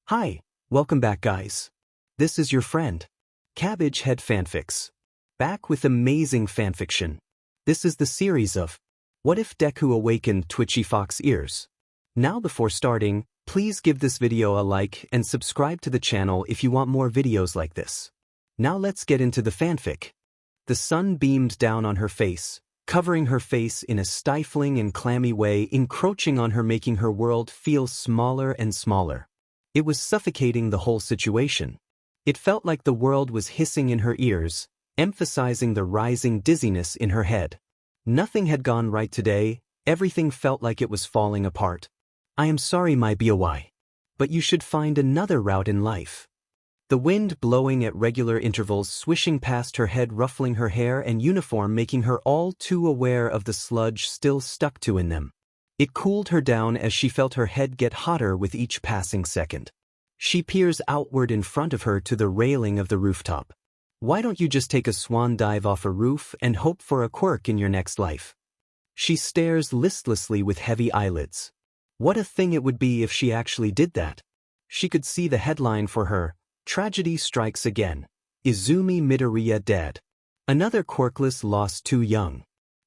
Hi, welcome back guys. This is your friend, Cabbage Head Fanfics. Back with amazing fanfiction. This is the series of What If Deku Awakened Twitchy Fox Ears? Now before starting, please give this video a like and subscribe to the channel if you want more videos like this. Now let's get into the fanfic. The sun beamed down on her face, covering her face in a stifling and clammy way, encroaching on her, making her world feel smaller and smaller. It was suffocating the whole situation. It felt like the world was hissing in her ears, emphasizing the rising dizziness in her head. Nothing had gone right today, everything felt like it was falling apart. I am sorry, my boy. But you should find another route in life. The wind blowing at regular intervals, swishing past her head, ruffling her hair and uniform, making her all too aware of the sludge still stuck to in them. It cooled her down as she felt her head get hotter with each passing second. She peers outward in front of her to the railing of the rooftop. Why don't you just take a swan dive off a roof and hope for a quirk in your next life? She stares listlessly with heavy eyelids. What a thing it would be if she actually did that. She could see the headline for her: Tragedy strikes again. Izumi Midoriya dead. Another quirkless lost too young.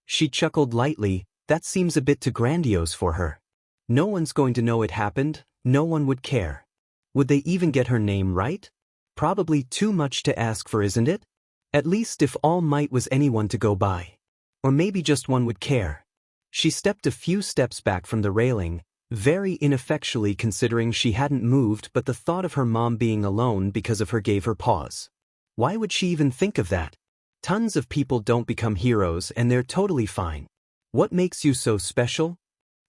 She chuckled lightly. That seems a bit too grandiose for her. No one's going to know it happened, no one would care. Would they even get her name right? Probably too much to ask for, isn't it? At least if All Might was anyone to go by. Or maybe just one would care. She stepped a few steps back from the railing, very ineffectually considering she hadn't moved, but the thought of her mom being alone because of her gave her pause. Why would she even think of that? Tons of people don't become heroes and they're totally fine. What makes you so special?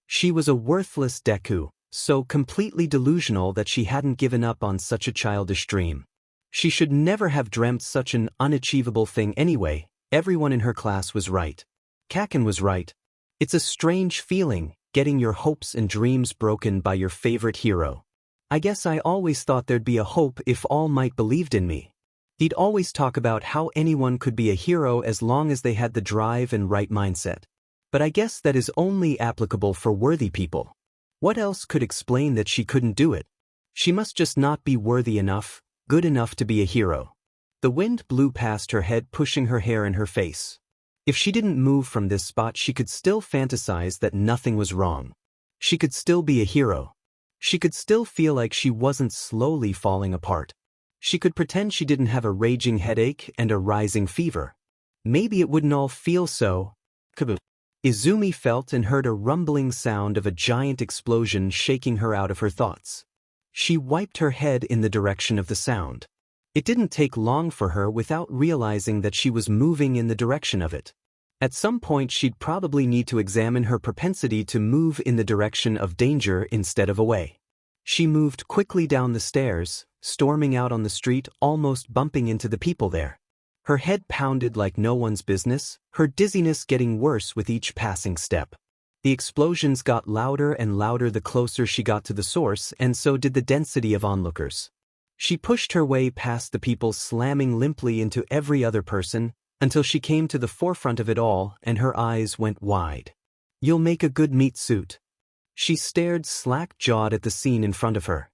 She was a worthless Deku, so completely delusional that she hadn't given up on such a childish dream. She should never have dreamt such an unachievable thing anyway. Everyone in her class was right. Kaken was right. It's a strange feeling, getting your hopes and dreams broken by your favorite hero. I guess I always thought there'd be a hope if All Might believed in me. He'd always talk about how anyone could be a hero as long as they had the drive and right mindset. But I guess that is only applicable for worthy people. What else could explain that she couldn't do it? She must just not be worthy enough, good enough to be a hero. The wind blew past her head, pushing her hair in her face. If she didn't move from this spot, she could still fantasize that nothing was wrong. She could still be a hero. She could still feel like she wasn't slowly falling apart. She could pretend she didn't have a raging headache and a rising fever. Maybe it wouldn't all feel so. Kaboom. Izumi felt and heard a rumbling sound of a giant explosion shaking her out of her thoughts. She wiped her head in the direction of the sound. It didn't take long for her without realizing that she was moving in the direction of it. At some point she'd probably need to examine her propensity to move in the direction of danger instead of away. She moved quickly down the stairs, storming out on the street, almost bumping into the people there. Her head pounded like no one's business, her dizziness getting worse with each passing step. The explosions got louder and louder the closer she got to the source, and so did the density of onlookers. She pushed her way past the people, slamming limply into every other person, until she came to the forefront of it all, and her eyes went wide. You'll make a good meat suit. She stared slack-jawed at the scene in front of her.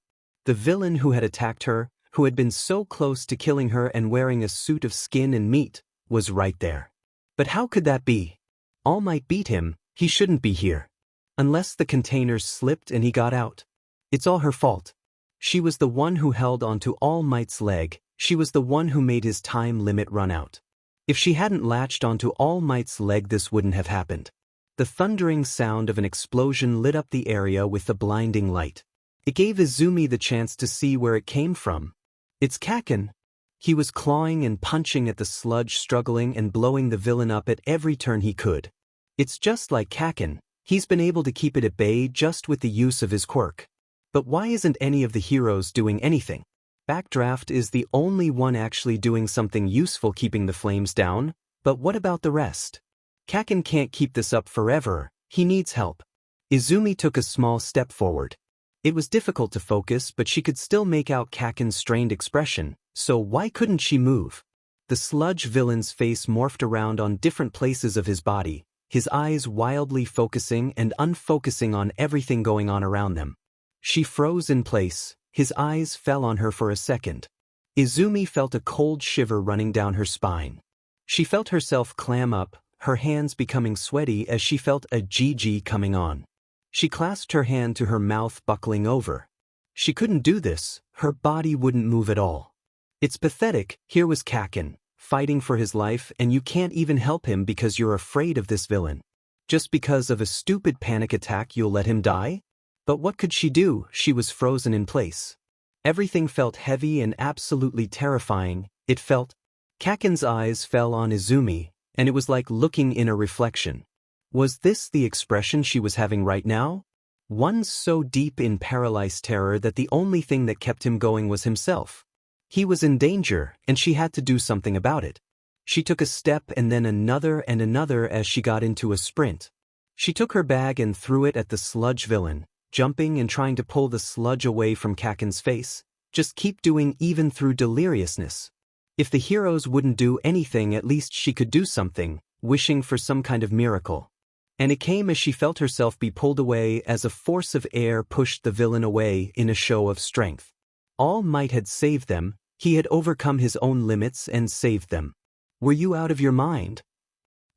The villain who had attacked her, who had been so close to killing her and wearing a suit of skin and meat, was right there. But how could that be? All Might beat him, he shouldn't be here. Unless the containers slipped and he got out. It's all her fault. She was the one who held onto All Might's leg, she was the one who made his time limit run out. If she hadn't latched onto All Might's leg, this wouldn't have happened. The thundering sound of an explosion lit up the area with the blinding light. It gave Izumi the chance to see where it came from. It's Kaken. He was clawing and punching at the sludge, struggling and blowing the villain up at every turn he could. It's just like Kaken, he's been able to keep it at bay just with the use of his quirk. But why isn't any of the heroes doing anything? Backdraft is the only one actually doing something useful, keeping the flames down, but what about the rest? Kaken can't keep this up forever, he needs help. Izumi took a small step forward. It was difficult to focus, but she could still make out Kaken's strained expression, so why couldn't she move? The sludge villain's face morphed around on different places of his body, his eyes wildly focusing and unfocusing on everything going on around them. She froze in place, His eyes fell on her for a second. Izumi felt a cold shiver running down her spine. She felt herself clam up, her hands becoming sweaty as she felt a GG coming on. She clasped her hand to her mouth, buckling over. She couldn't do this, her body wouldn't move at all. It's pathetic. Here was Kaken, fighting for his life, and you can't even help him because you're afraid of this villain. Just because of a stupid panic attack you'll let him die? But what could she do? She was frozen in place. Everything felt heavy and absolutely terrifying. It felt. Kaken's eyes fell on Izumi, and it was like looking in a reflection. Was this the expression she was having right now? One so deep in paralyzed terror that the only thing that kept him going was himself. He was in danger, and she had to do something about it. She took a step and then another and another as she got into a sprint. She took her bag and threw it at the sludge villain, jumping and trying to pull the sludge away from Kaken's face. Just keep doing even through deliriousness. If the heroes wouldn't do anything, at least she could do something, wishing for some kind of miracle. And it came as she felt herself be pulled away as a force of air pushed the villain away in a show of strength. All Might had saved them, he had overcome his own limits and saved them. Were you out of your mind?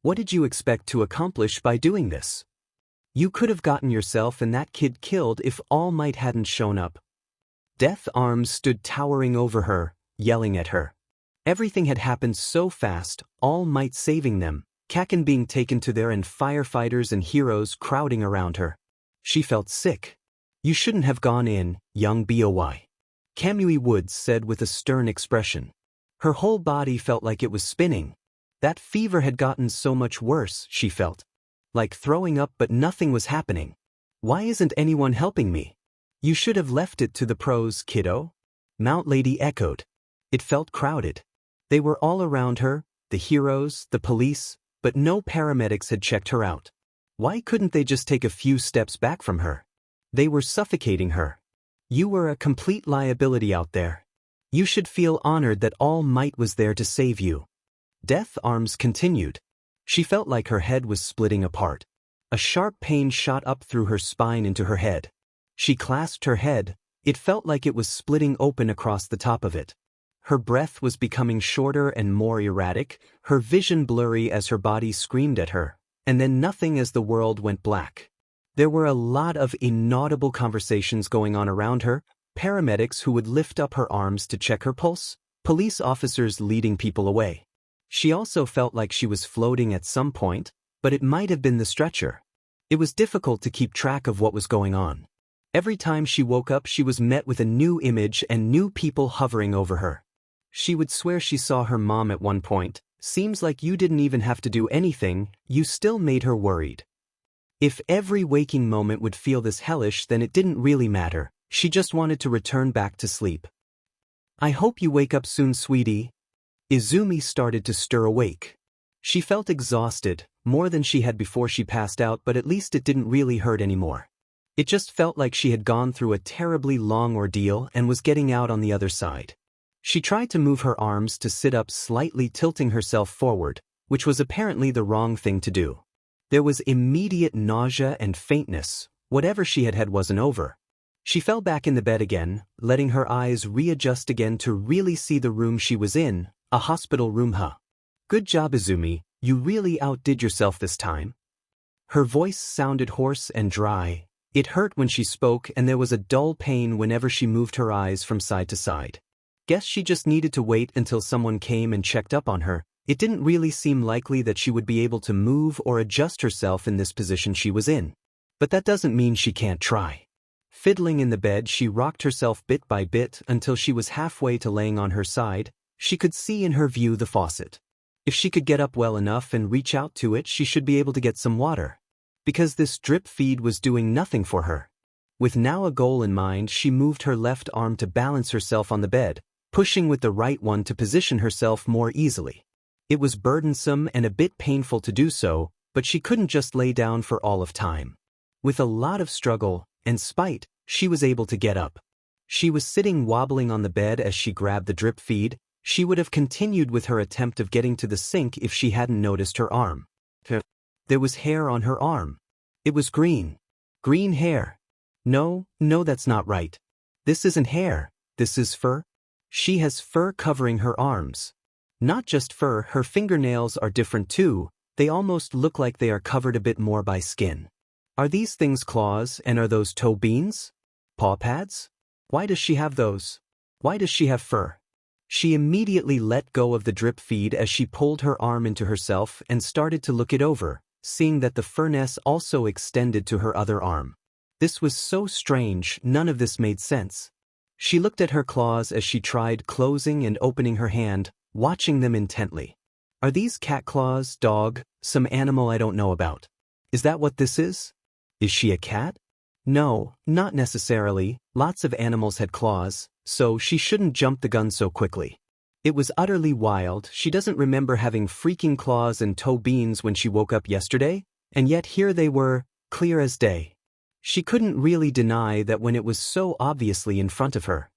What did you expect to accomplish by doing this? You could have gotten yourself and that kid killed if All Might hadn't shown up. Death Arms stood towering over her, yelling at her. Everything had happened so fast, All Might saving them, Kaken being taken to there and firefighters and heroes crowding around her. She felt sick. You shouldn't have gone in, young boy. Kamui Woods said with a stern expression. Her whole body felt like it was spinning. That fever had gotten so much worse, she felt. Like throwing up, but nothing was happening. Why isn't anyone helping me? You should have left it to the pros, kiddo. Mount Lady echoed. It felt crowded. They were all around her, the heroes, the police, but no paramedics had checked her out. Why couldn't they just take a few steps back from her? They were suffocating her. You were a complete liability out there. You should feel honored that All Might was there to save you. Death Arms continued. She felt like her head was splitting apart. A sharp pain shot up through her spine into her head. She clasped her head. It felt like it was splitting open across the top of it. Her breath was becoming shorter and more erratic, her vision blurry as her body screamed at her, and then nothing as the world went black. There were a lot of inaudible conversations going on around her, paramedics who would lift up her arms to check her pulse, police officers leading people away. She also felt like she was floating at some point, but it might have been the stretcher. It was difficult to keep track of what was going on. Every time she woke up, she was met with a new image and new people hovering over her. She would swear she saw her mom at one point. Seems like you didn't even have to do anything, you still made her worried. If every waking moment would feel this hellish, then it didn't really matter. She just wanted to return back to sleep. I hope you wake up soon, sweetie. Izumi started to stir awake. She felt exhausted, more than she had before she passed out, but at least it didn't really hurt anymore. It just felt like she had gone through a terribly long ordeal and was getting out on the other side. She tried to move her arms to sit up, slightly tilting herself forward, which was apparently the wrong thing to do. There was immediate nausea and faintness. Whatever she had had wasn't over. She fell back in the bed again, letting her eyes readjust again to really see the room she was in, a hospital room. Good job, Izumi, you really outdid yourself this time. Her voice sounded hoarse and dry. It hurt when she spoke, and there was a dull pain whenever she moved her eyes from side to side. Guess she just needed to wait until someone came and checked up on her. It didn't really seem likely that she would be able to move or adjust herself in this position she was in. But that doesn't mean she can't try. Fiddling in the bed, she rocked herself bit by bit until she was halfway to laying on her side. She could see in her view the faucet. If she could get up well enough and reach out to it, she should be able to get some water. Because this drip feed was doing nothing for her. With now a goal in mind, she moved her left arm to balance herself on the bed, pushing with the right one to position herself more easily. It was burdensome and a bit painful to do so, but she couldn't just lay down for all of time. With a lot of struggle and spite, she was able to get up. She was sitting wobbling on the bed as she grabbed the drip feed. She would have continued with her attempt of getting to the sink if she hadn't noticed her arm. There was hair on her arm. It was green. Green hair. No, that's not right. This isn't hair, this is fur. She has fur covering her arms. Not just fur, her fingernails are different too, they almost look like they are covered a bit more by skin. Are these things claws, and are those toe beans? Paw pads? Why does she have those? Why does she have fur? She immediately let go of the drip feed as she pulled her arm into herself and started to look it over, seeing that the furness also extended to her other arm. This was so strange, none of this made sense. She looked at her claws as she tried closing and opening her hand, watching them intently. Are these cat claws, dog, some animal I don't know about? Is that what this is? Is she a cat? No, not necessarily, lots of animals had claws, so she shouldn't jump the gun so quickly. It was utterly wild, she doesn't remember having freaking claws and toe beans when she woke up yesterday, and yet here they were, clear as day. She couldn't really deny that when it was so obviously in front of her.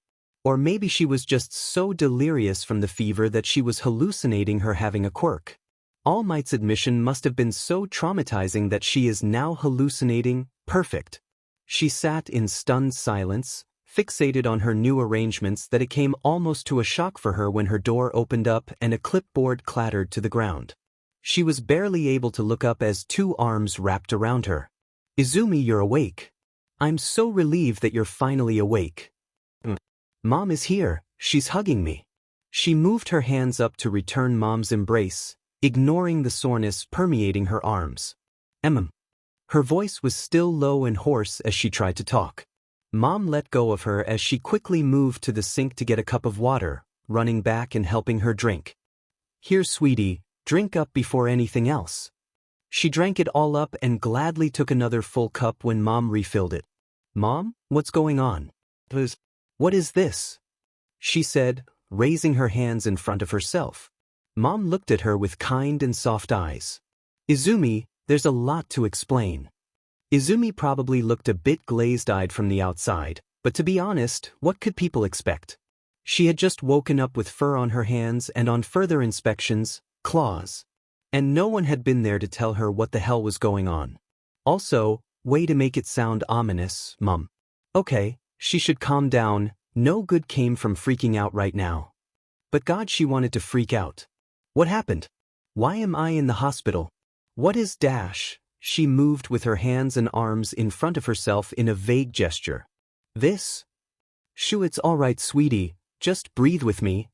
Or maybe she was just so delirious from the fever that she was hallucinating her having a quirk. All Might's admission must have been so traumatizing that she is now hallucinating. Perfect. She sat in stunned silence, fixated on her new arrangements that it came almost to a shock for her when her door opened up and a clipboard clattered to the ground. She was barely able to look up as two arms wrapped around her. Izumi, you're awake. I'm so relieved that you're finally awake. Mom is here, she's hugging me. She moved her hands up to return Mom's embrace, ignoring the soreness permeating her arms. Her voice was still low and hoarse as she tried to talk. Mom let go of her as she quickly moved to the sink to get a cup of water, running back and helping her drink. Here, sweetie, drink up before anything else. She drank it all up and gladly took another full cup when Mom refilled it. Mom, what's going on? What is this? She said, raising her hands in front of herself. Mom looked at her with kind and soft eyes. Izumi, there's a lot to explain. Izumi probably looked a bit glazed-eyed from the outside, but to be honest, what could people expect? She had just woken up with fur on her hands and on further inspections, claws. And no one had been there to tell her what the hell was going on. Also, way to make it sound ominous, Mum. Okay, she should calm down, no good came from freaking out right now. But God, she wanted to freak out. What happened? Why am I in the hospital? What is dash? She moved with her hands and arms in front of herself in a vague gesture. This? Shoo, it's all right, sweetie, just breathe with me.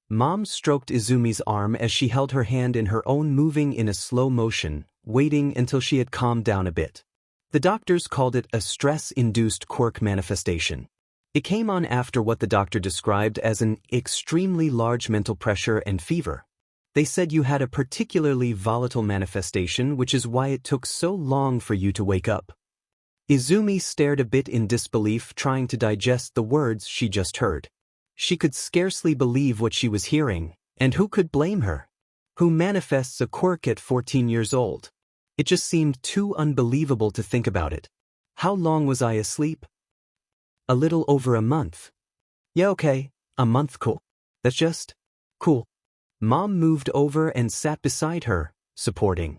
Mom stroked Izumi's arm as she held her hand in her own, moving in a slow motion, waiting until she had calmed down a bit. The doctors called it a stress-induced quirk manifestation. It came on after what the doctor described as an extremely large mental pressure and fever. They said you had a particularly volatile manifestation, which is why it took so long for you to wake up. Izumi stared a bit in disbelief, trying to digest the words she just heard. She could scarcely believe what she was hearing, and who could blame her? Who manifests a quirk at 14 years old? It just seemed too unbelievable to think about it. How long was I asleep? A little over a month. Yeah, okay, a month, cool. That's just cool. Mom moved over and sat beside her, supporting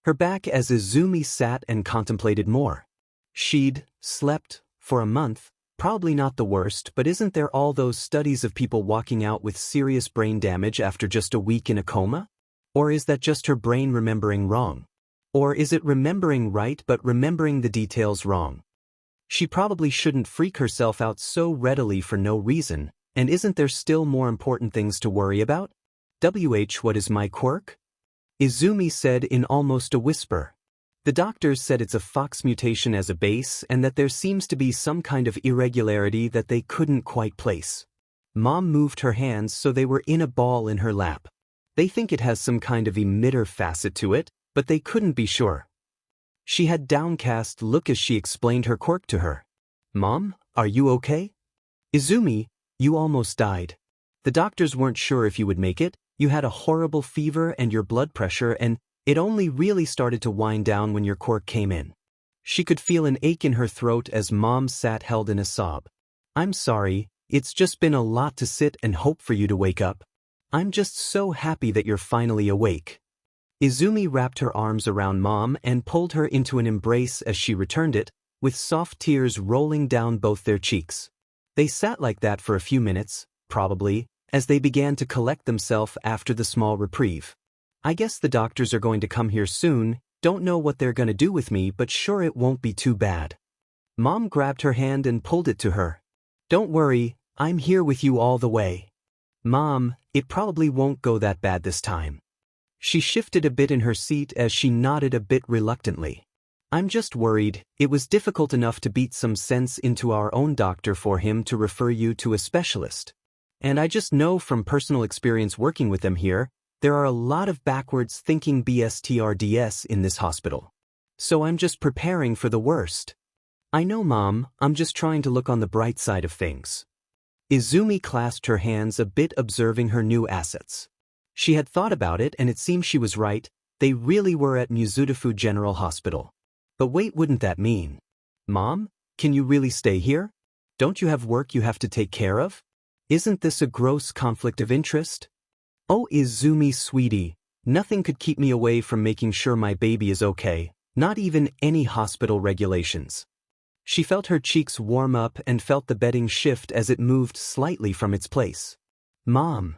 her back as Izumi sat and contemplated more. She'd slept for a month, probably not the worst, but isn't there all those studies of people walking out with serious brain damage after just a week in a coma? Or is that just her brain remembering wrong? Or is it remembering right but remembering the details wrong? She probably shouldn't freak herself out so readily for no reason, and isn't there still more important things to worry about? What is my quirk? Izumi said in almost a whisper. The doctors said it's a fox mutation as a base and that there seems to be some kind of irregularity that they couldn't quite place. Mom moved her hands so they were in a ball in her lap. They think it has some kind of emitter facet to it, but they couldn't be sure. She had downcast look as she explained her quirk to her. Mom, are you okay? Izumi, you almost died. The doctors weren't sure if you would make it. You had a horrible fever and your blood pressure, and it only really started to wind down when your quirk came in. She could feel an ache in her throat as Mom sat held in a sob. I'm sorry, it's just been a lot to sit and hope for you to wake up. I'm just so happy that you're finally awake. Izumi wrapped her arms around Mom and pulled her into an embrace as she returned it, with soft tears rolling down both their cheeks. They sat like that for a few minutes, probably, as they began to collect themselves after the small reprieve. I guess the doctors are going to come here soon, don't know what they're gonna do with me, but sure it won't be too bad. Mom grabbed her hand and pulled it to her. Don't worry, I'm here with you all the way. Mom, it probably won't go that bad this time. She shifted a bit in her seat as she nodded a bit reluctantly. I'm just worried, it was difficult enough to beat some sense into our own doctor for him to refer you to a specialist. And I just know from personal experience working with them here, there are a lot of backwards thinking BSTRDS in this hospital. So I'm just preparing for the worst. I know, Mom, I'm just trying to look on the bright side of things. Izumi clasped her hands a bit, observing her new assets. She had thought about it and it seemed she was right, they really were at Muzutafu General Hospital. But wait, wouldn't that mean? Mom, can you really stay here? Don't you have work you have to take care of? Isn't this a gross conflict of interest? Oh, Izumi, sweetie, nothing could keep me away from making sure my baby is okay, not even any hospital regulations. She felt her cheeks warm up and felt the bedding shift as it moved slightly from its place. Mom.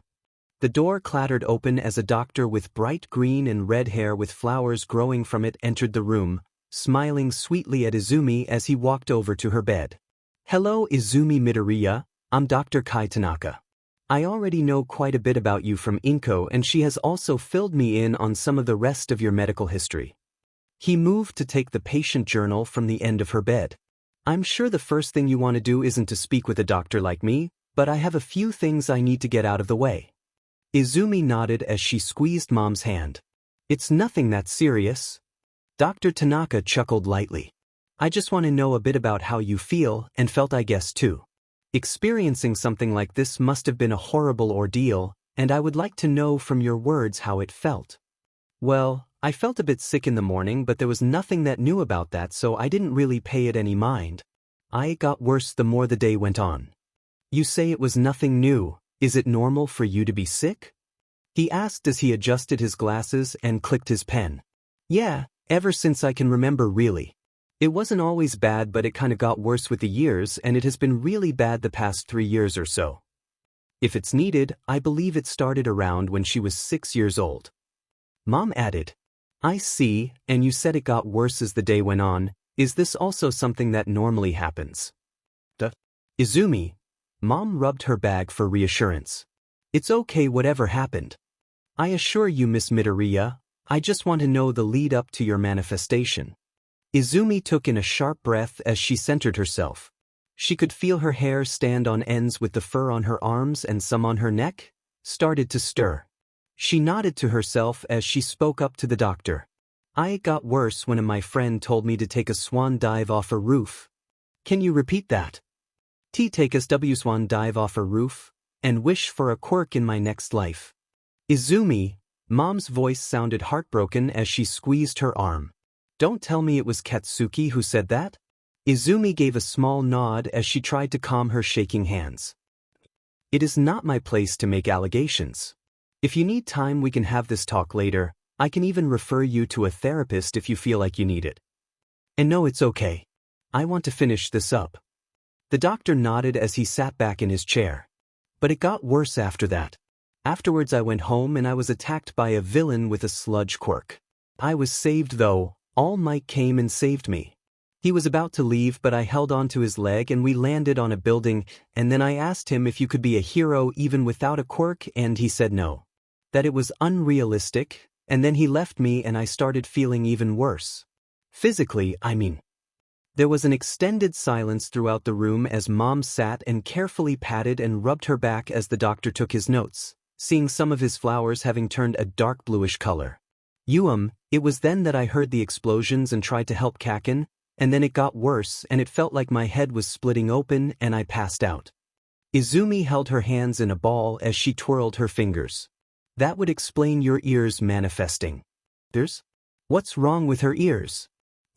The door clattered open as a doctor with bright green and red hair with flowers growing from it entered the room, smiling sweetly at Izumi as he walked over to her bed. Hello, Izumi Midoriya, I'm Dr. Kai Tanaka. I already know quite a bit about you from Inko, and she has also filled me in on some of the rest of your medical history. He moved to take the patient journal from the end of her bed. I'm sure the first thing you want to do isn't to speak with a doctor like me, but I have a few things I need to get out of the way. Izumi nodded as she squeezed Mom's hand. It's nothing that serious. Dr. Tanaka chuckled lightly. I just want to know a bit about how you feel and felt, I guess, too. Experiencing something like this must have been a horrible ordeal, and I would like to know from your words how it felt. Well, I felt a bit sick in the morning, but there was nothing that new about that, so I didn't really pay it any mind. It got worse the more the day went on. You say it was nothing new. Is it normal for you to be sick? He asked as he adjusted his glasses and clicked his pen. Yeah, ever since I can remember, really. It wasn't always bad, but it kinda got worse with the years, and it has been really bad the past 3 years or so. If it's needed, I believe it started around when she was 6 years old. Mom added, I see, and you said it got worse as the day went on. Is this also something that normally happens? Izumi. Mom rubbed her bag for reassurance. It's okay, whatever happened. I assure you, Miss Midoriya, I just want to know the lead up to your manifestation. Izumi took in a sharp breath as she centered herself. She could feel her hair stand on ends with the fur on her arms and some on her neck, started to stir. She nodded to herself as she spoke up to the doctor. It got worse when my friend told me to take a swan dive off a roof. Can you repeat that? Take a swan dive off a roof, and wish for a quirk in my next life. Izumi, Mom's voice sounded heartbroken as she squeezed her arm. Don't tell me it was Katsuki who said that? Izumi gave a small nod as she tried to calm her shaking hands. It is not my place to make allegations. If you need time, we can have this talk later. I can even refer you to a therapist if you feel like you need it. And no, it's okay. I want to finish this up. The doctor nodded as he sat back in his chair. But it got worse after that. Afterwards I went home and I was attacked by a villain with a sludge quirk. I was saved though. All Might came and saved me. He was about to leave, but I held on to his leg and we landed on a building, and then I asked him if you could be a hero even without a quirk, and he said no. That it was unrealistic, and then he left me and I started feeling even worse. Physically, I mean. There was an extended silence throughout the room as Mom sat and carefully patted and rubbed her back as the doctor took his notes, seeing some of his flowers having turned a dark bluish color. It was then that I heard the explosions and tried to help Kaken, and then it got worse and it felt like my head was splitting open and I passed out. Izumi held her hands in a ball as she twirled her fingers. That would explain your ears manifesting. What's wrong with her ears?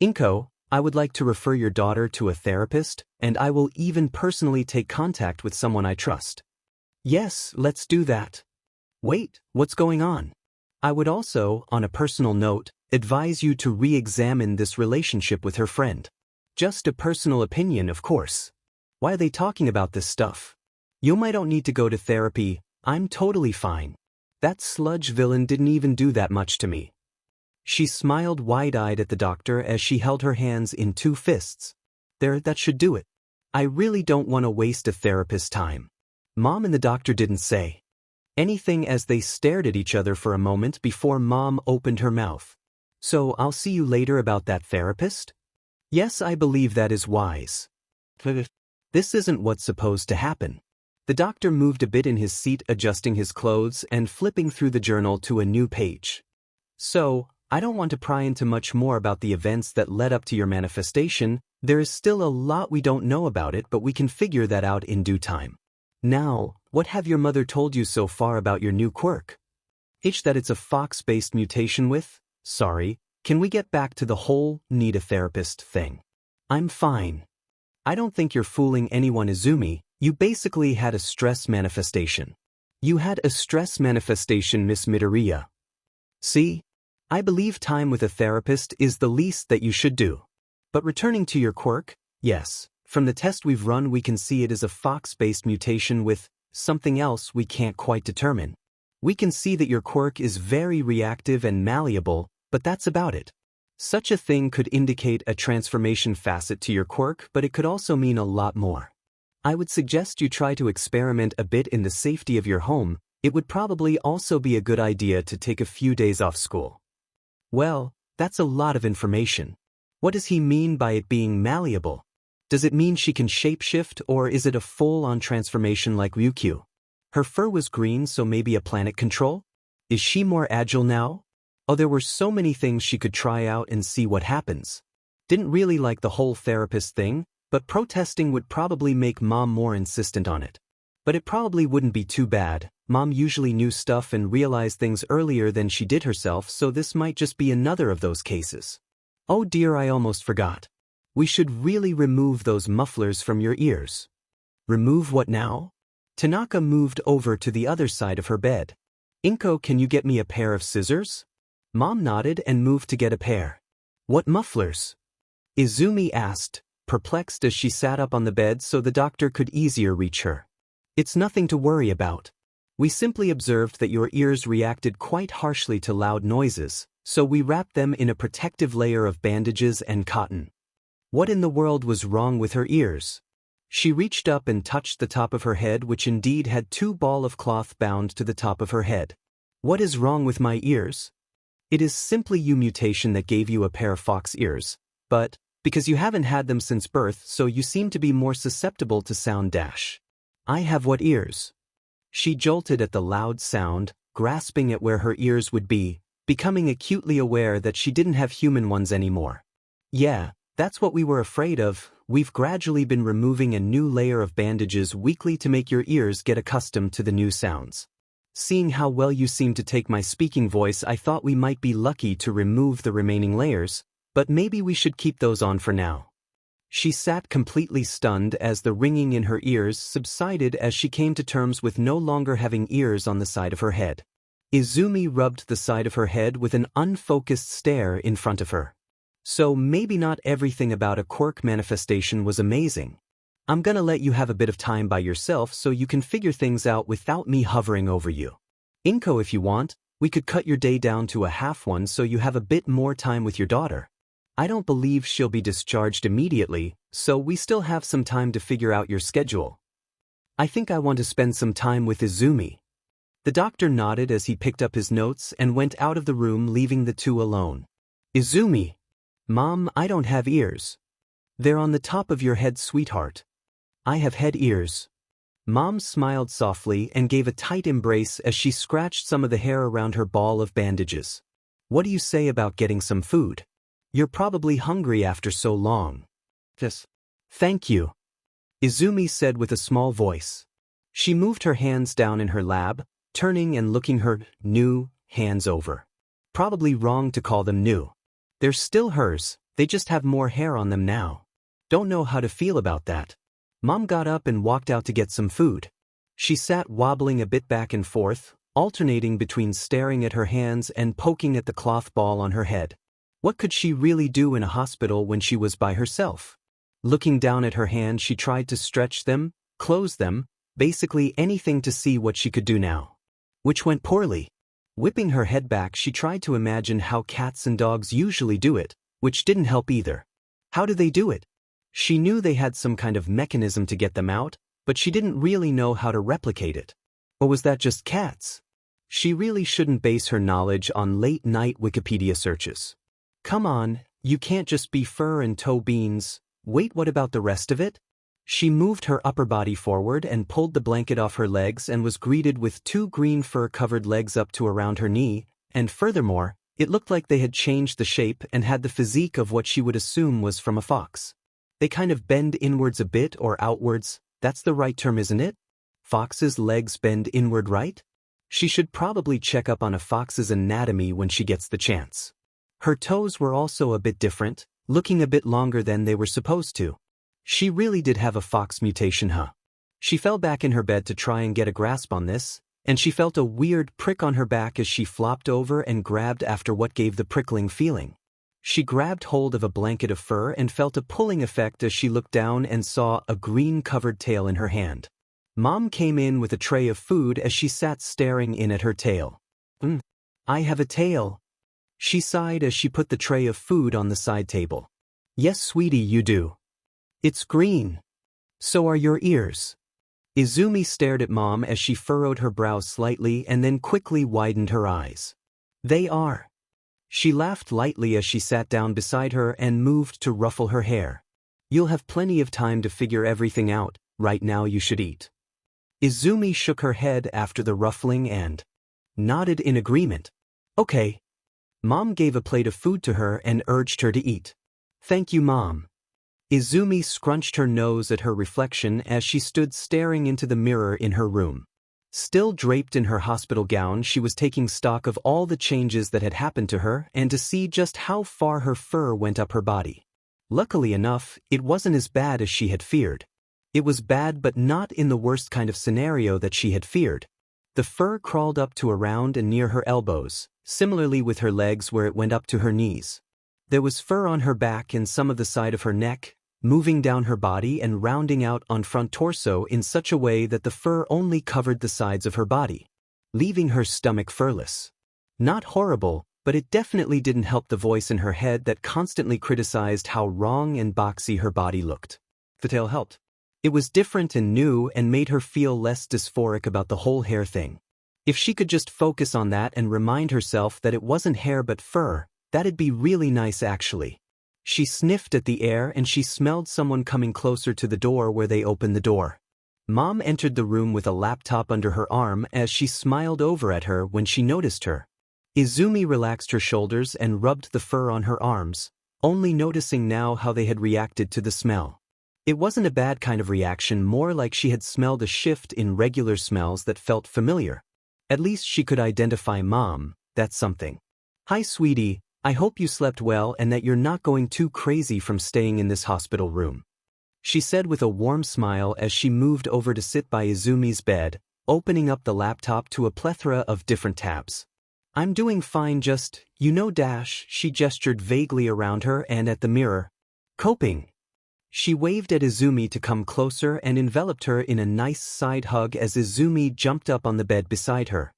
Inko, I would like to refer your daughter to a therapist, and I will even personally take contact with someone I trust. Yes, let's do that. Wait, what's going on? I would also, on a personal note, advise you to re-examine this relationship with her friend. Just a personal opinion, of course. Why are they talking about this stuff? I don't need to go to therapy, I'm totally fine. That sludge villain didn't even do that much to me. She smiled wide-eyed at the doctor as she held her hands in 2 fists. There, that should do it. I really don't want to waste a therapist's time. Mom and the doctor didn't say anything as they stared at each other for a moment before Mom opened her mouth. So I'll see you later about that therapist? Yes, I believe that is wise. This isn't what's supposed to happen. The doctor moved a bit in his seat, adjusting his clothes and flipping through the journal to a new page. So, I don't want to pry into much more about the events that led up to your manifestation. There is still a lot we don't know about it, but we can figure that out in due time. Now, what have your mother told you so far about your new quirk? That it's a fox-based mutation with? Sorry, can we get back to the whole need a therapist thing? I'm fine. I don't think you're fooling anyone, Izumi. You basically had a stress manifestation. You had a stress manifestation, Miss Midoriya. See? I believe time with a therapist is the least that you should do. But returning to your quirk, yes, from the test we've run we can see it is a fox-based mutation with something else we can't quite determine. We can see that your quirk is very reactive and malleable, but that's about it. Such a thing could indicate a transformation facet to your quirk, but it could also mean a lot more. I would suggest you try to experiment a bit in the safety of your home. It would probably also be a good idea to take a few days off school. Well, that's a lot of information. What does he mean by it being malleable? Does it mean she can shapeshift, or is it a full-on transformation like Ryukyu? Her fur was green, so maybe a planet control? Is she more agile now? Oh, there were so many things she could try out and see what happens. Didn't really like the whole therapist thing, but protesting would probably make Mom more insistent on it. But it probably wouldn't be too bad. Mom usually knew stuff and realized things earlier than she did herself, so this might just be another of those cases. Oh dear, I almost forgot. We should really remove those mufflers from your ears. Remove what now? Tanaka moved over to the other side of her bed. Inko, can you get me a pair of scissors? Mom nodded and moved to get a pair. What mufflers? Izumi asked, perplexed as she sat up on the bed so the doctor could easier reach her. It's nothing to worry about. We simply observed that your ears reacted quite harshly to loud noises, so we wrapped them in a protective layer of bandages and cotton. What in the world was wrong with her ears? She reached up and touched the top of her head, which indeed had 2 balls of cloth bound to the top of her head. What is wrong with my ears? It is simply your mutation that gave you a pair of fox ears, but because you haven't had them since birth, so you seem to be more susceptible to sound dash. I have what ears? She jolted at the loud sound, grasping at where her ears would be, becoming acutely aware that she didn't have human ones anymore. Yeah, that's what we were afraid of. We've gradually been removing a new layer of bandages weekly to make your ears get accustomed to the new sounds. Seeing how well you seem to take my speaking voice, I thought we might be lucky to remove the remaining layers, but maybe we should keep those on for now. She sat completely stunned as the ringing in her ears subsided as she came to terms with no longer having ears on the side of her head. Izumi rubbed the side of her head with an unfocused stare in front of her. So maybe not everything about a quirk manifestation was amazing. I'm gonna let you have a bit of time by yourself so you can figure things out without me hovering over you. Inko, if you want, we could cut your day down to a half one so you have a bit more time with your daughter. I don't believe she'll be discharged immediately, so we still have some time to figure out your schedule. I think I want to spend some time with Izumi. The doctor nodded as he picked up his notes and went out of the room, leaving the 2 alone. Izumi. Mom, I don't have ears. They're on the top of your head, sweetheart. I have head ears. Mom smiled softly and gave a tight embrace as she scratched some of the hair around her ball of bandages. What do you say about getting some food? You're probably hungry after so long. Yes. Thank you, Izumi said with a small voice. She moved her hands down in her lap, turning and looking her new hands over. Probably wrong to call them new. They're still hers, they just have more hair on them now. Don't know how to feel about that. Mom got up and walked out to get some food. She sat wobbling a bit back and forth, alternating between staring at her hands and poking at the cloth ball on her head. What could she really do in a hospital when she was by herself? Looking down at her hand, she tried to stretch them, close them, basically anything to see what she could do now. Which went poorly. Whipping her head back, she tried to imagine how cats and dogs usually do it, which didn't help either. How do they do it? She knew they had some kind of mechanism to get them out, but she didn't really know how to replicate it. Or was that just cats? She really shouldn't base her knowledge on late-night Wikipedia searches. Come on, you can't just be fur and toe beans. Wait, what about the rest of it? She moved her upper body forward and pulled the blanket off her legs and was greeted with two green fur-covered legs up to around her knee, and furthermore, it looked like they had changed the shape and had the physique of what she would assume was from a fox. They kind of bend inwards a bit or outwards, that's the right term, isn't it? Foxes' legs bend inward, right? She should probably check up on a fox's anatomy when she gets the chance. Her toes were also a bit different, looking a bit longer than they were supposed to. She really did have a fox mutation, huh? She fell back in her bed to try and get a grasp on this, and she felt a weird prick on her back as she flopped over and grabbed after what gave the prickling feeling. She grabbed hold of a blanket of fur and felt a pulling effect as she looked down and saw a green-covered tail in her hand. Mom came in with a tray of food as she sat staring in at her tail. I have a tail. She sighed as she put the tray of food on the side table. Yes, sweetie, you do. It's green. So are your ears. Izumi stared at Mom as she furrowed her brows slightly and then quickly widened her eyes. They are. She laughed lightly as she sat down beside her and moved to ruffle her hair. You'll have plenty of time to figure everything out. Right now you should eat. Izumi shook her head after the ruffling and nodded in agreement. Okay. Mom gave a plate of food to her and urged her to eat. Thank you, Mom. Izumi scrunched her nose at her reflection as she stood staring into the mirror in her room. Still draped in her hospital gown, she was taking stock of all the changes that had happened to her and to see just how far her fur went up her body. Luckily enough, it wasn't as bad as she had feared. It was bad, but not in the worst kind of scenario that she had feared. The fur crawled up to around and near her elbows, similarly with her legs where it went up to her knees. There was fur on her back and some of the side of her neck, moving down her body and rounding out on front torso in such a way that the fur only covered the sides of her body, leaving her stomach furless. Not horrible, but it definitely didn't help the voice in her head that constantly criticized how wrong and boxy her body looked. The tail helped. It was different and new and made her feel less dysphoric about the whole hair thing. If she could just focus on that and remind herself that it wasn't hair but fur, that'd be really nice actually. She sniffed at the air and she smelled someone coming closer to the door where they opened the door. Mom entered the room with a laptop under her arm as she smiled over at her when she noticed her. Izumi relaxed her shoulders and rubbed the fur on her arms, only noticing now how they had reacted to the smell. It wasn't a bad kind of reaction, more like she had smelled a shift in regular smells that felt familiar. At least she could identify Mom, that's something. Hi sweetie, I hope you slept well and that you're not going too crazy from staying in this hospital room. She said with a warm smile as she moved over to sit by Izumi's bed, opening up the laptop to a plethora of different tabs. I'm doing fine, just, she gestured vaguely around her and at the mirror. Coping. She waved at Izumi to come closer and enveloped her in a nice side hug as Izumi jumped up on the bed beside her.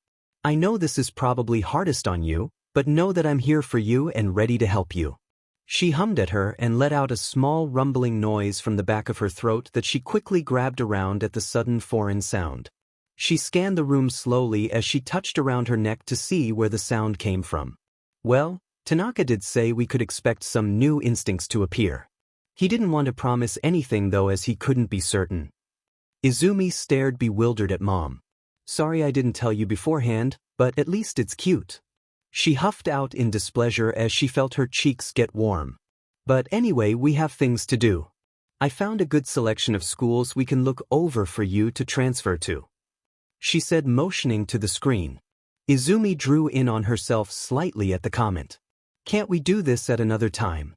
I know this is probably hardest on you, but know that I'm here for you and ready to help you. She hummed at her and let out a small rumbling noise from the back of her throat that she quickly grabbed around at the sudden foreign sound. She scanned the room slowly as she touched around her neck to see where the sound came from. Well, Tanaka did say we could expect some new instincts to appear. He didn't want to promise anything though, as he couldn't be certain. Izumi stared bewildered at Mom. Sorry I didn't tell you beforehand, but at least it's cute. She huffed out in displeasure as she felt her cheeks get warm. But anyway, we have things to do. I found a good selection of schools we can look over for you to transfer to, she said, motioning to the screen. Izumi drew in on herself slightly at the comment. Can't we do this at another time?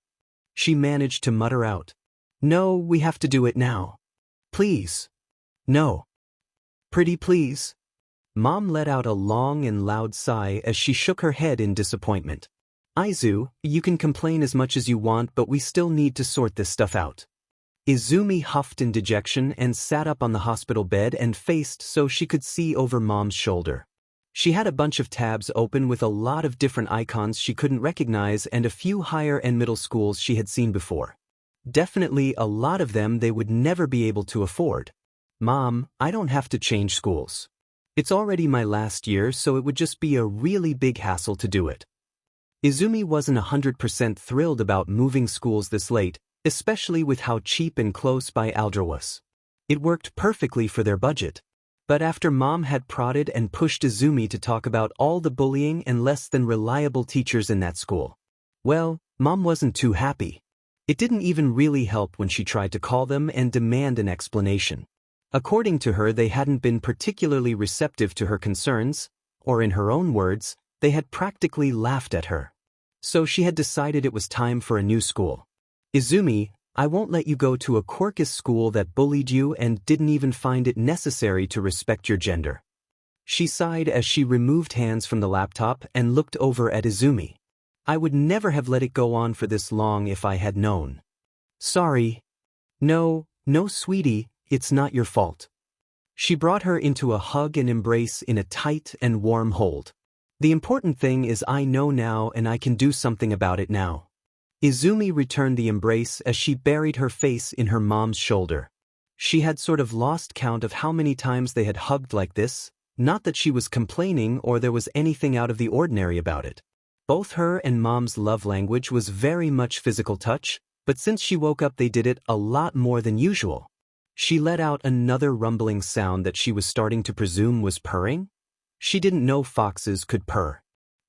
She managed to mutter out. No, we have to do it now. Please. No. Pretty please. Mom let out a long and loud sigh as she shook her head in disappointment. Izu, you can complain as much as you want, but we still need to sort this stuff out. Izumi huffed in dejection and sat up on the hospital bed and faced so she could see over Mom's shoulder. She had a bunch of tabs open with a lot of different icons she couldn't recognize and a few higher and middle schools she had seen before. Definitely a lot of them they would never be able to afford. Mom, I don't have to change schools. It's already my last year, so it would just be a really big hassle to do it. Izumi wasn't 100% thrilled about moving schools this late, especially with how cheap and close by Aldra was. It worked perfectly for their budget. But after Mom had prodded and pushed Izumi to talk about all the bullying and less than reliable teachers in that school, well, Mom wasn't too happy. It didn't even really help when she tried to call them and demand an explanation. According to her, they hadn't been particularly receptive to her concerns, or in her own words, they had practically laughed at her. So she had decided it was time for a new school. Izumi, I won't let you go to a quirkish school that bullied you and didn't even find it necessary to respect your gender. She sighed as she removed hands from the laptop and looked over at Izumi. I would never have let it go on for this long if I had known. Sorry. No, sweetie, it's not your fault. She brought her into a hug and embrace in a tight and warm hold. The important thing is I know now and I can do something about it now. Izumi returned the embrace as she buried her face in her mom's shoulder. She had sort of lost count of how many times they had hugged like this, not that she was complaining or there was anything out of the ordinary about it. Both her and Mom's love language was very much physical touch, but since she woke up they did it a lot more than usual. She let out another rumbling sound that she was starting to presume was purring. She didn't know foxes could purr.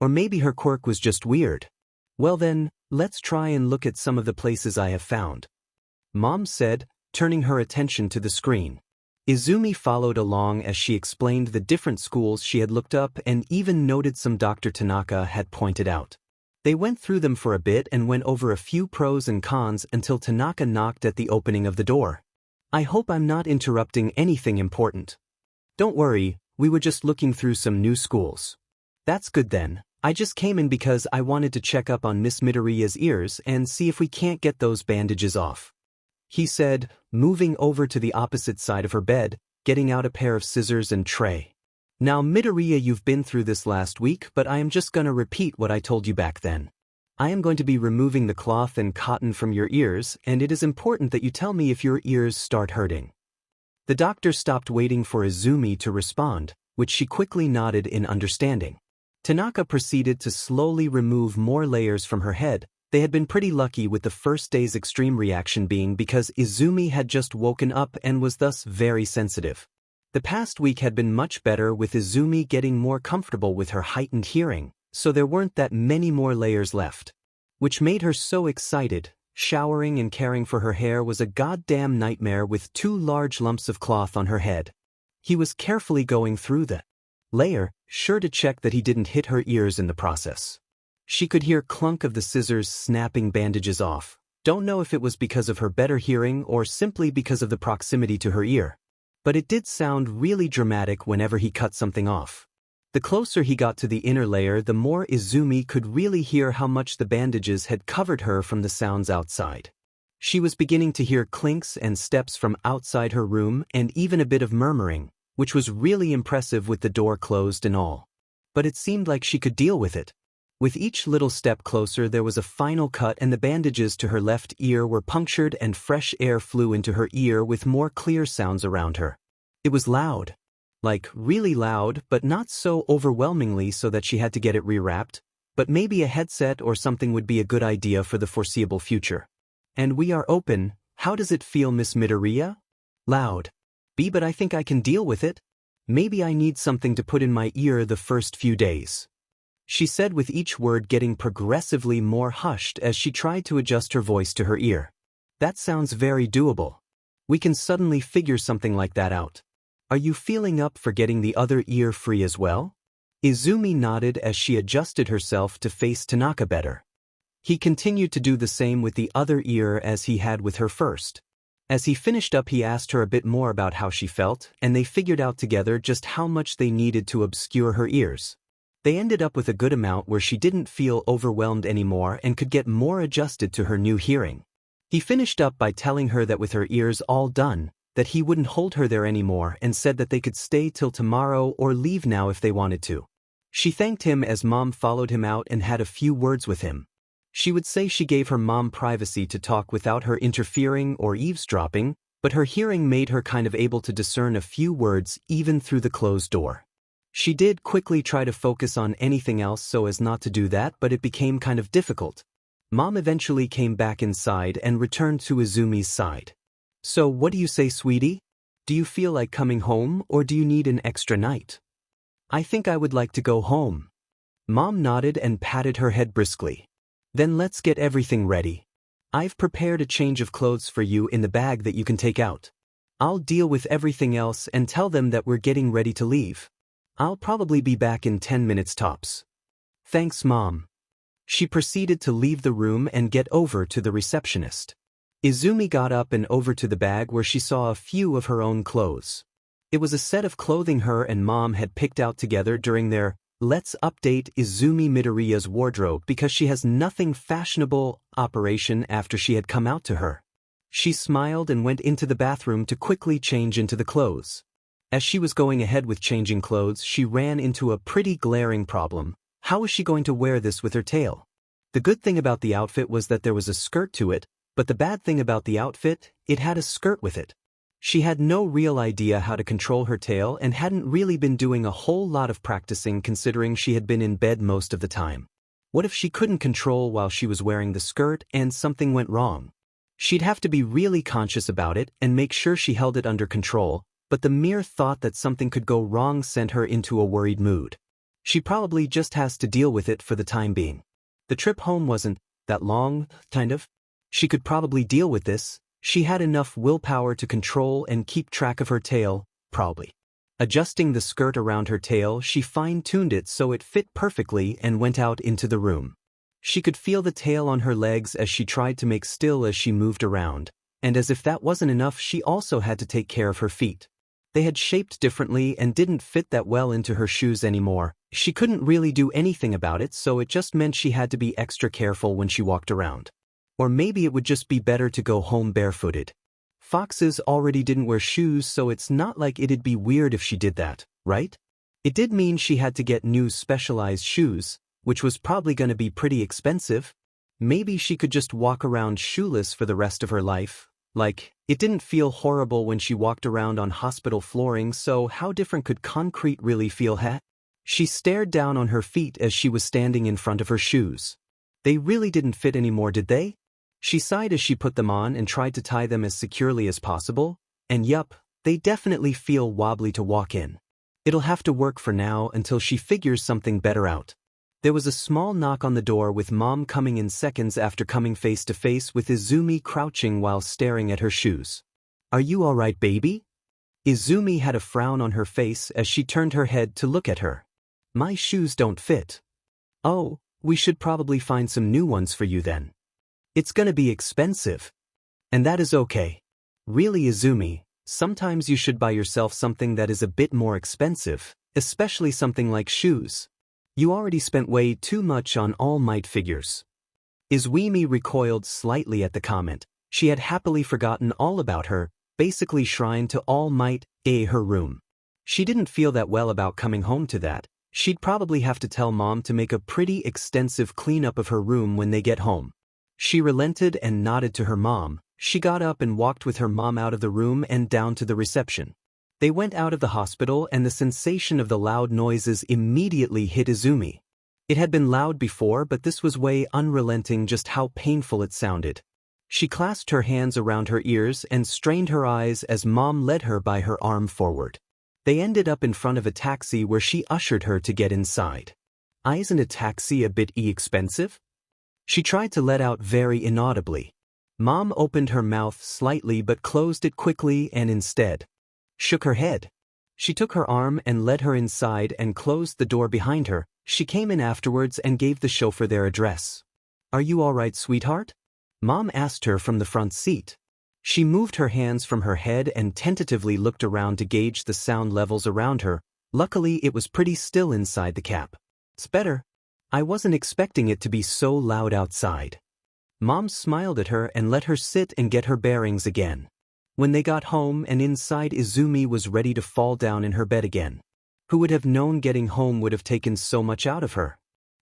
Or maybe her quirk was just weird. Well then, let's try and look at some of the places I have found. Mom said, turning her attention to the screen. Izumi followed along as she explained the different schools she had looked up and even noted some Dr. Tanaka had pointed out. They went through them for a bit and went over a few pros and cons until Tanaka knocked at the opening of the door. I hope I'm not interrupting anything important. Don't worry, we were just looking through some new schools. That's good then. I just came in because I wanted to check up on Miss Midoriya's ears and see if we can't get those bandages off. He said, moving over to the opposite side of her bed, getting out a pair of scissors and tray. Now Midoriya, you've been through this last week, but I am just gonna repeat what I told you back then. I am going to be removing the cloth and cotton from your ears, and it is important that you tell me if your ears start hurting. The doctor stopped waiting for Izumi to respond, which she quickly nodded in understanding. Tanaka proceeded to slowly remove more layers from her head. They had been pretty lucky with the first day's extreme reaction being because Izumi had just woken up and was thus very sensitive. The past week had been much better with Izumi getting more comfortable with her heightened hearing, so there weren't that many more layers left. Which made her so excited. Showering and caring for her hair was a goddamn nightmare with 2 large lumps of cloth on her head. He was carefully going through the layer, sure to check that he didn't hit her ears in the process. She could hear clunk of the scissors snapping bandages off. Don't know if it was because of her better hearing or simply because of the proximity to her ear. But it did sound really dramatic whenever he cut something off. The closer he got to the inner layer, the more Izumi could really hear how much the bandages had covered her from the sounds outside. She was beginning to hear clinks and steps from outside her room and even a bit of murmuring, which was really impressive with the door closed and all. But it seemed like she could deal with it. With each little step closer there was a final cut and the bandages to her left ear were punctured and fresh air flew into her ear with more clear sounds around her. It was loud. Like, really loud, but not so overwhelmingly so that she had to get it rewrapped, but maybe a headset or something would be a good idea for the foreseeable future. And we are open. How does it feel, Miss Midoriya? Loud. But I think I can deal with it. Maybe I need something to put in my ear the first few days. She said with each word getting progressively more hushed as she tried to adjust her voice to her ear. That sounds very doable. We can suddenly figure something like that out. Are you feeling up for getting the other ear free as well? Izumi nodded as she adjusted herself to face Tanaka better. He continued to do the same with the other ear as he had with her first. As he finished up, he asked her a bit more about how she felt, and they figured out together just how much they needed to obscure her ears. They ended up with a good amount where she didn't feel overwhelmed anymore and could get more adjusted to her new hearing. He finished up by telling her that with her ears all done, that he wouldn't hold her there anymore and said that they could stay till tomorrow or leave now if they wanted to. She thanked him as Mom followed him out and had a few words with him. She would say she gave her mom privacy to talk without her interfering or eavesdropping, but her hearing made her kind of able to discern a few words even through the closed door. She did quickly try to focus on anything else so as not to do that, but it became kind of difficult. Mom eventually came back inside and returned to Izumi's side. So what do you say, sweetie? Do you feel like coming home or do you need an extra night? I think I would like to go home. Mom nodded and patted her head briskly. Then let's get everything ready. I've prepared a change of clothes for you in the bag that you can take out. I'll deal with everything else and tell them that we're getting ready to leave. I'll probably be back in 10 minutes tops. Thanks, Mom. She proceeded to leave the room and get over to the receptionist. Izumi got up and over to the bag where she saw a few of her own clothes. It was a set of clothing her and Mom had picked out together during their "Let's update Izumi Midoriya's wardrobe because she has nothing fashionable" operation after she had come out to her. She smiled and went into the bathroom to quickly change into the clothes. As she was going ahead with changing clothes, she ran into a pretty glaring problem. How was she going to wear this with her tail? The good thing about the outfit was that there was a skirt to it, but the bad thing about the outfit, it had a skirt with it. She had no real idea how to control her tail and hadn't really been doing a whole lot of practicing considering she had been in bed most of the time. What if she couldn't control while she was wearing the skirt and something went wrong? She'd have to be really conscious about it and make sure she held it under control, but the mere thought that something could go wrong sent her into a worried mood. She probably just has to deal with it for the time being. The trip home wasn't that long, kind of. She could probably deal with this. She had enough willpower to control and keep track of her tail, probably. Adjusting the skirt around her tail, she fine-tuned it so it fit perfectly and went out into the room. She could feel the tail on her legs as she tried to make still as she moved around, and as if that wasn't enough, she also had to take care of her feet. They had shaped differently and didn't fit that well into her shoes anymore. She couldn't really do anything about it, so it just meant she had to be extra careful when she walked around. Or maybe it would just be better to go home barefooted. Foxes already didn't wear shoes, so it's not like it'd be weird if she did that, right? It did mean she had to get new specialized shoes, which was probably going to be pretty expensive. Maybe she could just walk around shoeless for the rest of her life. Like, it didn't feel horrible when she walked around on hospital flooring, so how different could concrete really feel, huh? She stared down on her feet as she was standing in front of her shoes. They really didn't fit anymore, did they? She sighed as she put them on and tried to tie them as securely as possible, and yup, they definitely feel wobbly to walk in. It'll have to work for now until she figures something better out. There was a small knock on the door with Mom coming in seconds after coming face to face with Izumi crouching while staring at her shoes. Are you alright, baby? Izumi had a frown on her face as she turned her head to look at her. My shoes don't fit. Oh, we should probably find some new ones for you then. It's gonna be expensive. And that is okay. Really, Izumi, sometimes you should buy yourself something that is a bit more expensive, especially something like shoes. You already spent way too much on All Might figures. Izumi recoiled slightly at the comment. She had happily forgotten all about her, basically shrined to All Might, her room. She didn't feel that well about coming home to that. She'd probably have to tell Mom to make a pretty extensive cleanup of her room when they get home. She relented and nodded to her mom. She got up and walked with her mom out of the room and down to the reception. They went out of the hospital and the sensation of the loud noises immediately hit Izumi. It had been loud before, but this was way unrelenting just how painful it sounded. She clasped her hands around her ears and strained her eyes as Mom led her by her arm forward. They ended up in front of a taxi where she ushered her to get inside. Isn't a taxi a bit expensive? She tried to let out very inaudibly. Mom opened her mouth slightly but closed it quickly and instead shook her head. She took her arm and led her inside and closed the door behind her. She came in afterwards and gave the chauffeur their address. Are you all right, sweetheart? Mom asked her from the front seat. She moved her hands from her head and tentatively looked around to gauge the sound levels around her. Luckily, it was pretty still inside the cab. It's better. I wasn't expecting it to be so loud outside. Mom smiled at her and let her sit and get her bearings again. When they got home and inside, Izumi was ready to fall down in her bed again. Who would have known getting home would have taken so much out of her?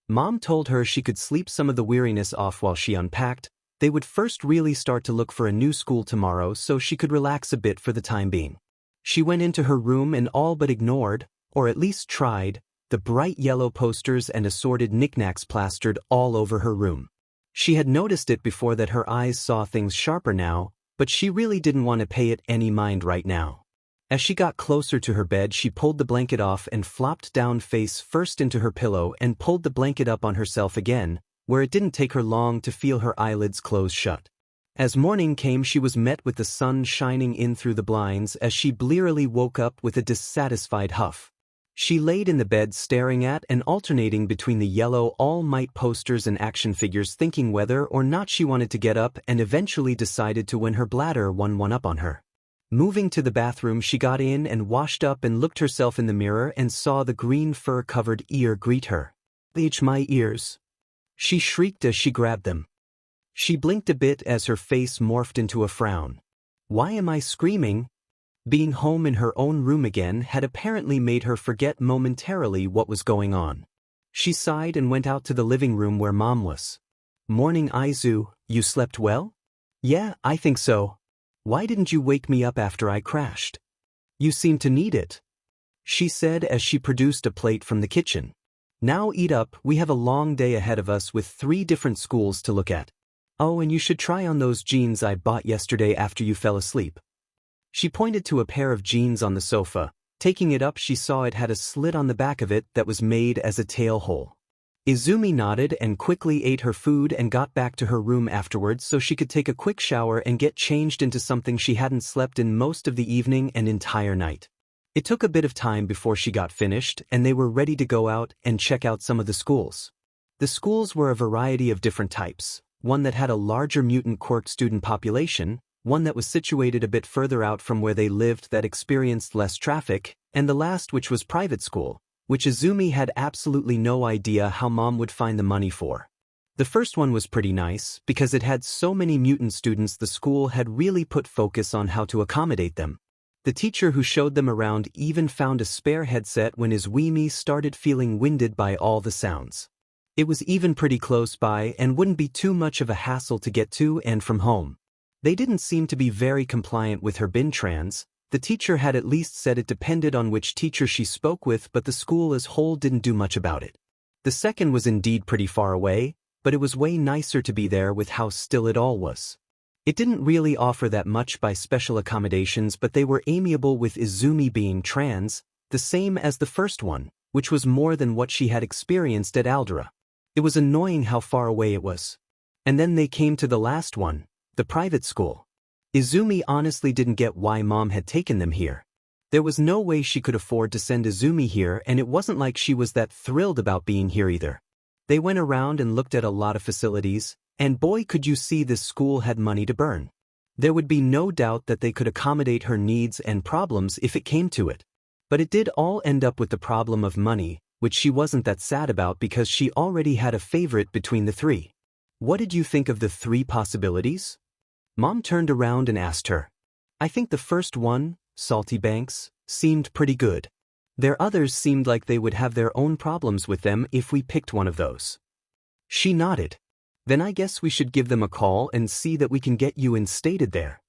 Mom told her she could sleep some of the weariness off while she unpacked. They would first really start to look for a new school tomorrow so she could relax a bit for the time being. She went into her room and all but ignored, or at least tried, the bright yellow posters and assorted knickknacks plastered all over her room. She had noticed it before that her eyes saw things sharper now, but she really didn't want to pay it any mind right now. As she got closer to her bed, she pulled the blanket off and flopped down face first into her pillow and pulled the blanket up on herself again, where it didn't take her long to feel her eyelids close shut. As morning came, she was met with the sun shining in through the blinds as she blearily woke up with a dissatisfied huff. She laid in the bed staring at and alternating between the yellow All Might posters and action figures, thinking whether or not she wanted to get up, and eventually decided to when her bladder won one up on her. Moving to the bathroom, she got in and washed up and looked herself in the mirror and saw the green fur-covered ear greet her. "Itch my ears," she shrieked as she grabbed them. She blinked a bit as her face morphed into a frown. "Why am I screaming?" Being home in her own room again had apparently made her forget momentarily what was going on. She sighed and went out to the living room where Mom was. "Morning, Izu, you slept well?" "Yeah, I think so. Why didn't you wake me up after I crashed?" "You seem to need it," she said as she produced a plate from the kitchen. "Now eat up, we have a long day ahead of us with 3 different schools to look at. Oh, and you should try on those jeans I bought yesterday after you fell asleep." She pointed to a pair of jeans on the sofa. Taking it up, she saw it had a slit on the back of it that was made as a tail hole. Izumi nodded and quickly ate her food and got back to her room afterwards so she could take a quick shower and get changed into something she hadn't slept in most of the evening and entire night. It took a bit of time before she got finished and they were ready to go out and check out some of the schools. The schools were a variety of different types, one that had a larger mutant quirk student population, one that was situated a bit further out from where they lived that experienced less traffic, and the last, which was private school, which Izumi had absolutely no idea how Mom would find the money for. The first one was pretty nice because it had so many mutant students. The school had really put focus on how to accommodate them. The teacher who showed them around even found a spare headset when Izumi started feeling winded by all the sounds. It was even pretty close by and wouldn't be too much of a hassle to get to and from home. They didn't seem to be very compliant with her bin trans. The teacher had at least said it depended on which teacher she spoke with, but the school as whole didn't do much about it. The second was indeed pretty far away, but it was way nicer to be there with how still it all was. It didn't really offer that much by special accommodations, but they were amiable with Izumi being trans, the same as the first one, which was more than what she had experienced at Aldera. It was annoying how far away it was. And then they came to the last one, the private school. Izumi honestly didn't get why Mom had taken them here. There was no way she could afford to send Izumi here, and it wasn't like she was that thrilled about being here either. They went around and looked at a lot of facilities, and boy could you see this school had money to burn. There would be no doubt that they could accommodate her needs and problems if it came to it. But it did all end up with the problem of money, which she wasn't that sad about because she already had a favorite between the 3. "What did you think of the 3 possibilities?" Mom turned around and asked her. "I think the first one, Salty Banks, seemed pretty good. Their others seemed like they would have their own problems with them if we picked one of those." She nodded. "Then I guess we should give them a call and see that we can get you instated there."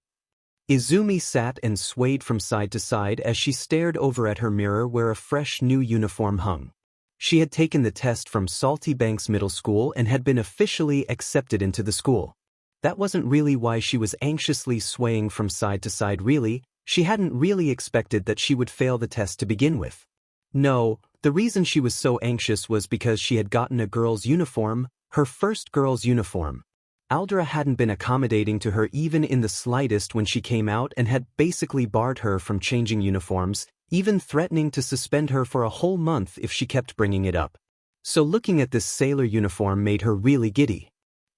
Izumi sat and swayed from side to side as she stared over at her mirror where a fresh new uniform hung. She had taken the test from Salty Banks Middle School and had been officially accepted into the school. That wasn't really why she was anxiously swaying from side to side really. She hadn't really expected that she would fail the test to begin with. No, the reason she was so anxious was because she had gotten a girl's uniform, her first girl's uniform. Aldera hadn't been accommodating to her even in the slightest when she came out and had basically barred her from changing uniforms, even threatening to suspend her for a whole month if she kept bringing it up. So looking at this sailor uniform made her really giddy.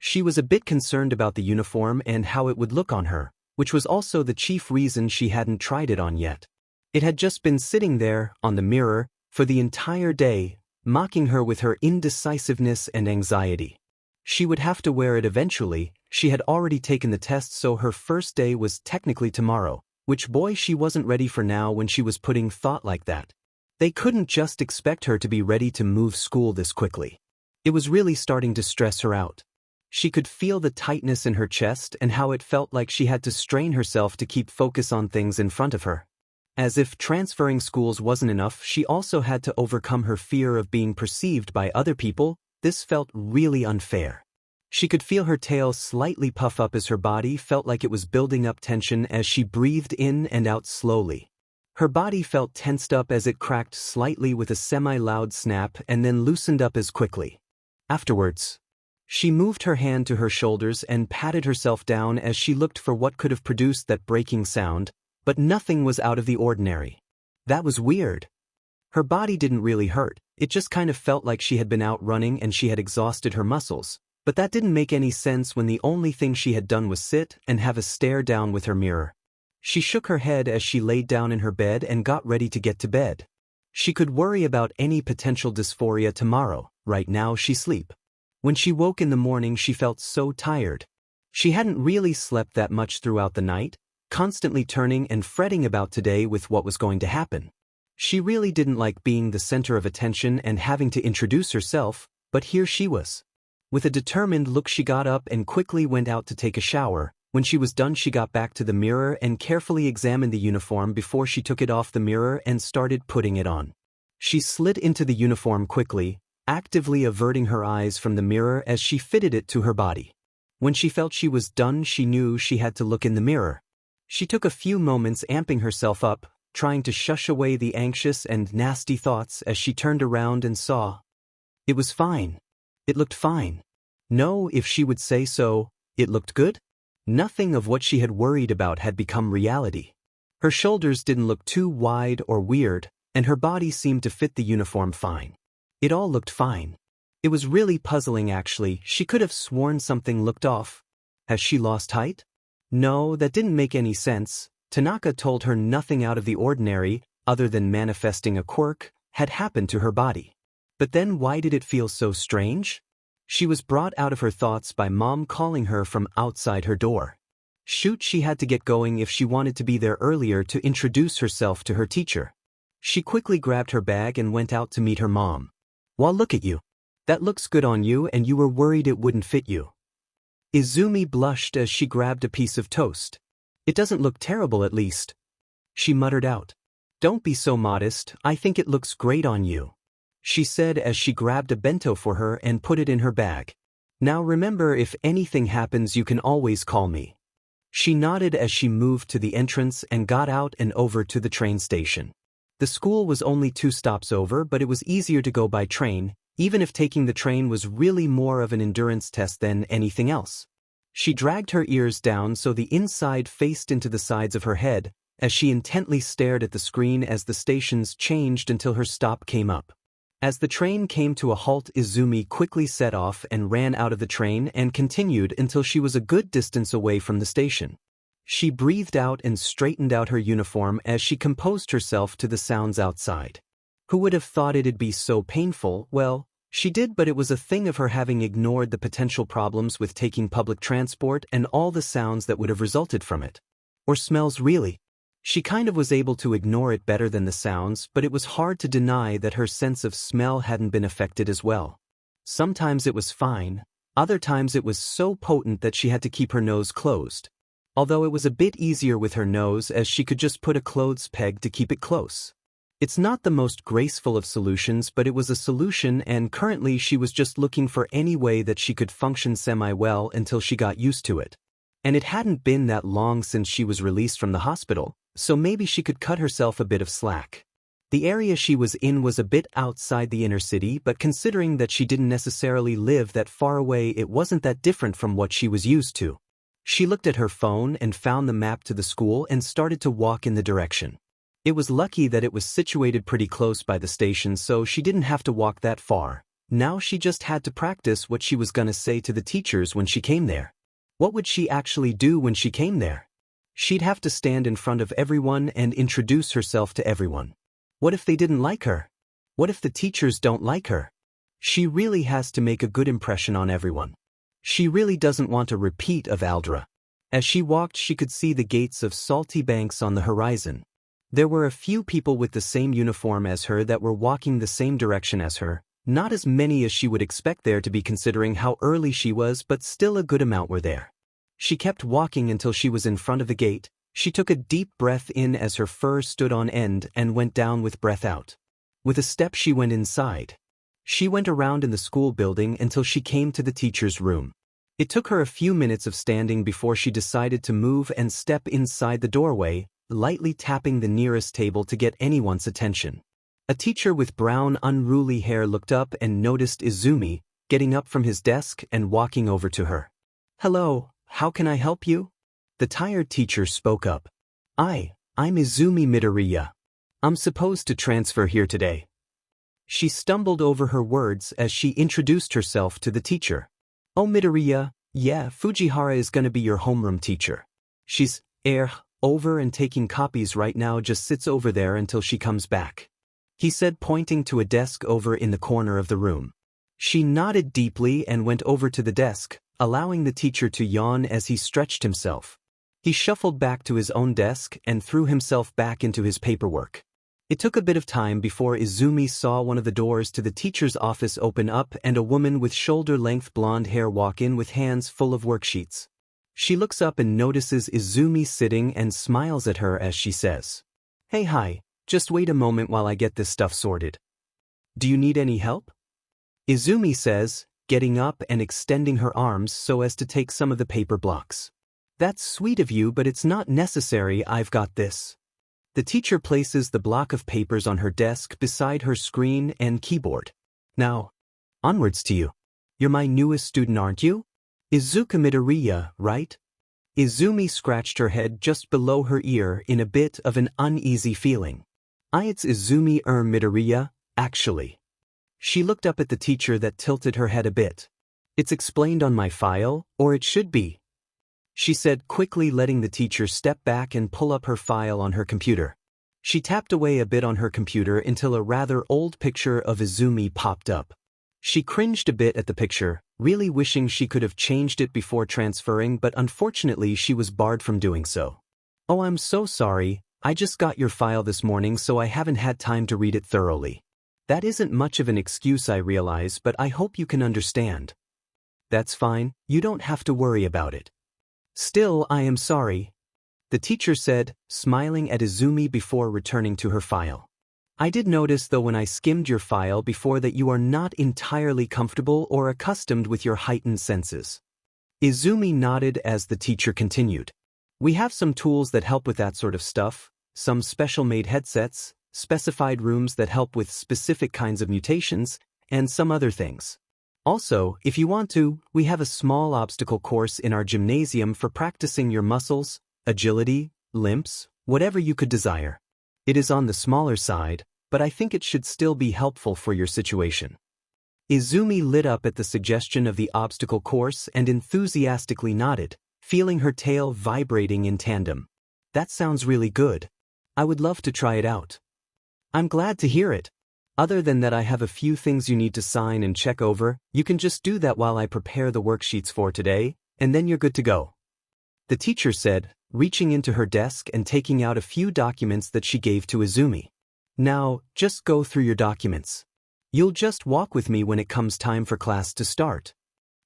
She was a bit concerned about the uniform and how it would look on her, which was also the chief reason she hadn't tried it on yet. It had just been sitting there, on the mirror, for the entire day, mocking her with her indecisiveness and anxiety. She would have to wear it eventually. She had already taken the test, so her first day was technically tomorrow, which boy she wasn't ready for now when she was putting thought like that. They couldn't just expect her to be ready to move school this quickly. It was really starting to stress her out. She could feel the tightness in her chest and how it felt like she had to strain herself to keep focus on things in front of her. As if transferring schools wasn't enough, she also had to overcome her fear of being perceived by other people. This felt really unfair. She could feel her tail slightly puff up as her body felt like it was building up tension as she breathed in and out slowly. Her body felt tensed up as it cracked slightly with a semi-loud snap and then loosened up as quickly. Afterwards, she moved her hand to her shoulders and patted herself down as she looked for what could have produced that breaking sound, but nothing was out of the ordinary. That was weird. Her body didn't really hurt, it just kind of felt like she had been out running and she had exhausted her muscles, but that didn't make any sense when the only thing she had done was sit and have a stare down with her mirror. She shook her head as she laid down in her bed and got ready to get to bed. She could worry about any potential dysphoria tomorrow. Right now she sleep. When she woke in the morning she felt so tired. She hadn't really slept that much throughout the night, constantly turning and fretting about today with what was going to happen. She really didn't like being the center of attention and having to introduce herself, but here she was. With a determined look she got up and quickly went out to take a shower. When she was done she got back to the mirror and carefully examined the uniform before she took it off the mirror and started putting it on. She slid into the uniform quickly, actively averting her eyes from the mirror as she fitted it to her body. When she felt she was done she knew she had to look in the mirror. She took a few moments amping herself up, trying to shush away the anxious and nasty thoughts as she turned around and saw. It was fine. It looked fine. No, if she would say so, it looked good. Nothing of what she had worried about had become reality. Her shoulders didn't look too wide or weird, and her body seemed to fit the uniform fine. It all looked fine. It was really puzzling actually. She could have sworn something looked off. Has she lost height? No, that didn't make any sense. Tanaka told her nothing out of the ordinary, other than manifesting a quirk, had happened to her body. But then why did it feel so strange? She was brought out of her thoughts by Mom calling her from outside her door. Shoot, she had to get going if she wanted to be there earlier to introduce herself to her teacher. She quickly grabbed her bag and went out to meet her mom. Well, look at you. That looks good on you and you were worried it wouldn't fit you. Izumi blushed as she grabbed a piece of toast. It doesn't look terrible at least. She muttered out. Don't be so modest, I think it looks great on you. She said as she grabbed a bento for her and put it in her bag. Now remember, if anything happens you can always call me. She nodded as she moved to the entrance and got out and over to the train station. The school was only 2 stops over, but it was easier to go by train, even if taking the train was really more of an endurance test than anything else. She dragged her ears down so the inside faced into the sides of her head, as she intently stared at the screen as the stations changed until her stop came up. As the train came to a halt, Izumi quickly set off and ran out of the train and continued until she was a good distance away from the station. She breathed out and straightened out her uniform as she composed herself to the sounds outside. Who would have thought it'd be so painful? Well, she did, but it was a thing of her having ignored the potential problems with taking public transport and all the sounds that would have resulted from it. Or smells, really. She kind of was able to ignore it better than the sounds, but it was hard to deny that her sense of smell hadn't been affected as well. Sometimes it was fine, other times it was so potent that she had to keep her nose closed. Although it was a bit easier with her nose as she could just put a clothes peg to keep it close. It's not the most graceful of solutions, but it was a solution, and currently she was just looking for any way that she could function semi-well until she got used to it. And it hadn't been that long since she was released from the hospital, so maybe she could cut herself a bit of slack. The area she was in was a bit outside the inner city, but considering that she didn't necessarily live that far away, it wasn't that different from what she was used to. She looked at her phone and found the map to the school and started to walk in the direction. It was lucky that it was situated pretty close by the station, so she didn't have to walk that far. Now she just had to practice what she was gonna say to the teachers when she came there. What would she actually do when she came there? She'd have to stand in front of everyone and introduce herself to everyone. What if they didn't like her? What if the teachers don't like her? She really has to make a good impression on everyone. She really doesn't want a repeat of Aldra. As she walked, she could see the gates of Salty Banks on the horizon. There were a few people with the same uniform as her that were walking the same direction as her, not as many as she would expect there to be considering how early she was, but still a good amount were there. She kept walking until she was in front of the gate. She took a deep breath in as her fur stood on end and went down with breath out. With a step she went inside. She went around in the school building until she came to the teacher's room. It took her a few minutes of standing before she decided to move and step inside the doorway, lightly tapping the nearest table to get anyone's attention. A teacher with brown, unruly hair looked up and noticed Izumi, getting up from his desk and walking over to her. "Hello, how can I help you?" The tired teacher spoke up. I'm Izumi Midoriya. I'm supposed to transfer here today." She stumbled over her words as she introduced herself to the teacher. "Oh, Midoriya, yeah, Fujihara is gonna be your homeroom teacher. She's over and taking copies right now, just sits over there until she comes back," he said, pointing to a desk over in the corner of the room. She nodded deeply and went over to the desk, allowing the teacher to yawn as he stretched himself. He shuffled back to his own desk and threw himself back into his paperwork. It took a bit of time before Izumi saw one of the doors to the teacher's office open up and a woman with shoulder-length blonde hair walk in with hands full of worksheets. She looks up and notices Izumi sitting and smiles at her as she says, "Hey, hi, just wait a moment while I get this stuff sorted." "Do you need any help?" Izumi says, getting up and extending her arms so as to take some of the paper blocks. "That's sweet of you, but it's not necessary, I've got this." The teacher places the block of papers on her desk beside her screen and keyboard. "Now, onwards to you. You're my newest student, aren't you? Izuka Midoriya, right?" Izumi scratched her head just below her ear in a bit of an uneasy feeling. "It's Izumi Midoriya, actually." She looked up at the teacher that tilted her head a bit. "It's explained on my file, or it should be," she said, quickly letting the teacher step back and pull up her file on her computer. She tapped away a bit on her computer until a rather old picture of Izumi popped up. She cringed a bit at the picture, really wishing she could have changed it before transferring, but unfortunately she was barred from doing so. "Oh, I'm so sorry, I just got your file this morning so I haven't had time to read it thoroughly. That isn't much of an excuse, I realize, but I hope you can understand." "That's fine, you don't have to worry about it." "Still, I am sorry," the teacher said, smiling at Izumi before returning to her file. "I did notice though when I skimmed your file before that you are not entirely comfortable or accustomed with your heightened senses." Izumi nodded as the teacher continued. "We have some tools that help with that sort of stuff, some special-made headsets, specified rooms that help with specific kinds of mutations, and some other things. Also, if you want to, we have a small obstacle course in our gymnasium for practicing your muscles, agility, limps, whatever you could desire. It is on the smaller side, but I think it should still be helpful for your situation." Izumi lit up at the suggestion of the obstacle course and enthusiastically nodded, feeling her tail vibrating in tandem. "That sounds really good. I would love to try it out." "I'm glad to hear it. Other than that, I have a few things you need to sign and check over. You can just do that while I prepare the worksheets for today, and then you're good to go," the teacher said, reaching into her desk and taking out a few documents that she gave to Izumi. "Now, just go through your documents. You'll just walk with me when it comes time for class to start."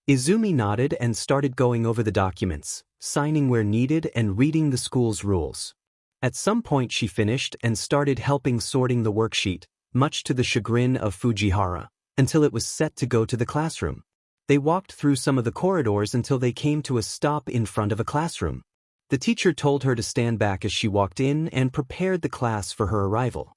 Izumi nodded and started going over the documents, signing where needed and reading the school's rules. At some point she finished and started helping sorting the worksheet, much to the chagrin of Fujihara, until it was set to go to the classroom. They walked through some of the corridors until they came to a stop in front of a classroom. The teacher told her to stand back as she walked in and prepared the class for her arrival.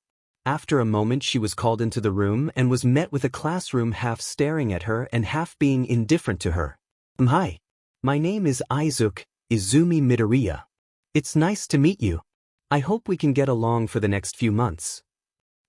After a moment she was called into the room and was met with a classroom half staring at her and half being indifferent to her. "Hi. My name is Izumi Midoriya. It's nice to meet you. I hope we can get along for the next few months,"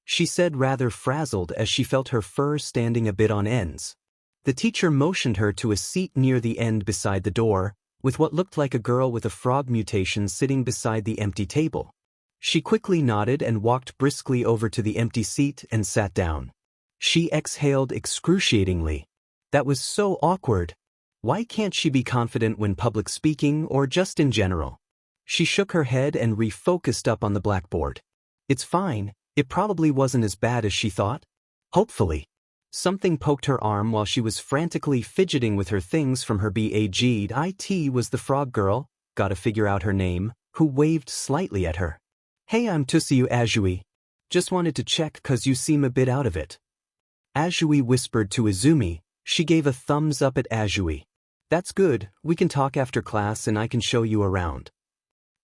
she said, rather frazzled as she felt her fur standing a bit on ends. The teacher motioned her to a seat near the end beside the door, with what looked like a girl with a frog mutation sitting beside the empty table. She quickly nodded and walked briskly over to the empty seat and sat down. She exhaled excruciatingly. That was so awkward. Why can't she be confident when public speaking or just in general? She shook her head and refocused up on the blackboard. It's fine, it probably wasn't as bad as she thought. Hopefully. Something poked her arm while she was frantically fidgeting with her things from her bag. It was the frog girl, gotta figure out her name, who waved slightly at her. Hey, I'm Tusiu Azui. Just wanted to check 'cause you seem a bit out of it. Azui whispered to Izumi. She gave a thumbs up at Azui. That's good, we can talk after class and I can show you around.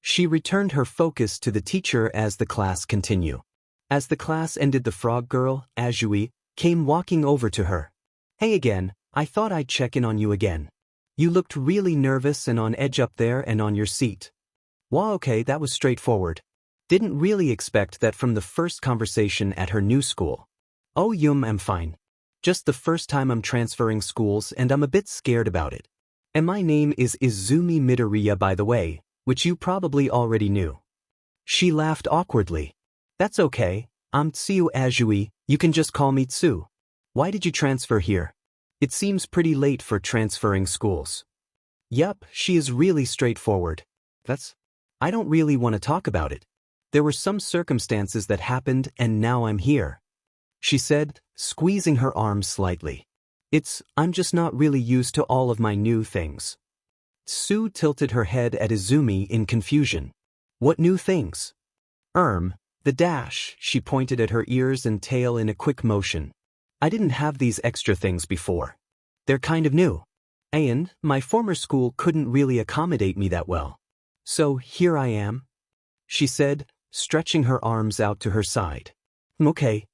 She returned her focus to the teacher as the class continued. As the class ended, the frog girl, Azui, came walking over to her. Hey again, I thought I'd check in on you again. You looked really nervous and on edge up there and on your seat. Wow, okay, that was straightforward. Didn't really expect that from the first conversation at her new school. Oh I'm fine. Just the first time I'm transferring schools and I'm a bit scared about it. And my name is Izumi Midoriya, by the way, which you probably already knew. She laughed awkwardly. That's okay, I'm Tsuyu Azui, you can just call me Tsu. Why did you transfer here? It seems pretty late for transferring schools. Yup, she is really straightforward. I don't really want to talk about it. There were some circumstances that happened and now I'm here. She said, squeezing her arm slightly. I'm just not really used to all of my new things. Tsu tilted her head at Izumi in confusion. What new things? The dash, she pointed at her ears and tail in a quick motion. I didn't have these extra things before. They're kind of new. And my former school couldn't really accommodate me that well. So here I am, she said, stretching her arms out to her side. Okay.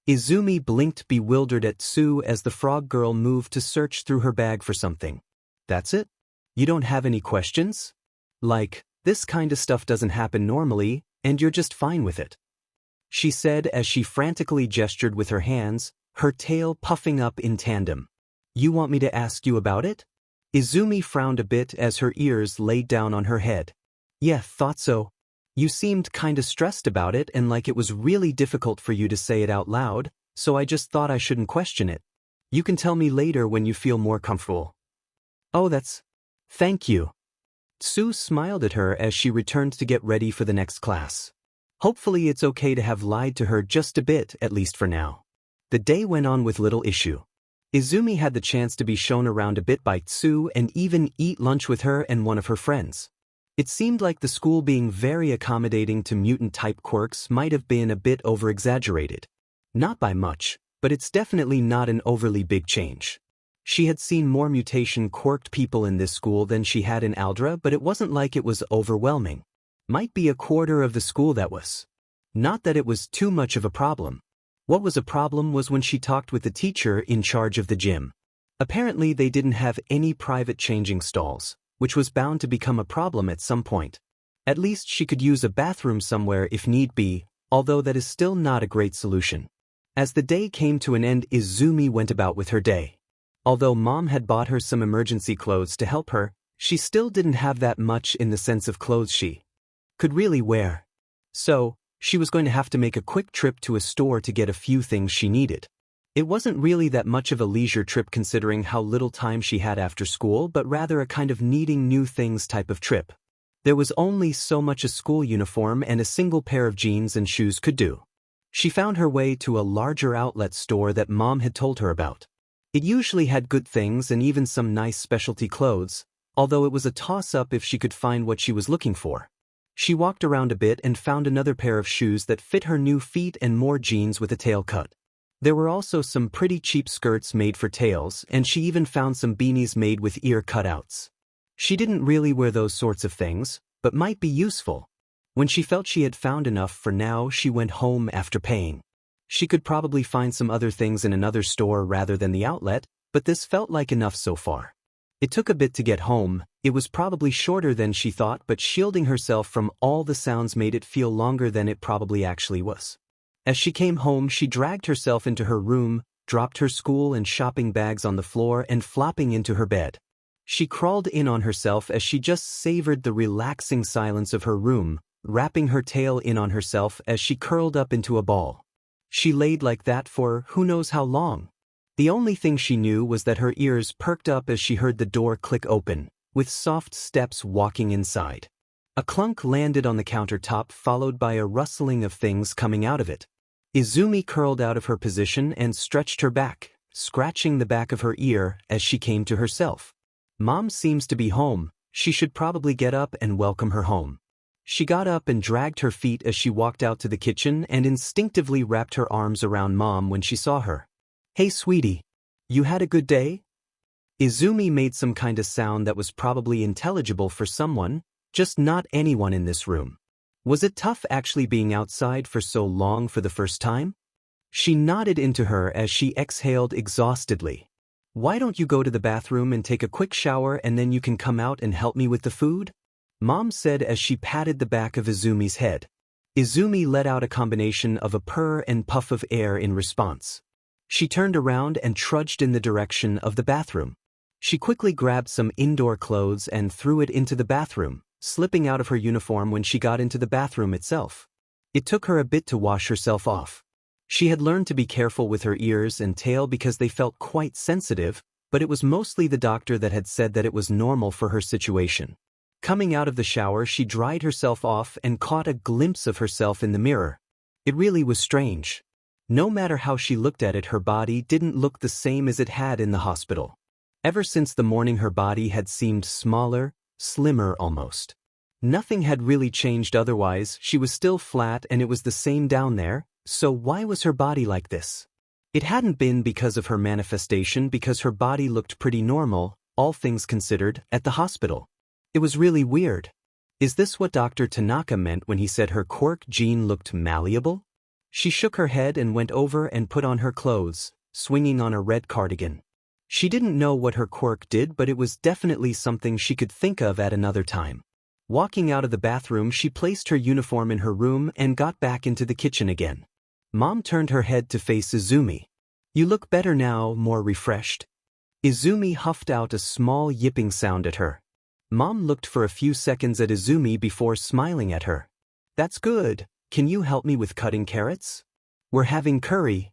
Izumi blinked bewildered at Tsu as the frog girl moved to search through her bag for something. That's it? You don't have any questions? Like, this kind of stuff doesn't happen normally, and you're just fine with it. She said as she frantically gestured with her hands, her tail puffing up in tandem. You want me to ask you about it? Izumi frowned a bit as her ears laid down on her head. Yeah, thought so. You seemed kinda stressed about it and like it was really difficult for you to say it out loud, so I just thought I shouldn't question it. You can tell me later when you feel more comfortable. Oh, thank you. Tsu smiled at her as she returned to get ready for the next class. Hopefully it's okay to have lied to her just a bit, at least for now. The day went on with little issue. Izumi had the chance to be shown around a bit by Tsu and even eat lunch with her and one of her friends. It seemed like the school being very accommodating to mutant-type quirks might have been a bit over-exaggerated. Not by much, but it's definitely not an overly big change. She had seen more mutation-quirked people in this school than she had in Aldra, but it wasn't like it was overwhelming. Might be a quarter of the school that was. Not that it was too much of a problem. What was a problem was when she talked with the teacher in charge of the gym. Apparently they didn't have any private changing stalls, which was bound to become a problem at some point. At least she could use a bathroom somewhere if need be, although that is still not a great solution. As the day came to an end, Izumi went about with her day. Although Mom had bought her some emergency clothes to help her, she still didn't have that much in the sense of clothes she could really wear. So, she was going to have to make a quick trip to a store to get a few things she needed. It wasn't really that much of a leisure trip considering how little time she had after school, but rather a kind of needing new things type of trip. There was only so much a school uniform and a single pair of jeans and shoes could do. She found her way to a larger outlet store that Mom had told her about. It usually had good things and even some nice specialty clothes, although it was a toss-up if she could find what she was looking for. She walked around a bit and found another pair of shoes that fit her new feet and more jeans with a tail cut. There were also some pretty cheap skirts made for tails, and she even found some beanies made with ear cutouts. She didn't really wear those sorts of things, but might be useful. When she felt she had found enough for now, she went home after paying. She could probably find some other things in another store rather than the outlet, but this felt like enough so far. It took a bit to get home. It was probably shorter than she thought, but shielding herself from all the sounds made it feel longer than it probably actually was. As she came home, she dragged herself into her room, dropped her school and shopping bags on the floor and flopping into her bed. She crawled in on herself as she just savored the relaxing silence of her room, wrapping her tail in on herself as she curled up into a ball. She laid like that for who knows how long. The only thing she knew was that her ears perked up as she heard the door click open, with soft steps walking inside. A clunk landed on the countertop, followed by a rustling of things coming out of it. Izumi curled out of her position and stretched her back, scratching the back of her ear as she came to herself. Mom seems to be home. She should probably get up and welcome her home. She got up and dragged her feet as she walked out to the kitchen and instinctively wrapped her arms around Mom when she saw her. "Hey sweetie, you had a good day?" Izumi made some kind of sound that was probably intelligible for someone, just not anyone in this room. Was it tough actually being outside for so long for the first time? She nodded into her as she exhaled exhaustedly. "Why don't you go to the bathroom and take a quick shower and then you can come out and help me with the food?" Mom said as she patted the back of Izumi's head. Izumi let out a combination of a purr and puff of air in response. She turned around and trudged in the direction of the bathroom. She quickly grabbed some indoor clothes and threw it into the bathroom, slipping out of her uniform when she got into the bathroom itself. It took her a bit to wash herself off. She had learned to be careful with her ears and tail because they felt quite sensitive, but it was mostly the doctor that had said that it was normal for her situation. Coming out of the shower, she dried herself off and caught a glimpse of herself in the mirror. It really was strange. No matter how she looked at it, her body didn't look the same as it had in the hospital. Ever since the morning, her body had seemed smaller, slimmer almost. Nothing had really changed otherwise. She was still flat and it was the same down there, so why was her body like this? It hadn't been because of her manifestation, because her body looked pretty normal, all things considered, at the hospital. It was really weird. Is this what Dr. Tanaka meant when he said her quirk gene looked malleable? She shook her head and went over and put on her clothes, swinging on a red cardigan. She didn't know what her quirk did, but it was definitely something she could think of at another time. Walking out of the bathroom, she placed her uniform in her room and got back into the kitchen again. Mom turned her head to face Izumi. "You look better now, more refreshed." Izumi huffed out a small yipping sound at her. Mom looked for a few seconds at Izumi before smiling at her. "That's good. Can you help me with cutting carrots? We're having curry."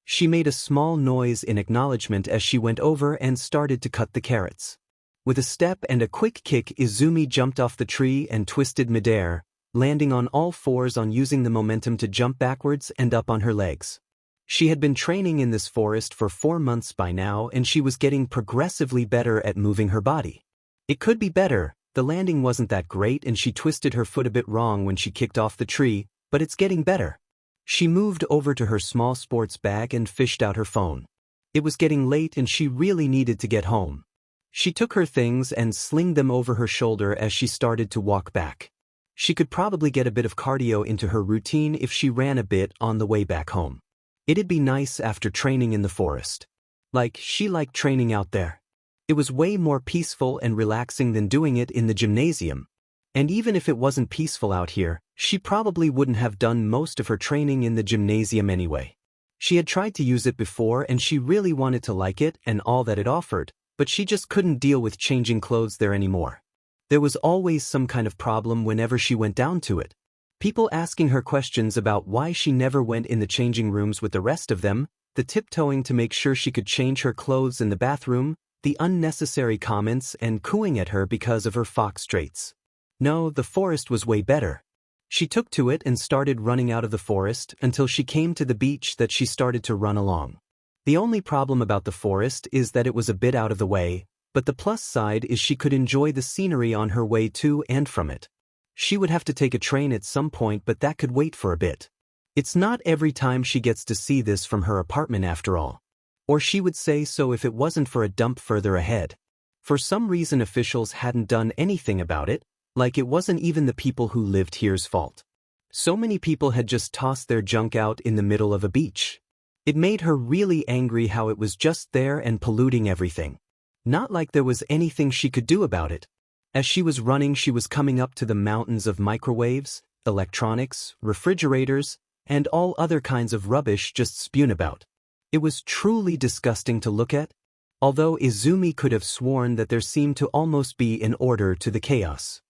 She made a small noise in acknowledgement as she went over and started to cut the carrots. With a step and a quick kick, Izumi jumped off the tree and twisted midair, landing on all fours on using the momentum to jump backwards and up on her legs. She had been training in this forest for 4 months by now, and she was getting progressively better at moving her body. It could be better. The landing wasn't that great and she twisted her foot a bit wrong when she kicked off the tree, but it's getting better. She moved over to her small sports bag and fished out her phone. It was getting late and she really needed to get home. She took her things and slinged them over her shoulder as she started to walk back. She could probably get a bit of cardio into her routine if she ran a bit on the way back home. It'd be nice after training in the forest. She liked training out there. It was way more peaceful and relaxing than doing it in the gymnasium. And even if it wasn't peaceful out here, she probably wouldn't have done most of her training in the gymnasium anyway. She had tried to use it before and she really wanted to like it and all that it offered, but she just couldn't deal with changing clothes there anymore. There was always some kind of problem whenever she went down to it. People asking her questions about why she never went in the changing rooms with the rest of them, the tiptoeing to make sure she could change her clothes in the bathroom, the unnecessary comments and cooing at her because of her fox traits. No, the forest was way better. She took to it and started running out of the forest until she came to the beach that she started to run along. The only problem about the forest is that it was a bit out of the way, but the plus side is she could enjoy the scenery on her way to and from it. She would have to take a train at some point, but that could wait for a bit. It's not every time she gets to see this from her apartment after all. Or she would say so if it wasn't for a dump further ahead. For some reason officials hadn't done anything about it, like it wasn't even the people who lived here's fault. So many people had just tossed their junk out in the middle of a beach. It made her really angry how it was just there and polluting everything. Not like there was anything she could do about it. As she was running, she was coming up to the mountains of microwaves, electronics, refrigerators, and all other kinds of rubbish just spewed about. It was truly disgusting to look at, although Izumi could have sworn that there seemed to almost be an order to the chaos.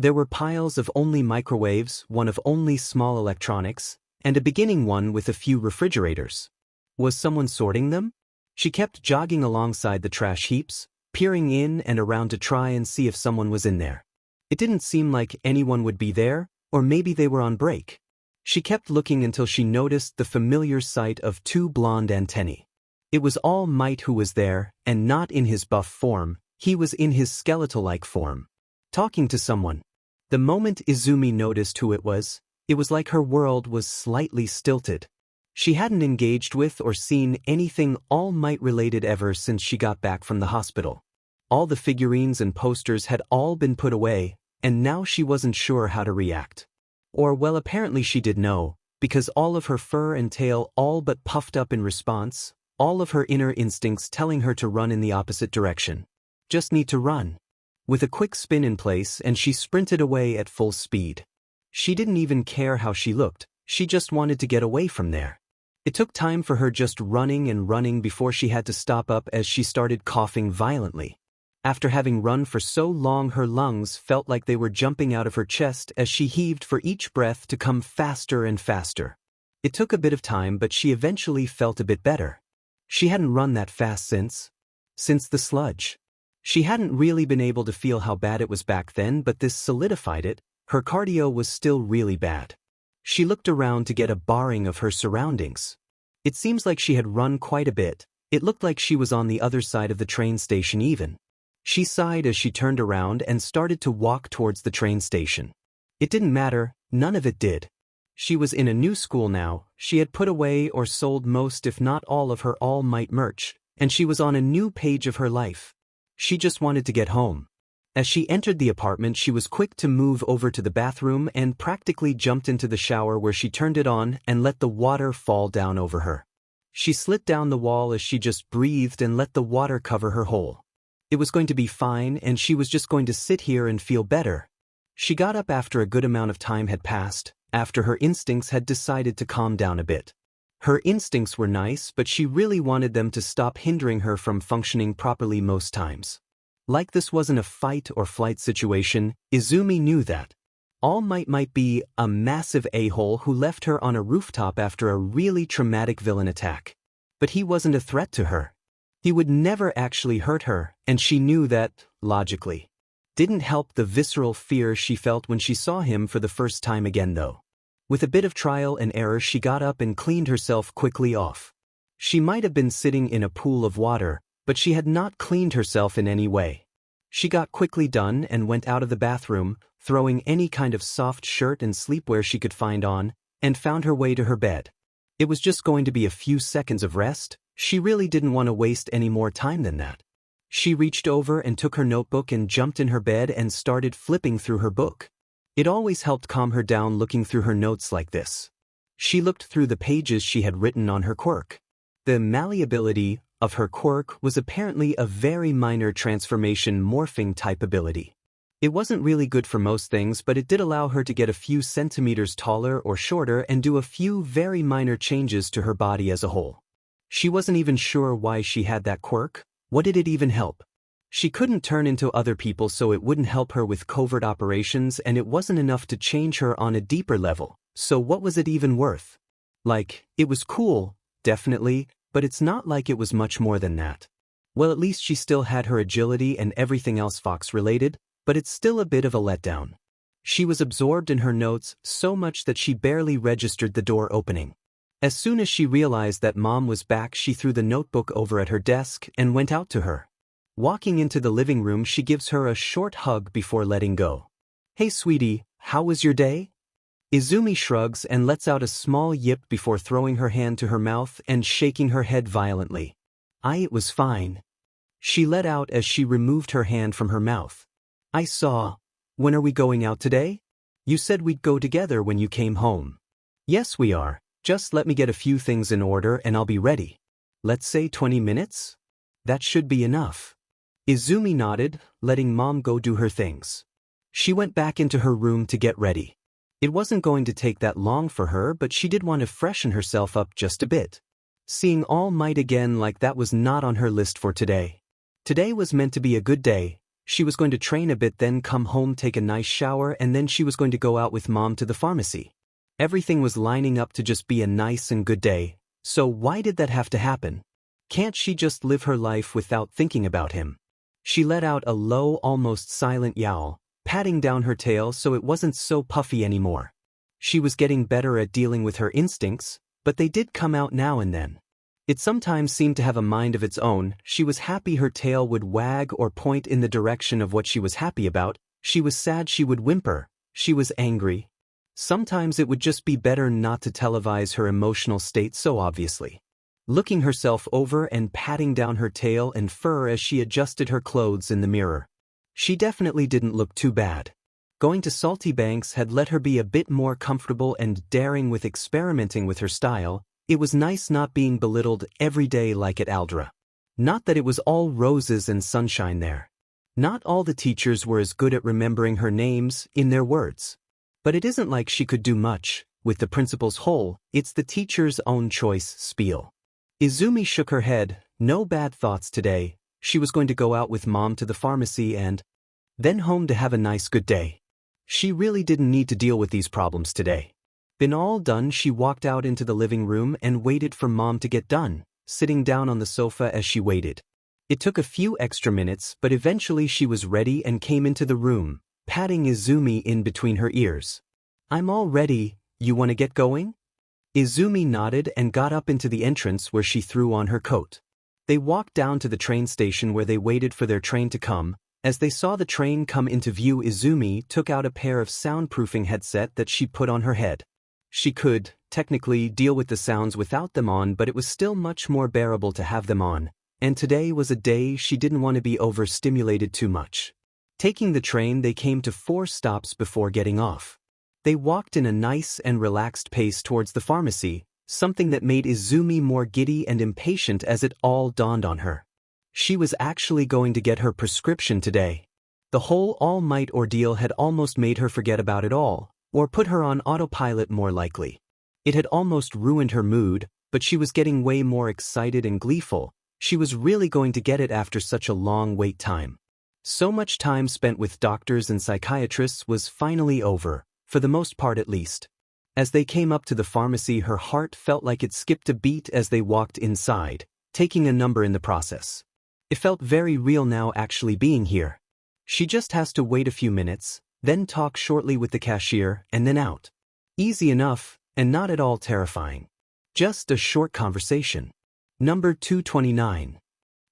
There were piles of only microwaves, one of only small electronics, and a beginning one with a few refrigerators. Was someone sorting them? She kept jogging alongside the trash heaps, peering in and around to try and see if someone was in there. It didn't seem like anyone would be there, or maybe they were on break. She kept looking until she noticed the familiar sight of two blonde antennae. It was All Might who was there, and not in his buff form, he was in his skeletal-like form. Talking to someone. The moment Izumi noticed who it was like her world was slightly stilted. She hadn't engaged with or seen anything All Might related ever since she got back from the hospital. All the figurines and posters had all been put away, and now she wasn't sure how to react. Or well, apparently she did know, because all of her fur and tail all but puffed up in response, all of her inner instincts telling her to run in the opposite direction. Just need to run. With a quick spin in place, and she sprinted away at full speed. She didn't even care how she looked, she just wanted to get away from there. It took time for her just running and running before she had to stop up as she started coughing violently. After having run for so long, her lungs felt like they were jumping out of her chest as she heaved for each breath to come faster and faster. It took a bit of time, but she eventually felt a bit better. She hadn't run that fast since the sludge. She hadn't really been able to feel how bad it was back then, but this solidified it. Her cardio was still really bad. She looked around to get a bearing of her surroundings. It seems like she had run quite a bit. It looked like she was on the other side of the train station even. She sighed as she turned around and started to walk towards the train station. It didn't matter, none of it did. She was in a new school now, she had put away or sold most if not all of her All Might merch, and she was on a new page of her life. She just wanted to get home. As she entered the apartment, she was quick to move over to the bathroom and practically jumped into the shower, where she turned it on and let the water fall down over her. She slid down the wall as she just breathed and let the water cover her whole. It was going to be fine, and she was just going to sit here and feel better. She got up after a good amount of time had passed, after her instincts had decided to calm down a bit. Her instincts were nice, but she really wanted them to stop hindering her from functioning properly most times. Like this wasn't a fight or flight situation, Izumi knew that. All might be a massive a-hole who left her on a rooftop after a really traumatic villain attack. But he wasn't a threat to her. He would never actually hurt her, and she knew that, logically. Didn't help the visceral fear she felt when she saw him for the first time again though. With a bit of trial and error, she got up and cleaned herself quickly off. She might have been sitting in a pool of water, but she had not cleaned herself in any way. She got quickly done and went out of the bathroom, throwing any kind of soft shirt and sleepwear she could find on, and found her way to her bed. It was just going to be a few seconds of rest. She really didn't want to waste any more time than that. She reached over and took her notebook and jumped in her bed and started flipping through her book. It always helped calm her down looking through her notes like this. She looked through the pages she had written on her quirk. The malleability of her quirk was apparently a very minor transformation morphing type ability. It wasn't really good for most things, but it did allow her to get a few centimeters taller or shorter and do a few very minor changes to her body as a whole. She wasn't even sure why she had that quirk. What did it even help? She couldn't turn into other people, so it wouldn't help her with covert operations, and it wasn't enough to change her on a deeper level, so what was it even worth? Like, it was cool, definitely, but it's not like it was much more than that. Well, at least she still had her agility and everything else fox-related, but it's still a bit of a letdown. She was absorbed in her notes so much that she barely registered the door opening. As soon as she realized that Mom was back, she threw the notebook over at her desk and went out to her. Walking into the living room, she gives her a short hug before letting go. "Hey sweetie, how was your day?" Izumi shrugs and lets out a small yip before throwing her hand to her mouth and shaking her head violently. It was fine," she let out as she removed her hand from her mouth. "I saw. When are we going out today? You said we'd go together when you came home." "Yes, we are. Just let me get a few things in order and I'll be ready." "Let's say 20 minutes? That should be enough." Izumi nodded, letting Mom go do her things. She went back into her room to get ready. It wasn't going to take that long for her, but she did want to freshen herself up just a bit. Seeing All Might again like that was not on her list for today. Today was meant to be a good day. She was going to train a bit, then come home, take a nice shower, and then she was going to go out with Mom to the pharmacy. Everything was lining up to just be a nice and good day, so why did that have to happen? Can't she just live her life without thinking about him? She let out a low, almost silent yowl, patting down her tail so it wasn't so puffy anymore. She was getting better at dealing with her instincts, but they did come out now and then. It sometimes seemed to have a mind of its own. She was happy her tail would wag or point in the direction of what she was happy about. She was sad she would whimper. She was angry. Sometimes it would just be better not to televise her emotional state so obviously. Looking herself over and patting down her tail and fur as she adjusted her clothes in the mirror. She definitely didn't look too bad. Going to Salty Banks had let her be a bit more comfortable and daring with experimenting with her style. It was nice not being belittled every day like at Aldra. Not that it was all roses and sunshine there. Not all the teachers were as good at remembering her names, in their words. But it isn't like she could do much. With the principal's whole, it's the teacher's own choice spiel. Izumi shook her head. No bad thoughts today. She was going to go out with Mom to the pharmacy and then home to have a nice good day. She really didn't need to deal with these problems today. Been all done, she walked out into the living room and waited for Mom to get done, sitting down on the sofa as she waited. It took a few extra minutes, but eventually she was ready and came into the room, patting Izumi in between her ears. I'm all ready, you want to get going? Izumi nodded and got up into the entrance where she threw on her coat. They walked down to the train station where they waited for their train to come. As they saw the train come into view, Izumi took out a pair of soundproofing headset that she put on her head. She could, technically, deal with the sounds without them on, but it was still much more bearable to have them on, and today was a day she didn't want to be overstimulated too much. Taking the train, they came to 4 stops before getting off. They walked in a nice and relaxed pace towards the pharmacy, something that made Izumi more giddy and impatient as it all dawned on her. She was actually going to get her prescription today. The whole All Might ordeal had almost made her forget about it all, or put her on autopilot more likely. It had almost ruined her mood, but she was getting way more excited and gleeful. She was really going to get it after such a long wait time. So much time spent with doctors and psychiatrists was finally over, for the most part at least. As they came up to the pharmacy, her heart felt like it skipped a beat as they walked inside, taking a number in the process. It felt very real now actually being here. She just has to wait a few minutes, then talk shortly with the cashier, and then out. Easy enough, and not at all terrifying. Just a short conversation. Number 229.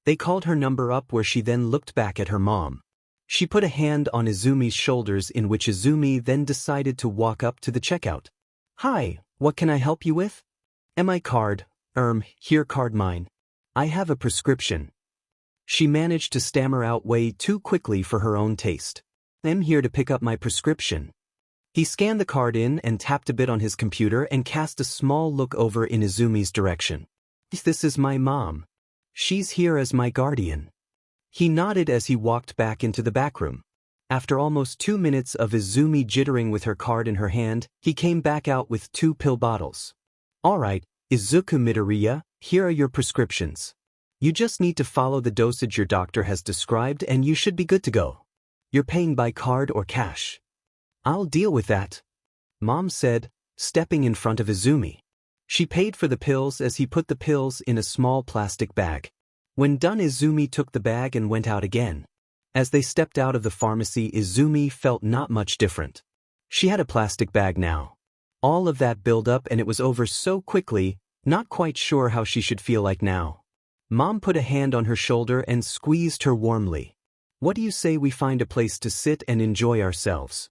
They called her number up where she then looked back at her mom. She put a hand on Izumi's shoulders, in which Izumi then decided to walk up to the checkout. Hi, what can I help you with? MI card, here card mine. I have a prescription. She managed to stammer out way too quickly for her own taste. I'm here to pick up my prescription. He scanned the card in and tapped a bit on his computer and cast a small look over in Izumi's direction. This is my mom. She's here as my guardian. He nodded as he walked back into the back room. After almost 2 minutes of Izumi jittering with her card in her hand, he came back out with 2 pill bottles. Alright, Izuku Midoriya, here are your prescriptions. You just need to follow the dosage your doctor has described and you should be good to go. You're paying by card or cash? I'll deal with that, Mom said, stepping in front of Izumi. She paid for the pills as he put the pills in a small plastic bag. When done, Izumi took the bag and went out again. As they stepped out of the pharmacy, Izumi felt not much different. She had a plastic bag now. All of that build up and it was over so quickly, not quite sure how she should feel like now. Mom put a hand on her shoulder and squeezed her warmly. What do you say we find a place to sit and enjoy ourselves?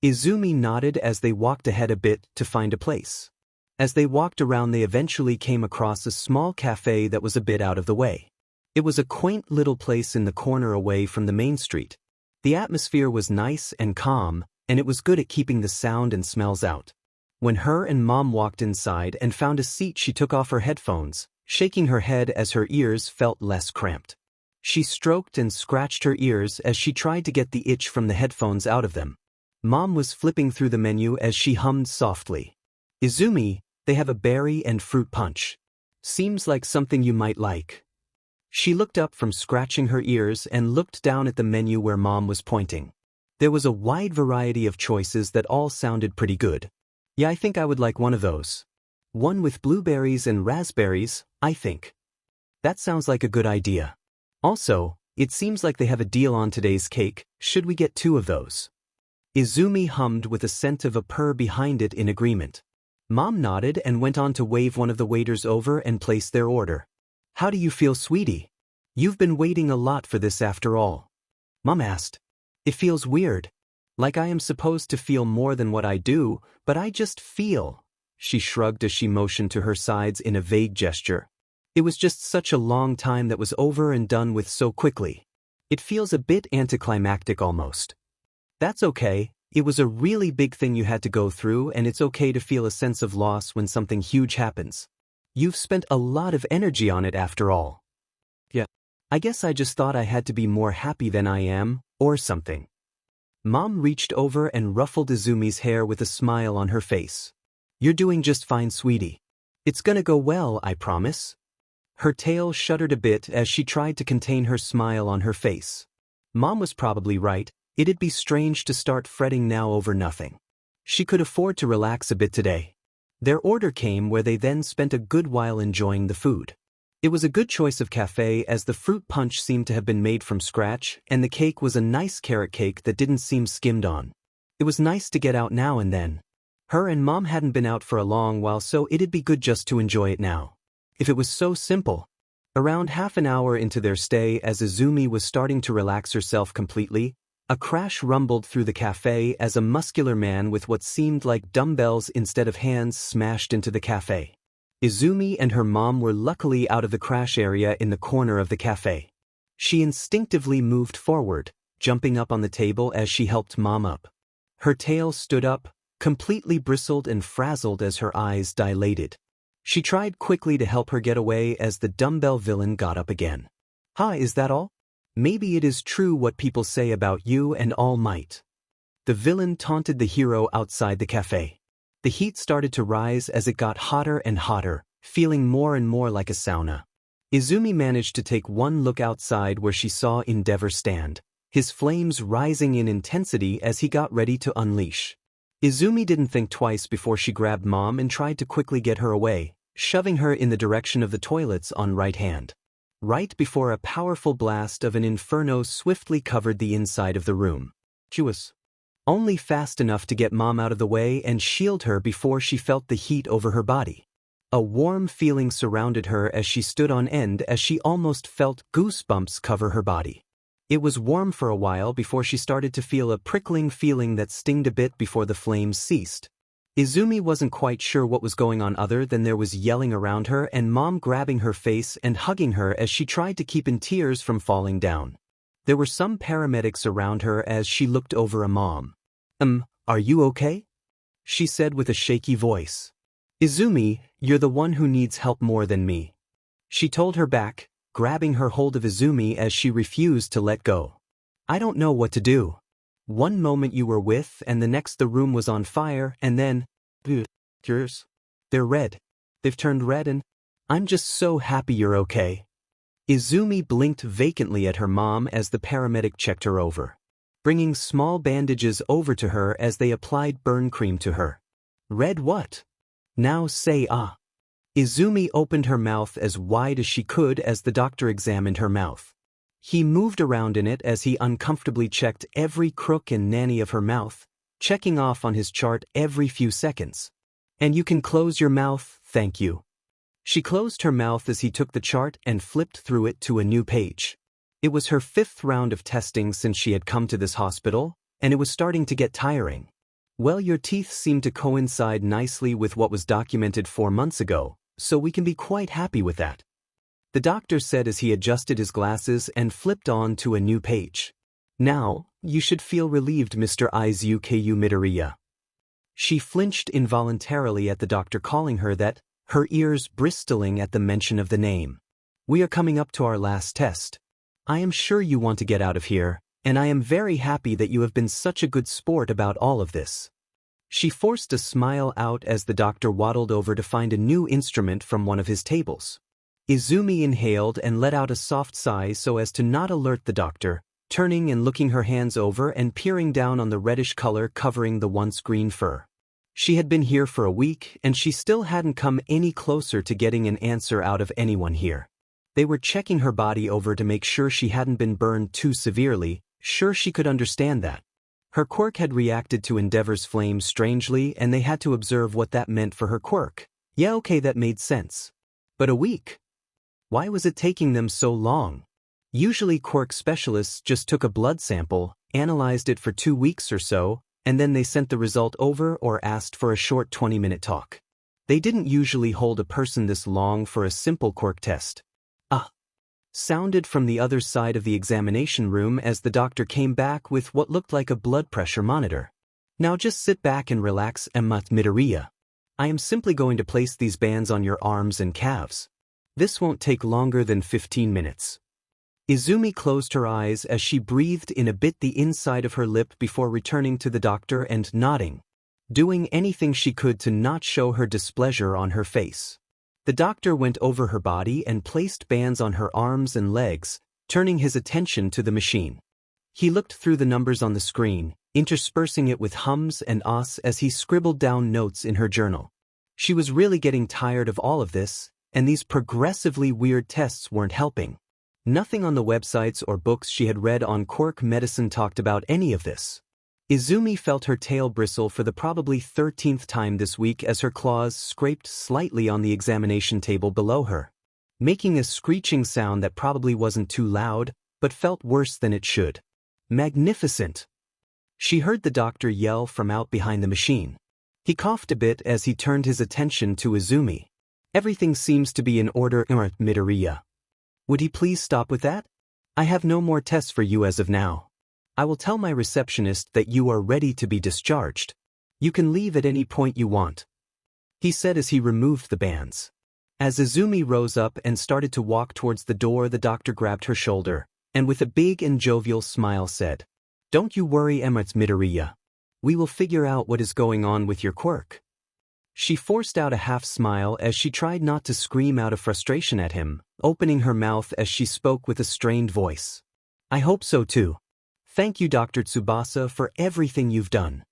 Izumi nodded as they walked ahead a bit to find a place. As they walked around, they eventually came across a small cafe that was a bit out of the way. It was a quaint little place in the corner away from the main street. The atmosphere was nice and calm, and it was good at keeping the sound and smells out. When her and Mom walked inside and found a seat, she took off her headphones, shaking her head as her ears felt less cramped. She stroked and scratched her ears as she tried to get the itch from the headphones out of them. Mom was flipping through the menu as she hummed softly. Izumi, they have a berry and fruit punch. Seems like something you might like. She looked up from scratching her ears and looked down at the menu where Mom was pointing. There was a wide variety of choices that all sounded pretty good. Yeah, I think I would like one of those. One with blueberries and raspberries, I think. That sounds like a good idea. Also, it seems like they have a deal on today's cake. Should we get 2 of those? Izumi hummed with a scent of a purr behind it in agreement. Mom nodded and went on to wave one of the waiters over and place their order. How do you feel, sweetie? You've been waiting a lot for this after all. Mom asked. It feels weird. Like I am supposed to feel more than what I do, but I just feel. She shrugged as she motioned to her sides in a vague gesture. It was just such a long time that was over and done with so quickly. It feels a bit anticlimactic almost. That's okay, it was a really big thing you had to go through, and it's okay to feel a sense of loss when something huge happens. You've spent a lot of energy on it after all. Yeah. I guess I just thought I had to be more happy than I am, or something. Mom reached over and ruffled Izumi's hair with a smile on her face. You're doing just fine, sweetie. It's gonna go well, I promise. Her tail shuddered a bit as she tried to contain her smile on her face. Mom was probably right, it'd be strange to start fretting now over nothing. She could afford to relax a bit today. Their order came where they then spent a good while enjoying the food. It was a good choice of cafe as the fruit punch seemed to have been made from scratch and the cake was a nice carrot cake that didn't seem skimmed on. It was nice to get out now and then. Her and Mom hadn't been out for a long while, so it'd be good just to enjoy it now. If it was so simple. Around half an hour into their stay, as Izumi was starting to relax herself completely, a crash rumbled through the cafe as a muscular man with what seemed like dumbbells instead of hands smashed into the cafe. Izumi and her mom were luckily out of the crash area in the corner of the cafe. She instinctively moved forward, jumping up on the table as she helped Mom up. Her tail stood up, completely bristled and frazzled as her eyes dilated. She tried quickly to help her get away as the dumbbell villain got up again. Hi, is that all? Maybe it is true what people say about you and All Might. The villain taunted the hero outside the cafe. The heat started to rise as it got hotter and hotter, feeling more and more like a sauna. Izumi managed to take one look outside where she saw Endeavor stand, his flames rising in intensity as he got ready to unleash. Izumi didn't think twice before she grabbed Mom and tried to quickly get her away, shoving her in the direction of the toilets on right hand. Right before a powerful blast of an inferno swiftly covered the inside of the room. She was only fast enough to get Mom out of the way and shield her before she felt the heat over her body. A warm feeling surrounded her as she stood on end as she almost felt goosebumps cover her body. It was warm for a while before she started to feel a prickling feeling that stinged a bit before the flames ceased. Izumi wasn't quite sure what was going on other than there was yelling around her and Mom grabbing her face and hugging her as she tried to keep in tears from falling down. There were some paramedics around her as she looked over at Mom. Are you okay? She said with a shaky voice. Izumi, you're the one who needs help more than me. She told her back, grabbing her hold of Izumi as she refused to let go. I don't know what to do. One moment you were with and the next the room was on fire and then, tears. They're red. They've turned red and I'm just so happy you're okay. Izumi blinked vacantly at her mom as the paramedic checked her over, bringing small bandages over to her as they applied burn cream to her. Red what? Now say ah. Izumi opened her mouth as wide as she could as the doctor examined her mouth. He moved around in it as he uncomfortably checked every crook and nanny of her mouth, checking off on his chart every few seconds. And you can close your mouth, thank you. She closed her mouth as he took the chart and flipped through it to a new page. It was her 5th round of testing since she had come to this hospital, and it was starting to get tiring. Well, your teeth seem to coincide nicely with what was documented 4 months ago, so we can be quite happy with that. The doctor said as he adjusted his glasses and flipped on to a new page. Now, you should feel relieved, Mr. Izuku Midoriya. She flinched involuntarily at the doctor calling her that, her ears bristling at the mention of the name. We are coming up to our last test. I am sure you want to get out of here, and I am very happy that you have been such a good sport about all of this. She forced a smile out as the doctor waddled over to find a new instrument from one of his tables. Izumi inhaled and let out a soft sigh so as to not alert the doctor, turning and looking her hands over and peering down on the reddish color covering the once green fur. She had been here for a week and she still hadn't come any closer to getting an answer out of anyone here. They were checking her body over to make sure she hadn't been burned too severely, sure she could understand that. Her quirk had reacted to Endeavor's flame strangely and they had to observe what that meant for her quirk. Yeah, okay, that made sense. But a week? Why was it taking them so long? Usually quirk specialists just took a blood sample, analyzed it for 2 weeks or so, and then they sent the result over or asked for a short 20-minute talk. They didn't usually hold a person this long for a simple quirk test. Sounded from the other side of the examination room as the doctor came back with what looked like a blood pressure monitor. Now just sit back and relax, Midoriya. I am simply going to place these bands on your arms and calves. This won't take longer than 15 minutes. Izumi closed her eyes as she breathed in a bit the inside of her lip before returning to the doctor and nodding, doing anything she could to not show her displeasure on her face. The doctor went over her body and placed bands on her arms and legs, turning his attention to the machine. He looked through the numbers on the screen, interspersing it with hums and ahs as he scribbled down notes in her journal. She was really getting tired of all of this, and these progressively weird tests weren't helping. Nothing on the websites or books she had read on quirk medicine talked about any of this. Izumi felt her tail bristle for the probably 13th time this week as her claws scraped slightly on the examination table below her, making a screeching sound that probably wasn't too loud, but felt worse than it should. Magnificent! She heard the doctor yell from out behind the machine. He coughed a bit as he turned his attention to Izumi. Everything seems to be in order, Midoriya. Would he please stop with that? I have no more tests for you as of now. I will tell my receptionist that you are ready to be discharged. You can leave at any point you want, he said as he removed the bands. As Izumi rose up and started to walk towards the door, the doctor grabbed her shoulder, and with a big and jovial smile said, "Don't you worry, Midoriya. We will figure out what is going on with your quirk." She forced out a half smile as she tried not to scream out of frustration at him, opening her mouth as she spoke with a strained voice. "I hope so too. Thank you, Dr. Tsubasa, for everything you've done."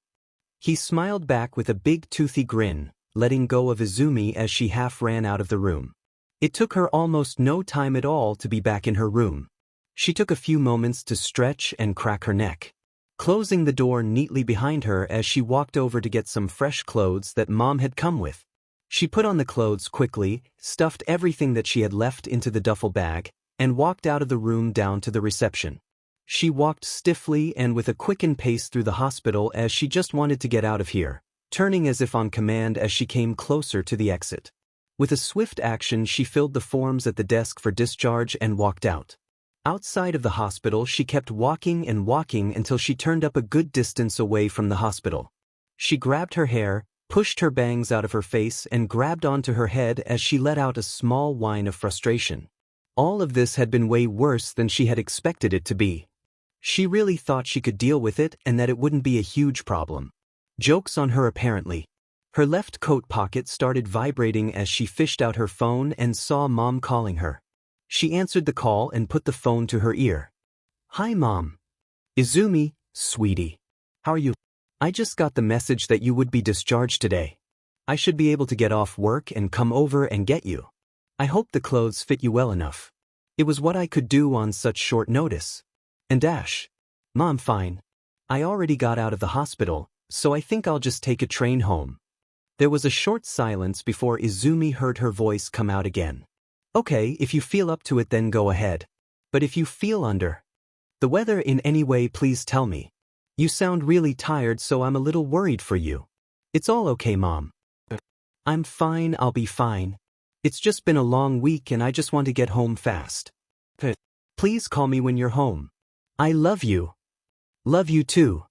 He smiled back with a big toothy grin, letting go of Izumi as she half ran out of the room. It took her almost no time at all to be back in her room. She took a few moments to stretch and crack her neck, closing the door neatly behind her as she walked over to get some fresh clothes that Mom had come with. She put on the clothes quickly, stuffed everything that she had left into the duffel bag, and walked out of the room down to the reception. She walked stiffly and with a quickened pace through the hospital as she just wanted to get out of here, turning as if on command as she came closer to the exit. With a swift action, she filled the forms at the desk for discharge and walked out. Outside of the hospital, she kept walking and walking until she turned up a good distance away from the hospital. She grabbed her hair, pushed her bangs out of her face, and grabbed onto her head as she let out a small whine of frustration. All of this had been way worse than she had expected it to be. She really thought she could deal with it and that it wouldn't be a huge problem. Joke's on her apparently. Her left coat pocket started vibrating as she fished out her phone and saw Mom calling her. She answered the call and put the phone to her ear. "Hi, Mom." "Izumi, sweetie. How are you?" "I just got the message that you would be discharged today. I should be able to get off work and come over and get you. I hope the clothes fit you well enough. It was what I could do on such short notice." "And Ash?" "Mom, fine. I already got out of the hospital, so I think I'll just take a train home." There was a short silence before Izumi heard her voice come out again. "Okay, if you feel up to it then go ahead. But if you feel under the weather in any way, please tell me. You sound really tired, so I'm a little worried for you." "It's all okay, Mom. I'm fine, I'll be fine. It's just been a long week and I just want to get home fast. Please call me when you're home. I love you." "Love you too."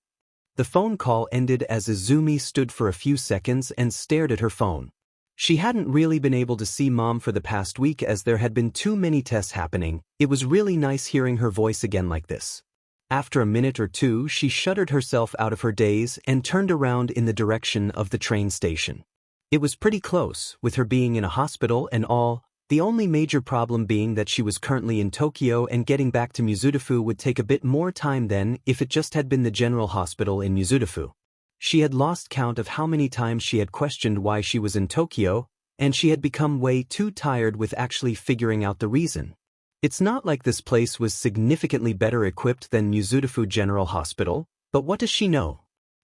The phone call ended as Izumi stood for a few seconds and stared at her phone. She hadn't really been able to see Mom for the past week as there had been too many tests happening. It was really nice hearing her voice again like this. After a minute or two, she shuddered herself out of her daze and turned around in the direction of the train station. It was pretty close, with her being in a hospital and all, the only major problem being that she was currently in Tokyo and getting back to Mizudafu would take a bit more time than if it just had been the general hospital in Mizudafu. She had lost count of how many times she had questioned why she was in Tokyo, and she had become way too tired with actually figuring out the reason. It's not like this place was significantly better equipped than Mizutofu General Hospital, but what does she know?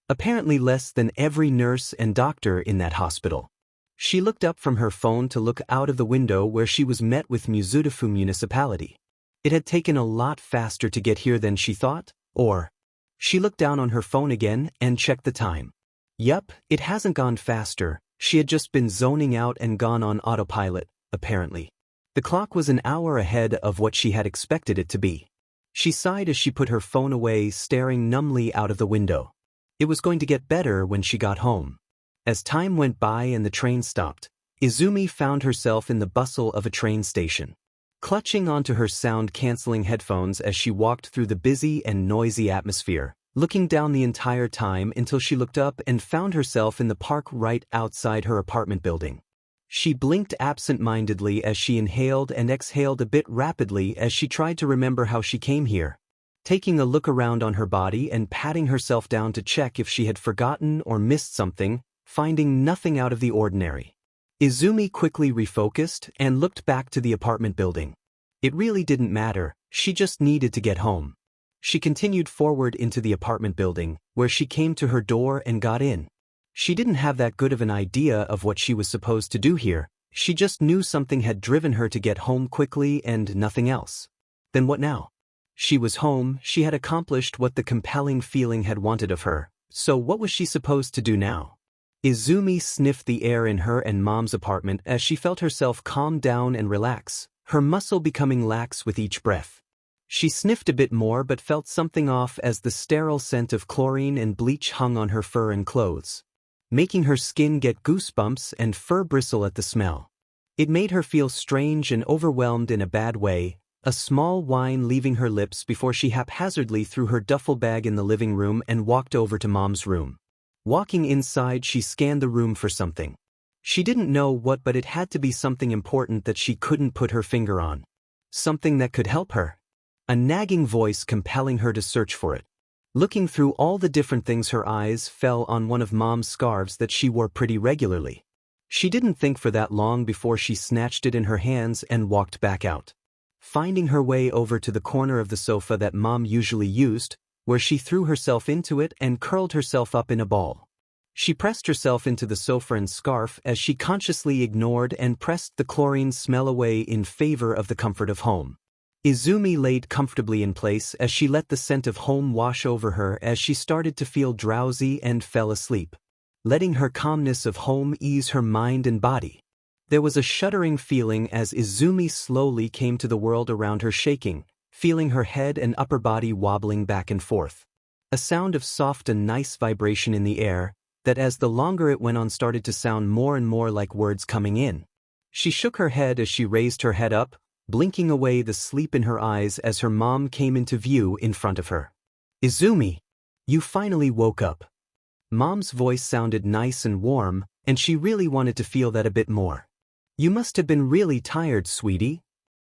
Apparently less than every nurse and doctor in that hospital. She looked up from her phone to look out of the window where she was met with Mizutofu Municipality. It had taken a lot faster to get here than she thought, or... She looked down on her phone again and checked the time. Yup, it hasn't gone faster. She had just been zoning out and gone on autopilot, apparently. The clock was an hour ahead of what she had expected it to be. She sighed as she put her phone away, staring numbly out of the window. It was going to get better when she got home. As time went by and the train stopped, Izumi found herself in the bustle of a train station. Clutching onto her sound-canceling headphones as she walked through the busy and noisy atmosphere, looking down the entire time until she looked up and found herself in the park right outside her apartment building. She blinked absent-mindedly as she inhaled and exhaled a bit rapidly as she tried to remember how she came here. Taking a look around on her body and patting herself down to check if she had forgotten or missed something, finding nothing out of the ordinary. Izumi quickly refocused and looked back to the apartment building. It really didn't matter, she just needed to get home. She continued forward into the apartment building, where she came to her door and got in. She didn't have that good of an idea of what she was supposed to do here, she just knew something had driven her to get home quickly and nothing else. Then what now? She was home, she had accomplished what the compelling feeling had wanted of her, so what was she supposed to do now? Izumi sniffed the air in her and Mom's apartment as she felt herself calm down and relax, her muscle becoming lax with each breath. She sniffed a bit more but felt something off as the sterile scent of chlorine and bleach hung on her fur and clothes, making her skin get goosebumps and fur bristle at the smell. It made her feel strange and overwhelmed in a bad way, a small whine leaving her lips before she haphazardly threw her duffel bag in the living room and walked over to Mom's room. Walking inside, she scanned the room for something. She didn't know what, but it had to be something important that she couldn't put her finger on. Something that could help her. A nagging voice compelling her to search for it. Looking through all the different things, her eyes fell on one of Mom's scarves that she wore pretty regularly. She didn't think for that long before she snatched it in her hands and walked back out. Finding her way over to the corner of the sofa that Mom usually used, where she threw herself into it and curled herself up in a ball. She pressed herself into the sofa and scarf as she consciously ignored and pressed the chlorine smell away in favor of the comfort of home. Izumi laid comfortably in place as she let the scent of home wash over her as she started to feel drowsy and fell asleep, letting her calmness of home ease her mind and body. There was a shuddering feeling as Izumi slowly came to the world around her, shaking, feeling her head and upper body wobbling back and forth. A sound of soft and nice vibration in the air, that as the longer it went on started to sound more and more like words coming in. She shook her head as she raised her head up, blinking away the sleep in her eyes as her mom came into view in front of her. "Izumi, you finally woke up." Mom's voice sounded nice and warm, and she really wanted to feel that a bit more. "You must have been really tired, sweetie."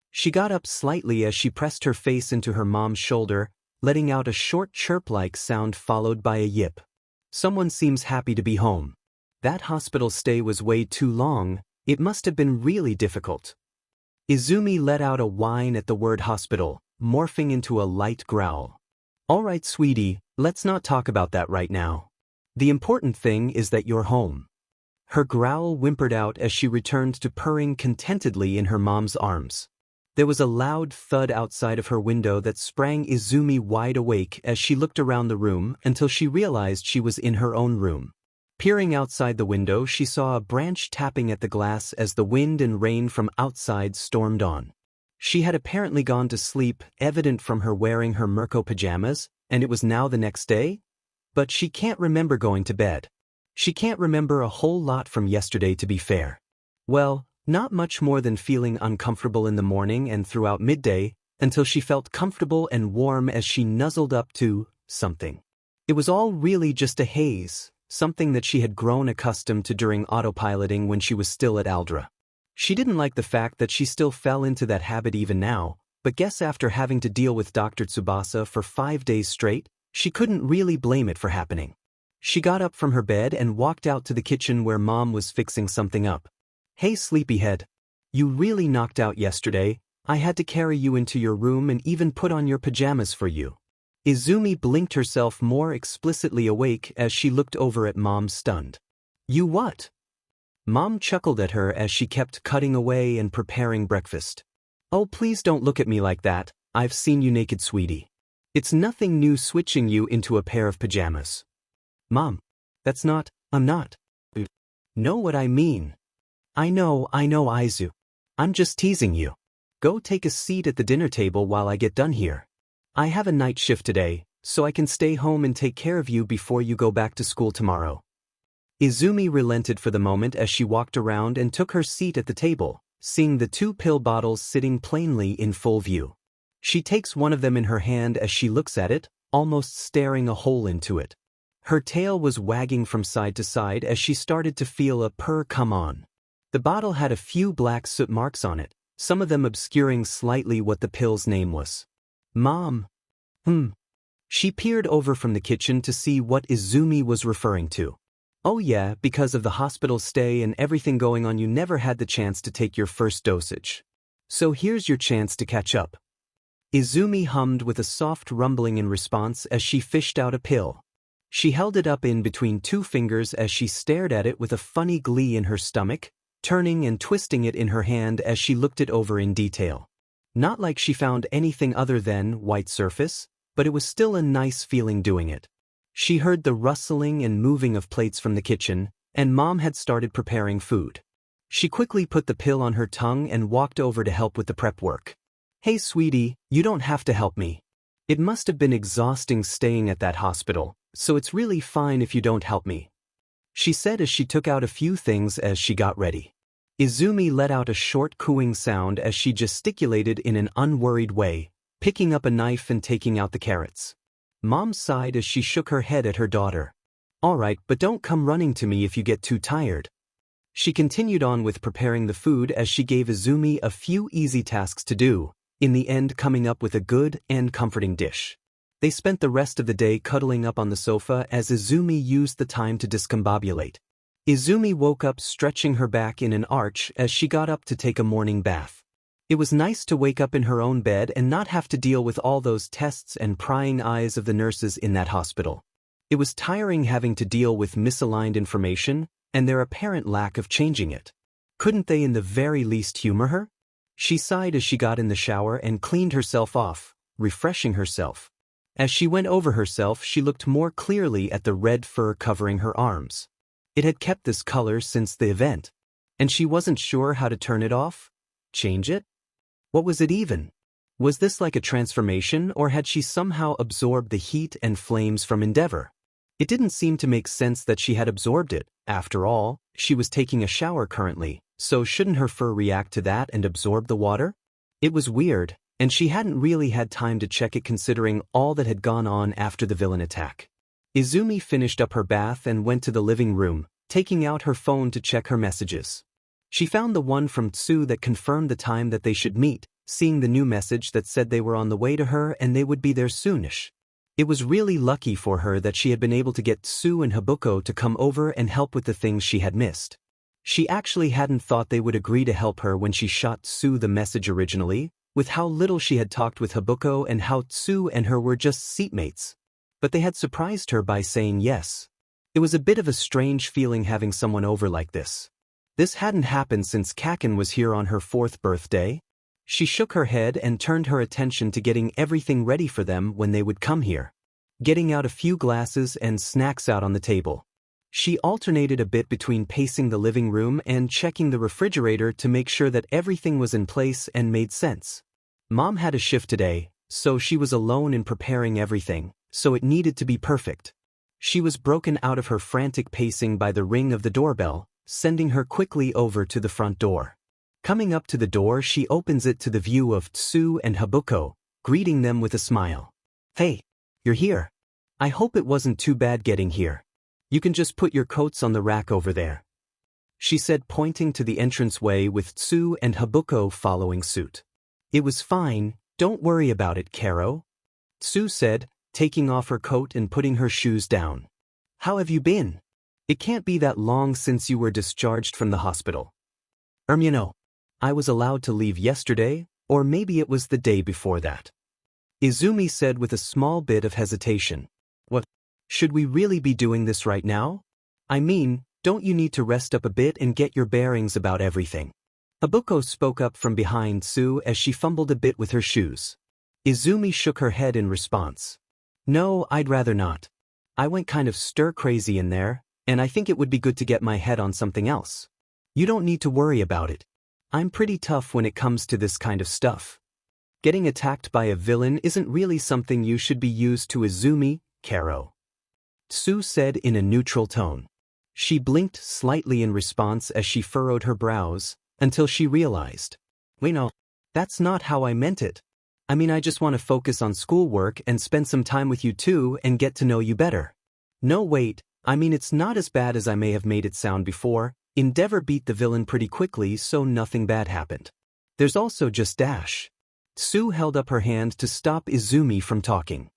She got up slightly as she pressed her face into her mom's shoulder, letting out a short chirp-like sound followed by a yip. "Someone seems happy to be home. That hospital stay was way too long, it must have been really difficult." Izumi let out a whine at the word hospital, morphing into a light growl. "All right, sweetie, let's not talk about that right now. The important thing is that you're home." Her growl whimpered out as she returned to purring contentedly in her mom's arms. There was a loud thud outside of her window that sprang Izumi wide awake as she looked around the room until she realized she was in her own room. Peering outside the window, she saw a branch tapping at the glass as the wind and rain from outside stormed on. She had apparently gone to sleep, evident from her wearing her Mirko pajamas, and it was now the next day? But she can't remember going to bed. She can't remember a whole lot from yesterday, to be fair. Well, not much more than feeling uncomfortable in the morning and throughout midday, until she felt comfortable and warm as she nuzzled up to something. It was all really just a haze, something that she had grown accustomed to during autopiloting when she was still at Aldra. She didn't like the fact that she still fell into that habit even now, but guess after having to deal with Dr. Tsubasa for 5 days straight, she couldn't really blame it for happening. She got up from her bed and walked out to the kitchen where Mom was fixing something up. "Hey sleepyhead. You really knocked out yesterday, I had to carry you into your room and even put on your pajamas for you. Izumi blinked herself more explicitly awake as she looked over at Mom stunned. You what? Mom chuckled at her as she kept cutting away and preparing breakfast. Oh, please don't look at me like that. I've seen you naked, sweetie. It's nothing new switching you into a pair of pajamas. Mom, I'm not. Know what I mean? I know, Izu. I'm just teasing you. Go take a seat at the dinner table while I get done here. I have a night shift today, so I can stay home and take care of you before you go back to school tomorrow. Izumi relented for the moment as she walked around and took her seat at the table, seeing the 2 pill bottles sitting plainly in full view. She takes one of them in her hand as she looks at it, almost staring a hole into it. Her tail was wagging from side to side as she started to feel a purr come on. The bottle had a few black soot marks on it, some of them obscuring slightly what the pill's name was. Mom. She peered over from the kitchen to see what Izumi was referring to. Oh yeah, because of the hospital stay and everything going on, you never had the chance to take your first dosage. So here's your chance to catch up. Izumi hummed with a soft rumbling in response as she fished out a pill. She held it up in between 2 fingers as she stared at it with a funny glee in her stomach, turning and twisting it in her hand as she looked it over in detail. Not like she found anything other than white surface, but it was still a nice feeling doing it. She heard the rustling and moving of plates from the kitchen, and Mom had started preparing food. She quickly put the pill on her tongue and walked over to help with the prep work. Hey sweetie, you don't have to help me. It must have been exhausting staying at that hospital, so it's really fine if you don't help me, she said as she took out a few things as she got ready. Izumi let out a short cooing sound as she gesticulated in an unworried way, picking up a knife and taking out the carrots. Mom sighed as she shook her head at her daughter. Alright, but don't come running to me if you get too tired. She continued on with preparing the food as she gave Izumi a few easy tasks to do, in the end coming up with a good and comforting dish. They spent the rest of the day cuddling up on the sofa as Izumi used the time to discombobulate. Izumi woke up stretching her back in an arch as she got up to take a morning bath. It was nice to wake up in her own bed and not have to deal with all those tests and prying eyes of the nurses in that hospital. It was tiring having to deal with misaligned information and their apparent lack of changing it. Couldn't they in the very least humor her? She sighed as she got in the shower and cleaned herself off, refreshing herself. As she went over herself, she looked more clearly at the red fur covering her arms. It had kept this color since the event, and she wasn't sure how to turn it off, change it. What was it even? Was this like a transformation, or had she somehow absorbed the heat and flames from Endeavor? It didn't seem to make sense that she had absorbed it. After all, she was taking a shower currently, so shouldn't her fur react to that and absorb the water? It was weird, and she hadn't really had time to check it considering all that had gone on after the villain attack. Izumi finished up her bath and went to the living room, taking out her phone to check her messages. She found the one from Tsu that confirmed the time that they should meet, seeing the new message that said they were on the way to her and they would be there soonish. It was really lucky for her that she had been able to get Tsu and Habuko to come over and help with the things she had missed. She actually hadn't thought they would agree to help her when she shot Tsu the message originally, with how little she had talked with Habuko and how Tsu and her were just seatmates. But they had surprised her by saying yes. It was a bit of a strange feeling having someone over like this. This hadn't happened since Kaken was here on her 4th birthday. She shook her head and turned her attention to getting everything ready for them when they would come here. Getting out a few glasses and snacks out on the table. She alternated a bit between pacing the living room and checking the refrigerator to make sure that everything was in place and made sense. Mom had a shift today, so she was alone in preparing everything, so it needed to be perfect. She was broken out of her frantic pacing by the ring of the doorbell, sending her quickly over to the front door. Coming up to the door, she opens it to the view of Tsu and Habuko, greeting them with a smile. Hey, you're here. I hope it wasn't too bad getting here. You can just put your coats on the rack over there, she said, pointing to the entranceway with Tsu and Habuko following suit. It was fine, don't worry about it, Karo, Tsu said, taking off her coat and putting her shoes down. How have you been? It can't be that long since you were discharged from the hospital. You know, I was allowed to leave yesterday, Or maybe it was the day before that. Izumi said with a small bit of hesitation. What? Should we really be doing this right now? I mean, don't you need to rest up a bit and get your bearings about everything? Habuko spoke up from behind Sue as she fumbled a bit with her shoes. Izumi shook her head in response. No, I'd rather not. I went kind of stir-crazy in there, and I think it would be good to get my head on something else. You don't need to worry about it. I'm pretty tough when it comes to this kind of stuff. Getting attacked by a villain isn't really something you should be used to, Izumi, Karo. Sue said in a neutral tone. She blinked slightly in response as she furrowed her brows, until she realized. Wait, no, that's not how I meant it. I mean, I just want to focus on schoolwork and spend some time with you too and get to know you better. No, wait, I mean it's not as bad as I may have made it sound before. Endeavor beat the villain pretty quickly, so nothing bad happened. There's also just Dash. Sue held up her hand to stop Izumi from talking.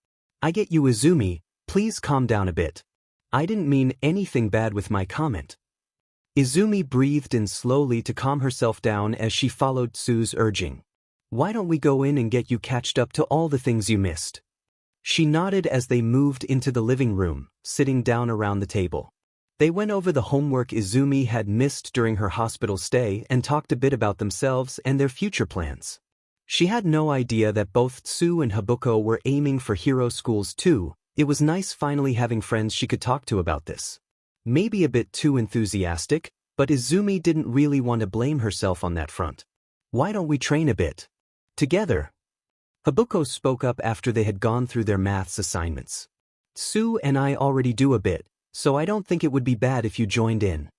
I get you, Izumi, please calm down a bit. I didn't mean anything bad with my comment. Izumi breathed in slowly to calm herself down as she followed Sue's urging. Why don't we go in and get you catched up to all the things you missed? She nodded as they moved into the living room, sitting down around the table. They went over the homework Izumi had missed during her hospital stay and talked a bit about themselves and their future plans. She had no idea that both Sue and Habuko were aiming for hero schools too. It was nice finally having friends she could talk to about this. Maybe a bit too enthusiastic, but Izumi didn't really want to blame herself on that front. Why don't we train a bit? Together. Habuko spoke up after they had gone through their maths assignments. Sue and I already do a bit, so I don't think it would be bad if you joined in.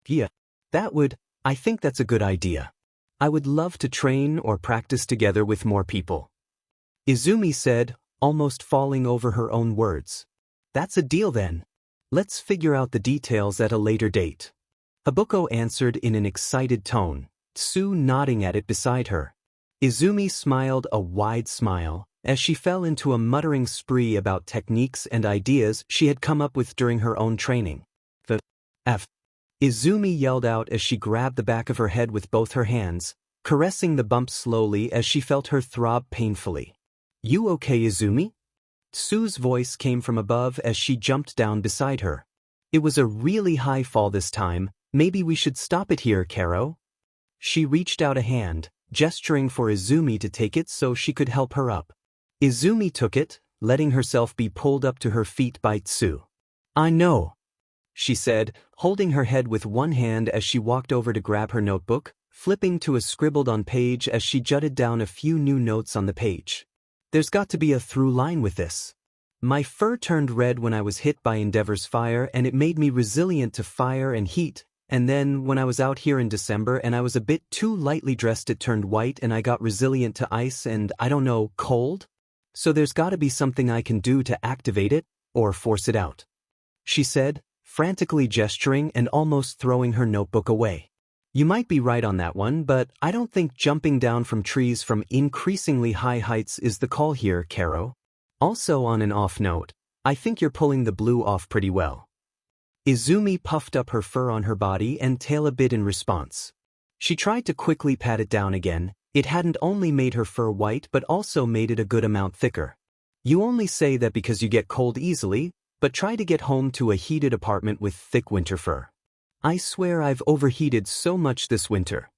Yeah, I think that's a good idea. I would love to train or practice together with more people. Izumi said, almost falling over her own words. That's a deal then. Let's figure out the details at a later date. Habuko answered in an excited tone, Sue nodding at it beside her. Izumi smiled a wide smile as she fell into a muttering spree about techniques and ideas she had come up with during her own training. The F. Izumi yelled out as she grabbed the back of her head with both her hands, caressing the bump slowly as she felt her throb painfully. You okay, Izumi? Sue's voice came from above as she jumped down beside her. It was a really high fall this time. Maybe we should stop it here, Karo? She reached out a hand, gesturing for Izumi to take it so she could help her up. Izumi took it, letting herself be pulled up to her feet by Sue. I know, she said, holding her head with one hand as she walked over to grab her notebook, flipping to a scribbled-on page as she jotted down a few new notes on the page. There's got to be a through line with this. My fur turned red when I was hit by Endeavor's fire and it made me resilient to fire and heat, and then when I was out here in December and I was a bit too lightly dressed it turned white and I got resilient to ice and, I don't know, cold? So there's got to be something I can do to activate it, or force it out. She said, frantically gesturing and almost throwing her notebook away. You might be right on that one, but I don't think jumping down from trees from increasingly high heights is the call here, Karo. Also on an off note, I think you're pulling the blue off pretty well. Izumi puffed up her fur on her body and tail a bit in response. She tried to quickly pat it down again. It hadn't only made her fur white but also made it a good amount thicker. You only say that because you get cold easily, but try to get home to a heated apartment with thick winter fur. I swear I've overheated so much this winter.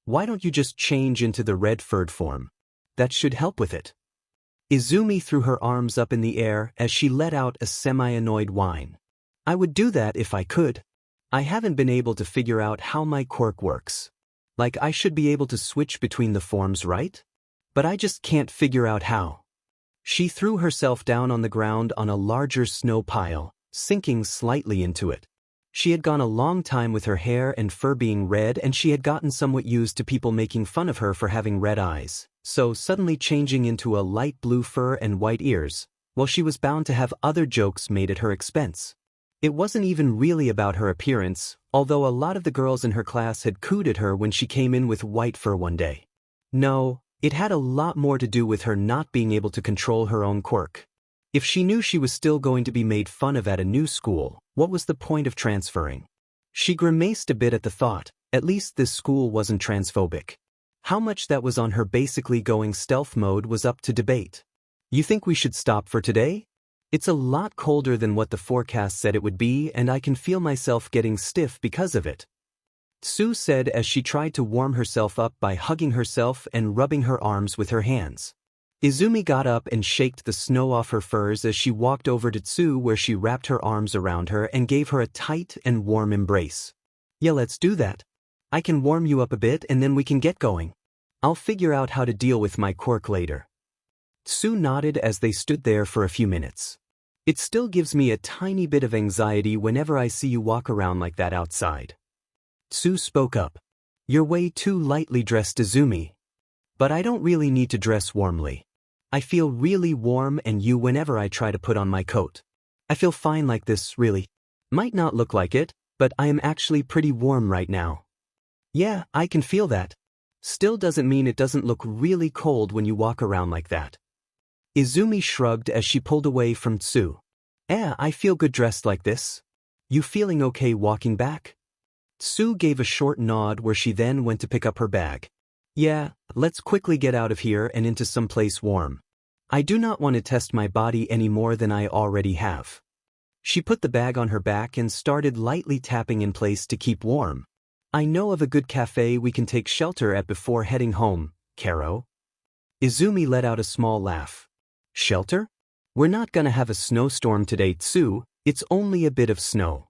Why don't you just change into the red furred form? That should help with it. Izumi threw her arms up in the air as she let out a semi-annoyed whine. I would do that if I could. I haven't been able to figure out how my quirk works. Like I should be able to switch between the forms, right? But I just can't figure out how. She threw herself down on the ground on a larger snow pile, sinking slightly into it. She had gone a long time with her hair and fur being red and she had gotten somewhat used to people making fun of her for having red eyes, so suddenly changing into a light blue fur and white ears, well, she was bound to have other jokes made at her expense. It wasn't even really about her appearance, although a lot of the girls in her class had cooed at her when she came in with white fur one day. No, it had a lot more to do with her not being able to control her own quirk. If she knew she was still going to be made fun of at a new school, what was the point of transferring? She grimaced a bit at the thought. At least this school wasn't transphobic. How much that was on her basically going stealth mode was up to debate. You think we should stop for today? It's a lot colder than what the forecast said it would be, and I can feel myself getting stiff because of it. Sue said as she tried to warm herself up by hugging herself and rubbing her arms with her hands. Izumi got up and shaked the snow off her furs as she walked over to Sue, where she wrapped her arms around her and gave her a tight and warm embrace. Yeah, let's do that. I can warm you up a bit and then we can get going. I'll figure out how to deal with my quirk later. Sue nodded as they stood there for a few minutes. It still gives me a tiny bit of anxiety whenever I see you walk around like that outside. Sue spoke up. You're way too lightly dressed, Izumi. But I don't really need to dress warmly. I feel really warm and you whenever I try to put on my coat. I feel fine like this, really. Might not look like it, but I am actually pretty warm right now. Yeah, I can feel that. Still doesn't mean it doesn't look really cold when you walk around like that. Izumi shrugged as she pulled away from Tsu. I feel good dressed like this. You feeling okay walking back? Tsu gave a short nod where she then went to pick up her bag. Yeah, let's quickly get out of here and into some place warm. I do not want to test my body any more than I already have. She put the bag on her back and started lightly tapping in place to keep warm. I know of a good cafe we can take shelter at before heading home, Karo. Izumi let out a small laugh. Shelter? We're not gonna have a snowstorm today, Tsu. It's only a bit of snow.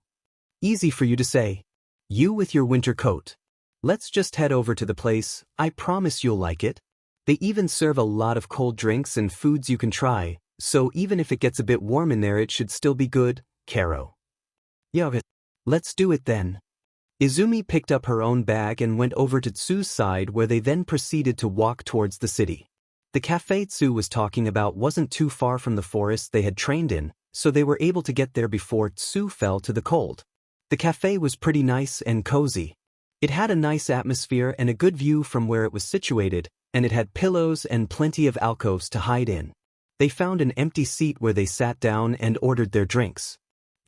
Easy for you to say. You with your winter coat. Let's just head over to the place. I promise you'll like it. They even serve a lot of cold drinks and foods you can try, so even if it gets a bit warm in there it should still be good, Karo. Yeah, let's do it then. Izumi picked up her own bag and went over to Tsu's side, where they then proceeded to walk towards the city. The cafe Tsu was talking about wasn't too far from the forest they had trained in, so they were able to get there before Tsu fell to the cold. The cafe was pretty nice and cozy. It had a nice atmosphere and a good view from where it was situated, and it had pillows and plenty of alcoves to hide in. They found an empty seat where they sat down and ordered their drinks.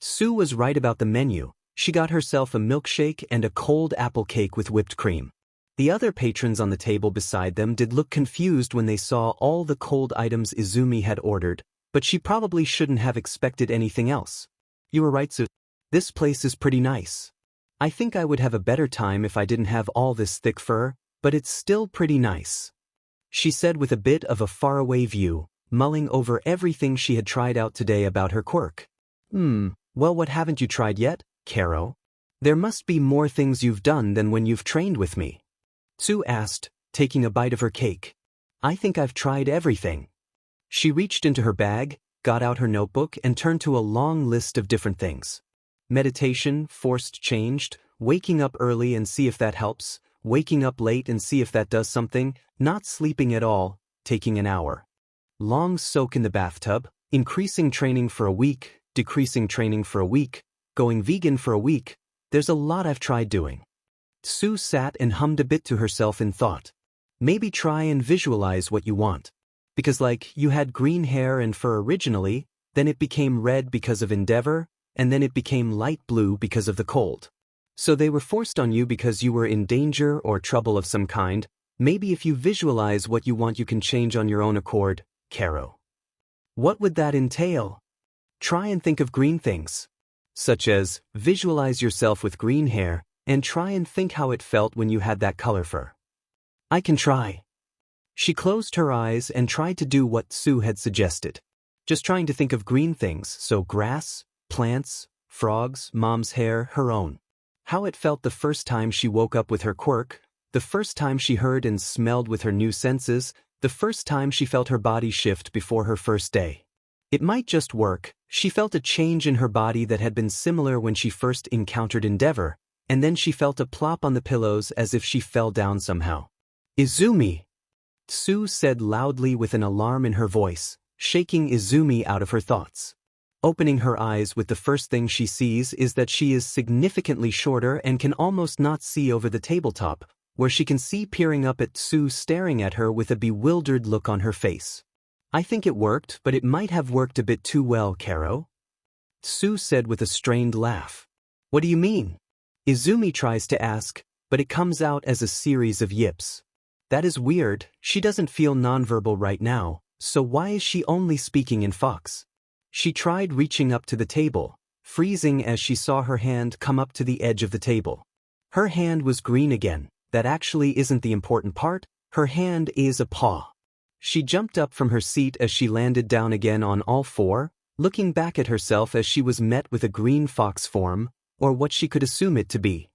Sue was right about the menu. She got herself a milkshake and a cold apple cake with whipped cream. The other patrons on the table beside them did look confused when they saw all the cold items Izumi had ordered, but she probably shouldn't have expected anything else. You were right, Sue. This place is pretty nice. I think I would have a better time if I didn't have all this thick fur, but it's still pretty nice. She said with a bit of a faraway view, mulling over everything she had tried out today about her quirk. Well, what haven't you tried yet, Karo? There must be more things you've done than when you've trained with me. Sue asked, taking a bite of her cake. I think I've tried everything. She reached into her bag, got out her notebook and turned to a long list of different things. Meditation, forced changed, waking up early and see if that helps, waking up late and see if that does something, not sleeping at all, taking an hour. Long soak in the bathtub, increasing training for a week, decreasing training for a week, going vegan for a week. There's a lot I've tried doing. Sue sat and hummed a bit to herself in thought. Maybe try and visualize what you want. Because you had green hair and fur originally, then it became red because of endeavor, and then it became light blue because of the cold. So they were forced on you because you were in danger or trouble of some kind. Maybe if you visualize what you want you can change on your own accord, Karo. What would that entail? Try and think of green things. Such as, visualize yourself with green hair, and try and think how it felt when you had that color fur. I can try. She closed her eyes and tried to do what Sue had suggested. Just trying to think of green things, so grass, plants, frogs, mom's hair, her own. How it felt the first time she woke up with her quirk, the first time she heard and smelled with her new senses, the first time she felt her body shift before her first day. It might just work. She felt a change in her body that had been similar when she first encountered Endeavor, and then she felt a plop on the pillows as if she fell down somehow. Izumi! Sue said loudly with an alarm in her voice, shaking Izumi out of her thoughts. Opening her eyes with the first thing she sees is that she is significantly shorter and can almost not see over the tabletop, where she can see peering up at Sue staring at her with a bewildered look on her face. I think it worked, but it might have worked a bit too well, Karo. Sue said with a strained laugh. What do you mean? Izumi tries to ask, but it comes out as a series of yips. That is weird, she doesn't feel nonverbal right now, so why is she only speaking in fox? She tried reaching up to the table, freezing as she saw her hand come up to the edge of the table. Her hand was green again. That actually isn't the important part, her hand is a paw. She jumped up from her seat as she landed down again on all four, looking back at herself as she was met with a green fox form, or what she could assume it to be.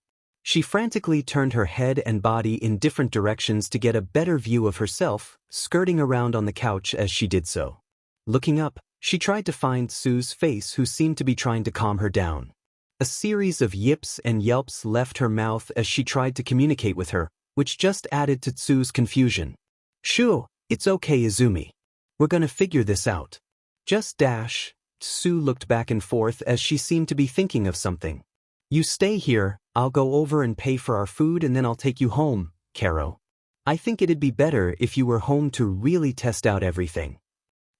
She frantically turned her head and body in different directions to get a better view of herself, skirting around on the couch as she did so. Looking up, she tried to find Sue's face, who seemed to be trying to calm her down. A series of yips and yelps left her mouth as she tried to communicate with her, which just added to Tsu's confusion. Shoo, it's okay Izumi. We're gonna figure this out. Just dash. Tsu looked back and forth as she seemed to be thinking of something. You stay here, I'll go over and pay for our food and then I'll take you home, Karo. I think it'd be better if you were home to really test out everything,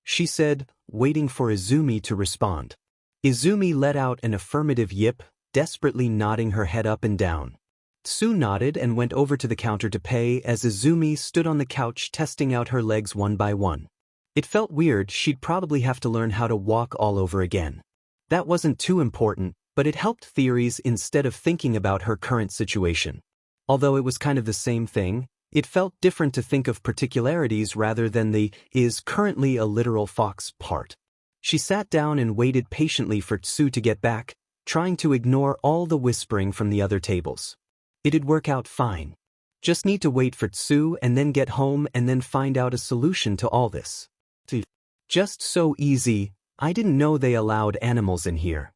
she said, waiting for Izumi to respond. Izumi let out an affirmative yip, desperately nodding her head up and down. Tsu nodded and went over to the counter to pay as Izumi stood on the couch testing out her legs one by one. It felt weird, she'd probably have to learn how to walk all over again. That wasn't too important, but it helped theories instead of thinking about her current situation. Although it was kind of the same thing, it felt different to think of particularities rather than the is currently a literal fox part. She sat down and waited patiently for Tsu to get back, trying to ignore all the whispering from the other tables. It'd work out fine. Just need to wait for Tsu and then get home and then find out a solution to all this. Just so easy, I didn't know they allowed animals in here.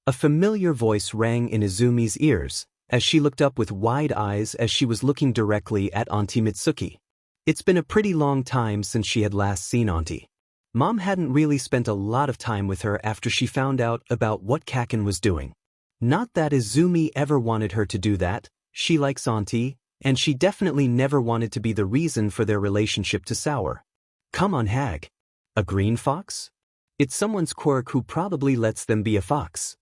A familiar voice rang in Izumi's ears, as she looked up with wide eyes as she was looking directly at Auntie Mitsuki. It's been a pretty long time since she had last seen Auntie. Mom hadn't really spent a lot of time with her after she found out about what Kaken was doing. Not that Izumi ever wanted her to do that, she likes Auntie, and she definitely never wanted to be the reason for their relationship to sour. Come on Hag. A green fox? It's someone's quirk who probably lets them be a fox.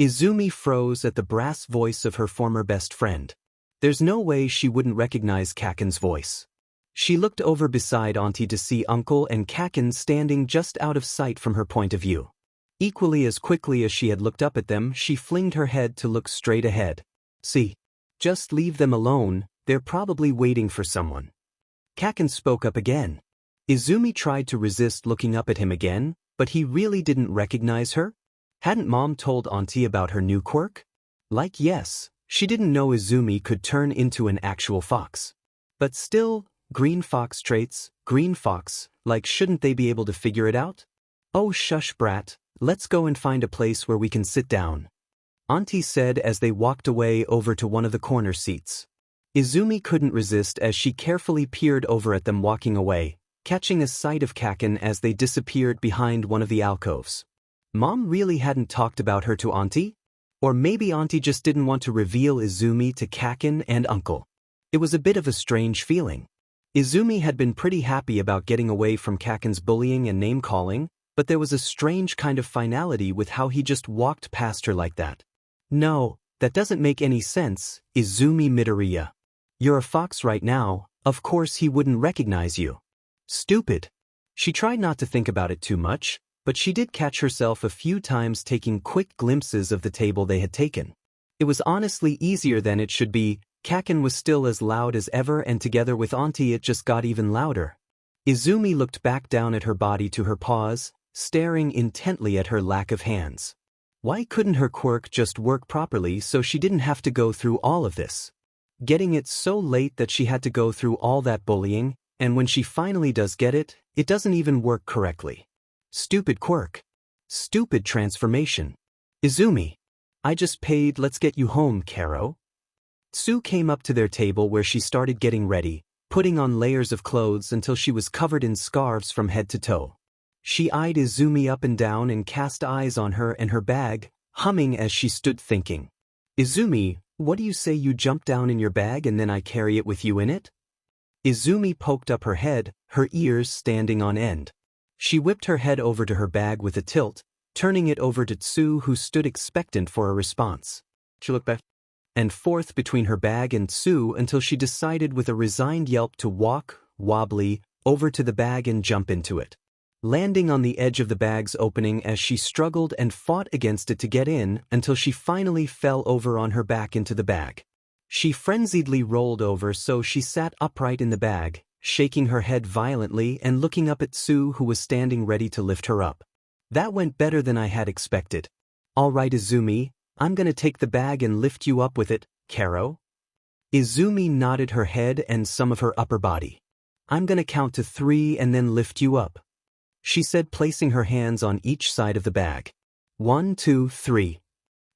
Izumi froze at the brass voice of her former best friend. There's no way she wouldn't recognize Kaken's voice. She looked over beside Auntie to see Uncle and Kaken standing just out of sight from her point of view. Equally as quickly as she had looked up at them, she flinged her head to look straight ahead. See? Just leave them alone, they're probably waiting for someone. Kaken spoke up again. Izumi tried to resist looking up at him again, but he really didn't recognize her? Hadn't Mom told Auntie about her new quirk? Like yes, she didn't know Izumi could turn into an actual fox. But still, green fox traits, green fox, like shouldn't they be able to figure it out? Oh shush brat, let's go and find a place where we can sit down, Auntie said as they walked away over to one of the corner seats. Izumi couldn't resist as she carefully peered over at them walking away, catching a sight of Kaken as they disappeared behind one of the alcoves. Mom really hadn't talked about her to Auntie? Or maybe Auntie just didn't want to reveal Izumi to Kaken and Uncle. It was a bit of a strange feeling. Izumi had been pretty happy about getting away from Kaken's bullying and name-calling, but there was a strange kind of finality with how he just walked past her like that. No, that doesn't make any sense, Izumi Midoriya. You're a fox right now, of course he wouldn't recognize you. Stupid. She tried not to think about it too much, but she did catch herself a few times taking quick glimpses of the table they had taken. It was honestly easier than it should be. Kaken was still as loud as ever and together with Auntie it just got even louder. Izumi looked back down at her body to her paws, staring intently at her lack of hands. Why couldn't her quirk just work properly so she didn't have to go through all of this? Getting it so late that she had to go through all that bullying, and when she finally does get it, it doesn't even work correctly. Stupid quirk. Stupid transformation. Izumi. I just paid, let's get you home, Karo. Tsu came up to their table where she started getting ready, putting on layers of clothes until she was covered in scarves from head to toe. She eyed Izumi up and down and cast eyes on her and her bag, humming as she stood thinking. Izumi, what do you say you jump down in your bag and then I carry it with you in it? Izumi poked up her head, her ears standing on end. She whipped her head over to her bag with a tilt, turning it over to Tsu who stood expectant for a response. She looked back. and forth between her bag and Tsu until she decided with a resigned yelp to walk, wobbly, over to the bag and jump into it. Landing on the edge of the bag's opening as she struggled and fought against it to get in until she finally fell over on her back into the bag. She frenziedly rolled over so she sat upright in the bag, shaking her head violently and looking up at Tsu, who was standing ready to lift her up. That went better than I had expected. All right, Izumi, I'm gonna take the bag and lift you up with it, Karo. Izumi nodded her head and some of her upper body. I'm gonna count to 3 and then lift you up, she said, placing her hands on each side of the bag. 1, 2, 3.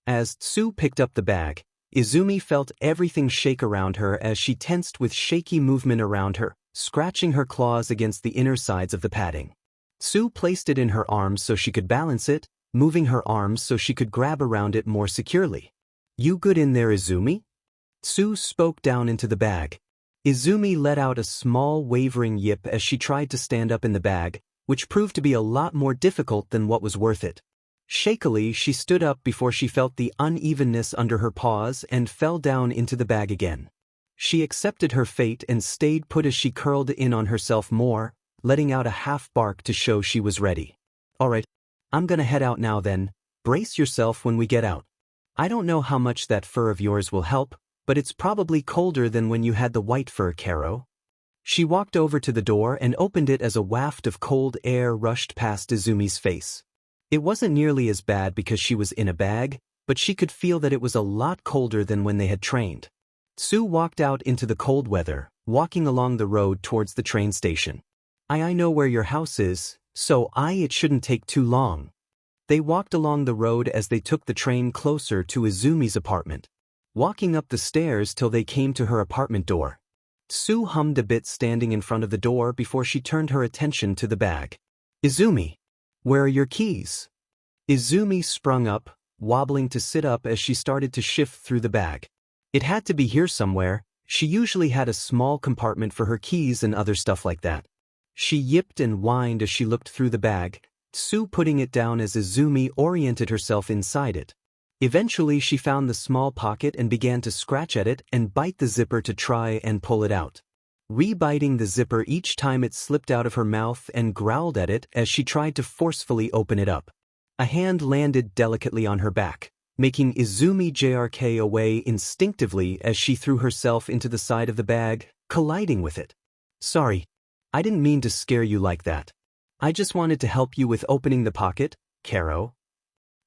As Tsu picked up the bag, Izumi felt everything shake around her as she tensed with shaky movement around her, scratching her claws against the inner sides of the padding. Tsu placed it in her arms so she could balance it, moving her arms so she could grab around it more securely. You good in there, Izumi? Tsu spoke down into the bag. Izumi let out a small wavering yip as she tried to stand up in the bag, which proved to be a lot more difficult than what was worth it. Shakily, she stood up before she felt the unevenness under her paws and fell down into the bag again. She accepted her fate and stayed put as she curled in on herself more, letting out a half bark to show she was ready. Alright, I'm gonna head out now then, brace yourself when we get out. I don't know how much that fur of yours will help, but it's probably colder than when you had the white fur, Karo. She walked over to the door and opened it as a waft of cold air rushed past Izumi's face. It wasn't nearly as bad because she was in a bag, but she could feel that it was a lot colder than when they had trained. Tsu walked out into the cold weather, walking along the road towards the train station. I know where your house is, so it shouldn't take too long. They walked along the road as they took the train closer to Izumi's apartment, walking up the stairs till they came to her apartment door. Tsu hummed a bit standing in front of the door before she turned her attention to the bag. Izumi, where are your keys? Izumi sprung up, wobbling to sit up as she started to shift through the bag. It had to be here somewhere. She usually had a small compartment for her keys and other stuff like that. She yipped and whined as she looked through the bag, Tsu putting it down as Izumi oriented herself inside it. Eventually she found the small pocket and began to scratch at it and bite the zipper to try and pull it out. Re-biting the zipper each time it slipped out of her mouth and growled at it as she tried to forcefully open it up. A hand landed delicately on her back, making Izumi jerk away instinctively as she threw herself into the side of the bag, colliding with it. Sorry, I didn't mean to scare you like that. I just wanted to help you with opening the pocket, Karo.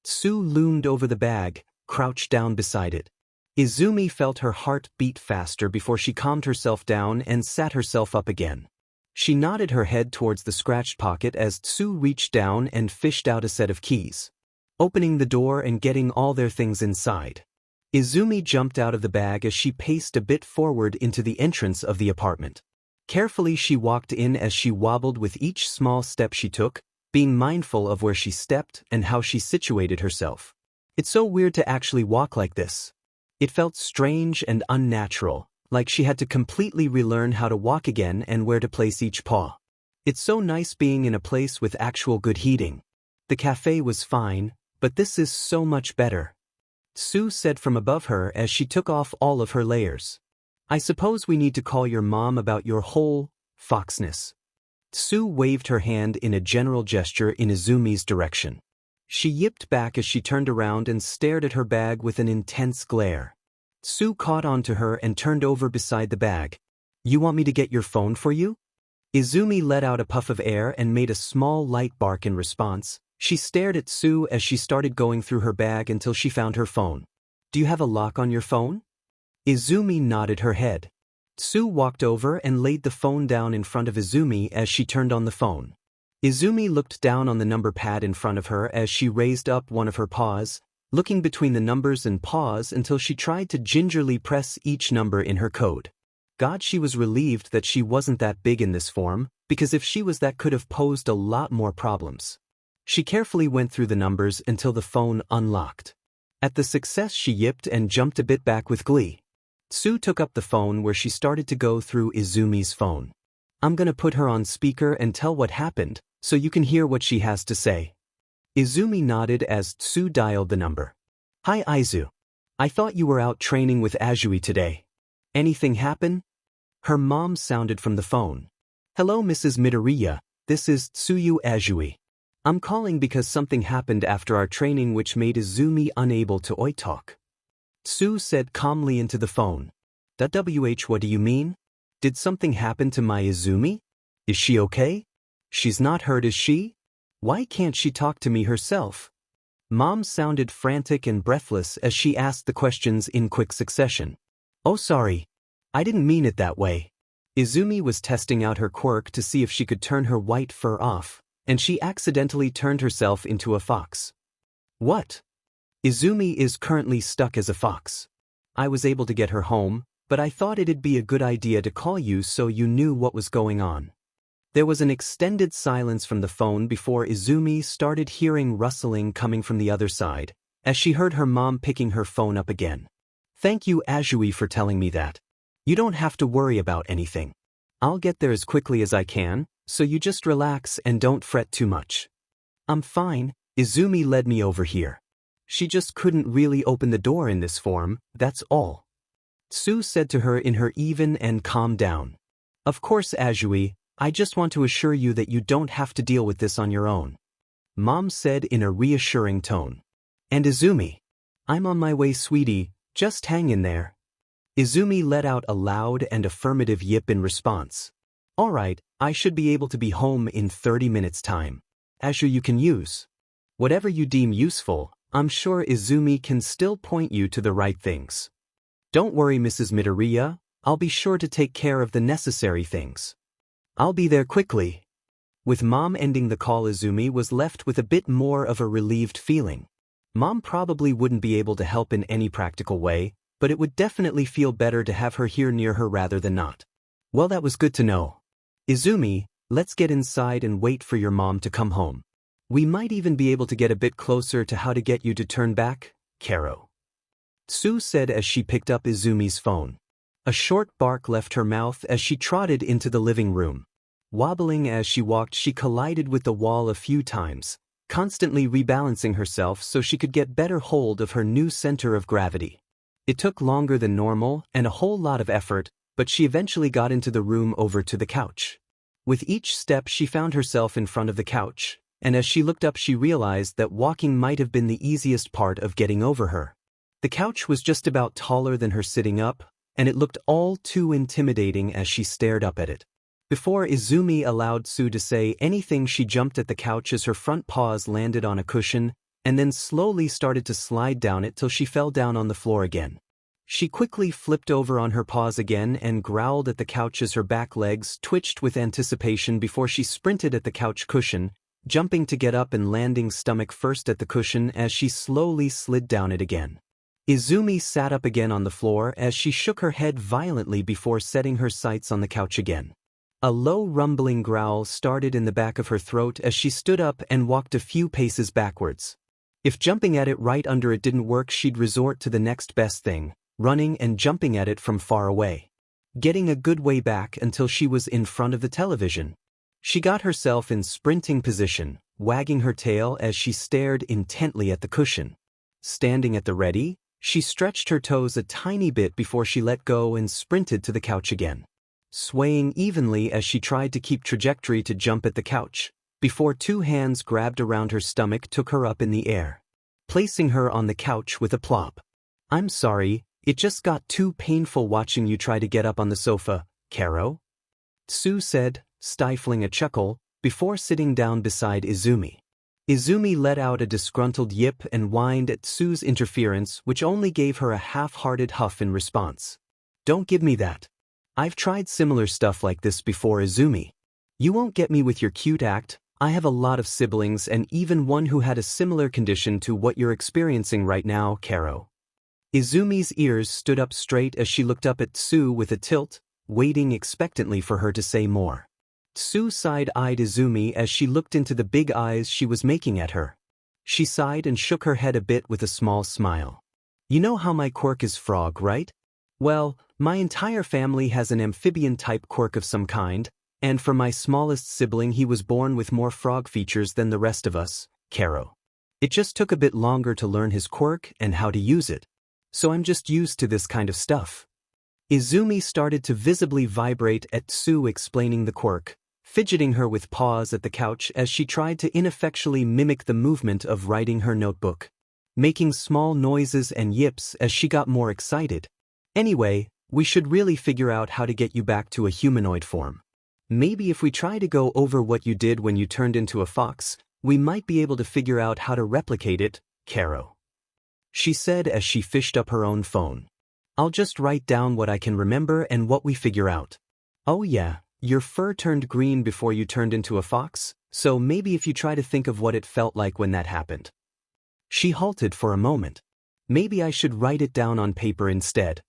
Tsu loomed over the bag, crouched down beside it. Izumi felt her heart beat faster before she calmed herself down and sat herself up again. She nodded her head towards the scratched pocket as Tsu reached down and fished out a set of keys, opening the door and getting all their things inside. Izumi jumped out of the bag as she paced a bit forward into the entrance of the apartment. Carefully she walked in as she wobbled with each small step she took, being mindful of where she stepped and how she situated herself. It's so weird to actually walk like this. It felt strange and unnatural, like she had to completely relearn how to walk again and where to place each paw. It's so nice being in a place with actual good heating. The cafe was fine, but this is so much better, Tsu said from above her as she took off all of her layers. I suppose we need to call your mom about your whole foxness. Tsu waved her hand in a general gesture in Izumi's direction. She yipped back as she turned around and stared at her bag with an intense glare. Tsu caught onto her and turned over beside the bag. You want me to get your phone for you? Izumi let out a puff of air and made a small light bark in response. She stared at Tsu as she started going through her bag until she found her phone. Do you have a lock on your phone? Izumi nodded her head. Tsu walked over and laid the phone down in front of Izumi as she turned on the phone. Izumi looked down on the number pad in front of her as she raised up one of her paws, looking between the numbers and paws until she tried to gingerly press each number in her code. God, she was relieved that she wasn't that big in this form, because if she was, that could have posed a lot more problems. She carefully went through the numbers until the phone unlocked. At the success she yipped and jumped a bit back with glee. Tsu took up the phone where she started to go through Izumi's phone. I'm gonna put her on speaker and tell what happened, so you can hear what she has to say. Izumi nodded as Tsu dialed the number. Hi Izu. I thought you were out training with Izumi today. Anything happen? Her mom sounded from the phone. Hello Mrs. Midoriya, this is Tsuyu Izumi. I'm calling because something happened after our training which made Izumi unable to talk. Tsu said calmly into the phone. What do you mean? Did something happen to my Izumi? Is she okay? She's not hurt, is she? Why can't she talk to me herself? Mom sounded frantic and breathless as she asked the questions in quick succession. Oh sorry. I didn't mean it that way. Izumi was testing out her quirk to see if she could turn her white fur off, and she accidentally turned herself into a fox. What? Izumi is currently stuck as a fox. I was able to get her home, but I thought it'd be a good idea to call you so you knew what was going on. There was an extended silence from the phone before Izumi started hearing rustling coming from the other side, as she heard her mom picking her phone up again. Thank you Izumi for telling me that. You don't have to worry about anything. I'll get there as quickly as I can, so you just relax and don't fret too much. I'm fine, Izumi led me over here. She just couldn't really open the door in this form, that's all. Tsu said to her in her even and calm down. Of course Izumi, I just want to assure you that you don't have to deal with this on your own. Mom said in a reassuring tone. And Izumi. I'm on my way sweetie, just hang in there. Izumi let out a loud and affirmative yip in response. Alright, I should be able to be home in 30 minutes time. Azure you can use. Whatever you deem useful, I'm sure Izumi can still point you to the right things. Don't worry Mrs. Midoriya, I'll be sure to take care of the necessary things. I'll be there quickly. With Mom ending the call, Izumi was left with a bit more of a relieved feeling. Mom probably wouldn't be able to help in any practical way, but it would definitely feel better to have her here near her rather than not. Well, that was good to know. Izumi, let's get inside and wait for your mom to come home. We might even be able to get a bit closer to how to get you to turn back, Karo. Tsu said as she picked up Izumi's phone. A short bark left her mouth as she trotted into the living room. Wobbling as she walked, she collided with the wall a few times, constantly rebalancing herself so she could get better hold of her new center of gravity. It took longer than normal and a whole lot of effort, but she eventually got into the room over to the couch. With each step she found herself in front of the couch, and as she looked up she realized that walking might have been the easiest part of getting over her. The couch was just about taller than her sitting up, and it looked all too intimidating as she stared up at it. Before Izumi allowed Tsu to say anything, she jumped at the couch as her front paws landed on a cushion, and then slowly started to slide down it till she fell down on the floor again. She quickly flipped over on her paws again and growled at the couch as her back legs twitched with anticipation before she sprinted at the couch cushion, jumping to get up and landing stomach first at the cushion as she slowly slid down it again. Izumi sat up again on the floor as she shook her head violently before setting her sights on the couch again. A low rumbling growl started in the back of her throat as she stood up and walked a few paces backwards. If jumping at it right under it didn't work, she'd resort to the next best thing, running and jumping at it from far away. Getting a good way back until she was in front of the television. She got herself in sprinting position, wagging her tail as she stared intently at the cushion. Standing at the ready, she stretched her toes a tiny bit before she let go and sprinted to the couch again. Swaying evenly as she tried to keep trajectory to jump at the couch, before two hands grabbed around her stomach took her up in the air, placing her on the couch with a plop. I'm sorry, it just got too painful watching you try to get up on the sofa, Karo? Tsu said, stifling a chuckle, before sitting down beside Izumi. Izumi let out a disgruntled yip and whined at Tsu's interference, which only gave her a half-hearted huff in response. Don't give me that. I've tried similar stuff like this before, Izumi. You won't get me with your cute act. I have a lot of siblings and even one who had a similar condition to what you're experiencing right now, Karo. Izumi's ears stood up straight as she looked up at Tsu with a tilt, waiting expectantly for her to say more. Tsu side-eyed Izumi as she looked into the big eyes she was making at her. She sighed and shook her head a bit with a small smile. You know how my quirk is frog, right? Well, my entire family has an amphibian-type quirk of some kind, and for my smallest sibling he was born with more frog features than the rest of us, Karo. It just took a bit longer to learn his quirk and how to use it. so I'm just used to this kind of stuff. Izumi started to visibly vibrate at Tsu explaining the quirk, fidgeting her with paws at the couch as she tried to ineffectually mimic the movement of writing her notebook, making small noises and yips as she got more excited. Anyway, we should really figure out how to get you back to a humanoid form. Maybe if we try to go over what you did when you turned into a fox, we might be able to figure out how to replicate it, Karo. She said as she fished up her own phone. I'll just write down what I can remember and what we figure out. Oh yeah, your fur turned green before you turned into a fox, so maybe if you try to think of what it felt like when that happened. She halted for a moment. Maybe I should write it down on paper instead.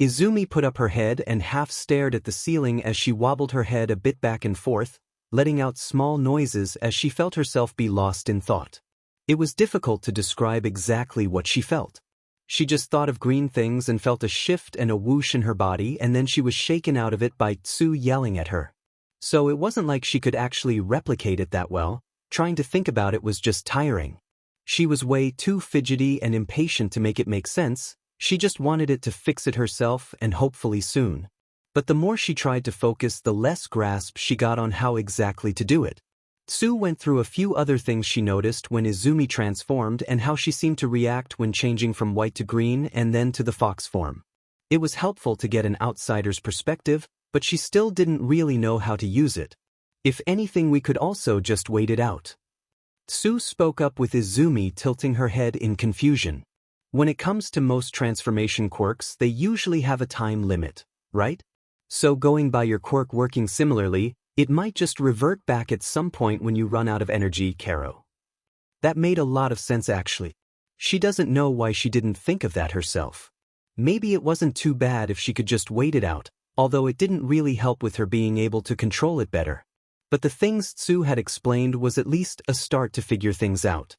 Izumi put up her head and half stared at the ceiling as she wobbled her head a bit back and forth, letting out small noises as she felt herself be lost in thought. It was difficult to describe exactly what she felt. She just thought of green things and felt a shift and a whoosh in her body, and then she was shaken out of it by Tsu yelling at her. So it wasn't like she could actually replicate it that well. Trying to think about it was just tiring. She was way too fidgety and impatient to make it make sense. She just wanted it to fix it herself and hopefully soon. But the more she tried to focus, the less grasp she got on how exactly to do it. Tsu went through a few other things she noticed when Izumi transformed and how she seemed to react when changing from white to green and then to the fox form. It was helpful to get an outsider's perspective, but she still didn't really know how to use it. If anything, we could also just wait it out. Tsu spoke up with Izumi tilting her head in confusion. When it comes to most transformation quirks, they usually have a time limit, right? So going by your quirk working similarly, it might just revert back at some point when you run out of energy, Karo. That made a lot of sense actually. She doesn't know why she didn't think of that herself. Maybe it wasn't too bad if she could just wait it out, although it didn't really help with her being able to control it better. But the things Tsu had explained was at least a start to figure things out.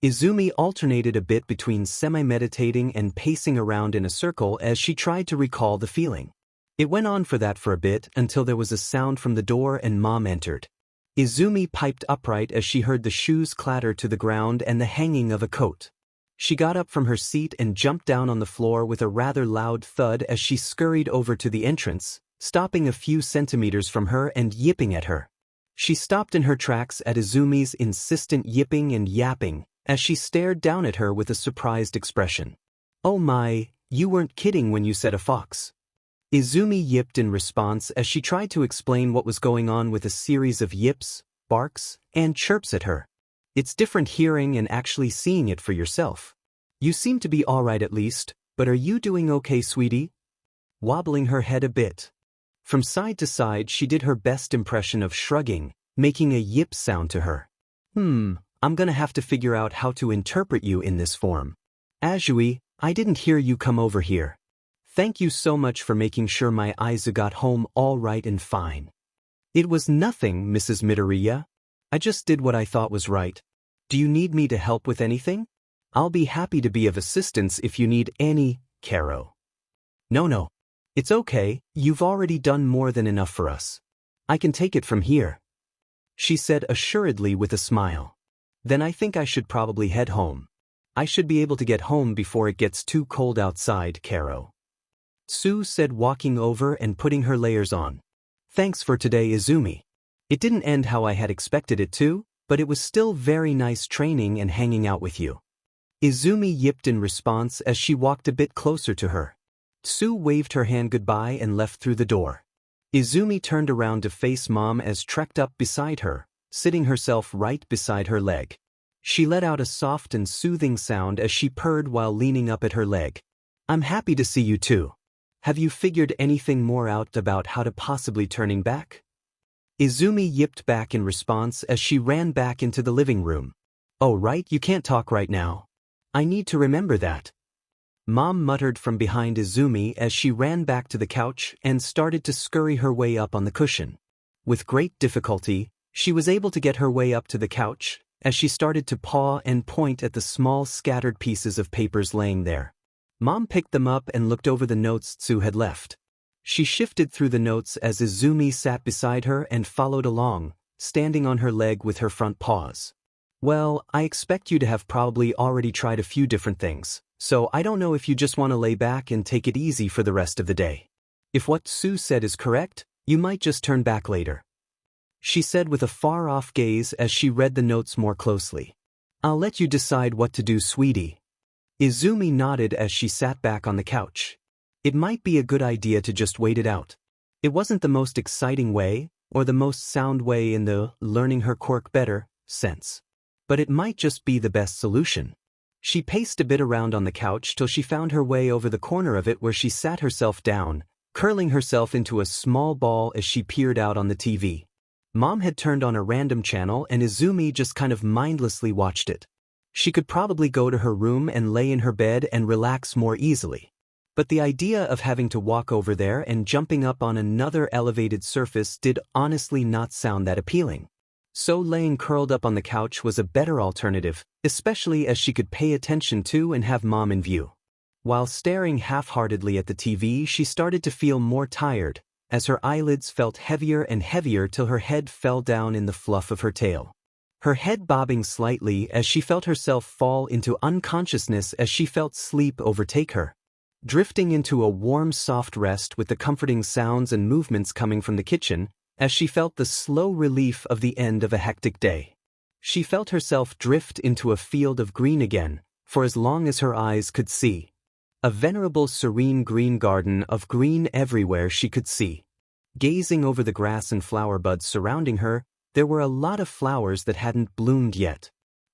Izumi alternated a bit between semi-meditating and pacing around in a circle as she tried to recall the feeling. It went on for a bit until there was a sound from the door and Mom entered. Izumi piped upright as she heard the shoes clatter to the ground and the hanging of a coat. She got up from her seat and jumped down on the floor with a rather loud thud as she scurried over to the entrance, stopping a few centimeters from her and yipping at her. She stopped in her tracks at Izumi's insistent yipping and yapping as she stared down at her with a surprised expression. Oh my, you weren't kidding when you said a fox. Izumi yipped in response as she tried to explain what was going on with a series of yips, barks, and chirps at her. It's different hearing and actually seeing it for yourself. You seem to be alright at least, but are you doing okay, sweetie? Wobbling her head a bit. From side to side she did her best impression of shrugging, making a yip sound to her. I'm gonna have to figure out how to interpret you in this form. Azui, I didn't hear you come over here. Thank you so much for making sure my Aizu got home all right and fine. It was nothing, Mrs. Midoriya. I just did what I thought was right. Do you need me to help with anything? I'll be happy to be of assistance if you need any, Karo. No. It's okay, you've already done more than enough for us. I can take it from here. She said assuredly with a smile. Then I think I should probably head home. I should be able to get home before it gets too cold outside, Karo. Tsu said, walking over and putting her layers on. Thanks for today, Izumi. It didn't end how I had expected it to, but it was still very nice training and hanging out with you. Izumi yipped in response as she walked a bit closer to her. Tsu waved her hand goodbye and left through the door. Izumi turned around to face Mom as trekked up beside her, sitting herself right beside her leg. She let out a soft and soothing sound as she purred while leaning up at her leg. I'm happy to see you too. Have you figured anything more out about how to possibly turning back? Izumi yipped back in response as she ran back into the living room. Oh right, you can't talk right now. I need to remember that. Mom muttered from behind Izumi as she ran back to the couch and started to scurry her way up on the cushion. With great difficulty, she was able to get her way up to the couch as she started to paw and point at the small scattered pieces of papers laying there. Mom picked them up and looked over the notes Tsu had left. She shifted through the notes as Izumi sat beside her and followed along, standing on her leg with her front paws. Well, I expect you to have probably already tried a few different things. So I don't know if you just want to lay back and take it easy for the rest of the day. If what Sue said is correct, you might just turn back later. She said with a far-off gaze as she read the notes more closely. I'll let you decide what to do, sweetie. Izumi nodded as she sat back on the couch. It might be a good idea to just wait it out. It wasn't the most exciting way, or the most sound way in the learning her quirk better sense. But it might just be the best solution. She paced a bit around on the couch till she found her way over the corner of it where she sat herself down, curling herself into a small ball as she peered out on the TV. Mom had turned on a random channel and Izumi just kind of mindlessly watched it. She could probably go to her room and lay in her bed and relax more easily. But the idea of having to walk over there and jumping up on another elevated surface did honestly not sound that appealing. So laying curled up on the couch was a better alternative, especially as she could pay attention to and have Mom in view. While staring half-heartedly at the TV, she started to feel more tired, as her eyelids felt heavier and heavier till her head fell down in the fluff of her tail. Her head bobbing slightly as she felt herself fall into unconsciousness as she felt sleep overtake her. Drifting into a warm, soft rest with the comforting sounds and movements coming from the kitchen, as she felt the slow relief of the end of a hectic day. She felt herself drift into a field of green again, for as long as her eyes could see. A venerable serene green garden of green everywhere she could see. Gazing over the grass and flower buds surrounding her, there were a lot of flowers that hadn't bloomed yet.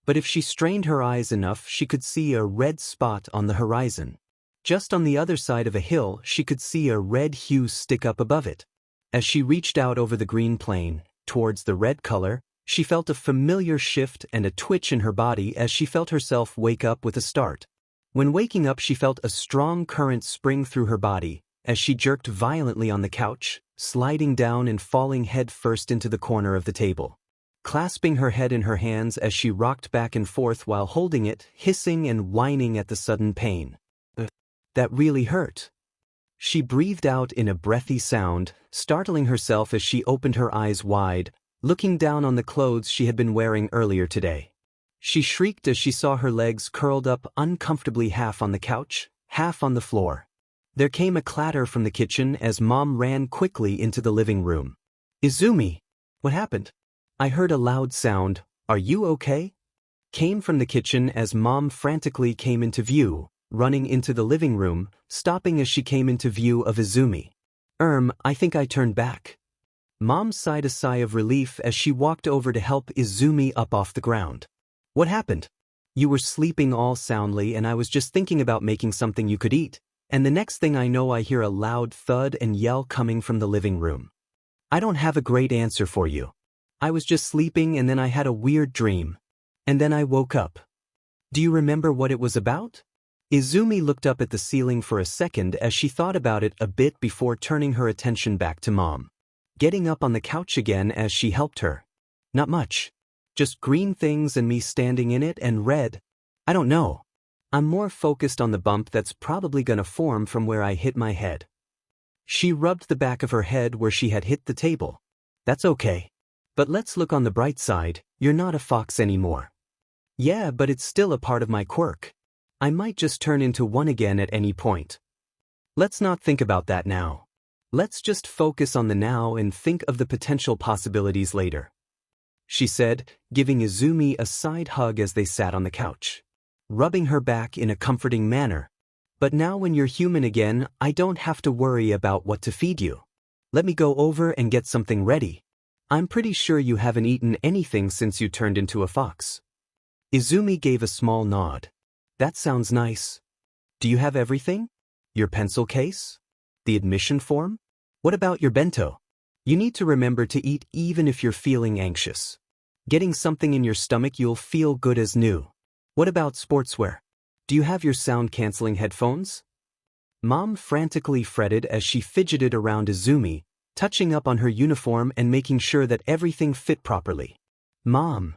But if she strained her eyes enough, she could see a red spot on the horizon. Just on the other side of a hill, she could see a red hue stick up above it. As she reached out over the green plain, towards the red color, she felt a familiar shift and a twitch in her body as she felt herself wake up with a start. When waking up, she felt a strong current spring through her body, as she jerked violently on the couch, sliding down and falling head first into the corner of the table. Clasping her head in her hands as she rocked back and forth while holding it, hissing and whining at the sudden pain. That really hurt. She breathed out in a breathy sound, startling herself as she opened her eyes wide, looking down on the clothes she had been wearing earlier today. She shrieked as she saw her legs curled up uncomfortably, half on the couch, half on the floor. There came a clatter from the kitchen as Mom ran quickly into the living room. Izumi! What happened? I heard a loud sound. Are you okay? Came from the kitchen as Mom frantically came into view, running into the living room, stopping as she came into view of Izumi. I think I turned back. Mom sighed a sigh of relief as she walked over to help Izumi up off the ground. What happened? You were sleeping all soundly and I was just thinking about making something you could eat, and the next thing I know I hear a loud thud and yell coming from the living room. I don't have a great answer for you. I was just sleeping and then I had a weird dream. And then I woke up. Do you remember what it was about? Izumi looked up at the ceiling for a second as she thought about it a bit before turning her attention back to Mom. Getting up on the couch again as she helped her. Not much. Just green things and me standing in it and red. I don't know. I'm more focused on the bump that's probably gonna form from where I hit my head. She rubbed the back of her head where she had hit the table. That's okay. But let's look on the bright side, you're not a fox anymore. Yeah, but it's still a part of my quirk. I might just turn into one again at any point. Let's not think about that now. Let's just focus on the now and think of the potential possibilities later. She said, giving Izumi a side hug as they sat on the couch. Rubbing her back in a comforting manner. But now when you're human again, I don't have to worry about what to feed you. Let me go over and get something ready. I'm pretty sure you haven't eaten anything since you turned into a fox. Izumi gave a small nod. That sounds nice. Do you have everything? Your pencil case? The admission form? What about your bento? You need to remember to eat even if you're feeling anxious. Getting something in your stomach, you'll feel good as new. What about sportswear? Do you have your sound-canceling headphones? Mom frantically fretted as she fidgeted around Izumi, touching up on her uniform and making sure that everything fit properly. Mom,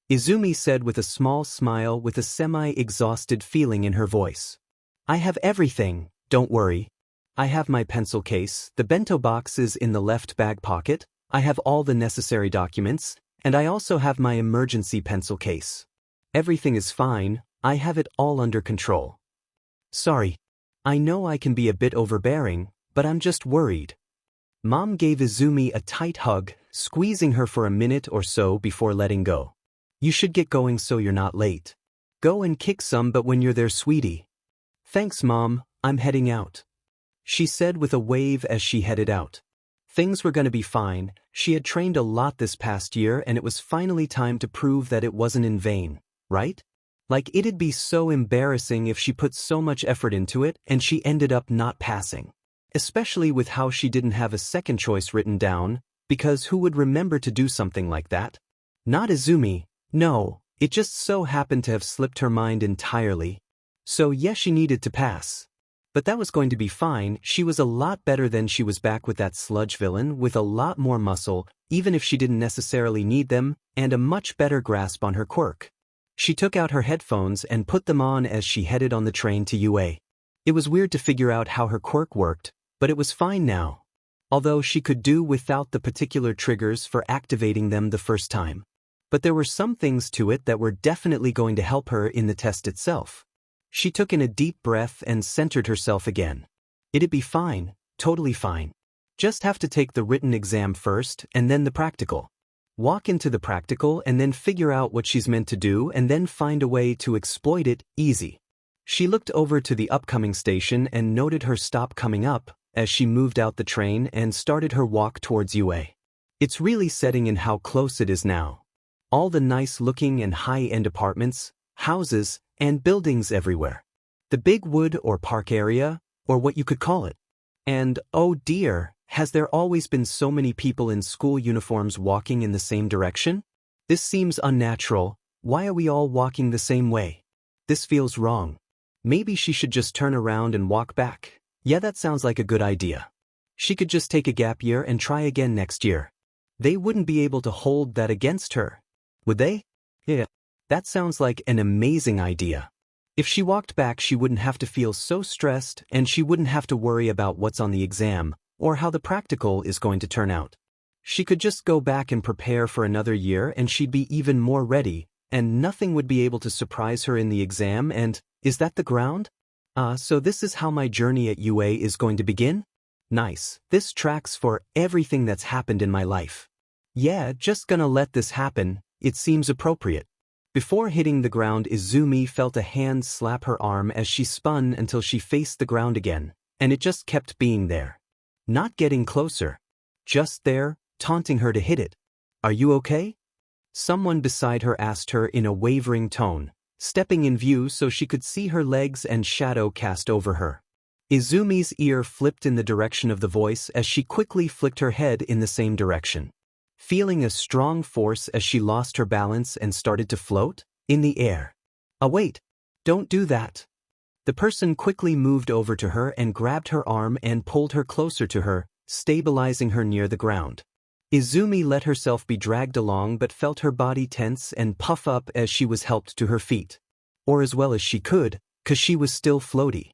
Izumi said with a small smile with a semi-exhausted feeling in her voice. I have everything, don't worry. I have my pencil case, the bento box is in the left bag pocket, I have all the necessary documents, and I also have my emergency pencil case. Everything is fine, I have it all under control. Sorry. I know I can be a bit overbearing, but I'm just worried. Mom gave Izumi a tight hug, squeezing her for a minute or so before letting go. You should get going so you're not late. Go and kick some butt when you're there, sweetie. Thanks, Mom, I'm heading out. She said with a wave as she headed out. Things were gonna be fine. She had trained a lot this past year and it was finally time to prove that it wasn't in vain, right? Like it'd be so embarrassing if she put so much effort into it and she ended up not passing. Especially with how she didn't have a second choice written down, because who would remember to do something like that? Not Izumi, no, it just so happened to have slipped her mind entirely. So yes, she needed to pass. But that was going to be fine. She was a lot better than she was back with that sludge villain with a lot more muscle, even if she didn't necessarily need them, and a much better grasp on her quirk. She took out her headphones and put them on as she headed on the train to UA. It was weird to figure out how her quirk worked, but it was fine now. Although she could do without the particular triggers for activating them the first time. But there were some things to it that were definitely going to help her in the test itself. She took in a deep breath and centered herself again. It'd be fine, totally fine. Just have to take the written exam first and then the practical. Walk into the practical and then figure out what she's meant to do and then find a way to exploit it, easy. She looked over to the upcoming station and noted her stop coming up as she moved out the train and started her walk towards UA. It's really setting in how close it is now. All the nice-looking and high-end apartments, houses, and buildings everywhere. The big wood or park area, or what you could call it. And, oh dear, has there always been so many people in school uniforms walking in the same direction? This seems unnatural. Why are we all walking the same way? This feels wrong. Maybe she should just turn around and walk back. Yeah, that sounds like a good idea. She could just take a gap year and try again next year. They wouldn't be able to hold that against her, would they? Yeah. That sounds like an amazing idea. If she walked back, she wouldn't have to feel so stressed and she wouldn't have to worry about what's on the exam or how the practical is going to turn out. She could just go back and prepare for another year and she'd be even more ready and nothing would be able to surprise her in the exam. And is that the ground? So this is how my journey at UA is going to begin? Nice. This tracks for everything that's happened in my life. Yeah, just gonna let this happen. It seems appropriate. Before hitting the ground, Izumi felt a hand slap her arm as she spun until she faced the ground again, and it just kept being there. Not getting closer. Just there, taunting her to hit it. Are you okay? Someone beside her asked her in a wavering tone, stepping in view so she could see her legs and shadow cast over her. Izumi's ear flipped in the direction of the voice as she quickly flicked her head in the same direction. Feeling a strong force as she lost her balance and started to float in the air. Wait, don't do that. The person quickly moved over to her and grabbed her arm and pulled her closer to her, stabilizing her near the ground. Izumi let herself be dragged along but felt her body tense and puff up as she was helped to her feet. Or as well as she could, 'cause she was still floaty.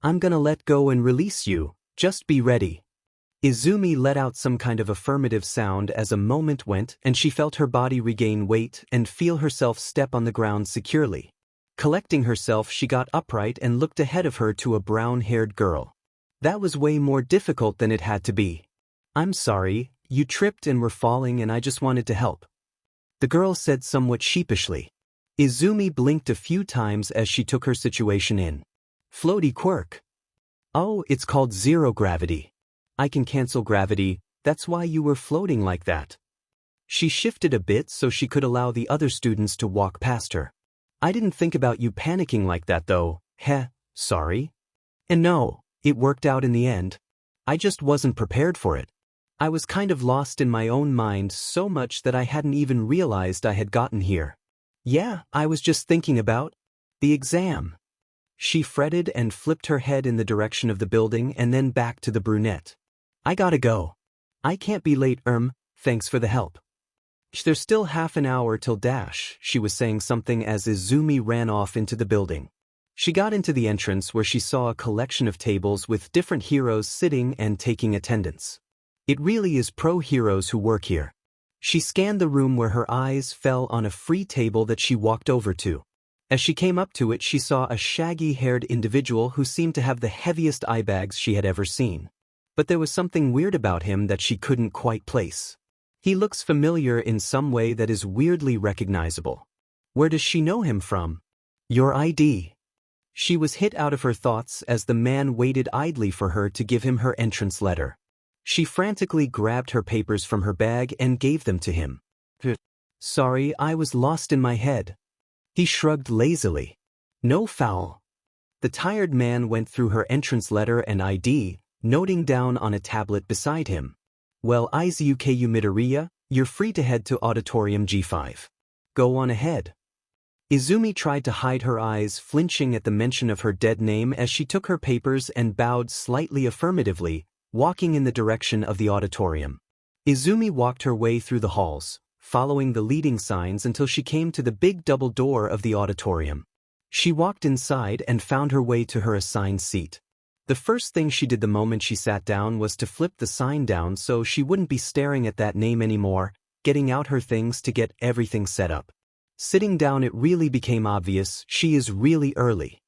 I'm gonna let go and release you, just be ready. Izumi let out some kind of affirmative sound as a moment went and she felt her body regain weight and feel herself step on the ground securely. Collecting herself, she got upright and looked ahead of her to a brown-haired girl. That was way more difficult than it had to be. I'm sorry, you tripped and were falling and I just wanted to help. The girl said somewhat sheepishly. Izumi blinked a few times as she took her situation in. Floaty quirk. Oh, it's called zero gravity. I can cancel gravity, that's why you were floating like that. She shifted a bit so she could allow the other students to walk past her. I didn't think about you panicking like that though, sorry. And no, it worked out in the end. I just wasn't prepared for it. I was kind of lost in my own mind so much that I hadn't even realized I had gotten here. Yeah, I was just thinking about the exam. She fretted and flipped her head in the direction of the building and then back to the brunette. I gotta go. I can't be late, thanks for the help. There's still half an hour till dash, she was saying something as Izumi ran off into the building. She got into the entrance where she saw a collection of tables with different heroes sitting and taking attendance. It really is pro heroes who work here. She scanned the room where her eyes fell on a free table that she walked over to. As she came up to it, she saw a shaggy-haired individual who seemed to have the heaviest eye bags she had ever seen. But there was something weird about him that she couldn't quite place. He looks familiar in some way that is weirdly recognizable. Where does she know him from? Your ID. She was hit out of her thoughts as the man waited idly for her to give him her entrance letter. She frantically grabbed her papers from her bag and gave them to him. Sorry, I was lost in my head. He shrugged lazily. No foul. The tired man went through her entrance letter and ID, noting down on a tablet beside him. Well, Izuku Midoriya, you're free to head to Auditorium G5. Go on ahead. Izumi tried to hide her eyes, flinching at the mention of her dead name as she took her papers and bowed slightly affirmatively, walking in the direction of the auditorium. Izumi walked her way through the halls, following the leading signs until she came to the big double door of the auditorium. She walked inside and found her way to her assigned seat. The first thing she did the moment she sat down was to flip the sign down so she wouldn't be staring at that name anymore, getting out her things to get everything set up. Sitting down, it really became obvious she is really early.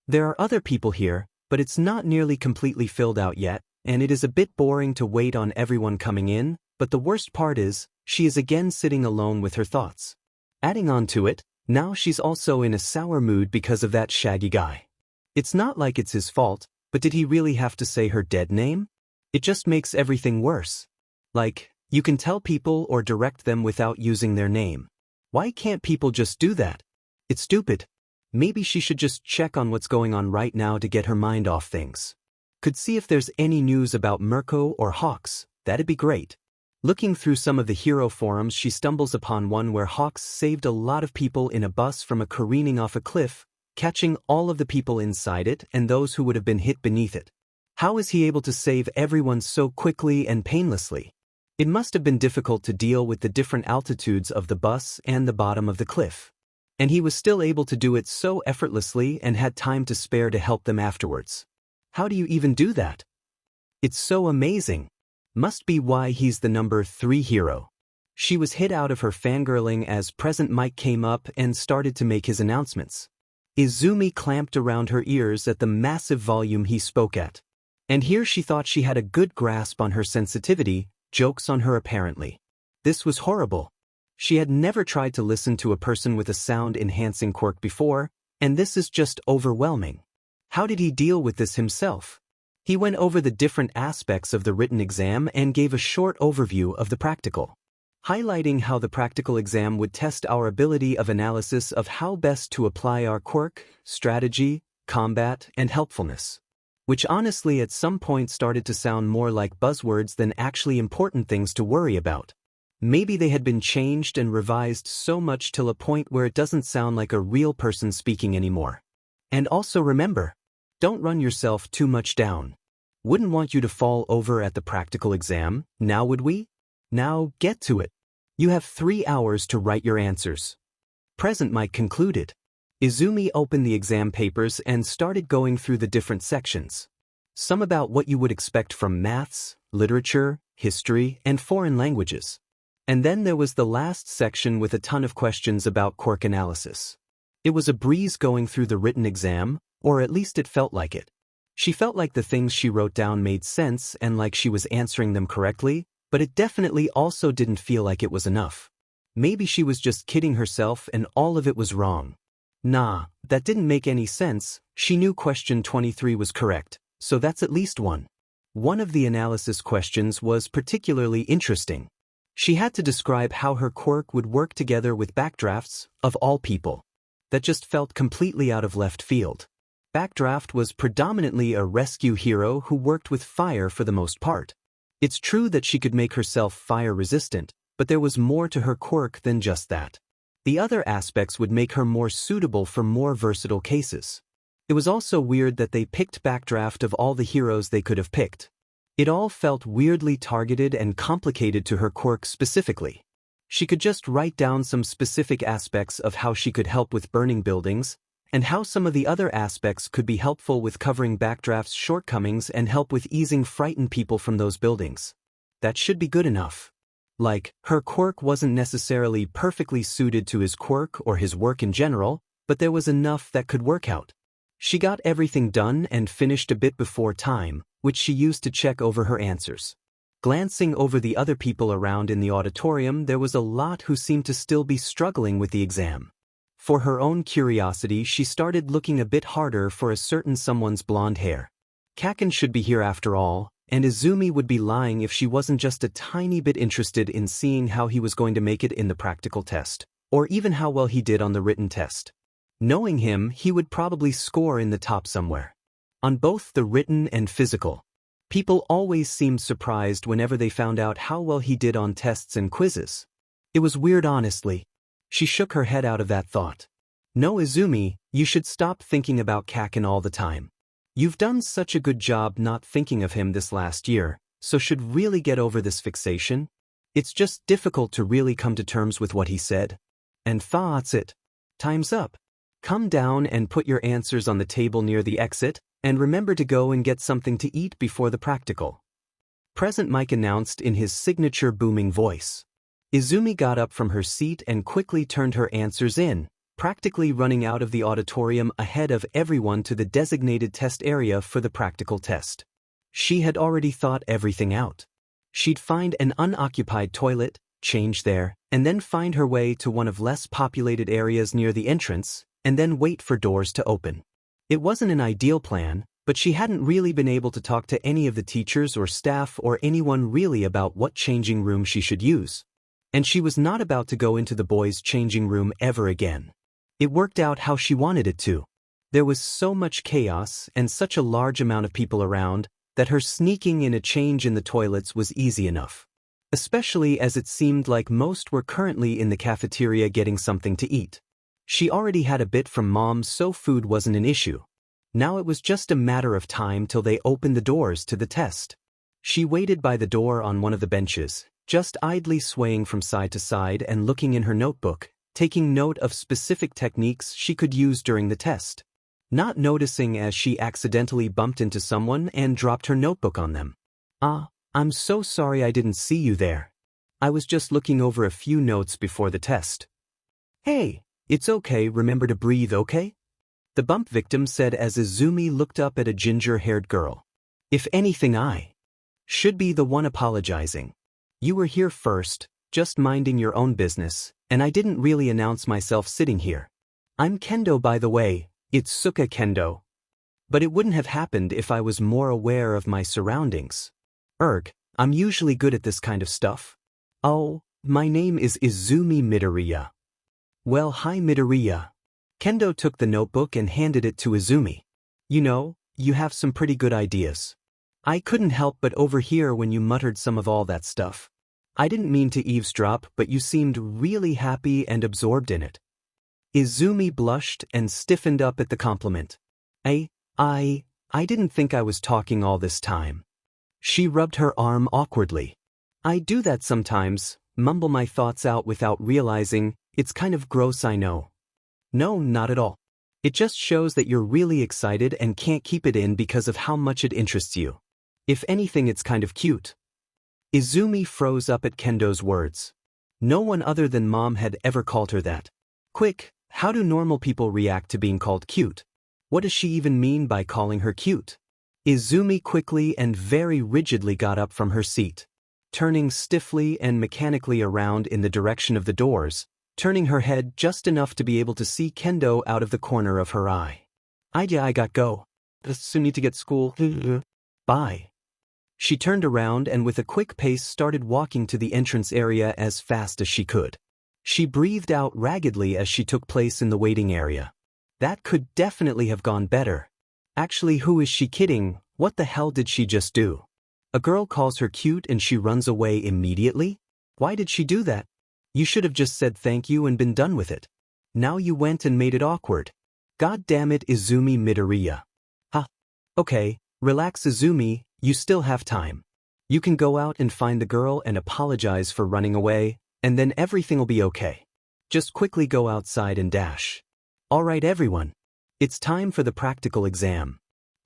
There are other people here, but it's not nearly completely filled out yet, and it is a bit boring to wait on everyone coming in, but the worst part is, she is again sitting alone with her thoughts. Adding on to it, now she's also in a sour mood because of that shaggy guy. It's not like it's his fault, but did he really have to say her dead name? It just makes everything worse. Like, you can tell people or direct them without using their name. Why can't people just do that? It's stupid. Maybe she should just check on what's going on right now to get her mind off things. Could see if there's any news about Mirko or Hawks, that'd be great. Looking through some of the hero forums, she stumbles upon one where Hawks saved a lot of people in a bus from a careening off a cliff, catching all of the people inside it and those who would have been hit beneath it. How is he able to save everyone so quickly and painlessly? It must have been difficult to deal with the different altitudes of the bus and the bottom of the cliff. And he was still able to do it so effortlessly and had time to spare to help them afterwards. How do you even do that? It's so amazing. Must be why he's the number 3 hero. She was hit out of her fangirling as Present Mike came up and started to make his announcements. Izumi clamped around her ears at the massive volume he spoke at. And here she thought she had a good grasp on her sensitivity, jokes on her apparently. This was horrible. She had never tried to listen to a person with a sound-enhancing quirk before, and this is just overwhelming. How did he deal with this himself? He went over the different aspects of the written exam and gave a short overview of the practical, highlighting how the practical exam would test our ability of analysis of how best to apply our quirk, strategy, combat, and helpfulness. Which honestly at some point started to sound more like buzzwords than actually important things to worry about. Maybe they had been changed and revised so much till a point where it doesn't sound like a real person speaking anymore. And also remember, don't run yourself too much down. Wouldn't want you to fall over at the practical exam, now would we? Now get to it. You have 3 hours to write your answers. Present Mike concluded. Izumi opened the exam papers and started going through the different sections. Some about what you would expect from maths, literature, history, and foreign languages. And then there was the last section with a ton of questions about quirk analysis. It was a breeze going through the written exam, or at least it felt like it. She felt like the things she wrote down made sense and like she was answering them correctly, but it definitely also didn't feel like it was enough. Maybe she was just kidding herself and all of it was wrong. Nah, that didn't make any sense. She knew question 23 was correct, so that's at least one. One of the analysis questions was particularly interesting. She had to describe how her quirk would work together with backdrafts, of all people. That just felt completely out of left field. Backdraft was predominantly a rescue hero who worked with fire for the most part. It's true that she could make herself fire resistant, but there was more to her quirk than just that. The other aspects would make her more suitable for more versatile cases. It was also weird that they picked backdraft of all the heroes they could have picked. It all felt weirdly targeted and complicated to her quirk specifically. She could just write down some specific aspects of how she could help with burning buildings, and how some of the other aspects could be helpful with covering backdraft's shortcomings and help with easing frightened people from those buildings. That should be good enough. Like, her quirk wasn't necessarily perfectly suited to his quirk or his work in general, but there was enough that could work out. She got everything done and finished a bit before time, which she used to check over her answers. Glancing over the other people around in the auditorium, there was a lot who seemed to still be struggling with the exam. For her own curiosity, she started looking a bit harder for a certain someone's blonde hair. Kaken should be here after all, and Izumi would be lying if she wasn't just a tiny bit interested in seeing how he was going to make it in the practical test, or even how well he did on the written test. Knowing him, he would probably score in the top somewhere. On both the written and physical. People always seemed surprised whenever they found out how well he did on tests and quizzes. It was weird, honestly. She shook her head out of that thought. No, Izumi, you should stop thinking about Kaken all the time. You've done such a good job not thinking of him this last year, so should really get over this fixation. It's just difficult to really come to terms with what he said. And that's it. Time's up. Come down and put your answers on the table near the exit, and remember to go and get something to eat before the practical. Present Mike announced in his signature booming voice. Izumi got up from her seat and quickly turned her answers in, practically running out of the auditorium ahead of everyone to the designated test area for the practical test. She had already thought everything out. She'd find an unoccupied toilet, change there, and then find her way to one of less populated areas near the entrance, and then wait for doors to open. It wasn't an ideal plan, but she hadn't really been able to talk to any of the teachers or staff or anyone really about what changing room she should use. And she was not about to go into the boys' changing room ever again. It worked out how she wanted it to. There was so much chaos and such a large amount of people around that her sneaking in a change in the toilets was easy enough. Especially as it seemed like most were currently in the cafeteria getting something to eat. She already had a bit from Mom, so food wasn't an issue. Now it was just a matter of time till they opened the doors to the test. She waited by the door on one of the benches, just idly swaying from side to side and looking in her notebook, taking note of specific techniques she could use during the test. Not noticing as she accidentally bumped into someone and dropped her notebook on them. I'm so sorry I didn't see you there. I was just looking over a few notes before the test. Hey, it's okay, remember to breathe, okay? The bump victim said as Izumi looked up at a ginger-haired girl. If anything, I should be the one apologizing. You were here first, just minding your own business, and I didn't really announce myself sitting here. I'm Kendo, by the way, it's Suka Kendo. But it wouldn't have happened if I was more aware of my surroundings. I'm usually good at this kind of stuff. Oh, my name is Izumi Midoriya. Well, hi Midoriya. Kendo took the notebook and handed it to Izumi. You know, you have some pretty good ideas. I couldn't help but overhear when you muttered some of all that stuff. I didn't mean to eavesdrop, but you seemed really happy and absorbed in it. Izumi blushed and stiffened up at the compliment. I didn't think I was talking all this time. She rubbed her arm awkwardly. I do that sometimes, mumble my thoughts out without realizing. It's kind of gross, I know. No, not at all. It just shows that you're really excited and can't keep it in because of how much it interests you. If anything, it's kind of cute. Izumi froze up at Kendo's words. No one other than Mom had ever called her that. Quick, how do normal people react to being called cute? What does she even mean by calling her cute? Izumi quickly and very rigidly got up from her seat, turning stiffly and mechanically around in the direction of the doors, turning her head just enough to be able to see Kendo out of the corner of her eye. I got go. Soon need to get school. Bye. She turned around and with a quick pace started walking to the entrance area as fast as she could. She breathed out raggedly as she took place in the waiting area. That could definitely have gone better. Actually, who is she kidding? What the hell did she just do? A girl calls her cute and she runs away immediately? Why did she do that? You should have just said thank you and been done with it. Now you went and made it awkward. God damn it, Izumi Midoriya. Okay, relax Izumi, you still have time. You can go out and find the girl and apologize for running away, and then everything'll be okay. Just quickly go outside and dash. Alright everyone. It's time for the practical exam.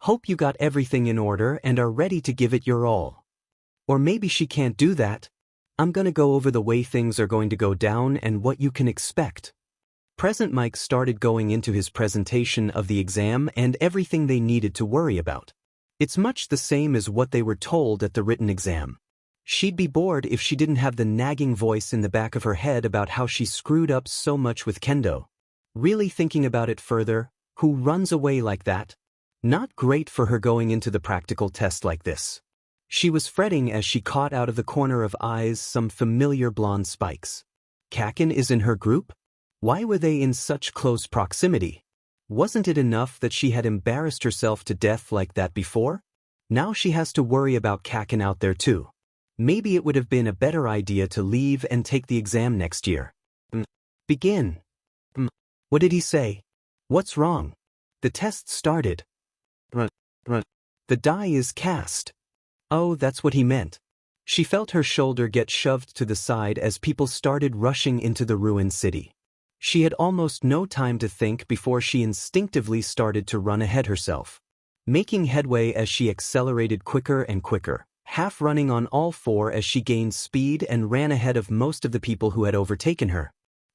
Hope you got everything in order and are ready to give it your all. Or maybe she can't do that. I'm gonna go over the way things are going to go down and what you can expect. Present Mike started going into his presentation of the exam and everything they needed to worry about. It's much the same as what they were told at the written exam. She'd be bored if she didn't have the nagging voice in the back of her head about how she screwed up so much with kendo. Really thinking about it further, who runs away like that? Not great for her going into the practical test like this. She was fretting as she caught out of the corner of eyes some familiar blonde spikes. Kaken is in her group? Why were they in such close proximity? Wasn't it enough that she had embarrassed herself to death like that before? Now she has to worry about Kaken out there too. Maybe it would have been a better idea to leave and take the exam next year. Begin. What did he say? What's wrong? The test started. The die is cast. Oh, that's what he meant. She felt her shoulder get shoved to the side as people started rushing into the ruined city. She had almost no time to think before she instinctively started to run ahead herself. Making headway as she accelerated quicker and quicker, half running on all four as she gained speed and ran ahead of most of the people who had overtaken her.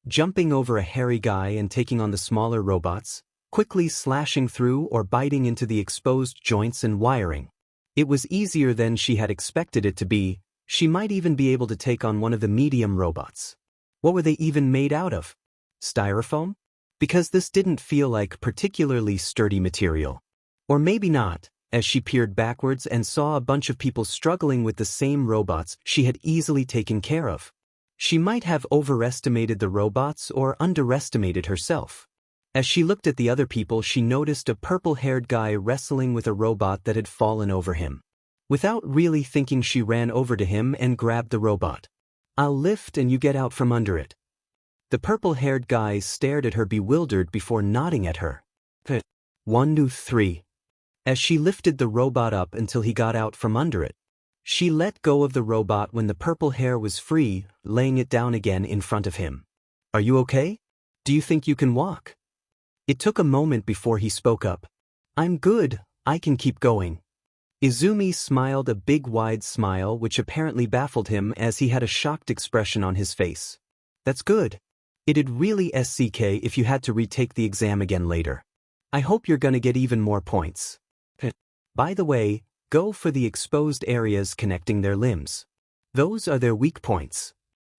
Jumping over a hairy guy and taking on the smaller robots, quickly slashing through or biting into the exposed joints and wiring. It was easier than she had expected it to be. She might even be able to take on one of the medium robots. What were they even made out of? Styrofoam? Because this didn't feel like particularly sturdy material. Or maybe not, as she peered backwards and saw a bunch of people struggling with the same robots she had easily taken care of. She might have overestimated the robots or underestimated herself. As she looked at the other people, she noticed a purple-haired guy wrestling with a robot that had fallen over him. Without really thinking, she ran over to him and grabbed the robot. "I'll lift and you get out from under it." The purple-haired guy stared at her bewildered before nodding at her. 1, 2, 3. As she lifted the robot up until he got out from under it. She let go of the robot when the purple hair was free, laying it down again in front of him. "Are you okay? Do you think you can walk?" It took a moment before he spoke up. "I'm good, I can keep going." Izumi smiled a big wide smile which apparently baffled him as he had a shocked expression on his face. "That's good. It'd really suck if you had to retake the exam again later. I hope you're gonna get even more points. By the way, go for the exposed areas connecting their limbs. Those are their weak points,"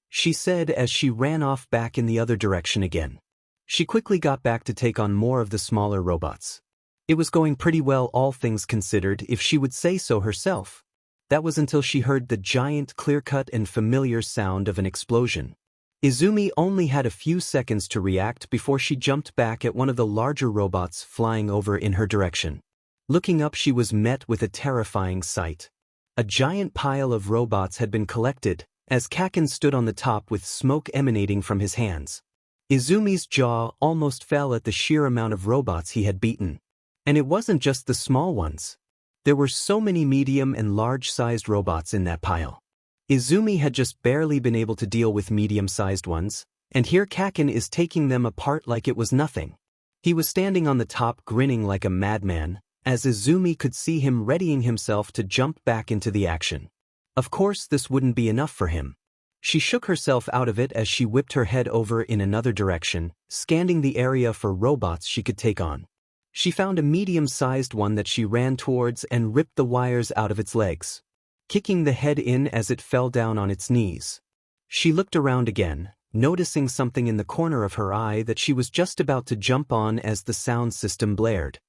she said as she ran off back in the other direction again. She quickly got back to take on more of the smaller robots. It was going pretty well, all things considered, if she would say so herself. That was until she heard the giant, clear-cut and familiar sound of an explosion. Izumi only had a few seconds to react before she jumped back at one of the larger robots flying over in her direction. Looking up, she was met with a terrifying sight. A giant pile of robots had been collected, as Kaken stood on the top with smoke emanating from his hands. Izumi's jaw almost fell at the sheer amount of robots he had beaten. And it wasn't just the small ones. There were so many medium and large-sized robots in that pile. Izumi had just barely been able to deal with medium-sized ones, and here Kaken is taking them apart like it was nothing. He was standing on the top grinning like a madman, as Izumi could see him readying himself to jump back into the action. Of course this wouldn't be enough for him. She shook herself out of it as she whipped her head over in another direction, scanning the area for robots she could take on. She found a medium-sized one that she ran towards and ripped the wires out of its legs, kicking the head in as it fell down on its knees. She looked around again, noticing something in the corner of her eye that she was just about to jump on as the sound system blared.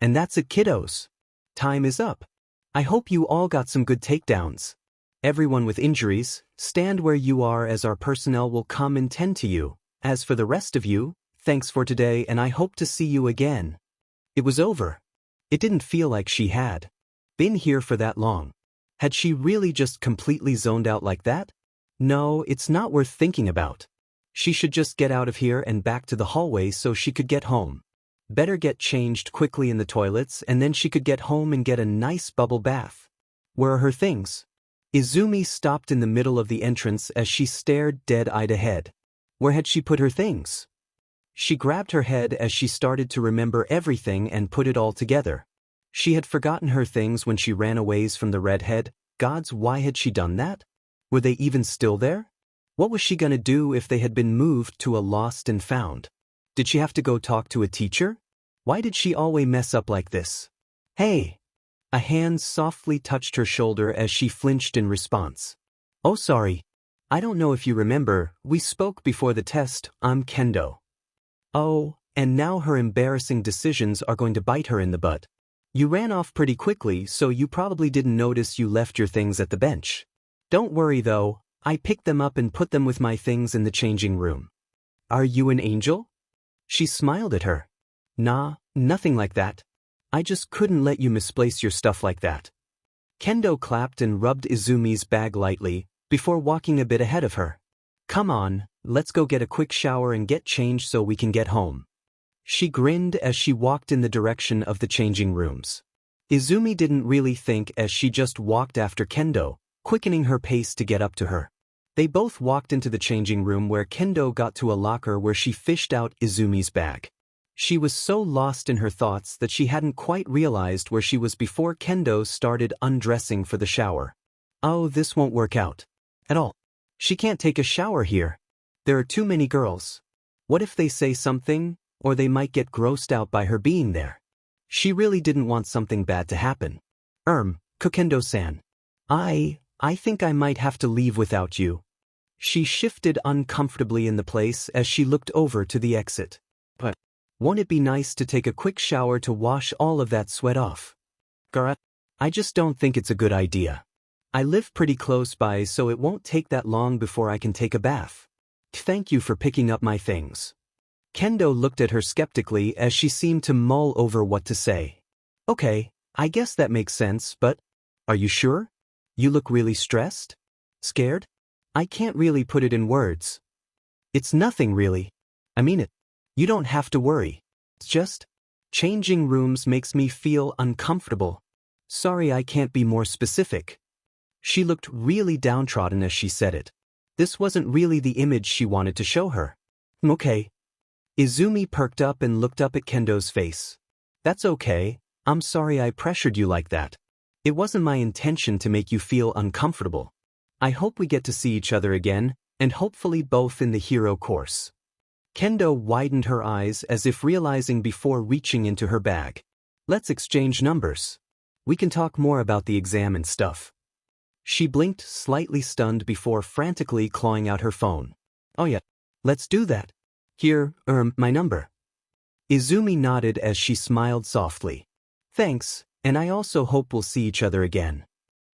"And that's it, kiddos. Time is up. I hope you all got some good takedowns. Everyone with injuries, stand where you are as our personnel will come and tend to you. As for the rest of you, thanks for today and I hope to see you again." It was over. It didn't feel like she had been here for that long. Had she really just completely zoned out like that? No, it's not worth thinking about. She should just get out of here and back to the hallway so she could get home. Better get changed quickly in the toilets and then she could get home and get a nice bubble bath. Where are her things? Izumi stopped in the middle of the entrance as she stared dead-eyed ahead. Where had she put her things? She grabbed her head as she started to remember everything and put it all together. She had forgotten her things when she ran away from the redhead. Gods, why had she done that? Were they even still there? What was she gonna do if they had been moved to a lost and found? Did she have to go talk to a teacher? Why did she always mess up like this? Hey! A hand softly touched her shoulder as she flinched in response. Oh, sorry. I don't know if you remember, we spoke before the test. I'm Kendo. Oh, and now her embarrassing decisions are going to bite her in the butt. You ran off pretty quickly, so you probably didn't notice you left your things at the bench. Don't worry though, I picked them up and put them with my things in the changing room. Are you an angel? She smiled at her. Nah, nothing like that. I just couldn't let you misplace your stuff like that. Kendo clapped and rubbed Izumi's bag lightly, before walking a bit ahead of her. Come on, let's go get a quick shower and get changed so we can get home. She grinned as she walked in the direction of the changing rooms. Izumi didn't really think as she just walked after Kendo, quickening her pace to get up to her. They both walked into the changing room where Kendo got to a locker where she fished out Izumi's bag. She was so lost in her thoughts that she hadn't quite realized where she was before Kendo started undressing for the shower. Oh, this won't work out. At all. She can't take a shower here. There are too many girls. What if they say something, or they might get grossed out by her being there? She really didn't want something bad to happen. Kokendo-san. I think I might have to leave without you. She shifted uncomfortably in the place as she looked over to the exit. But won't it be nice to take a quick shower to wash all of that sweat off? Gara, I just don't think it's a good idea. I live pretty close by, so it won't take that long before I can take a bath. Thank you for picking up my things. Kendo looked at her skeptically as she seemed to mull over what to say. Okay, I guess that makes sense, but are you sure? You look really stressed? Scared? I can't really put it in words. It's nothing really. I mean it. You don't have to worry. It's just changing rooms makes me feel uncomfortable. Sorry, I can't be more specific. She looked really downtrodden as she said it. This wasn't really the image she wanted to show her. Okay. Izumi perked up and looked up at Kendo's face. That's okay. I'm sorry I pressured you like that. It wasn't my intention to make you feel uncomfortable. I hope we get to see each other again, and hopefully both in the hero course. Kendo widened her eyes as if realizing before reaching into her bag. Let's exchange numbers. We can talk more about the exam and stuff. She blinked, slightly stunned before frantically clawing out her phone. Oh yeah, let's do that. Here, my number. Izumi nodded as she smiled softly. Thanks, and I also hope we'll see each other again.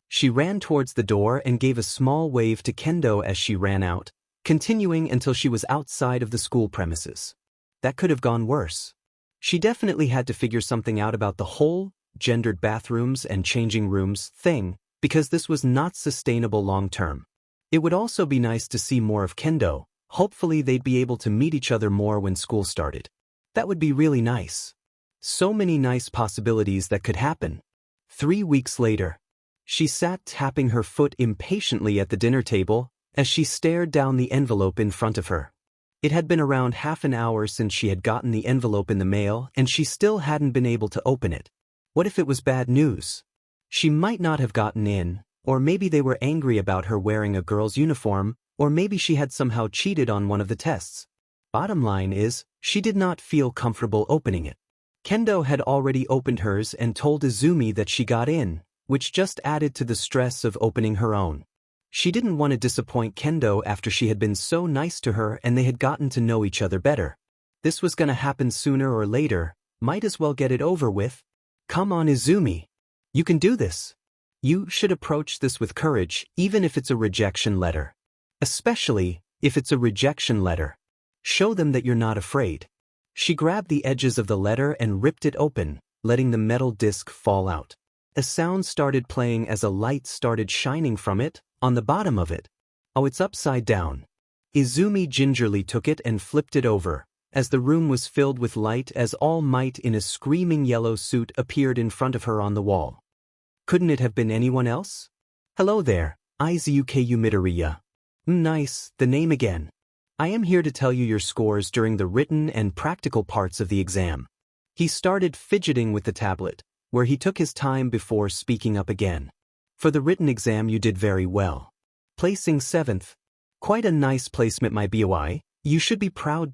She ran towards the door and gave a small wave to Kendo as she ran out, continuing until she was outside of the school premises. That could have gone worse. She definitely had to figure something out about the whole gendered bathrooms and changing rooms thing, because this was not sustainable long term. It would also be nice to see more of Kendo. Hopefully they'd be able to meet each other more when school started. That would be really nice. So many nice possibilities that could happen. 3 weeks later. She sat tapping her foot impatiently at the dinner table as she stared down the envelope in front of her. It had been around half an hour since she had gotten the envelope in the mail and she still hadn't been able to open it. What if it was bad news? She might not have gotten in, or maybe they were angry about her wearing a girl's uniform, or maybe she had somehow cheated on one of the tests. Bottom line is, she did not feel comfortable opening it. Kendo had already opened hers and told Izumi that she got in, which just added to the stress of opening her own. She didn't want to disappoint Kendo after she had been so nice to her and they had gotten to know each other better. This was gonna happen sooner or later, might as well get it over with. Come on, Izumi. You can do this. You should approach this with courage, even if it's a rejection letter. Especially if it's a rejection letter. Show them that you're not afraid. She grabbed the edges of the letter and ripped it open, letting the metal disc fall out. A sound started playing as a light started shining from it, on the bottom of it. Oh, it's upside down. Izumi gingerly took it and flipped it over, as the room was filled with light as All Might in a screaming yellow suit appeared in front of her on the wall. Couldn't it have been anyone else? Hello there, Izuku Midoriya. Nice, the name again. I am here to tell you your scores during the written and practical parts of the exam. He started fidgeting with the tablet, where he took his time before speaking up again. For the written exam you did very well. Placing 7th. Quite a nice placement, my BOI. You should be proud.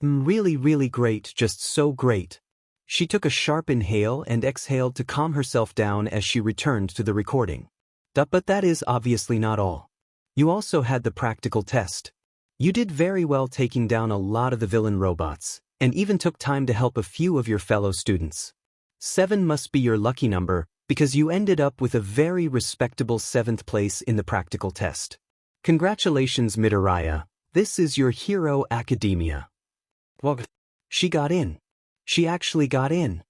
Really, really great, just so great. She took a sharp inhale and exhaled to calm herself down as she returned to the recording. But that is obviously not all. You also had the practical test. You did very well taking down a lot of the villain robots, and even took time to help a few of your fellow students. 7 must be your lucky number, because you ended up with a very respectable 7th place in the practical test. Congratulations, Midoriya. This is your Hero Academia. Well, she got in. She actually got in.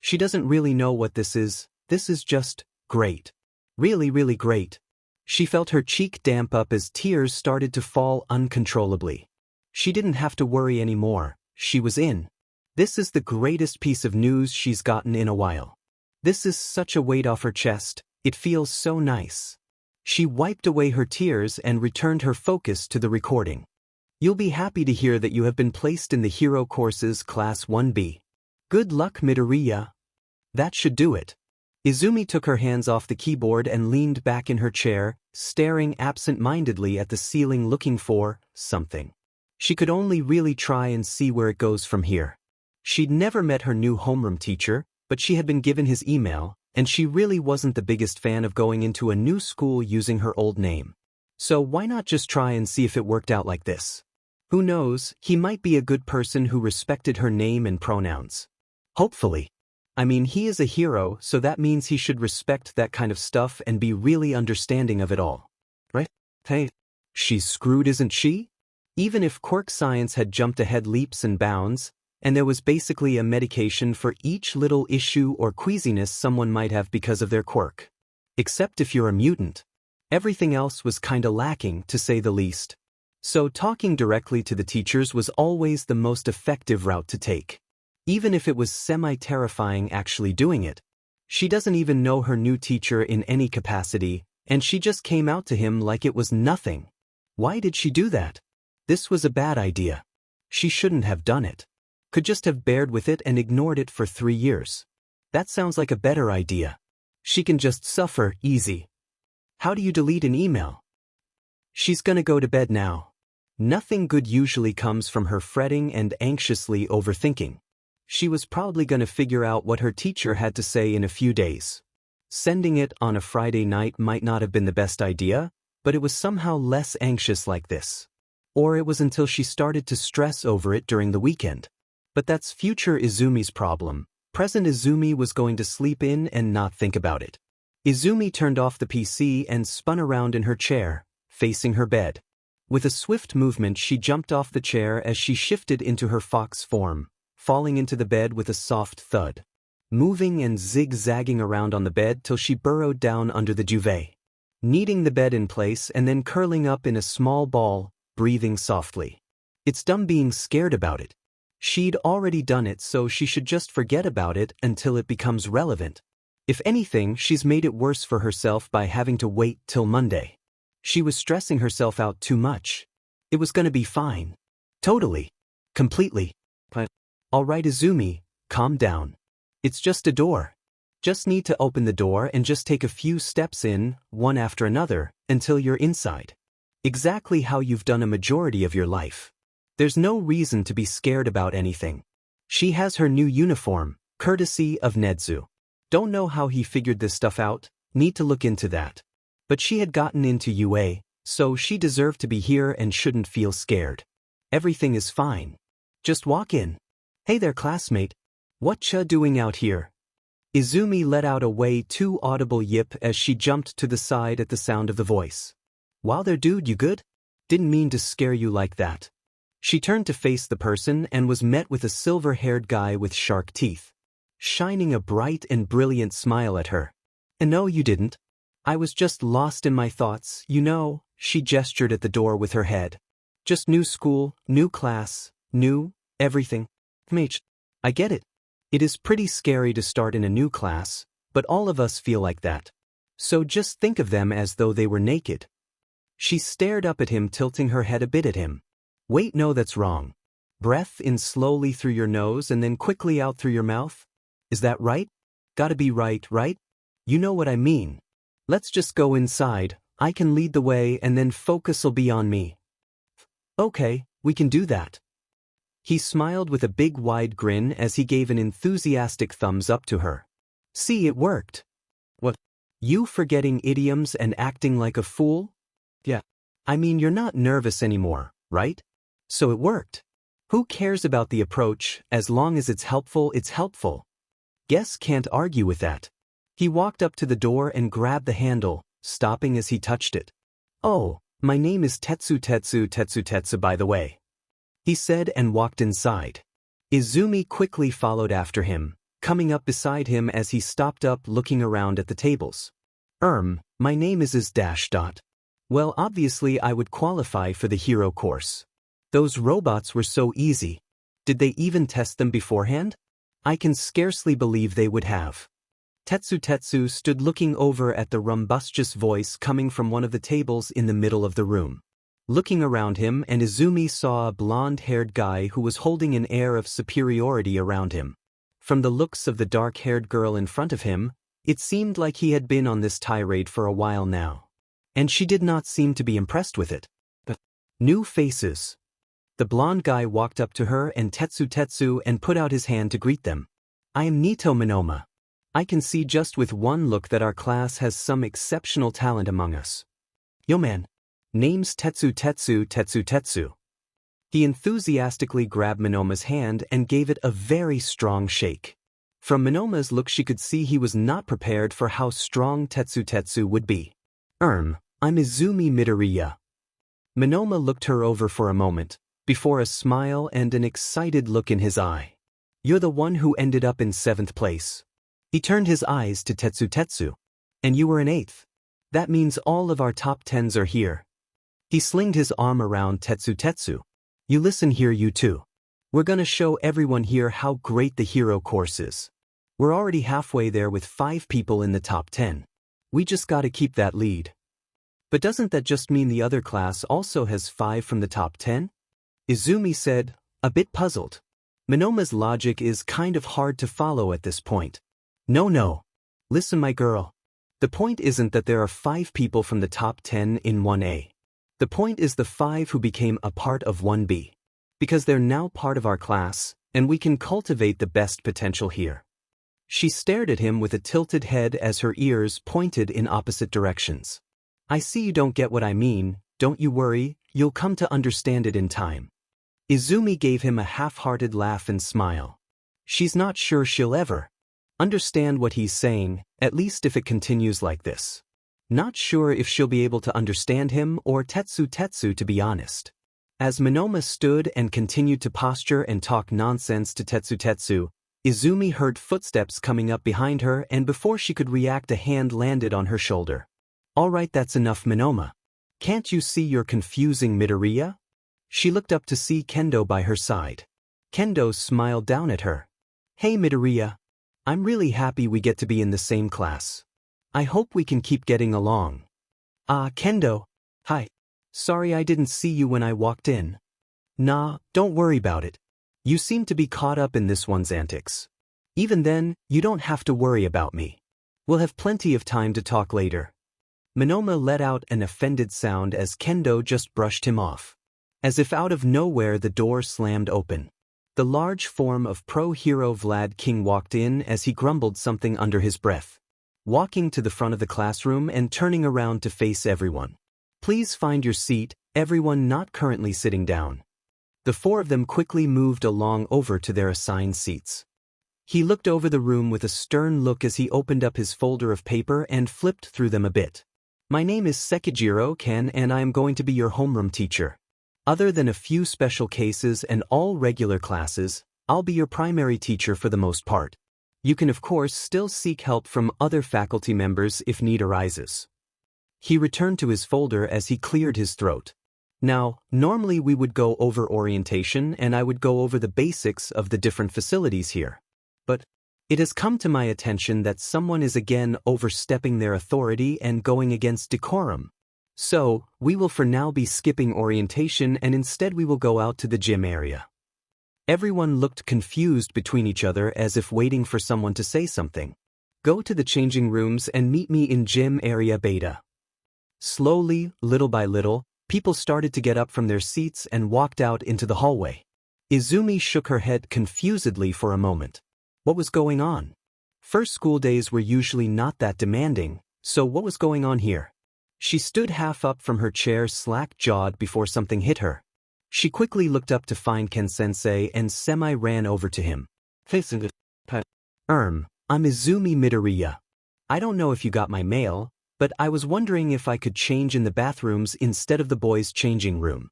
She doesn't really know what this is. This is just great. Really, really great. She felt her cheek damp up as tears started to fall uncontrollably. She didn't have to worry anymore. She was in. This is the greatest piece of news she's gotten in a while. This is such a weight off her chest. It feels so nice. She wiped away her tears and returned her focus to the recording. You'll be happy to hear that you have been placed in the Hero Courses Class 1B. Good luck, Midoriya. That should do it. Izumi took her hands off the keyboard and leaned back in her chair, staring absent-mindedly at the ceiling looking for something. She could only really try and see where it goes from here. She'd never met her new homeroom teacher, but she had been given his email, and she really wasn't the biggest fan of going into a new school using her old name. So why not just try and see if it worked out like this? Who knows, he might be a good person who respected her name and pronouns. Hopefully. I mean, he is a hero, so that means he should respect that kind of stuff and be really understanding of it all. Right? Hey, she's screwed, isn't she? Even if quirk science had jumped ahead leaps and bounds, and there was basically a medication for each little issue or queasiness someone might have because of their quirk. Except if you're a mutant. Everything else was kinda lacking, to say the least. So talking directly to the teachers was always the most effective route to take. Even if it was semi-terrifying actually doing it. She doesn't even know her new teacher in any capacity, and she just came out to him like it was nothing. Why did she do that? This was a bad idea. She shouldn't have done it. Could just have bared with it and ignored it for 3 years. That sounds like a better idea. She can just suffer, easy. How do you delete an email? She's gonna go to bed now. Nothing good usually comes from her fretting and anxiously overthinking. She was probably gonna figure out what her teacher had to say in a few days. Sending it on a Friday night might not have been the best idea, but it was somehow less anxious like this. Or it was until she started to stress over it during the weekend. But that's future Izumi's problem. Present Izumi was going to sleep in and not think about it. Izumi turned off the PC and spun around in her chair, facing her bed. With a swift movement she jumped off the chair as she shifted into her fox form, falling into the bed with a soft thud. Moving and zigzagging around on the bed till she burrowed down under the duvet. Kneading the bed in place and then curling up in a small ball, breathing softly. It's dumb being scared about it. She'd already done it, so she should just forget about it until it becomes relevant. If anything, she's made it worse for herself by having to wait till Monday. She was stressing herself out too much. It was gonna be fine. Totally. Completely. But, alright Izumi, calm down. It's just a door. Just need to open the door and just take a few steps in, one after another, until you're inside. Exactly how you've done a majority of your life. There's no reason to be scared about anything. She has her new uniform, courtesy of Nedzu. Don't know how he figured this stuff out, need to look into that. But she had gotten into UA, so she deserved to be here and shouldn't feel scared. Everything is fine. Just walk in. Hey there, classmate. Whatcha doing out here? Izumi let out a way too audible yip as she jumped to the side at the sound of the voice. Wow there dude, you good? Didn't mean to scare you like that. She turned to face the person and was met with a silver-haired guy with shark teeth, shining a bright and brilliant smile at her. No, you didn't. I was just lost in my thoughts, you know, she gestured at the door with her head. Just new school, new class, new, everything. Mate, I get it. It is pretty scary to start in a new class, but all of us feel like that. So just think of them as though they were naked. She stared up at him, tilting her head a bit at him. Wait, no, that's wrong. Breath in slowly through your nose and then quickly out through your mouth? Is that right? Gotta be right, right? You know what I mean. Let's just go inside, I can lead the way and then focus'll be on me. Okay, we can do that. He smiled with a big wide grin as he gave an enthusiastic thumbs up to her. See, it worked. What? You forgetting idioms and acting like a fool? Yeah. I mean, you're not nervous anymore, right? So it worked. Who cares about the approach? As long as it's helpful, it's helpful. Guess can't argue with that. He walked up to the door and grabbed the handle, stopping as he touched it. Oh, my name is Tetsu by the way, he said and walked inside. Izumi quickly followed after him, coming up beside him as he stopped up looking around at the tables. My name is Well, obviously I would qualify for the hero course. Those robots were so easy. Did they even test them beforehand? I can scarcely believe they would have. Tetsu stood looking over at the rumbustious voice coming from one of the tables in the middle of the room. Looking around him, and Izumi saw a blonde-haired guy who was holding an air of superiority around him. From the looks of the dark-haired girl in front of him, it seemed like he had been on this tirade for a while now. And she did not seem to be impressed with it. But new faces. The blonde guy walked up to her and Tetsu and put out his hand to greet them. I am Nito Monoma. I can see just with one look that our class has some exceptional talent among us. Yo man. Name's Tetsu. He enthusiastically grabbed Monoma's hand and gave it a very strong shake. From Monoma's look she could see he was not prepared for how strong Tetsu would be. I'm Izumi Midoriya. Monoma looked her over for a moment, before a smile and an excited look in his eye. You're the one who ended up in 7th place. He turned his eyes to Tetsu. And you were in 8th. That means all of our top 10s are here. He slinged his arm around Tetsu. You listen here, you two. We're gonna show everyone here how great the hero course is. We're already halfway there with 5 people in the top 10. We just gotta keep that lead. But doesn't that just mean the other class also has 5 from the top 10? Izumi said, a bit puzzled. Monoma's logic is kind of hard to follow at this point. No. Listen, my girl. The point isn't that there are 5 people from the top 10 in 1A. The point is the 5 who became a part of 1B. Because they're now part of our class, and we can cultivate the best potential here. She stared at him with a tilted head as her ears pointed in opposite directions. I see you don't get what I mean, don't you worry, you'll come to understand it in time. Izumi gave him a half-hearted laugh and smile. She's not sure she'll ever understand what he's saying, at least if it continues like this. Not sure if she'll be able to understand him or Tetsu to be honest. As Monoma stood and continued to posture and talk nonsense to Tetsu, Izumi heard footsteps coming up behind her, and before she could react a hand landed on her shoulder. Alright, that's enough, Monoma. Can't you see you're confusing Midoriya? She looked up to see Kendo by her side. Kendo smiled down at her. Hey Midoriya. I'm really happy we get to be in the same class. I hope we can keep getting along. Kendo. Hi. Sorry I didn't see you when I walked in. Nah, don't worry about it. You seem to be caught up in this one's antics. Even then, you don't have to worry about me. We'll have plenty of time to talk later. Monoma let out an offended sound as Kendo just brushed him off. As if out of nowhere the door slammed open. The large form of pro-hero Vlad King walked in as he grumbled something under his breath. Walking to the front of the classroom and turning around to face everyone. Please find your seat, everyone not currently sitting down. The 4 of them quickly moved along over to their assigned seats. He looked over the room with a stern look as he opened up his folder of paper and flipped through them a bit. My name is Sekijiro Ken and I am going to be your homeroom teacher. Other than a few special cases and all regular classes, I'll be your primary teacher for the most part. You can of course still seek help from other faculty members if need arises. He returned to his folder as he cleared his throat. Now, normally we would go over orientation and I would go over the basics of the different facilities here. But it has come to my attention that someone is again overstepping their authority and going against decorum. So, we will for now be skipping orientation and instead we will go out to the gym area. Everyone looked confused between each other as if waiting for someone to say something. Go to the changing rooms and meet me in gym area beta. Slowly, little by little, people started to get up from their seats and walked out into the hallway. Izumi shook her head confusedly for a moment. What was going on? First school days were usually not that demanding, so what was going on here? She stood half up from her chair, slack-jawed before something hit her. She quickly looked up to find Ken-sensei and semi-ran over to him. I'm Izumi Midoriya. I don't know if you got my mail, but I was wondering if I could change in the bathrooms instead of the boys' changing room.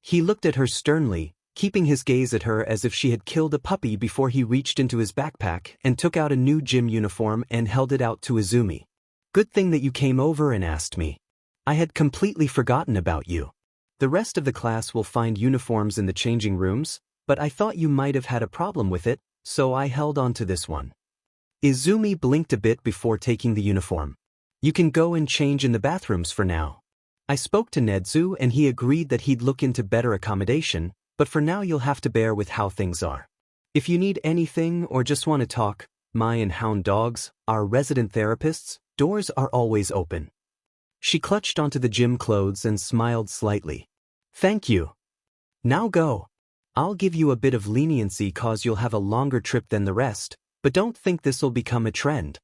He looked at her sternly, keeping his gaze at her as if she had killed a puppy before he reached into his backpack and took out a new gym uniform and held it out to Izumi. Good thing that you came over and asked me. I had completely forgotten about you. The rest of the class will find uniforms in the changing rooms, but I thought you might have had a problem with it, so I held on to this one. Izumi blinked a bit before taking the uniform. You can go and change in the bathrooms for now. I spoke to Nedzu and he agreed that he'd look into better accommodation, but for now you'll have to bear with how things are. If you need anything or just want to talk, Mai and Hound Dogs, our resident therapists, doors are always open. She clutched onto the gym clothes and smiled slightly. Thank you. Now go. I'll give you a bit of leniency cause you'll have a longer trip than the rest, but don't think this'll become a trend.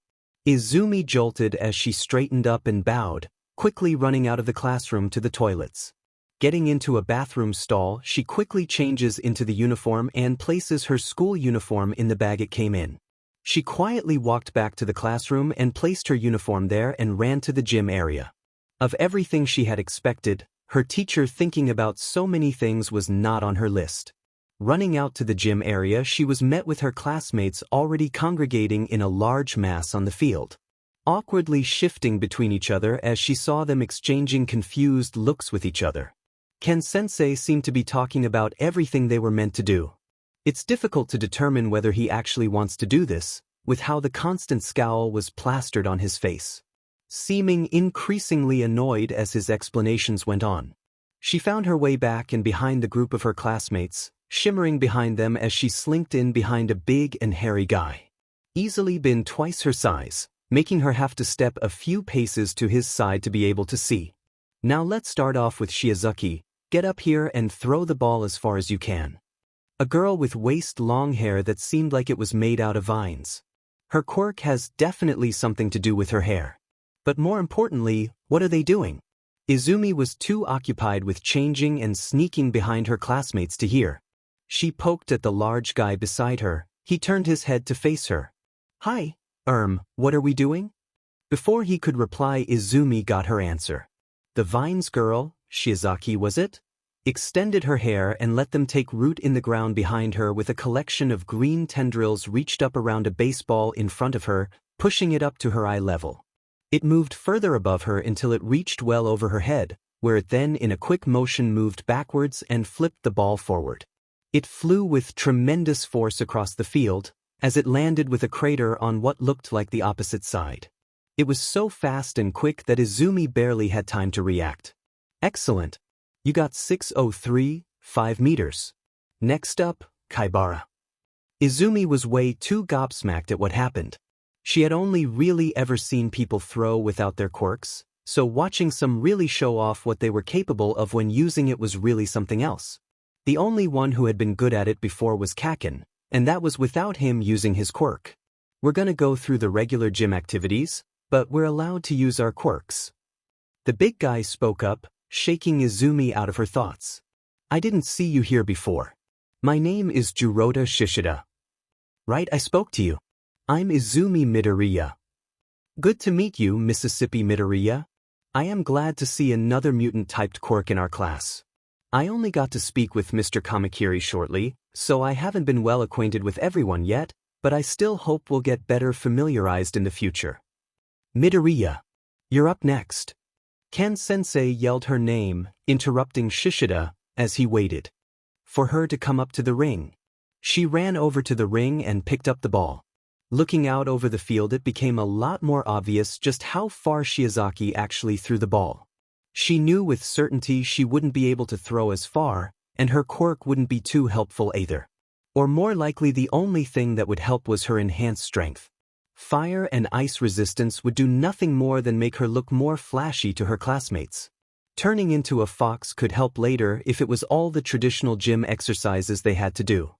Izumi jolted as she straightened up and bowed, quickly running out of the classroom to the toilets. Getting into a bathroom stall, she quickly changes into the uniform and places her school uniform in the bag it came in. She quietly walked back to the classroom and placed her uniform there and ran to the gym area. Of everything she had expected, her teacher thinking about so many things was not on her list. Running out to the gym area, she was met with her classmates already congregating in a large mass on the field. Awkwardly shifting between each other as she saw them exchanging confused looks with each other. Ken-sensei seemed to be talking about everything they were meant to do. It's difficult to determine whether he actually wants to do this, with how the constant scowl was plastered on his face. Seeming increasingly annoyed as his explanations went on. She found her way back and behind the group of her classmates, shimmering behind them as she slinked in behind a big and hairy guy. Easily been twice her size, making her have to step a few paces to his side to be able to see. Now let's start off with Shizuki. Get up here and throw the ball as far as you can. A girl with waist-long hair that seemed like it was made out of vines. Her quirk has definitely something to do with her hair. But more importantly, what are they doing? Izumi was too occupied with changing and sneaking behind her classmates to hear. She poked at the large guy beside her. He turned his head to face her. Hi, what are we doing? Before he could reply, Izumi got her answer. The vines girl, Shizuki was it? Extended her hair and let them take root in the ground behind her with a collection of green tendrils reached up around a baseball in front of her, pushing it up to her eye level. It moved further above her until it reached well over her head, where it then in a quick motion moved backwards and flipped the ball forward. It flew with tremendous force across the field, as it landed with a crater on what looked like the opposite side. It was so fast and quick that Izumi barely had time to react. Excellent. You got 603, 5 meters. Next up, Kaibara. Izumi was way too gobsmacked at what happened. She had only really ever seen people throw without their quirks, so watching some really show off what they were capable of when using it was really something else. The only one who had been good at it before was Kaken, and that was without him using his quirk. We're gonna go through the regular gym activities, but we're allowed to use our quirks. The big guy spoke up, shaking Izumi out of her thoughts. I didn't see you here before. My name is Jurota Shishida. Right, I spoke to you. I'm Izumi Midoriya. Good to meet you, Mississippi Midoriya. I am glad to see another mutant-typed quirk in our class. I only got to speak with Mr. Kamakiri shortly, so I haven't been well acquainted with everyone yet, but I still hope we'll get better familiarized in the future. Midoriya, you're up next. Ken-sensei yelled her name, interrupting Shishida as he waited for her to come up to the ring. She ran over to the ring and picked up the ball. Looking out over the field, it became a lot more obvious just how far Shizuki actually threw the ball. She knew with certainty she wouldn't be able to throw as far, and her quirk wouldn't be too helpful either. Or more likely the only thing that would help was her enhanced strength. Fire and ice resistance would do nothing more than make her look more flashy to her classmates. Turning into a fox could help later if it was all the traditional gym exercises they had to do.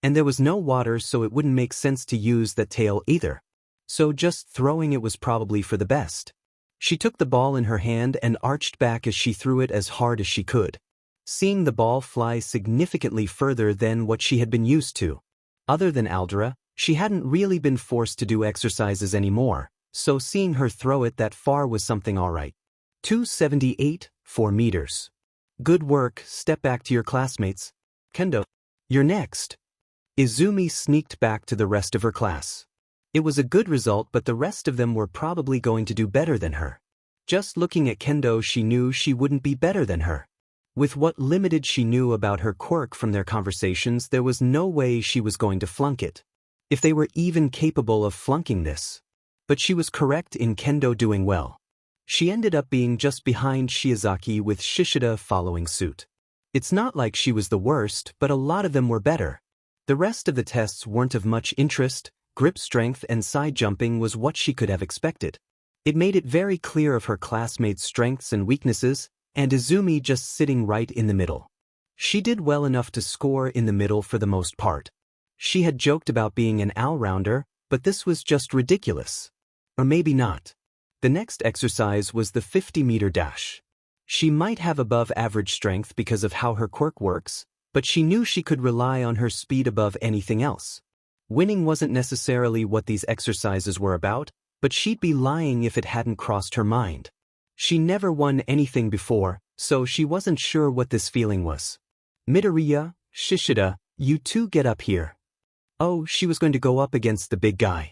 And there was no water, so it wouldn't make sense to use that tail either. So just throwing it was probably for the best. She took the ball in her hand and arched back as she threw it as hard as she could, seeing the ball fly significantly further than what she had been used to. Other than Aldera, she hadn't really been forced to do exercises anymore, so seeing her throw it that far was something alright. 278, 4 meters. Good work, step back to your classmates. Kendo, you're next. Izumi sneaked back to the rest of her class. It was a good result, but the rest of them were probably going to do better than her. Just looking at Kendo, she knew she wouldn't be better than her. With what limited she knew about her quirk from their conversations, there was no way she was going to flunk it, if they were even capable of flunking this. But she was correct in Kendo doing well. She ended up being just behind Shiozaki, with Shishida following suit. It's not like she was the worst, but a lot of them were better. The rest of the tests weren't of much interest. Grip strength and side jumping was what she could have expected. It made it very clear of her classmates' strengths and weaknesses, and Izumi just sitting right in the middle. She did well enough to score in the middle for the most part. She had joked about being an all-rounder, but this was just ridiculous. Or maybe not. The next exercise was the 50-meter dash. She might have above-average strength because of how her quirk works, but she knew she could rely on her speed above anything else. Winning wasn't necessarily what these exercises were about, but she'd be lying if it hadn't crossed her mind. She never won anything before, so she wasn't sure what this feeling was. Midoriya, Shishida, you two get up here. Oh, she was going to go up against the big guy.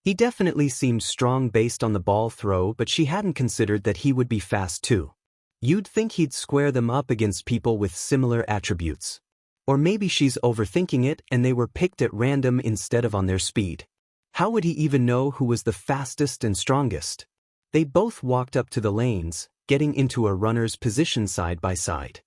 He definitely seemed strong based on the ball throw, but she hadn't considered that he would be fast too. You'd think he'd square them up against people with similar attributes. Or maybe she's overthinking it and they were picked at random instead of on their speed. How would he even know who was the fastest and strongest? They both walked up to the lanes, getting into a runner's position side by side.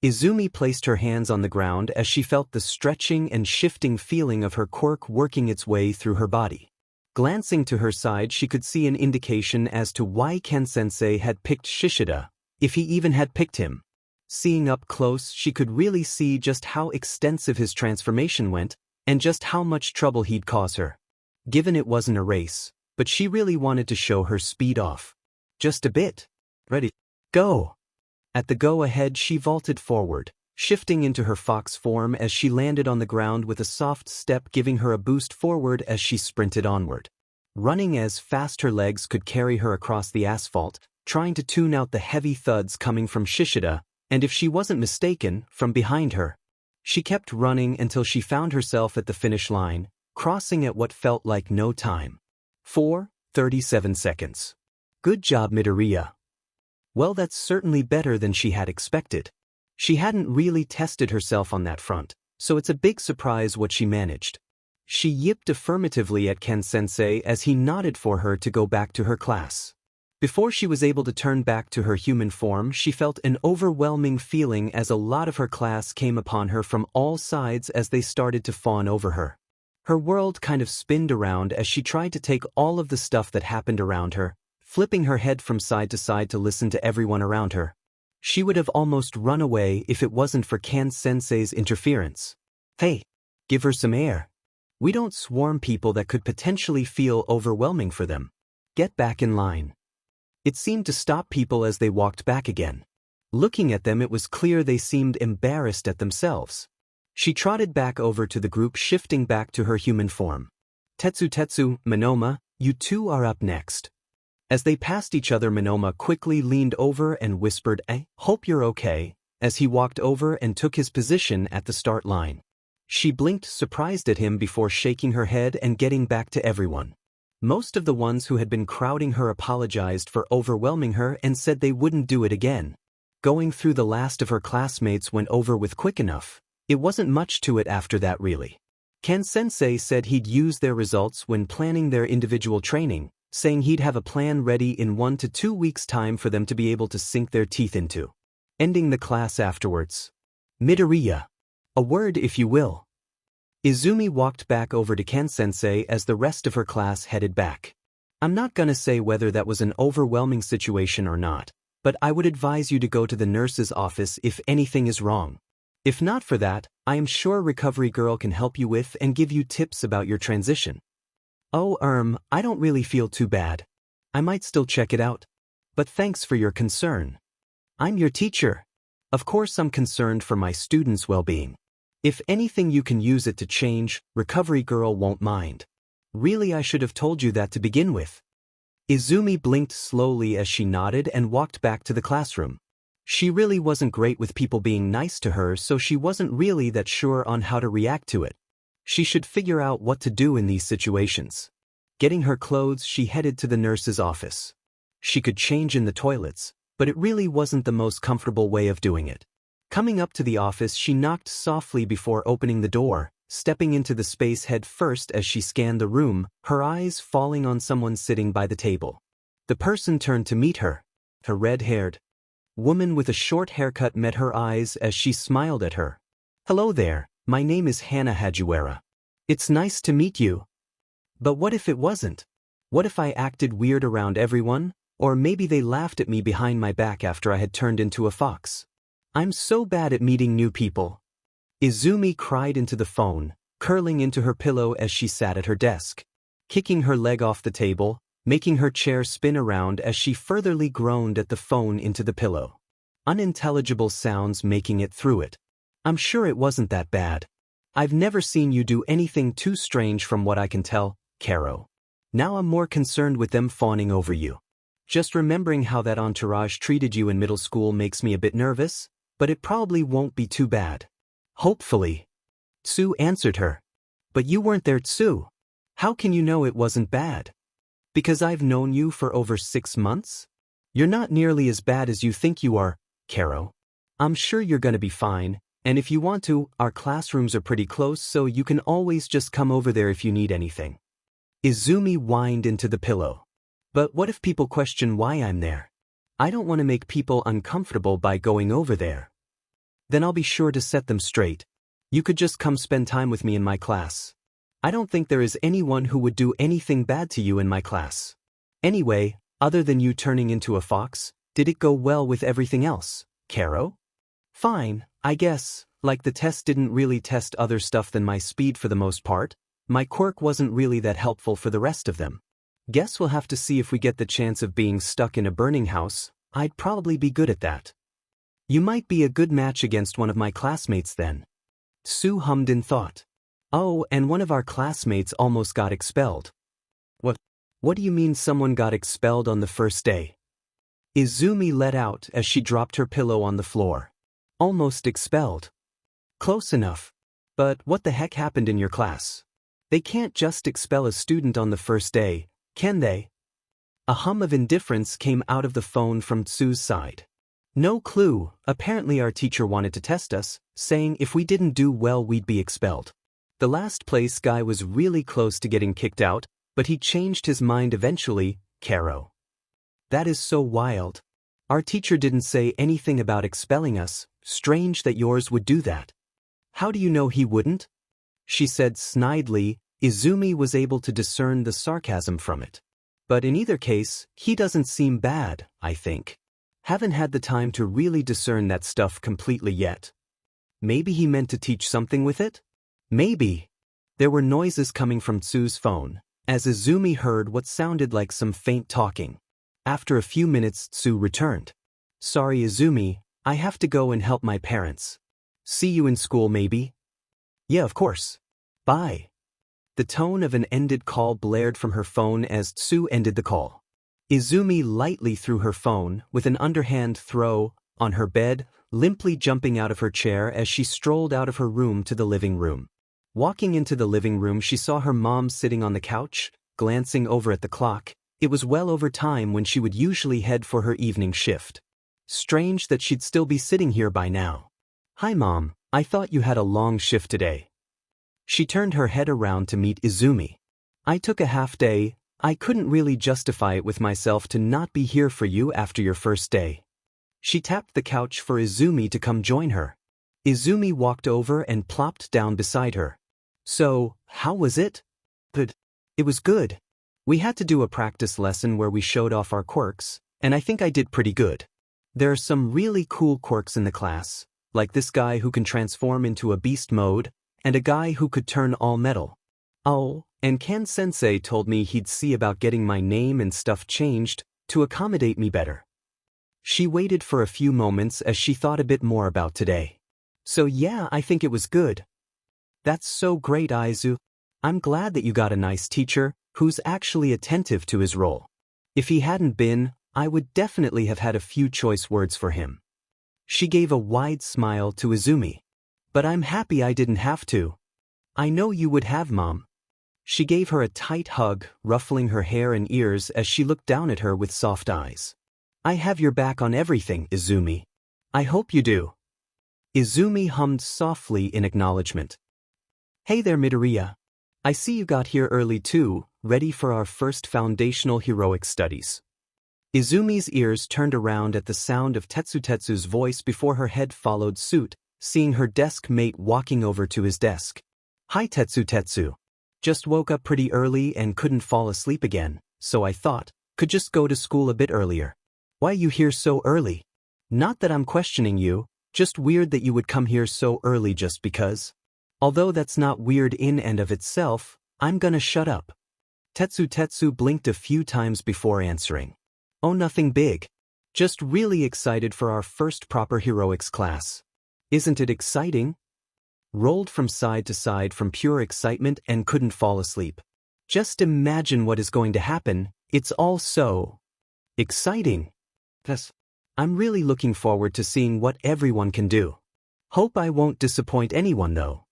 Izumi placed her hands on the ground as she felt the stretching and shifting feeling of her quirk working its way through her body. Glancing to her side, she could see an indication as to why Ken-sensei had picked Shishida, if he even had picked him. Seeing up close, she could really see just how extensive his transformation went, and just how much trouble he'd cause her. Given it wasn't a race, but she really wanted to show her speed off. Just a bit. Ready? Go! At the go-ahead, she vaulted forward, shifting into her fox form as she landed on the ground with a soft step, giving her a boost forward as she sprinted onward. Running as fast her legs could carry her across the asphalt, trying to tune out the heavy thuds coming from Shishida, and if she wasn't mistaken, from behind her. She kept running until she found herself at the finish line, crossing at what felt like no time. 4:37 seconds. Good job, Midoriya. Well, that's certainly better than she had expected. She hadn't really tested herself on that front, so it's a big surprise what she managed. She yipped affirmatively at Ken-sensei as he nodded for her to go back to her class. Before she was able to turn back to her human form, she felt an overwhelming feeling as a lot of her class came upon her from all sides as they started to fawn over her. Her world kind of spinned around as she tried to take all of the stuff that happened around her, flipping her head from side to side to listen to everyone around her. She would have almost run away if it wasn't for Ken-sensei's interference. Hey, give her some air. We don't swarm people that could potentially feel overwhelming for them. Get back in line. It seemed to stop people as they walked back again. Looking at them, it was clear they seemed embarrassed at themselves. She trotted back over to the group, shifting back to her human form. Tetsu, Monoma, you two are up next. As they passed each other, Monoma quickly leaned over and whispered, hope you're okay, as he walked over and took his position at the start line. She blinked, surprised at him, before shaking her head and getting back to everyone. Most of the ones who had been crowding her apologized for overwhelming her and said they wouldn't do it again. Going through the last of her classmates went over with quick enough. It wasn't much to it after that, really. Ken-sensei said he'd use their results when planning their individual training, saying he'd have a plan ready in 1 to 2 weeks' time for them to be able to sink their teeth into. Ending the class afterwards. Midoriya. A word, if you will. Izumi walked back over to Ken-sensei as the rest of her class headed back. I'm not gonna say whether that was an overwhelming situation or not, but I would advise you to go to the nurse's office if anything is wrong. If not for that, I am sure Recovery Girl can help you with and give you tips about your transition. Oh, I don't really feel too bad. I might still check it out. But thanks for your concern. I'm your teacher. Of course I'm concerned for my students' well-being. If anything you can use it to change, Recovery Girl won't mind. Really, I should have told you that to begin with. Izumi blinked slowly as she nodded and walked back to the classroom. She really wasn't great with people being nice to her, so she wasn't really that sure on how to react to it. She should figure out what to do in these situations. Getting her clothes, she headed to the nurse's office. She could change in the toilets, but it really wasn't the most comfortable way of doing it. Coming up to the office, she knocked softly before opening the door, stepping into the space head first as she scanned the room, her eyes falling on someone sitting by the table. The person turned to meet her. A red-haired woman with a short haircut met her eyes as she smiled at her. Hello there, my name is Hannah Hajiwara. It's nice to meet you. But what if it wasn't? What if I acted weird around everyone? Or maybe they laughed at me behind my back after I had turned into a fox. I'm so bad at meeting new people. Izumi cried into the phone, curling into her pillow as she sat at her desk. Kicking her leg off the table, making her chair spin around as she furtherly groaned at the phone into the pillow. Unintelligible sounds making it through it. I'm sure it wasn't that bad. I've never seen you do anything too strange from what I can tell, Caro. Now I'm more concerned with them fawning over you. Just remembering how that entourage treated you in middle school makes me a bit nervous, but it probably won't be too bad. Hopefully. Tsu answered her. But you weren't there, Tsu. How can you know it wasn't bad? Because I've known you for over 6 months? You're not nearly as bad as you think you are, Caro. I'm sure you're gonna be fine, and if you want to, our classrooms are pretty close, so you can always just come over there if you need anything. Izumi whined into the pillow. But what if people question why I'm there? I don't want to make people uncomfortable by going over there. Then I'll be sure to set them straight. You could just come spend time with me in my class. I don't think there is anyone who would do anything bad to you in my class. Anyway, other than you turning into a fox, did it go well with everything else, Caro? Fine, I guess, like the test didn't really test other stuff than my speed for the most part. My quirk wasn't really that helpful for the rest of them. Guess we'll have to see if we get the chance of being stuck in a burning house. I'd probably be good at that. You might be a good match against one of my classmates then. Tsu hummed in thought. Oh, and one of our classmates almost got expelled. What do you mean someone got expelled on the first day? Izumi let out as she dropped her pillow on the floor. Almost expelled. Close enough. But what the heck happened in your class? They can't just expel a student on the first day, can they? A hum of indifference came out of the phone from Tsu's side. No clue, apparently our teacher wanted to test us, saying if we didn't do well we'd be expelled. The last place guy was really close to getting kicked out, but he changed his mind eventually, Caro. That is so wild. Our teacher didn't say anything about expelling us, strange that yours would do that. How do you know he wouldn't? She said snidely. Izumi was able to discern the sarcasm from it. But in either case, he doesn't seem bad, I think. Haven't had the time to really discern that stuff completely yet. Maybe he meant to teach something with it? Maybe. There were noises coming from Tsu's phone, as Izumi heard what sounded like some faint talking. After a few minutes, Tsu returned. Sorry, Izumi, I have to go and help my parents. See you in school maybe? Yeah, of course. Bye. The tone of an ended call blared from her phone as Tsu ended the call. Izumi lightly threw her phone, with an underhand throw, on her bed, limply jumping out of her chair as she strolled out of her room to the living room. Walking into the living room, she saw her mom sitting on the couch, glancing over at the clock. It was well over time when she would usually head for her evening shift. Strange that she'd still be sitting here by now. Hi Mom, I thought you had a long shift today. She turned her head around to meet Izumi. I took a half day. I couldn't really justify it with myself to not be here for you after your first day. She tapped the couch for Izumi to come join her. Izumi walked over and plopped down beside her. So, how was it? Good. It was good. We had to do a practice lesson where we showed off our quirks, and I think I did pretty good. There are some really cool quirks in the class, like this guy who can transform into a beast mode, and a guy who could turn all metal. Oh, and Ken-sensei told me he'd see about getting my name and stuff changed to accommodate me better. She waited for a few moments as she thought a bit more about today. So yeah, I think it was good. That's so great, Aizu. I'm glad that you got a nice teacher who's actually attentive to his role. If he hadn't been, I would definitely have had a few choice words for him. She gave a wide smile to Izumi. But I'm happy I didn't have to. I know you would have, Mom. She gave her a tight hug, ruffling her hair and ears as she looked down at her with soft eyes. I have your back on everything, Izumi. I hope you do. Izumi hummed softly in acknowledgement. Hey there, Midoriya. I see you got here early too, ready for our first foundational heroic studies. Izumi's ears turned around at the sound of Tetsu's voice before her head followed suit, seeing her desk mate walking over to his desk. Hi Tetsu. Just woke up pretty early and couldn't fall asleep again, so I thought, could just go to school a bit earlier. Why you here so early? Not that I'm questioning you, just weird that you would come here so early just because. Although that's not weird in and of itself, I'm gonna shut up. Tetsu blinked a few times before answering. Oh, nothing big. Just really excited for our first proper heroics class. Isn't it exciting? Rolled from side to side from pure excitement and couldn't fall asleep. Just imagine what is going to happen, it's all so exciting. Yes. I'm really looking forward to seeing what everyone can do. Hope I won't disappoint anyone though.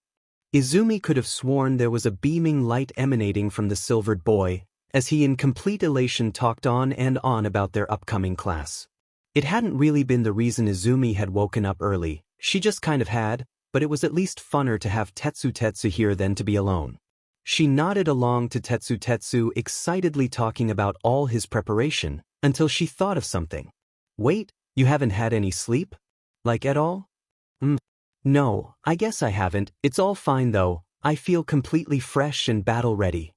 Izumi could have sworn there was a beaming light emanating from the silvered boy, as he in complete elation talked on and on about their upcoming class. It hadn't really been the reason Izumi had woken up early, she just kind of had, but it was at least funner to have Tetsu here than to be alone. She nodded along to Tetsu excitedly talking about all his preparation, until she thought of something. Wait, you haven't had any sleep? Like at all? No, I guess I haven't, it's all fine though, I feel completely fresh and battle ready.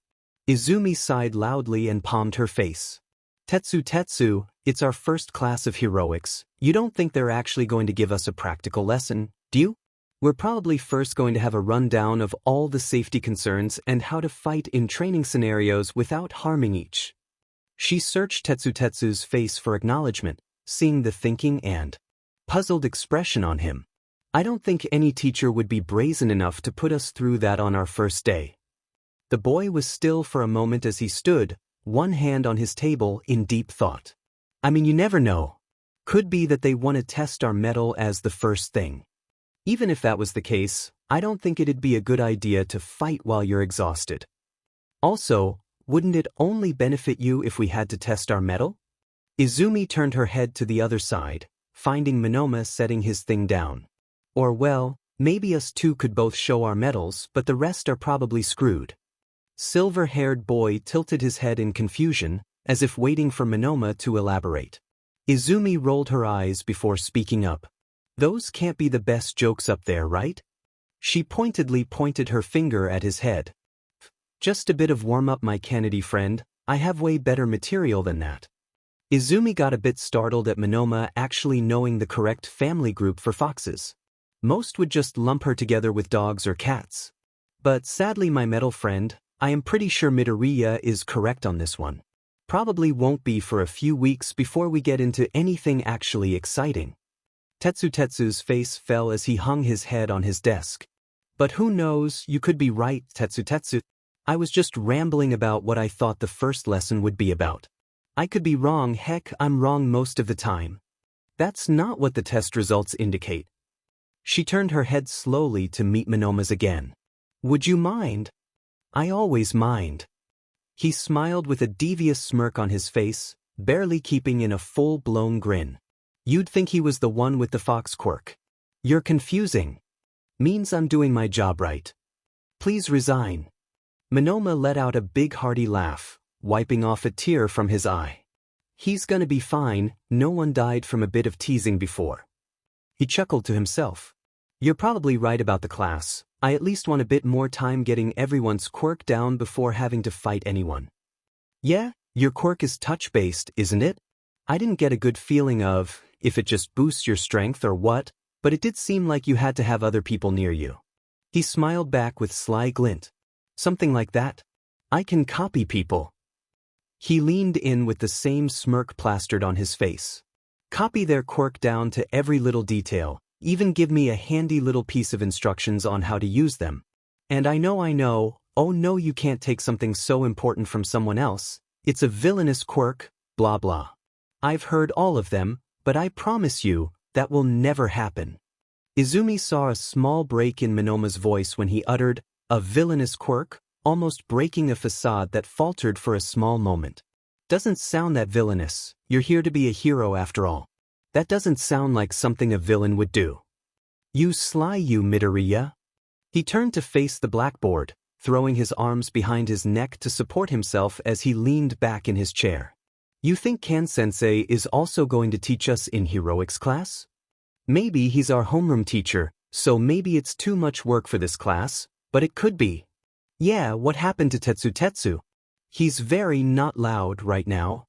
Izumi sighed loudly and palmed her face. Tetsu, it's our first class of heroics, you don't think they're actually going to give us a practical lesson, do you? We're probably first going to have a rundown of all the safety concerns and how to fight in training scenarios without harming each. She searched Tetsu's face for acknowledgement, seeing the thinking and puzzled expression on him. I don't think any teacher would be brazen enough to put us through that on our first day. The boy was still for a moment as he stood, one hand on his table in deep thought. I mean, you never know. Could be that they want to test our mettle as the first thing. Even if that was the case, I don't think it'd be a good idea to fight while you're exhausted. Also, wouldn't it only benefit you if we had to test our mettle? Izumi turned her head to the other side, finding Monoma setting his thing down. Or well, maybe us two could both show our medals, but the rest are probably screwed. Silver-haired boy tilted his head in confusion, as if waiting for Monoma to elaborate. Izumi rolled her eyes before speaking up. Those can't be the best jokes up there, right? She pointedly pointed her finger at his head. Just a bit of warm-up, my Kennedy friend, I have way better material than that. Izumi got a bit startled at Monoma actually knowing the correct family group for foxes. Most would just lump her together with dogs or cats. But sadly, my metal friend, I am pretty sure Midoriya is correct on this one. Probably won't be for a few weeks before we get into anything actually exciting. Tetsu's face fell as he hung his head on his desk. But who knows, you could be right, Tetsu. I was just rambling about what I thought the first lesson would be about. I could be wrong, heck, I'm wrong most of the time. That's not what the test results indicate. She turned her head slowly to meet Monoma's again. Would you mind? I always mind. He smiled with a devious smirk on his face, barely keeping in a full-blown grin. You'd think he was the one with the fox quirk. You're confusing. Means I'm doing my job right. Please resign. Monoma let out a big hearty laugh, wiping off a tear from his eye. He's gonna be fine, no one died from a bit of teasing before. He chuckled to himself. You're probably right about the class. I at least want a bit more time getting everyone's quirk down before having to fight anyone. Yeah, your quirk is touch-based, isn't it? I didn't get a good feeling of if it just boosts your strength or what, but it did seem like you had to have other people near you. He smiled back with sly glint. Something like that. I can copy people. He leaned in with the same smirk plastered on his face. Copy their quirk down to every little detail, even give me a handy little piece of instructions on how to use them. And I know, oh no, you can't take something so important from someone else. It's a villainous quirk, blah blah. I've heard all of them, but I promise you, that will never happen. Izumi saw a small break in Monoma's voice when he uttered, a villainous quirk, almost breaking a facade that faltered for a small moment. Doesn't sound that villainous, you're here to be a hero after all. That doesn't sound like something a villain would do. You sly you, Midoriya. He turned to face the blackboard, throwing his arms behind his neck to support himself as he leaned back in his chair. You think Kan-sensei is also going to teach us in heroics class? Maybe he's our homeroom teacher, so maybe it's too much work for this class, but it could be. Yeah, what happened to Tetsu? He's very not loud right now.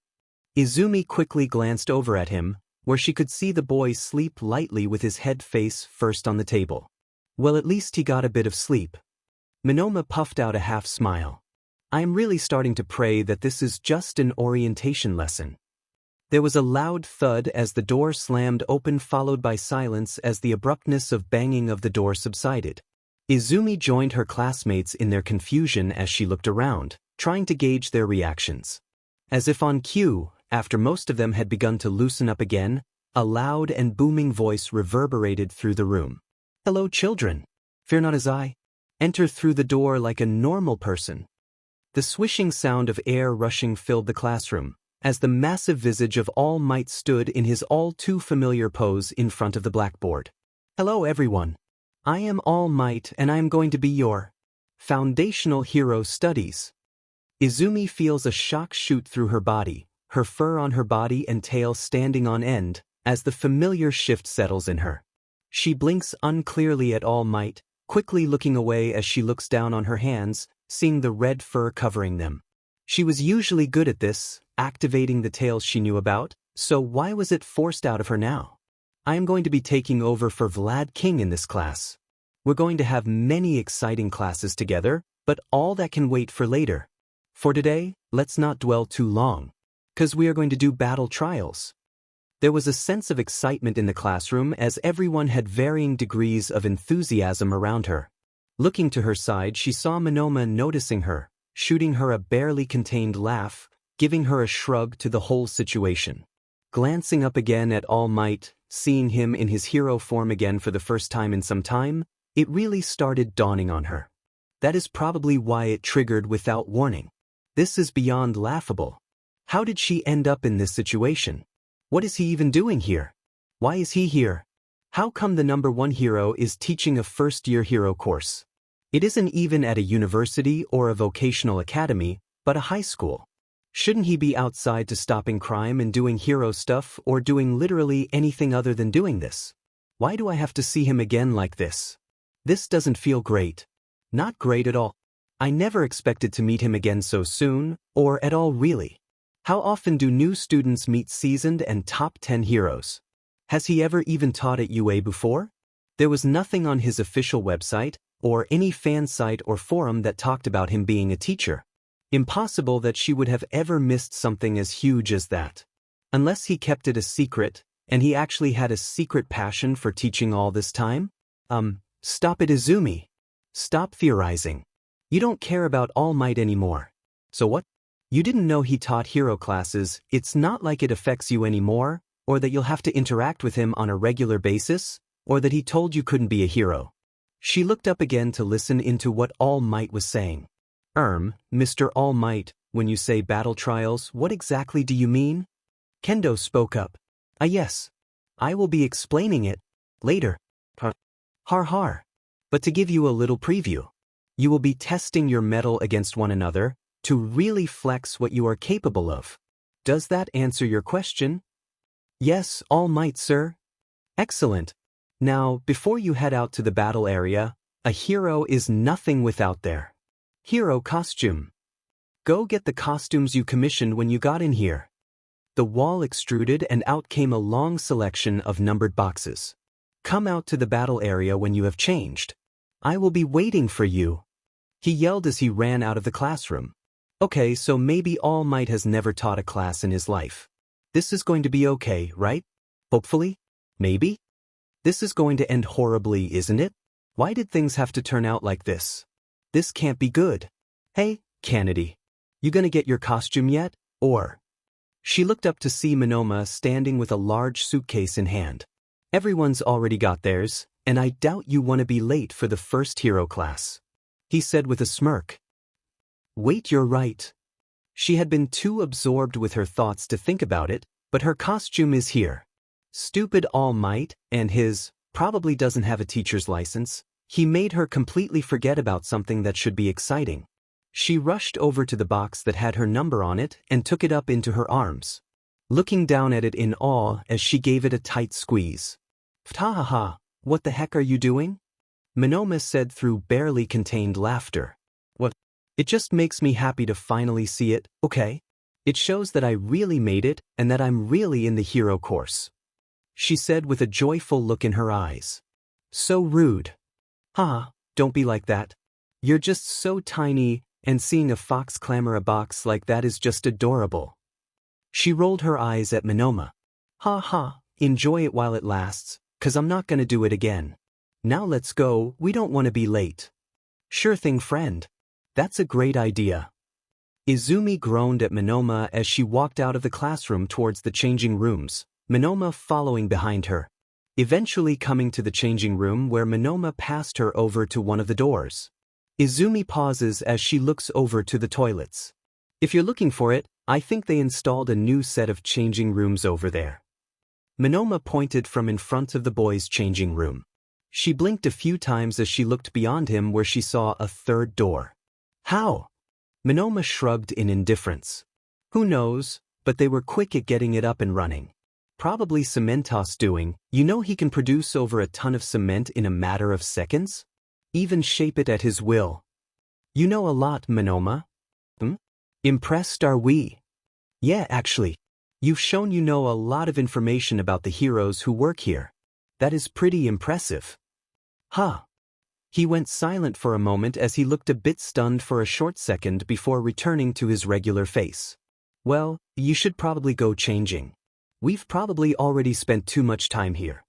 Izumi quickly glanced over at him, where she could see the boy sleep lightly with his head face first on the table. Well, at least he got a bit of sleep. Monoma puffed out a half smile. I'm really starting to pray that this is just an orientation lesson. There was a loud thud as the door slammed open, followed by silence as the abruptness of banging of the door subsided. Izumi joined her classmates in their confusion as she looked around, trying to gauge their reactions. As if on cue, after most of them had begun to loosen up again, a loud and booming voice reverberated through the room. Hello, children. Fear not as I. Enter through the door like a normal person. The swishing sound of air rushing filled the classroom, as the massive visage of All Might stood in his all-too-familiar pose in front of the blackboard. Hello, everyone. I am All Might, and I am going to be your foundational hero studies. Izumi feels a shock shoot through her body, her fur on her body and tail standing on end, as the familiar shift settles in her. She blinks unclearly at All Might, quickly looking away as she looks down on her hands, seeing the red fur covering them. She was usually good at this, activating the tails she knew about, so why was it forced out of her now? I am going to be taking over for Vlad King in this class. We're going to have many exciting classes together, but all that can wait for later. For today, let's not dwell too long, 'cause we are going to do battle trials. There was a sense of excitement in the classroom as everyone had varying degrees of enthusiasm around her. Looking to her side, she saw Monoma noticing her, shooting her a barely contained laugh, giving her a shrug to the whole situation. Glancing up again at All Might, seeing him in his hero form again for the first time in some time, it really started dawning on her. That is probably why it triggered without warning. This is beyond laughable. How did she end up in this situation? What is he even doing here? Why is he here? How come the #1 hero is teaching a first-year hero course? It isn't even at a university or a vocational academy, but a high school. Shouldn't he be outside to stopping crime and doing hero stuff or doing literally anything other than doing this? Why do I have to see him again like this? This doesn't feel great. Not great at all. I never expected to meet him again so soon, or at all really. How often do new students meet seasoned and top 10 heroes? Has he ever even taught at UA before? There was nothing on his official website, or any fan site or forum that talked about him being a teacher. Impossible that she would have ever missed something as huge as that. Unless he kept it a secret, and he actually had a secret passion for teaching all this time? Stop it, Izumi. Stop theorizing. You don't care about All Might anymore. So what? You didn't know he taught hero classes. It's not like it affects you anymore, or that you'll have to interact with him on a regular basis, or that he told you couldn't be a hero. She looked up again to listen into what All Might was saying. Mr. All Might, when you say battle trials, what exactly do you mean? Kendo spoke up. Yes. I will be explaining it later. Har. But to give you a little preview, you will be testing your mettle against one another, to really flex what you are capable of. Does that answer your question? Yes, All Might, sir. Excellent. Now, before you head out to the battle area, a hero is nothing without their hero costume. Go get the costumes you commissioned when you got in here. The wall extruded and out came a long selection of numbered boxes. Come out to the battle area when you have changed. I will be waiting for you. He yelled as he ran out of the classroom. Okay, so maybe All Might has never taught a class in his life. This is going to be okay, right? Hopefully? Maybe? This is going to end horribly, isn't it? Why did things have to turn out like this? This can't be good. Hey, Kennedy. You gonna get your costume yet, or? She looked up to see Monoma standing with a large suitcase in hand. Everyone's already got theirs, and I doubt you want to be late for the first hero class. He said with a smirk. Wait, you're right. She had been too absorbed with her thoughts to think about it, but her costume is here. Stupid All Might, and his, probably doesn't have a teacher's license. He made her completely forget about something that should be exciting. She rushed over to the box that had her number on it and took it up into her arms, looking down at it in awe as she gave it a tight squeeze. Ha ha ha, what the heck are you doing? Monoma said through barely contained laughter. What? It just makes me happy to finally see it, okay? It shows that I really made it and that I'm really in the hero course. She said with a joyful look in her eyes. So rude. Ha, don't be like that. You're just so tiny, and seeing a fox clamor a box like that is just adorable. She rolled her eyes at Monoma. Ha ha, enjoy it while it lasts, 'cause I'm not gonna do it again. Now let's go, we don't want to be late. Sure thing, friend. That's a great idea. Izumi groaned at Monoma as she walked out of the classroom towards the changing rooms, Monoma following behind her. Eventually coming to the changing room where Monoma passed her over to one of the doors. Izumi pauses as she looks over to the toilets. If you're looking for it, I think they installed a new set of changing rooms over there. Monoma pointed from in front of the boys' changing room. She blinked a few times as she looked beyond him where she saw a third door. How? Monoma shrugged in indifference. Who knows, but they were quick at getting it up and running. Probably Cementos doing, you know he can produce over a ton of cement in a matter of seconds? Even shape it at his will. You know a lot, Monoma. Impressed are we? Yeah, actually. You've shown you know a lot of information about the heroes who work here. That is pretty impressive. Huh. He went silent for a moment as he looked a bit stunned for a short second before returning to his regular face. Well, you should probably go changing. We've probably already spent too much time here.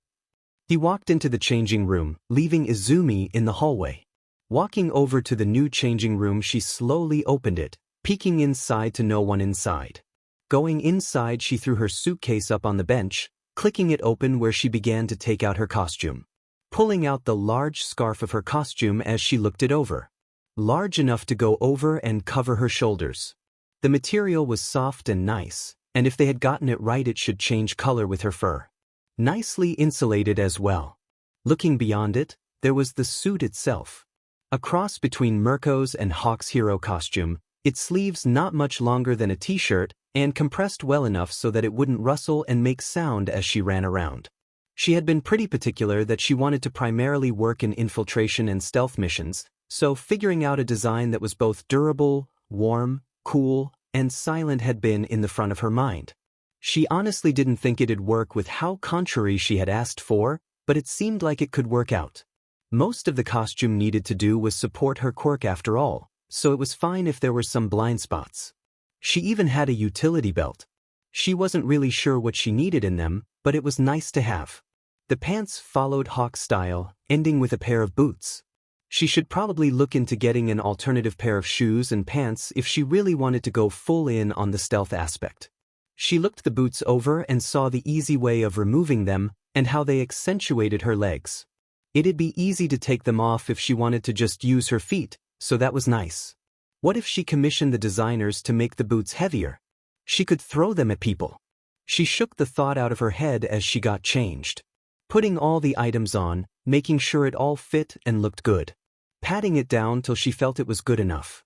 He walked into the changing room, leaving Izumi in the hallway. Walking over to the new changing room, she slowly opened it, peeking inside to no one inside. Going inside, she threw her suitcase up on the bench, clicking it open where she began to take out her costume. Pulling out the large scarf of her costume as she looked it over. Large enough to go over and cover her shoulders. The material was soft and nice, and if they had gotten it right it should change color with her fur. Nicely insulated as well. Looking beyond it, there was the suit itself. A cross between Mirko's and Hawk's hero costume, its sleeves not much longer than a t-shirt, and compressed well enough so that it wouldn't rustle and make sound as she ran around. She had been pretty particular that she wanted to primarily work in infiltration and stealth missions, so figuring out a design that was both durable, warm, cool, and silent had been in the front of her mind. She honestly didn't think it'd work with how contrary she had asked for, but it seemed like it could work out. Most of the costume needed to do was support her quirk after all, so it was fine if there were some blind spots. She even had a utility belt. She wasn't really sure what she needed in them, but it was nice to have. The pants followed Hawk style, ending with a pair of boots. She should probably look into getting an alternative pair of shoes and pants if she really wanted to go full in on the stealth aspect. She looked the boots over and saw the easy way of removing them and how they accentuated her legs. It'd be easy to take them off if she wanted to just use her feet, so that was nice. What if she commissioned the designers to make the boots heavier? She could throw them at people. She shook the thought out of her head as she got changed. Putting all the items on, making sure it all fit and looked good. Patting it down till she felt it was good enough.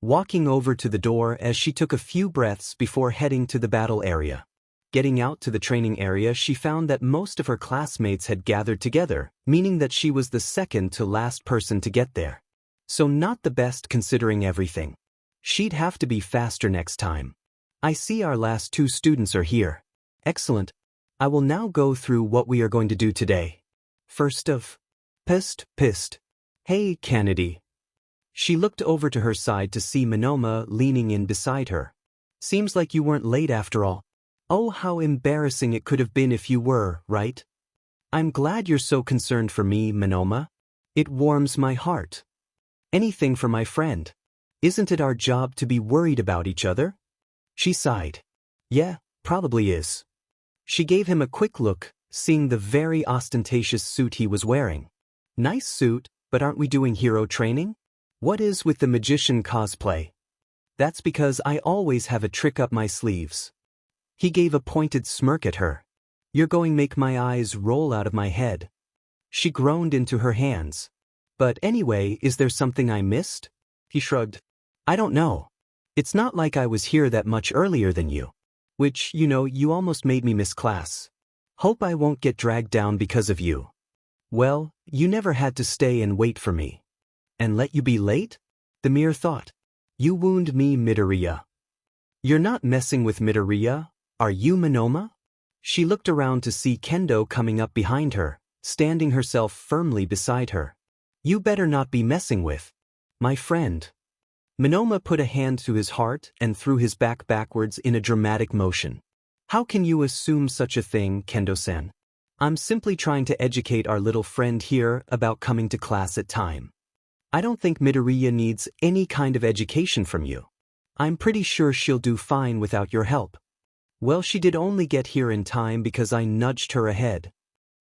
Walking over to the door as she took a few breaths before heading to the battle area. Getting out to the training area, she found that most of her classmates had gathered together, meaning that she was the second to last person to get there. So not the best considering everything. She'd have to be faster next time. I see our last 2 students are here. Excellent. I will now go through what we are going to do today. First of, pissed. Hey, Kennedy. She looked over to her side to see Monoma leaning in beside her. Seems like you weren't late after all. Oh, how embarrassing it could have been if you were, right? I'm glad you're so concerned for me, Monoma. It warms my heart. Anything for my friend. Isn't it our job to be worried about each other? She sighed. Yeah, probably is. She gave him a quick look, seeing the very ostentatious suit he was wearing. Nice suit, but aren't we doing hero training? What is with the magician cosplay? That's because I always have a trick up my sleeves. He gave a pointed smirk at her. You're going to make my eyes roll out of my head. She groaned into her hands. But anyway, is there something I missed? He shrugged. I don't know. It's not like I was here that much earlier than you. Which, you almost made me miss class. Hope I won't get dragged down because of you. Well, you never had to stay and wait for me. And let you be late? The mere thought. You wound me, Midoriya. You're not messing with Midoriya, are you, Monoma? She looked around to see Kendo coming up behind her, standing herself firmly beside her. You better not be messing with my friend. Monoma put a hand to his heart and threw his back backwards in a dramatic motion. How can you assume such a thing, Kendo-san? I'm simply trying to educate our little friend here about coming to class at time. I don't think Midoriya needs any kind of education from you. I'm pretty sure she'll do fine without your help. Well, she did only get here in time because I nudged her ahead.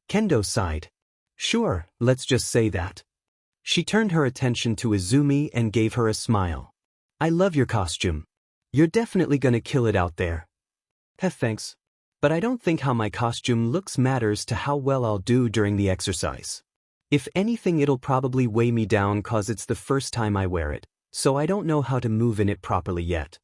Kendo sighed. Sure, let's just say that. She turned her attention to Izumi and gave her a smile. I love your costume. You're definitely gonna kill it out there. Thanks. But I don't think how my costume looks matters to how well I'll do during the exercise. If anything, it'll probably weigh me down cause it's the first time I wear it, so I don't know how to move in it properly yet.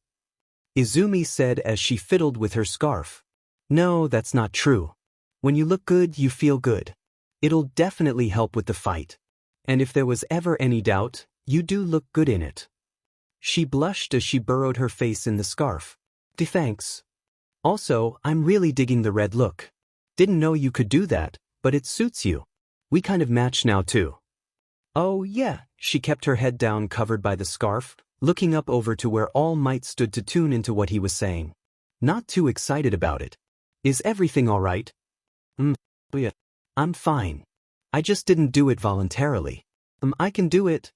Izumi said as she fiddled with her scarf. No, that's not true. When you look good, you feel good. It'll definitely help with the fight. And if there was ever any doubt, you do look good in it. She blushed as she burrowed her face in the scarf. Thanks. Also, I'm really digging the red look. Didn't know you could do that, but it suits you. We kind of match now too. Oh yeah, she kept her head down covered by the scarf, looking up over to where All Might stood to tune into what he was saying. Not too excited about it. Is everything all right? Yeah. I'm fine. I just didn't do it voluntarily. I can do it,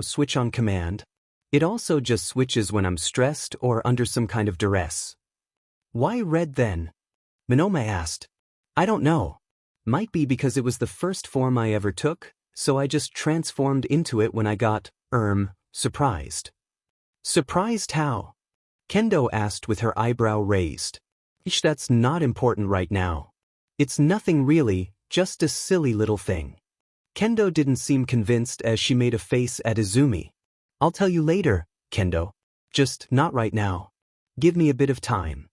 switch on command. It also just switches when I'm stressed or under some kind of duress. Why red then? Monoma asked. I don't know. Might be because it was the first form I ever took, so I just transformed into it when I got, surprised. Surprised how? Kendo asked with her eyebrow raised. That's not important right now. It's nothing really, just a silly little thing. Kendo didn't seem convinced as she made a face at Izumi. I'll tell you later, Kendo. Just not right now. Give me a bit of time.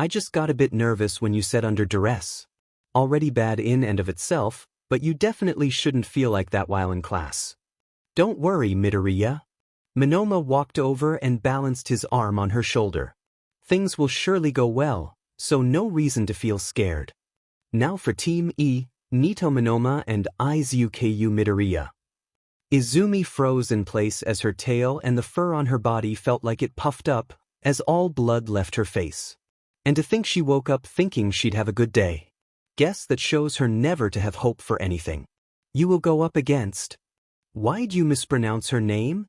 I just got a bit nervous when you said under duress. Already bad in and of itself, but you definitely shouldn't feel like that while in class. Don't worry, Midoriya. Monoma walked over and balanced his arm on her shoulder. Things will surely go well, so no reason to feel scared. Now for Team E, Nito Monoma and Izuku Midoriya. Izumi froze in place as her tail and the fur on her body felt like it puffed up, as all blood left her face. And to think she woke up thinking she'd have a good day. Guess that shows her never to have hope for anything. You will go up against. Why'd you mispronounce her name?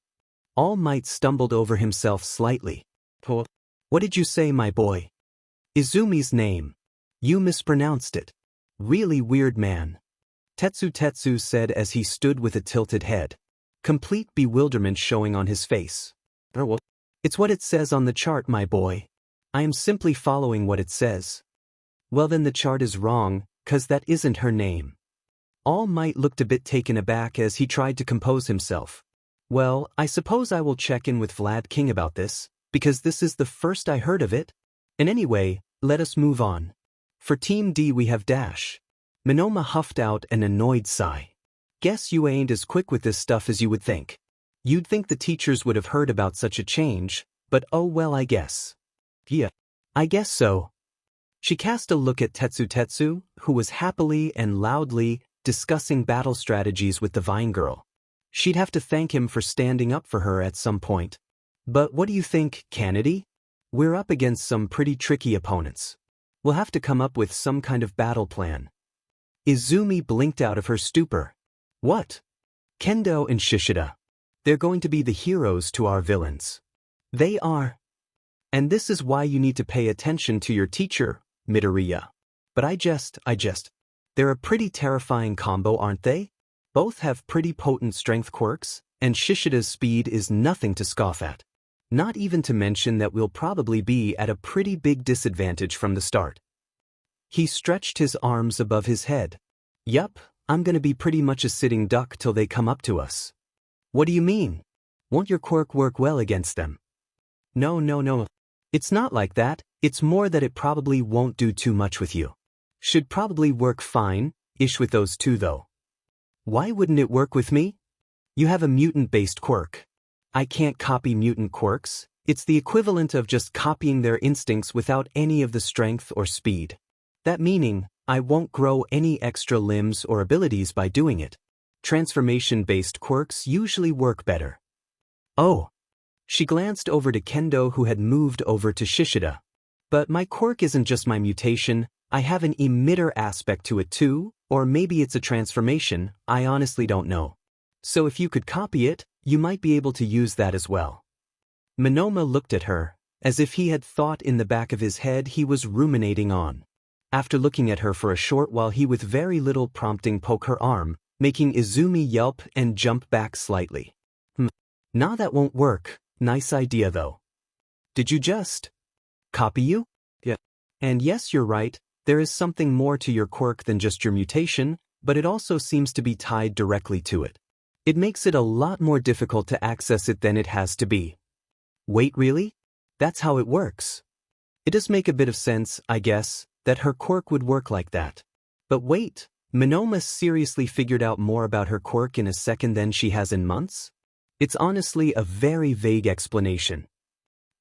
All Might stumbled over himself slightly. What did you say, my boy? Izumi's name. You mispronounced it. Really weird, man. Tetsu said as he stood with a tilted head. Complete bewilderment showing on his face. It's what it says on the chart, my boy. I am simply following what it says. Well then the chart is wrong, 'cause that isn't her name. All Might looked a bit taken aback as he tried to compose himself. Well, I suppose I will check in with Vlad King about this, because this is the first I heard of it. And anyway, let us move on. For Team D we have Dash. Monoma huffed out an annoyed sigh. Guess you ain't as quick with this stuff as you would think. You'd think the teachers would have heard about such a change, but oh well I guess. Yeah, I guess so. She cast a look at Tetsu, who was happily and loudly discussing battle strategies with the Vine Girl. She'd have to thank him for standing up for her at some point. But what do you think, Kennedy? We're up against some pretty tricky opponents. We'll have to come up with some kind of battle plan. Izumi blinked out of her stupor. What? Kendo and Shishida. They're going to be the heroes to our villains. They are. And this is why you need to pay attention to your teacher, Midoriya. But I jest. They're a pretty terrifying combo, aren't they? Both have pretty potent strength quirks, and Shishida's speed is nothing to scoff at. Not even to mention that we'll probably be at a pretty big disadvantage from the start. He stretched his arms above his head. Yup, I'm gonna be pretty much a sitting duck till they come up to us. What do you mean? Won't your quirk work well against them? No. It's not like that, it's more that it probably won't do too much with you. Should probably work fine-ish with those two though. Why wouldn't it work with me? You have a mutant-based quirk. I can't copy mutant quirks. It's the equivalent of just copying their instincts without any of the strength or speed. That meaning, I won't grow any extra limbs or abilities by doing it. Transformation-based quirks usually work better. Oh. She glanced over to Kendo, who had moved over to Shishida. But my quirk isn't just my mutation, I have an emitter aspect to it too, or maybe it's a transformation, I honestly don't know. So if you could copy it, you might be able to use that as well. Monoma looked at her, as if he had thought in the back of his head he was ruminating on. After looking at her for a short while, he with very little prompting poked her arm, making Izumi yelp and jump back slightly. Nah, that won't work. Nice idea though. Did you just copy you? Yeah. And yes, you're right, there is something more to your quirk than just your mutation, but it also seems to be tied directly to it. It makes it a lot more difficult to access it than it has to be. Wait, really? That's how it works. It does make a bit of sense, I guess, that her quirk would work like that. But wait, Monoma seriously figured out more about her quirk in a second than she has in months? It's honestly a very vague explanation.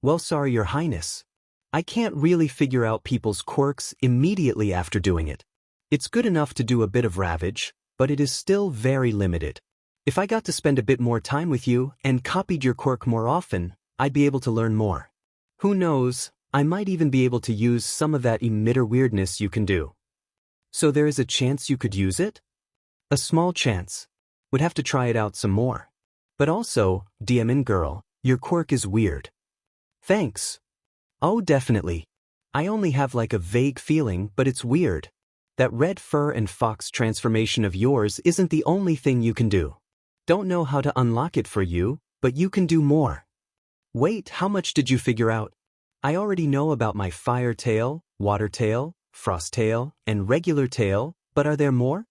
Well, sorry, Your Highness. I can't really figure out people's quirks immediately after doing it. It's good enough to do a bit of ravage, but it is still very limited. If I got to spend a bit more time with you and copied your quirk more often, I'd be able to learn more. Who knows, I might even be able to use some of that emitter weirdness you can do. So there is a chance you could use it? A small chance. Would have to try it out some more. But also, DMN girl, your quirk is weird. Thanks. Oh, definitely. I only have like a vague feeling, but it's weird. That red fur and fox transformation of yours isn't the only thing you can do. Don't know how to unlock it for you, but you can do more. Wait, how much did you figure out? I already know about my fire tail, water tail, frost tail, and regular tail, but are there more?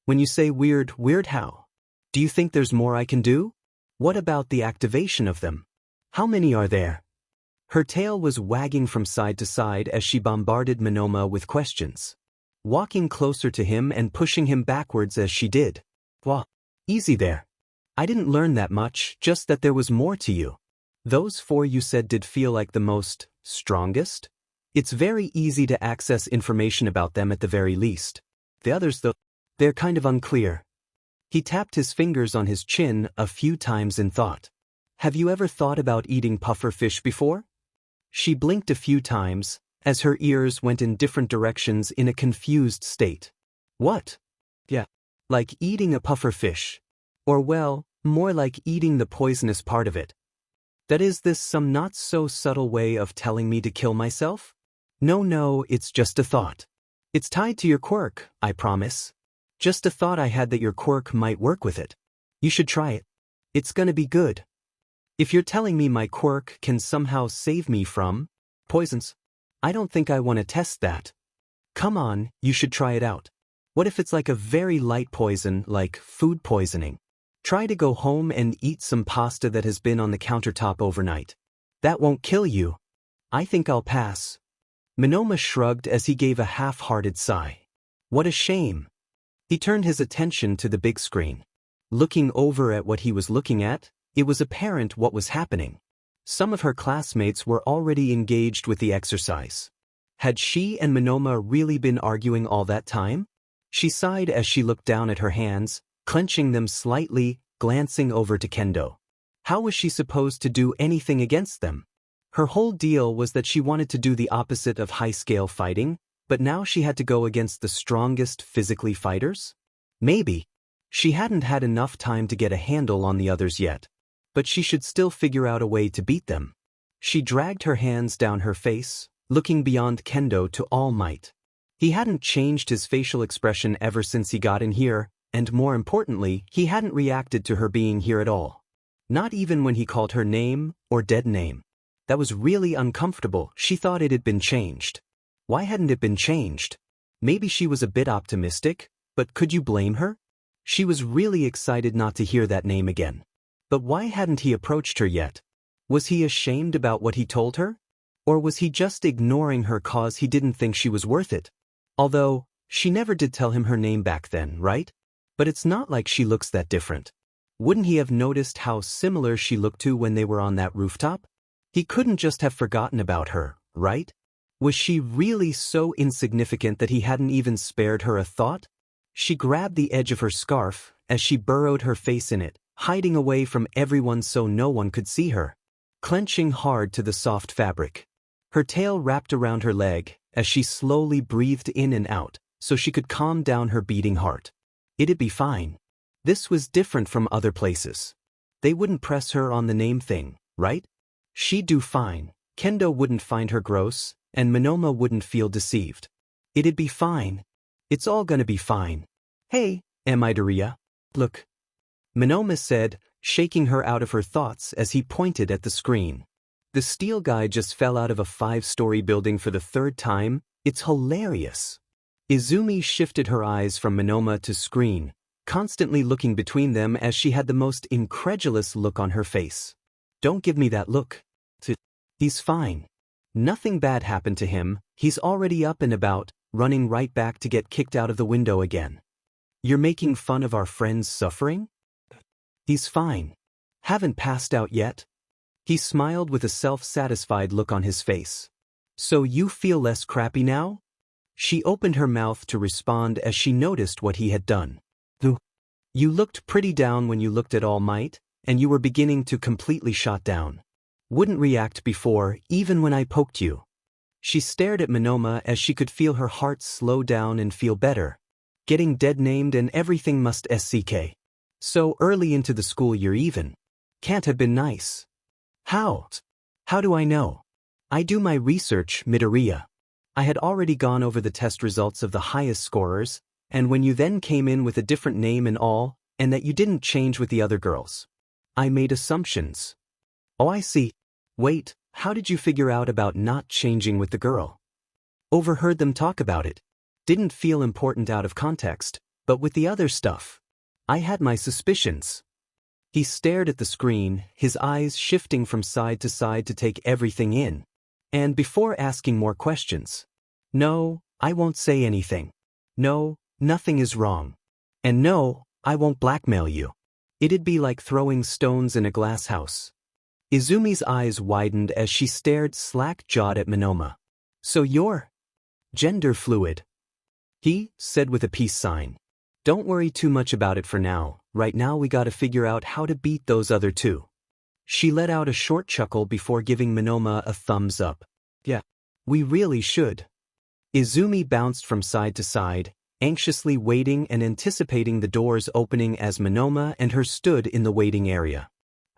When you say weird how? Do you think there's more I can do? What about the activation of them? How many are there? Her tail was wagging from side to side as she bombarded Monoma with questions, walking closer to him and pushing him backwards as she did. Wow, easy there. I didn't learn that much, just that there was more to you. Those four you said did feel like the most strongest? It's very easy to access information about them at the very least. The others though, they're kind of unclear. He tapped his fingers on his chin a few times in thought. Have you ever thought about eating puffer fish before? She blinked a few times, as her ears went in different directions in a confused state. What? Yeah, like eating a puffer fish. Or well, more like eating the poisonous part of it. That is this some not so subtle way of telling me to kill myself? No, it's just a thought. It's tied to your quirk, I promise. Just a thought I had that your quirk might work with it. You should try it. It's gonna be good. If you're telling me my quirk can somehow save me from poisons, I don't think I want to test that. Come on, you should try it out. What if it's like a very light poison, like food poisoning? Try to go home and eat some pasta that has been on the countertop overnight. That won't kill you. I think I'll pass. Monoma shrugged as he gave a half-hearted sigh. What a shame. He turned his attention to the big screen. Looking over at what he was looking at, it was apparent what was happening. Some of her classmates were already engaged with the exercise. Had she and Monoma really been arguing all that time? She sighed as she looked down at her hands, clenching them slightly, glancing over to Kendo. How was she supposed to do anything against them? Her whole deal was that she wanted to do the opposite of high-scale fighting, but now she had to go against the strongest physically fighters? Maybe. She hadn't had enough time to get a handle on the others yet. But she should still figure out a way to beat them. She dragged her hands down her face, looking beyond Kendo to All Might. He hadn't changed his facial expression ever since he got in here, and more importantly, he hadn't reacted to her being here at all. Not even when he called her name or dead name. That was really uncomfortable. She thought it had been changed. Why hadn't it been changed? Maybe she was a bit optimistic, but could you blame her? She was really excited not to hear that name again. But why hadn't he approached her yet? Was he ashamed about what he told her? Or was he just ignoring her cause he didn't think she was worth it? Although, she never did tell him her name back then, right? But it's not like she looks that different. Wouldn't he have noticed how similar she looked to when they were on that rooftop? He couldn't just have forgotten about her, right? Was she really so insignificant that he hadn't even spared her a thought? She grabbed the edge of her scarf as she burrowed her face in it, hiding away from everyone so no one could see her, clenching hard to the soft fabric. Her tail wrapped around her leg as she slowly breathed in and out so she could calm down her beating heart. It'd be fine. This was different from other places. They wouldn't press her on the name thing, right? She'd do fine. Kendo wouldn't find her gross, and Monoma wouldn't feel deceived. It'd be fine. It's all gonna be fine. Hey, Midoriya. Look. Monoma said, shaking her out of her thoughts as he pointed at the screen. The steel guy just fell out of a 5-story building for the 3rd time. It's hilarious. Izumi shifted her eyes from Monoma to screen, constantly looking between them as she had the most incredulous look on her face. Don't give me that look. He's fine. Nothing bad happened to him. He's already up and about, running right back to get kicked out of the window again. You're making fun of our friend's suffering? He's fine. Haven't passed out yet? He smiled with a self-satisfied look on his face. So you feel less crappy now? She opened her mouth to respond as she noticed what he had done. You looked pretty down when you looked at All Might, and you were beginning to completely shut down. Wouldn't react before, even when I poked you. She stared at Monoma as she could feel her heart slow down and feel better. Getting dead-named and everything must SCK. So early into the school year even. Can't have been nice. How? How do I know? I do my research, Midoriya. I had already gone over the test results of the highest scorers, and when you then came in with a different name and all, and that you didn't change with the other girls. I made assumptions. Oh, I see. Wait, how did you figure out about not changing with the girl? Overheard them talk about it. Didn't feel important out of context, but with the other stuff. I had my suspicions. He stared at the screen, his eyes shifting from side to take everything in. And before asking more questions. No, I won't say anything. No, nothing is wrong. And no, I won't blackmail you. It'd be like throwing stones in a glass house. Izumi's eyes widened as she stared slack-jawed at Monoma. So you're gender fluid? He said with a peace sign. Don't worry too much about it for now. Right now we gotta figure out how to beat those other two. She let out a short chuckle before giving Monoma a thumbs up. Yeah, we really should. Izumi bounced from side to side, anxiously waiting and anticipating the doors opening as Monoma and her stood in the waiting area.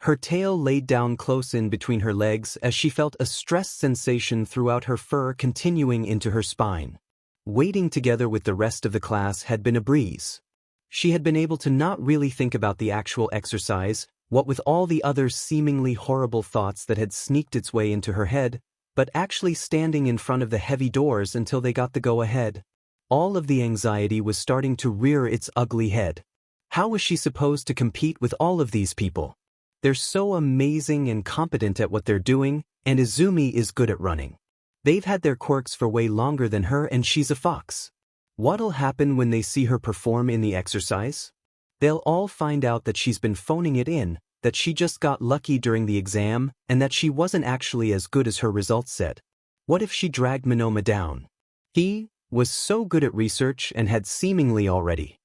Her tail laid down close in between her legs as she felt a stressed sensation throughout her fur continuing into her spine. Waiting together with the rest of the class had been a breeze. She had been able to not really think about the actual exercise, what with all the other seemingly horrible thoughts that had sneaked its way into her head, but actually standing in front of the heavy doors until they got the go-ahead. All of the anxiety was starting to rear its ugly head. How was she supposed to compete with all of these people? They're so amazing and competent at what they're doing, and Izumi is good at running. They've had their quirks for way longer than her and she's a fox. What'll happen when they see her perform in the exercise? They'll all find out that she's been phoning it in, that she just got lucky during the exam and that she wasn't actually as good as her results said. What if she dragged Monoma down? He was so good at research and had seemingly already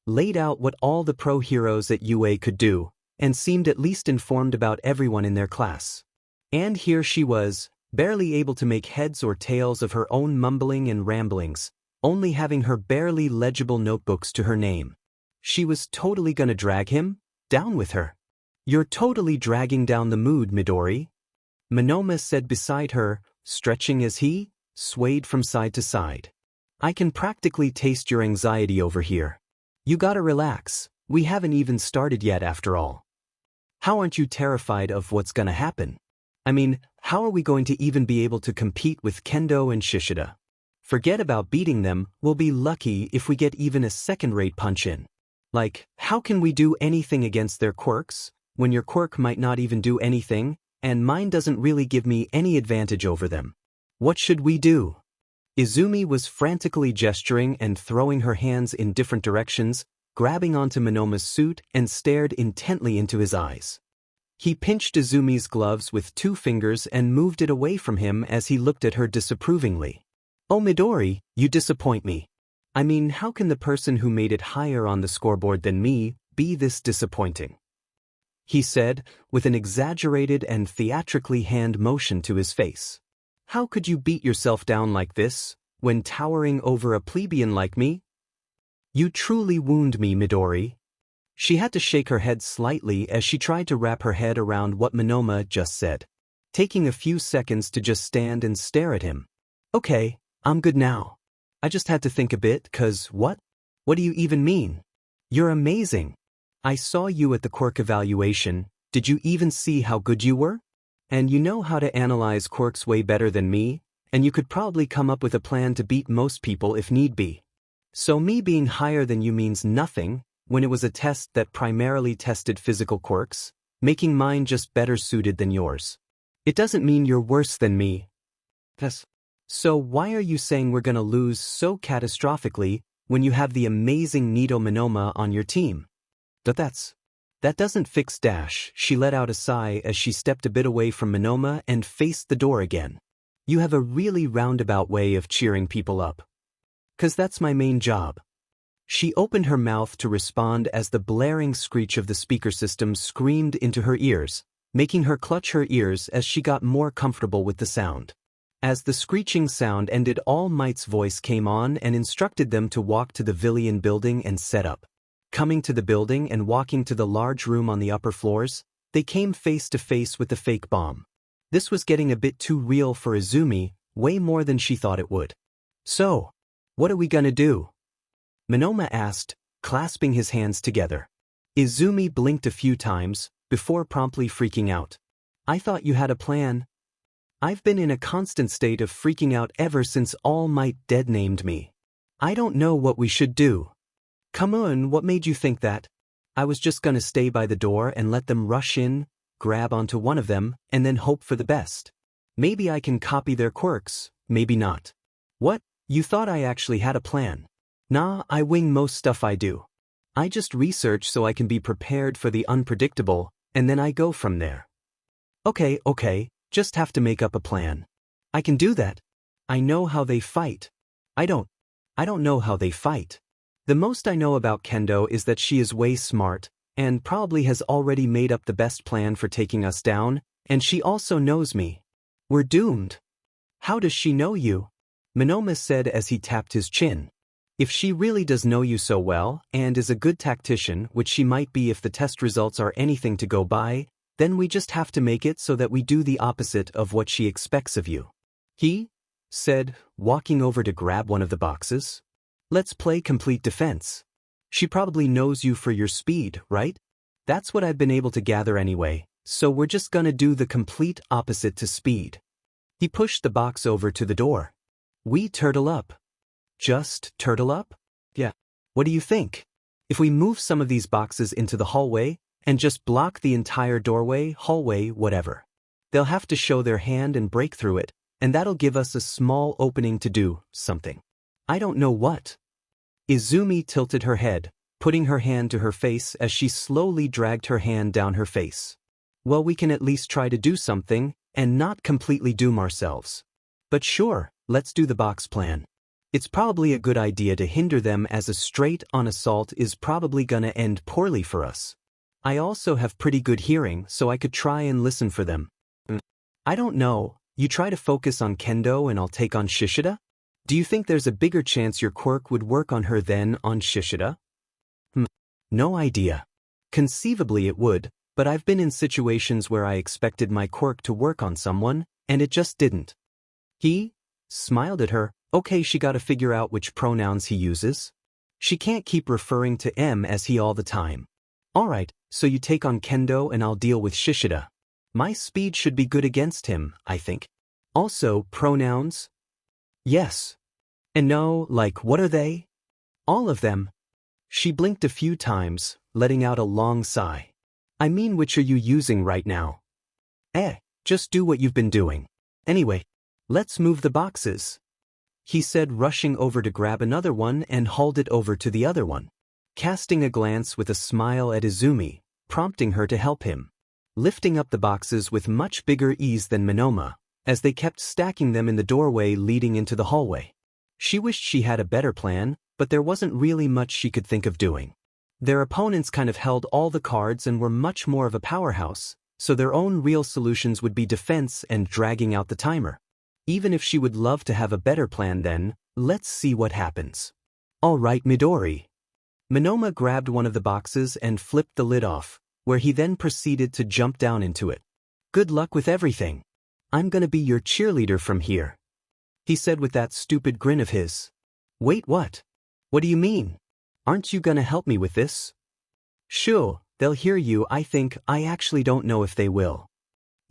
laid out what all the pro heroes at UA could do, and seemed at least informed about everyone in their class. And here she was, barely able to make heads or tails of her own mumbling and ramblings, only having her barely legible notebooks to her name. She was totally gonna drag him down with her. "You're totally dragging down the mood, Midori," Monoma said beside her, stretching as he swayed from side to side. "I can practically taste your anxiety over here. You gotta relax, we haven't even started yet after all. How aren't you terrified of what's gonna happen? I mean, how are we going to even be able to compete with Kendo and Shishida? Forget about beating them, we'll be lucky if we get even a second-rate punch in. Like, how can we do anything against their quirks, when your quirk might not even do anything, and mine doesn't really give me any advantage over them? What should we do?" Izumi was frantically gesturing and throwing her hands in different directions, grabbing onto Monoma's suit and stared intently into his eyes. He pinched Izumi's gloves with 2 fingers and moved it away from him as he looked at her disapprovingly. "Oh Midori, you disappoint me. I mean, how can the person who made it higher on the scoreboard than me be this disappointing?" he said, with an exaggerated and theatrically hand motion to his face. "How could you beat yourself down like this, when towering over a plebeian like me? You truly wound me, Midori." She had to shake her head slightly as she tried to wrap her head around what Monoma just said, taking a few seconds to just stand and stare at him. "Okay, I'm good now. I just had to think a bit, 'cause what? What do you even mean? You're amazing. I saw you at the quirk evaluation, did you even see how good you were? And you know how to analyze quirks way better than me, and you could probably come up with a plan to beat most people if need be. So me being higher than you means nothing, when it was a test that primarily tested physical quirks, making mine just better suited than yours. It doesn't mean you're worse than me. Yes. So why are you saying we're gonna lose so catastrophically when you have the amazing Nito Monoma on your team? That doesn't fix dash. She let out a sigh as she stepped a bit away from Monoma and faced the door again. "You have a really roundabout way of cheering people up. 'Cause that's my main job." She opened her mouth to respond as the blaring screech of the speaker system screamed into her ears, making her clutch her ears as she got more comfortable with the sound. As the screeching sound ended, All Might's voice came on and instructed them to walk to the Villian building and set up. Coming to the building and walking to the large room on the upper floors, they came face to face with the fake bomb. This was getting a bit too real for Izumi, way more than she thought it would. "So, what are we gonna do?" Monoma asked, clasping his hands together. Izumi blinked a few times, before promptly freaking out. "I thought you had a plan." "I've been in a constant state of freaking out ever since All Might dead named me. I don't know what we should do." "Come on, what made you think that?" "I was just gonna stay by the door and let them rush in, grab onto one of them, and then hope for the best. Maybe I can copy their quirks, maybe not." "What? You thought I actually had a plan?" "Nah, I wing most stuff I do. I just research so I can be prepared for the unpredictable, and then I go from there." Okay, just have to make up a plan." "I can do that. I know how they fight." I don't know how they fight. The most I know about Kendo is that she is way smart, and probably has already made up the best plan for taking us down, and she also knows me. We're doomed." "How does she know you?" Monoma said as he tapped his chin. "If she really does know you so well, and is a good tactician, which she might be if the test results are anything to go by, then we just have to make it so that we do the opposite of what she expects of you," he said, walking over to grab one of the boxes. "Let's play complete defense. She probably knows you for your speed, right? That's what I've been able to gather anyway, so we're just gonna do the complete opposite to speed." He pushed the box over to the door. "We turtle up." "Just turtle up?" "Yeah. What do you think? If we move some of these boxes into the hallway, and just block the entire doorway, hallway, whatever. They'll have to show their hand and break through it, and that'll give us a small opening to do something. I don't know what." Izumi tilted her head, putting her hand to her face as she slowly dragged her hand down her face. Well, we can at least try to do something, and not completely doom ourselves. But sure, let's do the box plan. It's probably a good idea to hinder them, as a straight-on assault is probably gonna end poorly for us. I also have pretty good hearing, so I could try and listen for them. I don't know, you try to focus on Kendo and I'll take on Shishida? Do you think there's a bigger chance your quirk would work on her than on Shishida? No idea. Conceivably it would, but I've been in situations where I expected my quirk to work on someone, and it just didn't. He smiled at her. Okay, she gotta figure out which pronouns he uses. She can't keep referring to M as he all the time. Alright, so you take on Kendo and I'll deal with Shishida. My speed should be good against him, I think. Also, pronouns? Yes. And no, like, what are they? All of them. She blinked a few times, letting out a long sigh. I mean, which are you using right now? Just do what you've been doing. Anyway, let's move the boxes, he said, rushing over to grab another one and hauled it over to the other one, casting a glance with a smile at Izumi, prompting her to help him, lifting up the boxes with much bigger ease than Monoma, as they kept stacking them in the doorway leading into the hallway. She wished she had a better plan, but there wasn't really much she could think of doing. Their opponents kind of held all the cards and were much more of a powerhouse, so their own real solutions would be defense and dragging out the timer. Even if she would love to have a better plan, then, let's see what happens. All right, Midori. Monoma grabbed one of the boxes and flipped the lid off, where he then proceeded to jump down into it. Good luck with everything. I'm gonna be your cheerleader from here, he said with that stupid grin of his. Wait, what? What do you mean? Aren't you gonna help me with this? Sure, they'll hear you. I actually don't know if they will.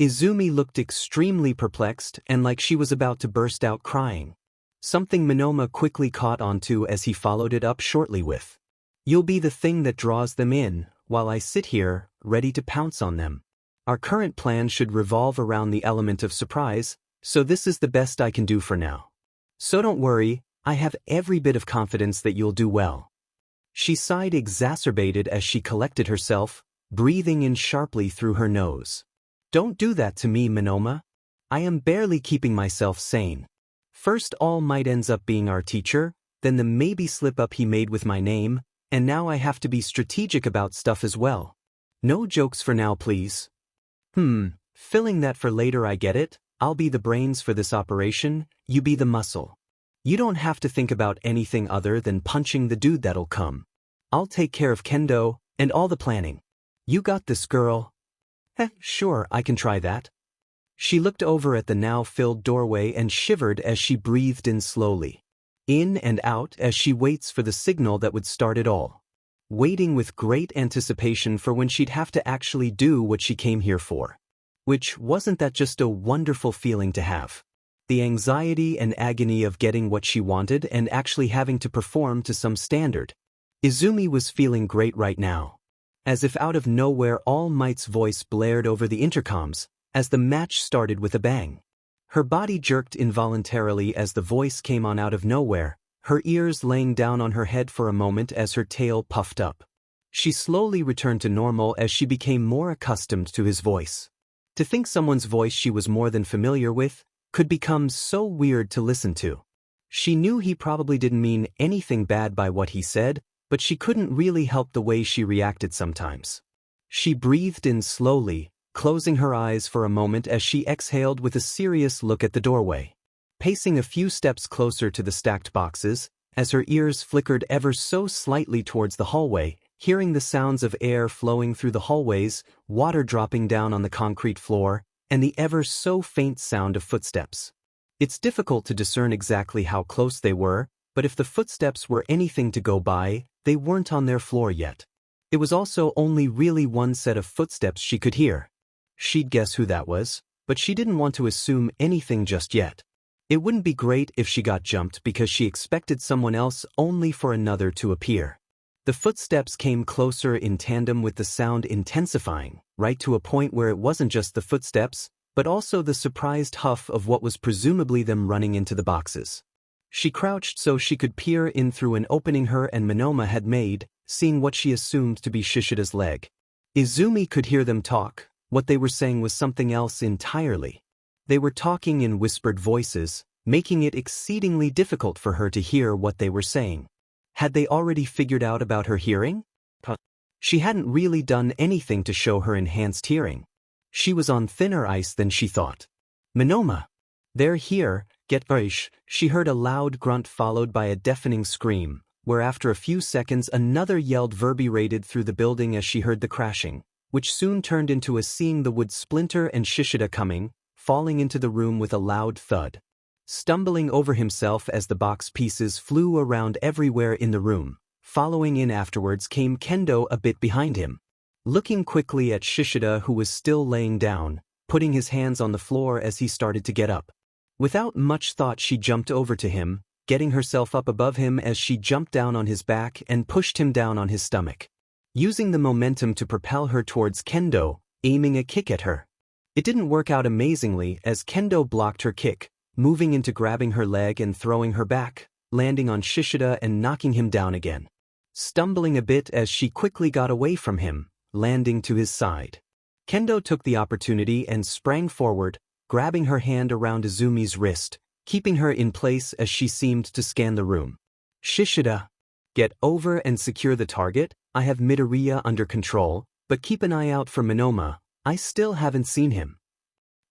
Izumi looked extremely perplexed and like she was about to burst out crying. Something Monoma quickly caught onto as he followed it up shortly with, you'll be the thing that draws them in, while I sit here, ready to pounce on them. Our current plan should revolve around the element of surprise, so this is the best I can do for now. So don't worry, I have every bit of confidence that you'll do well. She sighed, exacerbated as she collected herself, breathing in sharply through her nose. Don't do that to me, Monoma. I am barely keeping myself sane. First, All Might ends up being our teacher, then the maybe slip-up he made with my name, and now I have to be strategic about stuff as well. No jokes for now, please. Filling that for later, I get it. I'll be the brains for this operation, you be the muscle. You don't have to think about anything other than punching the dude that'll come. I'll take care of Kendo, and all the planning. You got this, girl. Sure, I can try that. She looked over at the now filled doorway and shivered as she breathed in slowly, in and out as she waits for the signal that would start it all. Waiting with great anticipation for when she'd have to actually do what she came here for. Which, wasn't that just a wonderful feeling to have? The anxiety and agony of getting what she wanted and actually having to perform to some standard. Izumi was feeling great right now. As if out of nowhere, All Might's voice blared over the intercoms, as the match started with a bang. Her body jerked involuntarily as the voice came on out of nowhere, her ears laying down on her head for a moment as her tail puffed up. She slowly returned to normal as she became more accustomed to his voice. To think someone's voice she was more than familiar with could become so weird to listen to. She knew he probably didn't mean anything bad by what he said, but she couldn't really help the way she reacted sometimes. She breathed in slowly, closing her eyes for a moment as she exhaled with a serious look at the doorway. Pacing a few steps closer to the stacked boxes, as her ears flickered ever so slightly towards the hallway, hearing the sounds of air flowing through the hallways, water dropping down on the concrete floor, and the ever so faint sound of footsteps. It's difficult to discern exactly how close they were, but if the footsteps were anything to go by, they weren't on their floor yet. It was also only really one set of footsteps she could hear. She'd guess who that was, but she didn't want to assume anything just yet. It wouldn't be great if she got jumped because she expected someone else only for another to appear. The footsteps came closer in tandem with the sound intensifying, right to a point where it wasn't just the footsteps, but also the surprised huff of what was presumably them running into the boxes. She crouched so she could peer in through an opening her and Monoma had made, seeing what she assumed to be Shishida's leg. Izumi could hear them talk. What they were saying was something else entirely. They were talking in whispered voices, making it exceedingly difficult for her to hear what they were saying. Had they already figured out about her hearing? She hadn't really done anything to show her enhanced hearing. She was on thinner ice than she thought. Monoma! They're here, get bush. She heard a loud grunt followed by a deafening scream, where after a few seconds another yelled reverberated through the building as she heard the crashing, which soon turned into a seeing the wood splinter and Shishida coming, falling into the room with a loud thud. Stumbling over himself as the box pieces flew around everywhere in the room, following in afterwards came Kendo a bit behind him. Looking quickly at Shishida who was still laying down, putting his hands on the floor as he started to get up. Without much thought she jumped over to him, getting herself up above him as she jumped down on his back and pushed him down on his stomach. Using the momentum to propel her towards Kendo, aiming a kick at her. It didn't work out amazingly as Kendo blocked her kick, moving into grabbing her leg and throwing her back, landing on Shishida and knocking him down again. Stumbling a bit as she quickly got away from him, landing to his side. Kendo took the opportunity and sprang forward, grabbing her hand around Izumi's wrist, keeping her in place as she seemed to scan the room. Shishida, get over and secure the target. I have Midoriya under control, but keep an eye out for Monoma. I still haven't seen him.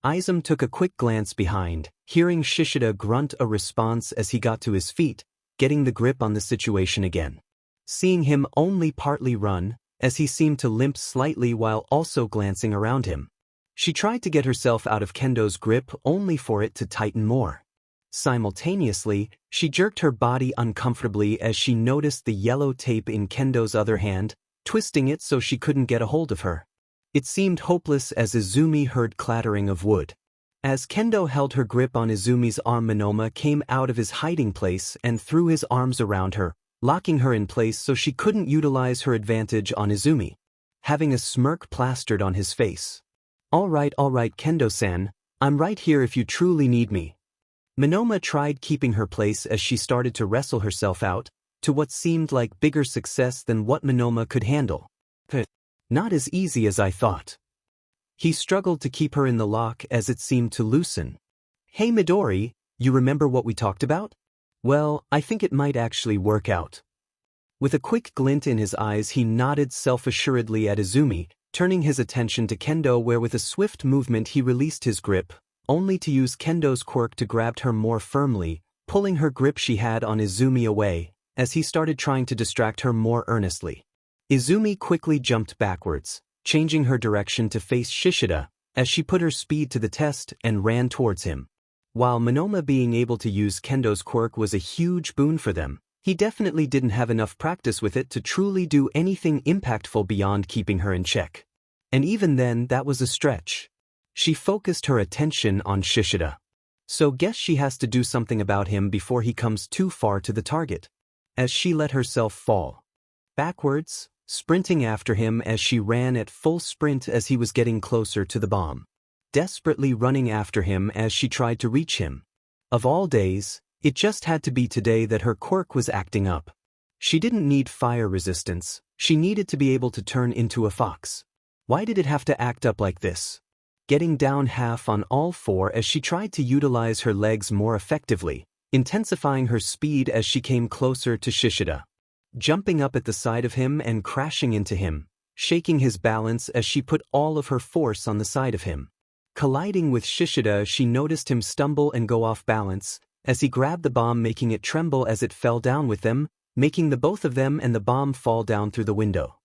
Izumi took a quick glance behind, hearing Shishida grunt a response as he got to his feet, getting the grip on the situation again. Seeing him only partly run, as he seemed to limp slightly while also glancing around him. She tried to get herself out of Kendo's grip only for it to tighten more. Simultaneously, she jerked her body uncomfortably as she noticed the yellow tape in Kendo's other hand, twisting it so she couldn't get a hold of her. It seemed hopeless as Izumi heard clattering of wood. As Kendo held her grip on Izumi's arm, Monoma came out of his hiding place and threw his arms around her, locking her in place so she couldn't utilize her advantage on Izumi. Having a smirk plastered on his face. All right, Kendo-san, I'm right here if you truly need me. Monoma tried keeping her place as she started to wrestle herself out, to what seemed like bigger success than what Monoma could handle. Not as easy as I thought. He struggled to keep her in the lock as it seemed to loosen. Hey Midori, you remember what we talked about? Well, I think it might actually work out. With a quick glint in his eyes he nodded self-assuredly at Izumi, turning his attention to Kendo where with a swift movement he released his grip, only to use Kendo's quirk to grab her more firmly, pulling her grip she had on Izumi away, as he started trying to distract her more earnestly. Izumi quickly jumped backwards, changing her direction to face Shishida, as she put her speed to the test and ran towards him. While Monoma being able to use Kendo's quirk was a huge boon for them, he definitely didn't have enough practice with it to truly do anything impactful beyond keeping her in check. And even then that was a stretch. She focused her attention on Shishida. So guess she has to do something about him before he comes too far to the target. As she let herself fall backwards, sprinting after him as she ran at full sprint as he was getting closer to the bomb. Desperately running after him as she tried to reach him. Of all days, it just had to be today that her quirk was acting up. She didn't need fire resistance, she needed to be able to turn into a fox. Why did it have to act up like this? Getting down half on all four as she tried to utilize her legs more effectively, intensifying her speed as she came closer to Shishida. Jumping up at the side of him and crashing into him, shaking his balance as she put all of her force on the side of him. Colliding with Shishida, she noticed him stumble and go off balance, as he grabbed the bomb making it tremble as it fell down with them, making the both of them and the bomb fall down through the window.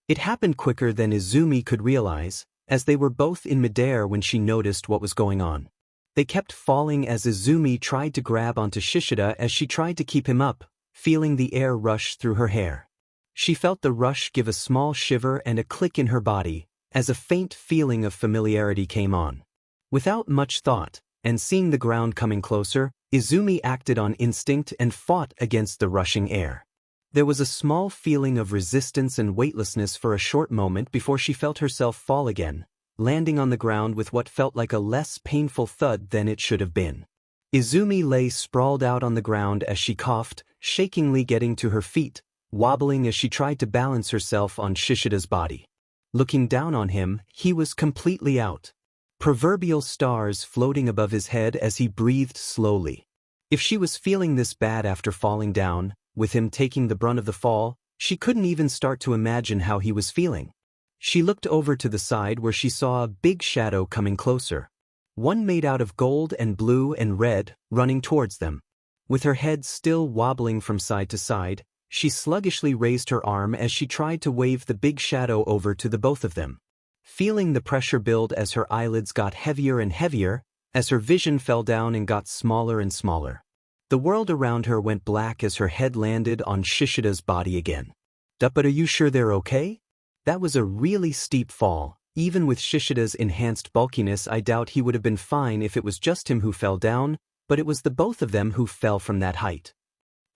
It happened quicker than Izumi could realize, as they were both in midair when she noticed what was going on. They kept falling as Izumi tried to grab onto Shishida as she tried to keep him up, feeling the air rush through her hair. She felt the rush give a small shiver and a click in her body, as a faint feeling of familiarity came on. Without much thought, and seeing the ground coming closer, Izumi acted on instinct and fought against the rushing air. There was a small feeling of resistance and weightlessness for a short moment before she felt herself fall again, landing on the ground with what felt like a less painful thud than it should have been. Izumi lay sprawled out on the ground as she coughed, shakingly getting to her feet, wobbling as she tried to balance herself on Shishida's body. Looking down on him, he was completely out. Proverbial stars floating above his head as he breathed slowly. If she was feeling this bad after falling down, with him taking the brunt of the fall, she couldn't even start to imagine how he was feeling. She looked over to the side where she saw a big shadow coming closer. One made out of gold and blue and red, running towards them. With her head still wobbling from side to side, she sluggishly raised her arm as she tried to wave the big shadow over to the both of them. Feeling the pressure build as her eyelids got heavier and heavier, as her vision fell down and got smaller and smaller. The world around her went black as her head landed on Shishida's body again. But are you sure they're okay? That was a really steep fall. Even with Shishida's enhanced bulkiness, I doubt he would have been fine if it was just him who fell down, but it was the both of them who fell from that height.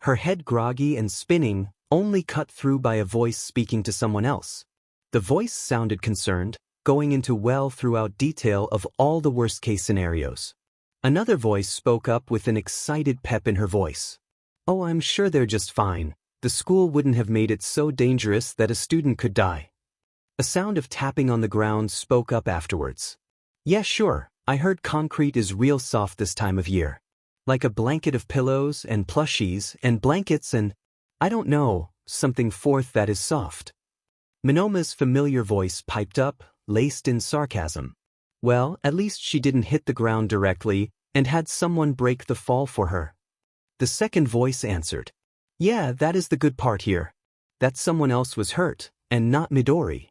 Her head groggy and spinning, only cut through by a voice speaking to someone else. The voice sounded concerned, going into well throughout detail of all the worst-case scenarios. Another voice spoke up with an excited pep in her voice. Oh, I'm sure they're just fine. The school wouldn't have made it so dangerous that a student could die. A sound of tapping on the ground spoke up afterwards. Yeah, sure, I heard concrete is real soft this time of year. Like a blanket of pillows and plushies and blankets and, I don't know, something forth that is soft. Minoma's familiar voice piped up, laced in sarcasm. Well, at least she didn't hit the ground directly and had someone break the fall for her. The second voice answered. Yeah, that is the good part here. That someone else was hurt, and not Midori.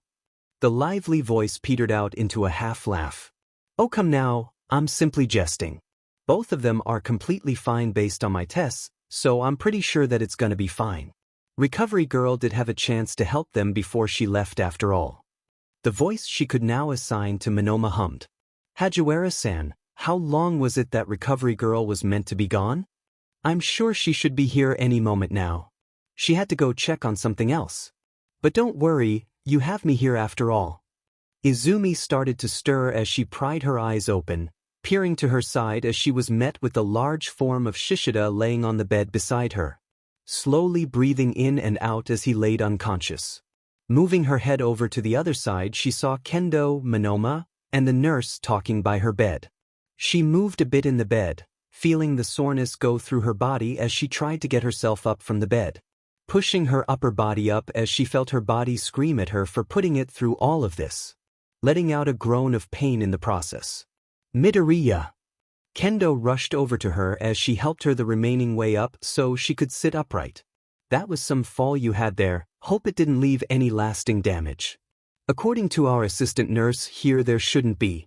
The lively voice petered out into a half-laugh. Oh come now, I'm simply jesting. Both of them are completely fine based on my tests, so I'm pretty sure that it's gonna be fine. Recovery Girl did have a chance to help them before she left after all. The voice she could now assign to Minoma hummed. Hajiwara-san, how long was it that Recovery Girl was meant to be gone? I'm sure she should be here any moment now. She had to go check on something else. But don't worry, you have me here after all. Izumi started to stir as she pried her eyes open, peering to her side as she was met with the large form of Shishida laying on the bed beside her, slowly breathing in and out as he laid unconscious. Moving her head over to the other side, she saw Kendo, Minoma, and the nurse talking by her bed. She moved a bit in the bed, feeling the soreness go through her body as she tried to get herself up from the bed, pushing her upper body up as she felt her body scream at her for putting it through all of this, letting out a groan of pain in the process. Midoriya! Kendo rushed over to her as she helped her the remaining way up so she could sit upright. That was some fall you had there, hope it didn't leave any lasting damage. According to our assistant nurse here, there shouldn't be.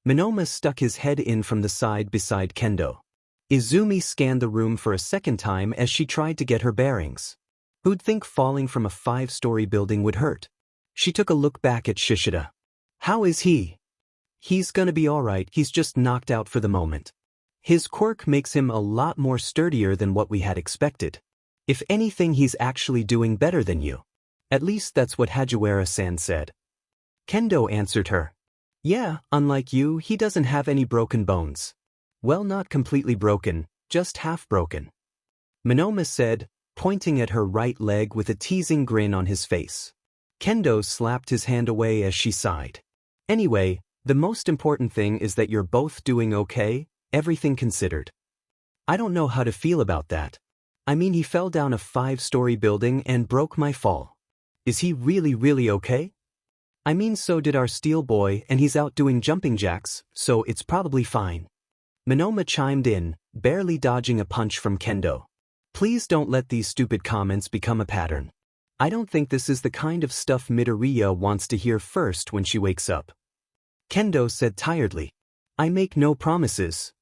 Minoma stuck his head in from the side beside Kendo. Izumi scanned the room for a second time as she tried to get her bearings. Who'd think falling from a 5-story building would hurt? She took a look back at Shishida. How is he? He's gonna be alright, he's just knocked out for the moment. His quirk makes him a lot more sturdier than what we had expected. If anything, he's actually doing better than you. At least that's what Hajiwara-san said. Kendo answered her. Yeah, unlike you, he doesn't have any broken bones. Well, not completely broken, just half broken. Minoma said, pointing at her right leg with a teasing grin on his face. Kendo slapped his hand away as she sighed. Anyway, the most important thing is that you're both doing okay, everything considered. I don't know how to feel about that. I mean, he fell down a 5-story building and broke my fall. Is he really okay? I mean, so did our steel boy, and he's out doing jumping jacks, so it's probably fine. Minoma chimed in, barely dodging a punch from Kendo. Please don't let these stupid comments become a pattern. I don't think this is the kind of stuff Midoriya wants to hear first when she wakes up. Kendo said tiredly. I make no promises.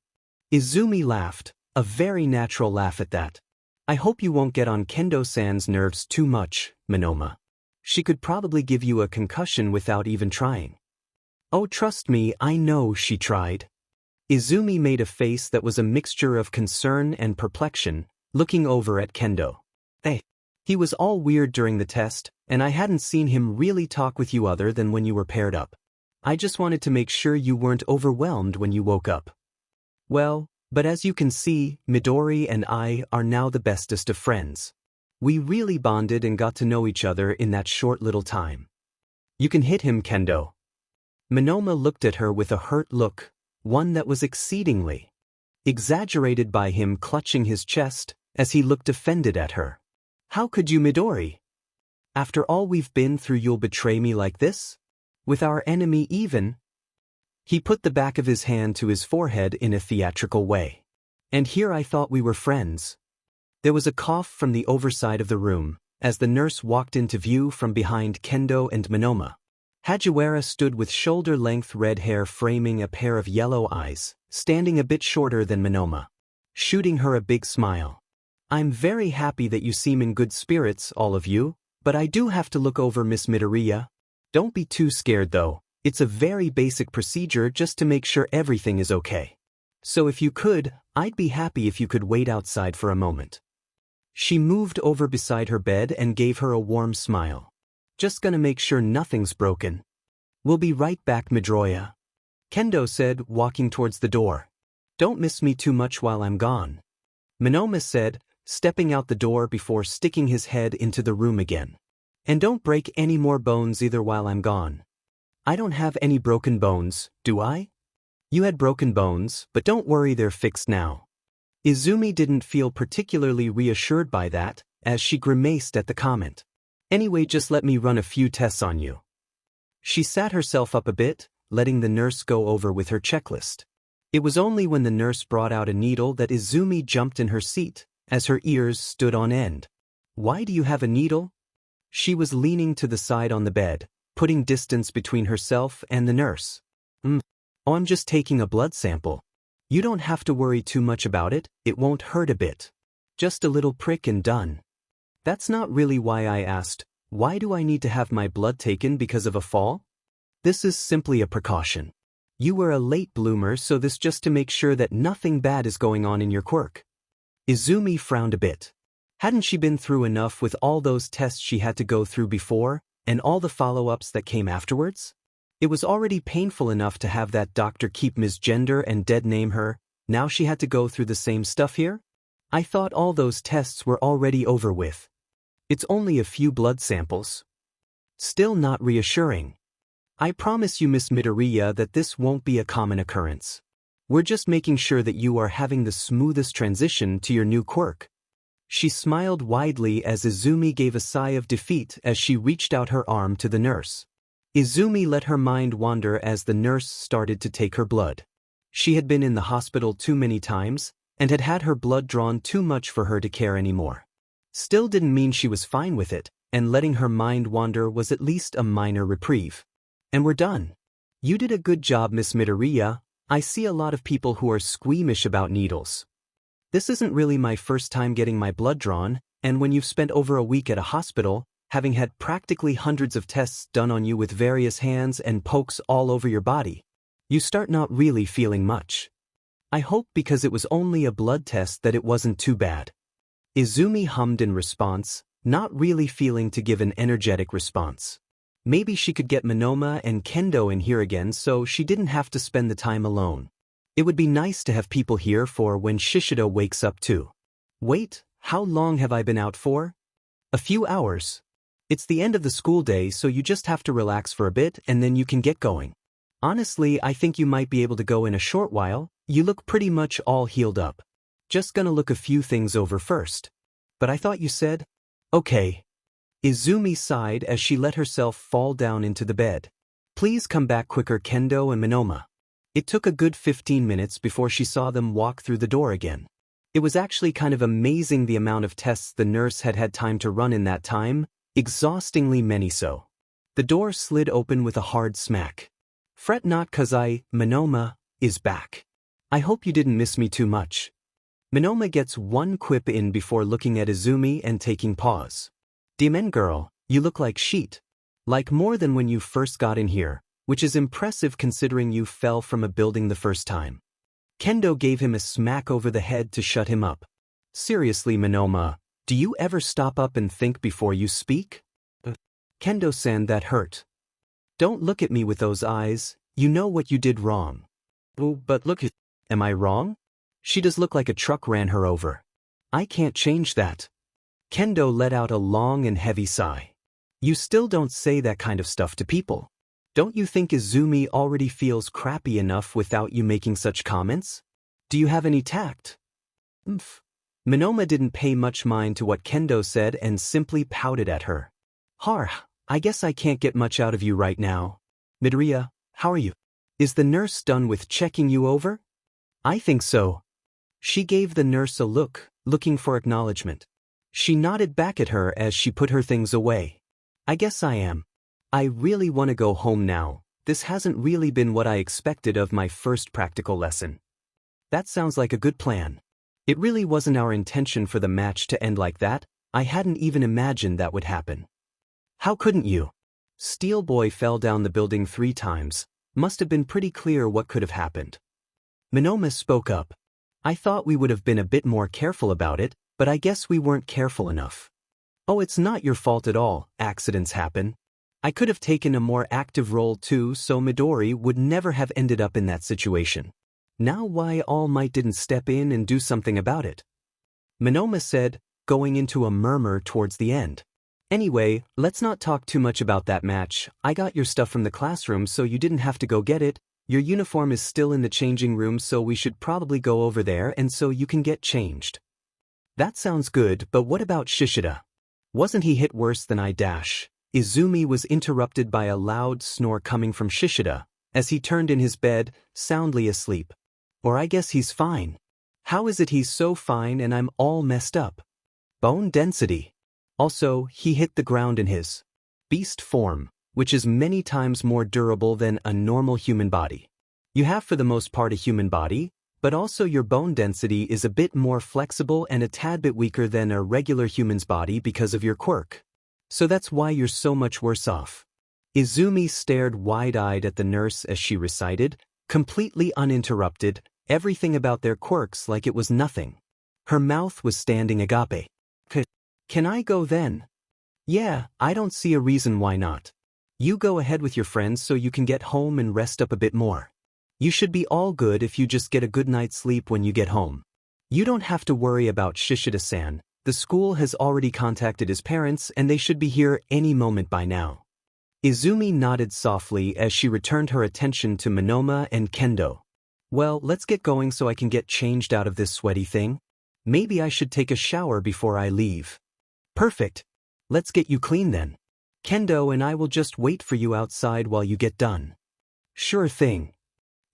Izumi laughed, a very natural laugh at that. I hope you won't get on Kendo-san's nerves too much, Minoma. She could probably give you a concussion without even trying. Oh, trust me, I know she tried. Izumi made a face that was a mixture of concern and perplexion, looking over at Kendo. He was all weird during the test, and I hadn't seen him really talk with you other than when you were paired up. I just wanted to make sure you weren't overwhelmed when you woke up. Well, But as you can see, Midori and I are now the bestest of friends. We really bonded and got to know each other in that short little time. You can hit him, Kendo. Monoma looked at her with a hurt look, one that was exceedingly exaggerated by him clutching his chest as he looked offended at her. How could you, Midori? After all we've been through, you'll betray me like this? With our enemy even? He put the back of his hand to his forehead in a theatrical way. And here I thought we were friends. There was a cough from the overside of the room, as the nurse walked into view from behind Kendo and Monoma. Hajiwara stood with shoulder-length red hair framing a pair of yellow eyes, standing a bit shorter than Monoma, shooting her a big smile. I'm very happy that you seem in good spirits, all of you, but I do have to look over Miss Midoriya. Don't be too scared though, it's a very basic procedure just to make sure everything is okay. So if you could, I'd be happy if you could wait outside for a moment. She moved over beside her bed and gave her a warm smile. Just gonna make sure nothing's broken. We'll be right back, Midoriya. Kendo said, walking towards the door. Don't miss me too much while I'm gone. Monoma said, stepping out the door before sticking his head into the room again. And don't break any more bones either while I'm gone. I don't have any broken bones, do I? You had broken bones, but don't worry, they're fixed now. Izumi didn't feel particularly reassured by that, as she grimaced at the comment. Anyway, just let me run a few tests on you. She sat herself up a bit, letting the nurse go over with her checklist. It was only when the nurse brought out a needle that Izumi jumped in her seat, as her ears stood on end. Why do you have a needle? She was leaning to the side on the bed, putting distance between herself and the nurse. Oh, I'm just taking a blood sample. You don't have to worry too much about it, it won't hurt a bit. Just a little prick and done. That's not really why I asked. Why do I need to have my blood taken because of a fall? This is simply a precaution. You were a late bloomer, so this just to make sure that nothing bad is going on in your quirk. Izumi frowned a bit. Hadn't she been through enough with all those tests she had to go through before, and all the follow-ups that came afterwards? It was already painful enough to have that doctor keep misgender and dead name her, now she had to go through the same stuff here? I thought all those tests were already over with. It's only a few blood samples. Still not reassuring. I promise you, Miss Midoriya, that this won't be a common occurrence. We're just making sure that you are having the smoothest transition to your new quirk. She smiled widely as Izumi gave a sigh of defeat as she reached out her arm to the nurse. Izumi let her mind wander as the nurse started to take her blood. She had been in the hospital too many times, and had had her blood drawn too much for her to care anymore. Still didn't mean she was fine with it, and letting her mind wander was at least a minor reprieve. And we're done. You did a good job, Miss Midoriya. I see a lot of people who are squeamish about needles. This isn't really my first time getting my blood drawn, and when you've spent over a week at a hospital, having had practically hundreds of tests done on you with various hands and pokes all over your body, you start not really feeling much. I hope because it was only a blood test that it wasn't too bad. Izumi hummed in response, not really feeling to give an energetic response. Maybe she could get Monoma and Kendo in here again so she didn't have to spend the time alone. It would be nice to have people here for when Shishido wakes up too. Wait, how long have I been out for? A few hours. It's the end of the school day, so you just have to relax for a bit and then you can get going. Honestly, I think you might be able to go in a short while. You look pretty much all healed up. Just gonna look a few things over first. But I thought you said? Okay. Izumi sighed as she let herself fall down into the bed. Please come back quicker, Kendo and Monoma. It took a good 15 minutes before she saw them walk through the door again. It was actually kind of amazing the amount of tests the nurse had had time to run in that time, exhaustingly many so. The door slid open with a hard smack. Fret not, 'cause Monoma, is back. I hope you didn't miss me too much. Monoma gets one quip in before looking at Izumi and taking pause. Demon girl, you look like sheet. Like more than when you first got in here, which is impressive considering you fell from a building the first time. Kendo gave him a smack over the head to shut him up. Seriously, Monoma, do you ever stop up and think before you speak? Kendo-san, that hurt. Don't look at me with those eyes, you know what you did wrong. Oh, but look at... Am I wrong? She does look like a truck ran her over. I can't change that. Kendo let out a long and heavy sigh. You still don't say that kind of stuff to people. Don't you think Izumi already feels crappy enough without you making such comments? Do you have any tact? Monoma didn't pay much mind to what Kendo said and simply pouted at her. I guess I can't get much out of you right now. Midoriya, how are you? Is the nurse done with checking you over? I think so. She gave the nurse a look, looking for acknowledgement. She nodded back at her as she put her things away. I guess I am. I really want to go home now. This hasn't really been what I expected of my first practical lesson. That sounds like a good plan. It really wasn't our intention for the match to end like that. I hadn't even imagined that would happen. How couldn't you? Steel Boy fell down the building 3 times. Must have been pretty clear what could have happened. Monoma spoke up. I thought we would have been a bit more careful about it, but I guess we weren't careful enough. Oh, it's not your fault at all. Accidents happen. I could have taken a more active role too, so Midori would never have ended up in that situation. Now why All Might didn't step in and do something about it? Monoma said, going into a murmur towards the end. Anyway, let's not talk too much about that match. I got your stuff from the classroom so you didn't have to go get it. Your uniform is still in the changing room so we should probably go over there and so you can get changed. That sounds good, but what about Shishida? Wasn't he hit worse than I? Izumi was interrupted by a loud snore coming from Shishida, as he turned in his bed, soundly asleep. Or I guess he's fine. How is it he's so fine and I'm all messed up? Bone density. Also, he hit the ground in his beast form, which is many times more durable than a normal human body. You have for the most part a human body, but also your bone density is a bit more flexible and a tad bit weaker than a regular human's body because of your quirk. So that's why you're so much worse off. Izumi stared wide-eyed at the nurse as she recited, completely uninterrupted, everything about their quirks like it was nothing. Her mouth was standing agape. Can I go then? Yeah, I don't see a reason why not. You go ahead with your friends so you can get home and rest up a bit more. You should be all good if you just get a good night's sleep when you get home. You don't have to worry about Shishida-san. The school has already contacted his parents and they should be here any moment by now. Izumi nodded softly as she returned her attention to Monoma and Kendo. Well, let's get going so I can get changed out of this sweaty thing. Maybe I should take a shower before I leave. Perfect. Let's get you clean then. Kendo and I will just wait for you outside while you get done. Sure thing.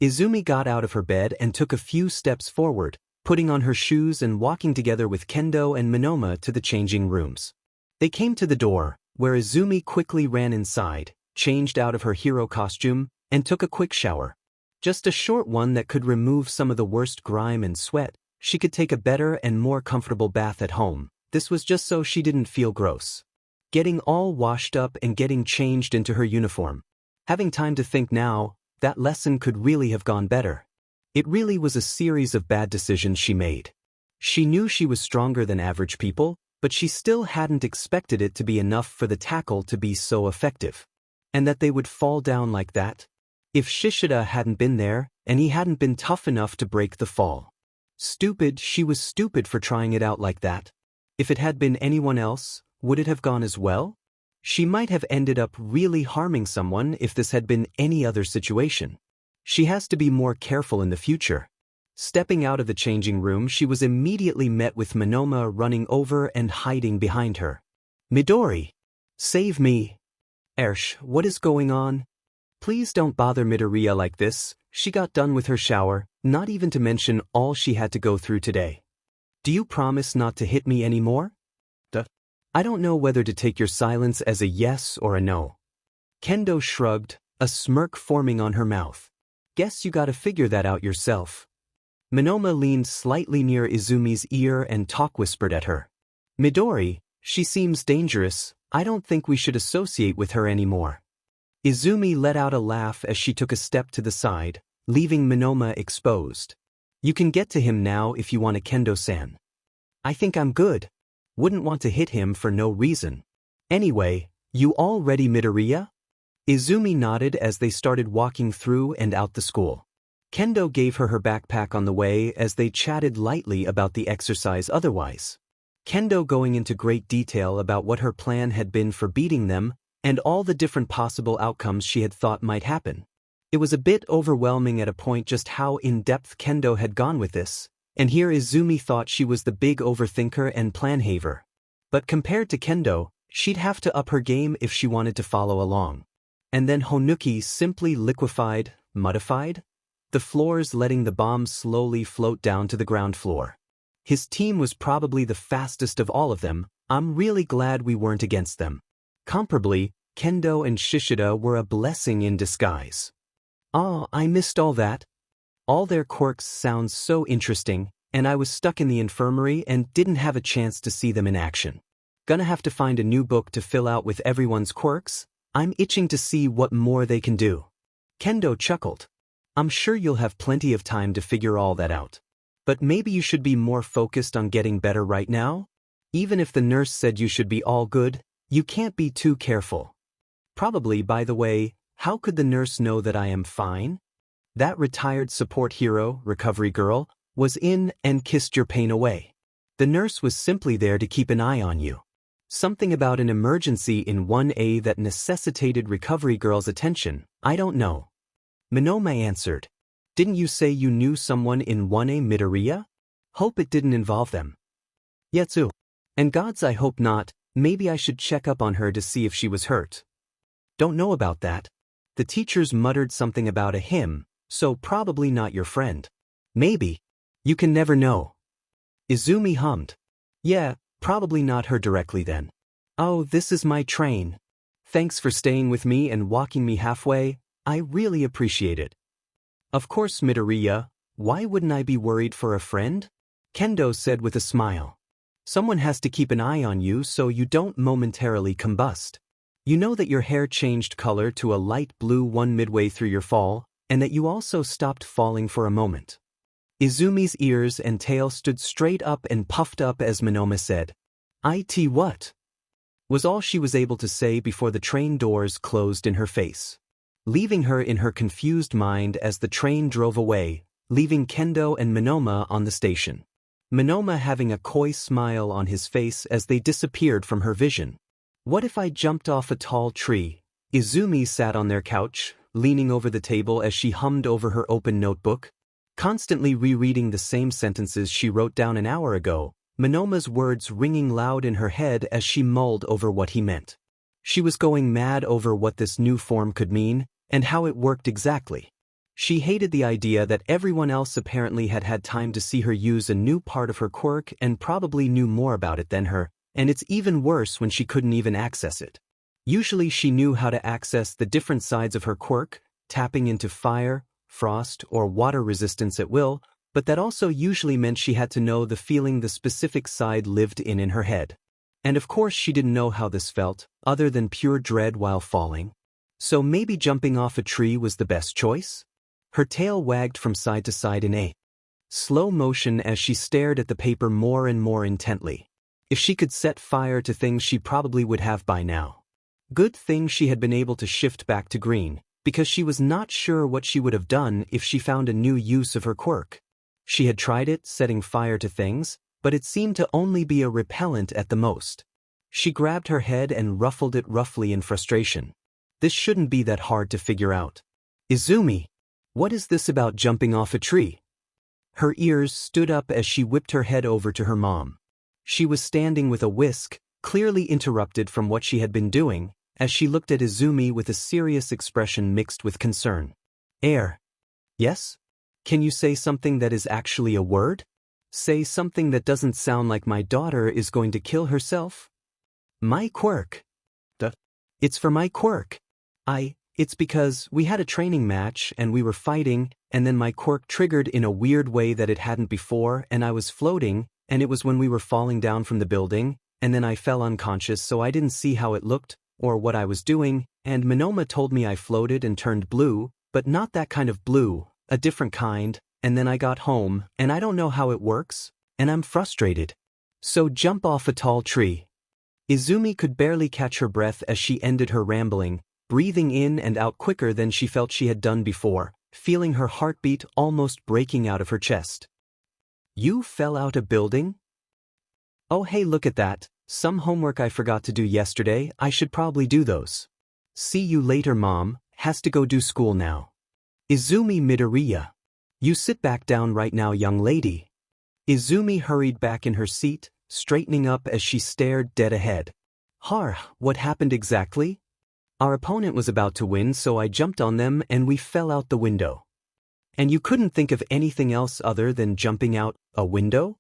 Izumi got out of her bed and took a few steps forward, putting on her shoes and walking together with Kendo and Monoma to the changing rooms. They came to the door, where Izumi quickly ran inside, changed out of her hero costume, and took a quick shower. Just a short one that could remove some of the worst grime and sweat. She could take a better and more comfortable bath at home. This was just so she didn't feel gross. Getting all washed up and getting changed into her uniform. Having time to think now, that lesson could really have gone better. It really was a series of bad decisions she made. She knew she was stronger than average people, but she still hadn't expected it to be enough for the tackle to be so effective. And that they would fall down like that? If Shishida hadn't been there, and he hadn't been tough enough to break the fall. Stupid, she was stupid for trying it out like that. If it had been anyone else, would it have gone as well? She might have ended up really harming someone if this had been any other situation. She has to be more careful in the future. Stepping out of the changing room, she was immediately met with Monoma running over and hiding behind her. Midori! Save me! Ersh, what is going on? Please don't bother Midoriya like this. She got done with her shower, not even to mention all she had to go through today. Do you promise not to hit me anymore? I don't know whether to take your silence as a yes or a no. Kendo shrugged, a smirk forming on her mouth. Guess you gotta figure that out yourself. Monoma leaned slightly near Izumi's ear and talk-whispered at her. Midori, she seems dangerous. I don't think we should associate with her anymore. Izumi let out a laugh as she took a step to the side, leaving Monoma exposed. You can get to him now if you want a Kendo-san. I think I'm good. Wouldn't want to hit him for no reason. Anyway, you all ready, Midoriya? Izumi nodded as they started walking through and out the school. Kendo gave her backpack on the way as they chatted lightly about the exercise otherwise. Kendo going into great detail about what her plan had been for beating them and all the different possible outcomes she had thought might happen. It was a bit overwhelming at a point just how in-depth Kendo had gone with this, and here Izumi thought she was the big overthinker and plan-haver. But compared to Kendo, she'd have to up her game if she wanted to follow along. And then Honuki simply modified the floors, letting the bombs slowly float down to the ground floor. His team was probably the fastest of all of them. I'm really glad we weren't against them. Comparably, Kendo and Shishida were a blessing in disguise. Oh, I missed all that. All their quirks sound so interesting, and I was stuck in the infirmary and didn't have a chance to see them in action. Gonna have to find a new book to fill out with everyone's quirks. I'm itching to see what more they can do. Kendo chuckled. I'm sure you'll have plenty of time to figure all that out. But maybe you should be more focused on getting better right now? Even if the nurse said you should be all good, you can't be too careful. Probably, by the way, how could the nurse know that I am fine? That retired support hero, recovery girl, was in and kissed your pain away. The nurse was simply there to keep an eye on you. Something about an emergency in 1A that necessitated recovery girl's attention, I don't know. Minoma answered. Didn't you say you knew someone in 1A Midoriya? Hope it didn't involve them. Yetsu. And gods, I hope not. Maybe I should check up on her to see if she was hurt. Don't know about that. The teachers muttered something about a him, so probably not your friend. Maybe. You can never know. Izumi hummed. Yeah, probably not her directly then. Oh, this is my train. Thanks for staying with me and walking me halfway. I really appreciate it. Of course, Midoriya, why wouldn't I be worried for a friend? Kendo said with a smile. Someone has to keep an eye on you so you don't momentarily combust. You know that your hair changed color to a light blue one midway through your fall, and that you also stopped falling for a moment. Izumi's ears and tail stood straight up and puffed up as Minoma said, "It what?" was all she was able to say before the train doors closed in her face, leaving her in her confused mind as the train drove away, leaving Kendo and Minoma on the station. Minoma having a coy smile on his face as they disappeared from her vision. What if I jumped off a tall tree? Izumi sat on their couch, leaning over the table as she hummed over her open notebook, constantly rereading the same sentences she wrote down an hour ago, Minoma's words ringing loud in her head as she mulled over what he meant. She was going mad over what this new form could mean, and how it worked exactly. She hated the idea that everyone else apparently had had time to see her use a new part of her quirk and probably knew more about it than her, and it's even worse when she couldn't even access it. Usually she knew how to access the different sides of her quirk, tapping into fire, frost, or water resistance at will, but that also usually meant she had to know the feeling the specific side lived in her head. And of course she didn't know how this felt, other than pure dread while falling. So maybe jumping off a tree was the best choice? Her tail wagged from side to side in a slow motion as she stared at the paper more and more intently. If she could set fire to things she probably would have by now. Good thing she had been able to shift back to green, because she was not sure what she would have done if she found a new use of her quirk. She had tried it, setting fire to things, but it seemed to only be a repellent at the most. She grabbed her head and ruffled it roughly in frustration. This shouldn't be that hard to figure out. Izumi, what is this about jumping off a tree? Her ears stood up as she whipped her head over to her mom. She was standing with a whisk, clearly interrupted from what she had been doing, as she looked at Izumi with a serious expression mixed with concern. Yes? Can you say something that is actually a word? Say something that doesn't sound like my daughter is going to kill herself? My quirk. It's for my quirk. It's because we had a training match and we were fighting, and then my quirk triggered in a weird way that it hadn't before, and I was floating, and it was when we were falling down from the building, and then I fell unconscious, so I didn't see how it looked, or what I was doing, and Minoma told me I floated and turned blue, but not that kind of blue, a different kind, and then I got home, and I don't know how it works, and I'm frustrated. So jump off a tall tree. Izumi could barely catch her breath as she ended her rambling, breathing in and out quicker than she felt she had done before, feeling her heartbeat almost breaking out of her chest. You fell out a building? Oh hey, look at that, some homework I forgot to do yesterday, I should probably do those. See you later mom, has to go do school now. Izumi Midoriya. You sit back down right now young lady. Izumi hurried back in her seat, straightening up as she stared dead ahead. What happened exactly? Our opponent was about to win so I jumped on them and we fell out the window. And you couldn't think of anything else other than jumping out a window?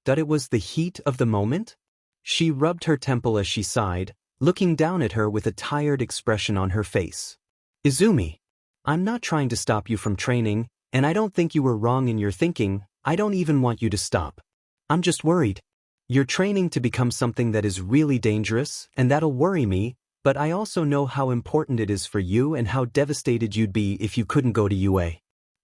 That it was the heat of the moment? She rubbed her temple as she sighed, looking down at her with a tired expression on her face. Izumi, I'm not trying to stop you from training, and I don't think you were wrong in your thinking, I don't even want you to stop. I'm just worried. You're training to become something that is really dangerous, and that'll worry me, but I also know how important it is for you and how devastated you'd be if you couldn't go to UA.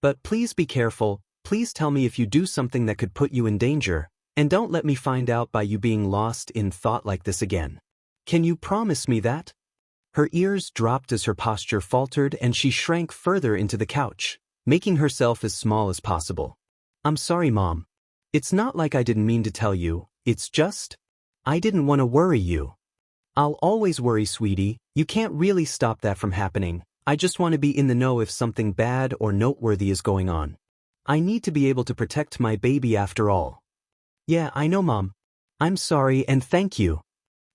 But please be careful, please tell me if you do something that could put you in danger, and don't let me find out by you being lost in thought like this again. Can you promise me that? Her ears dropped as her posture faltered and she shrank further into the couch, making herself as small as possible. I'm sorry, Mom. It's not like I didn't mean to tell you, it's just, I didn't want to worry you. I'll always worry, sweetie, you can't really stop that from happening, I just want to be in the know if something bad or noteworthy is going on. I need to be able to protect my baby after all. Yeah, I know, Mom. I'm sorry and thank you.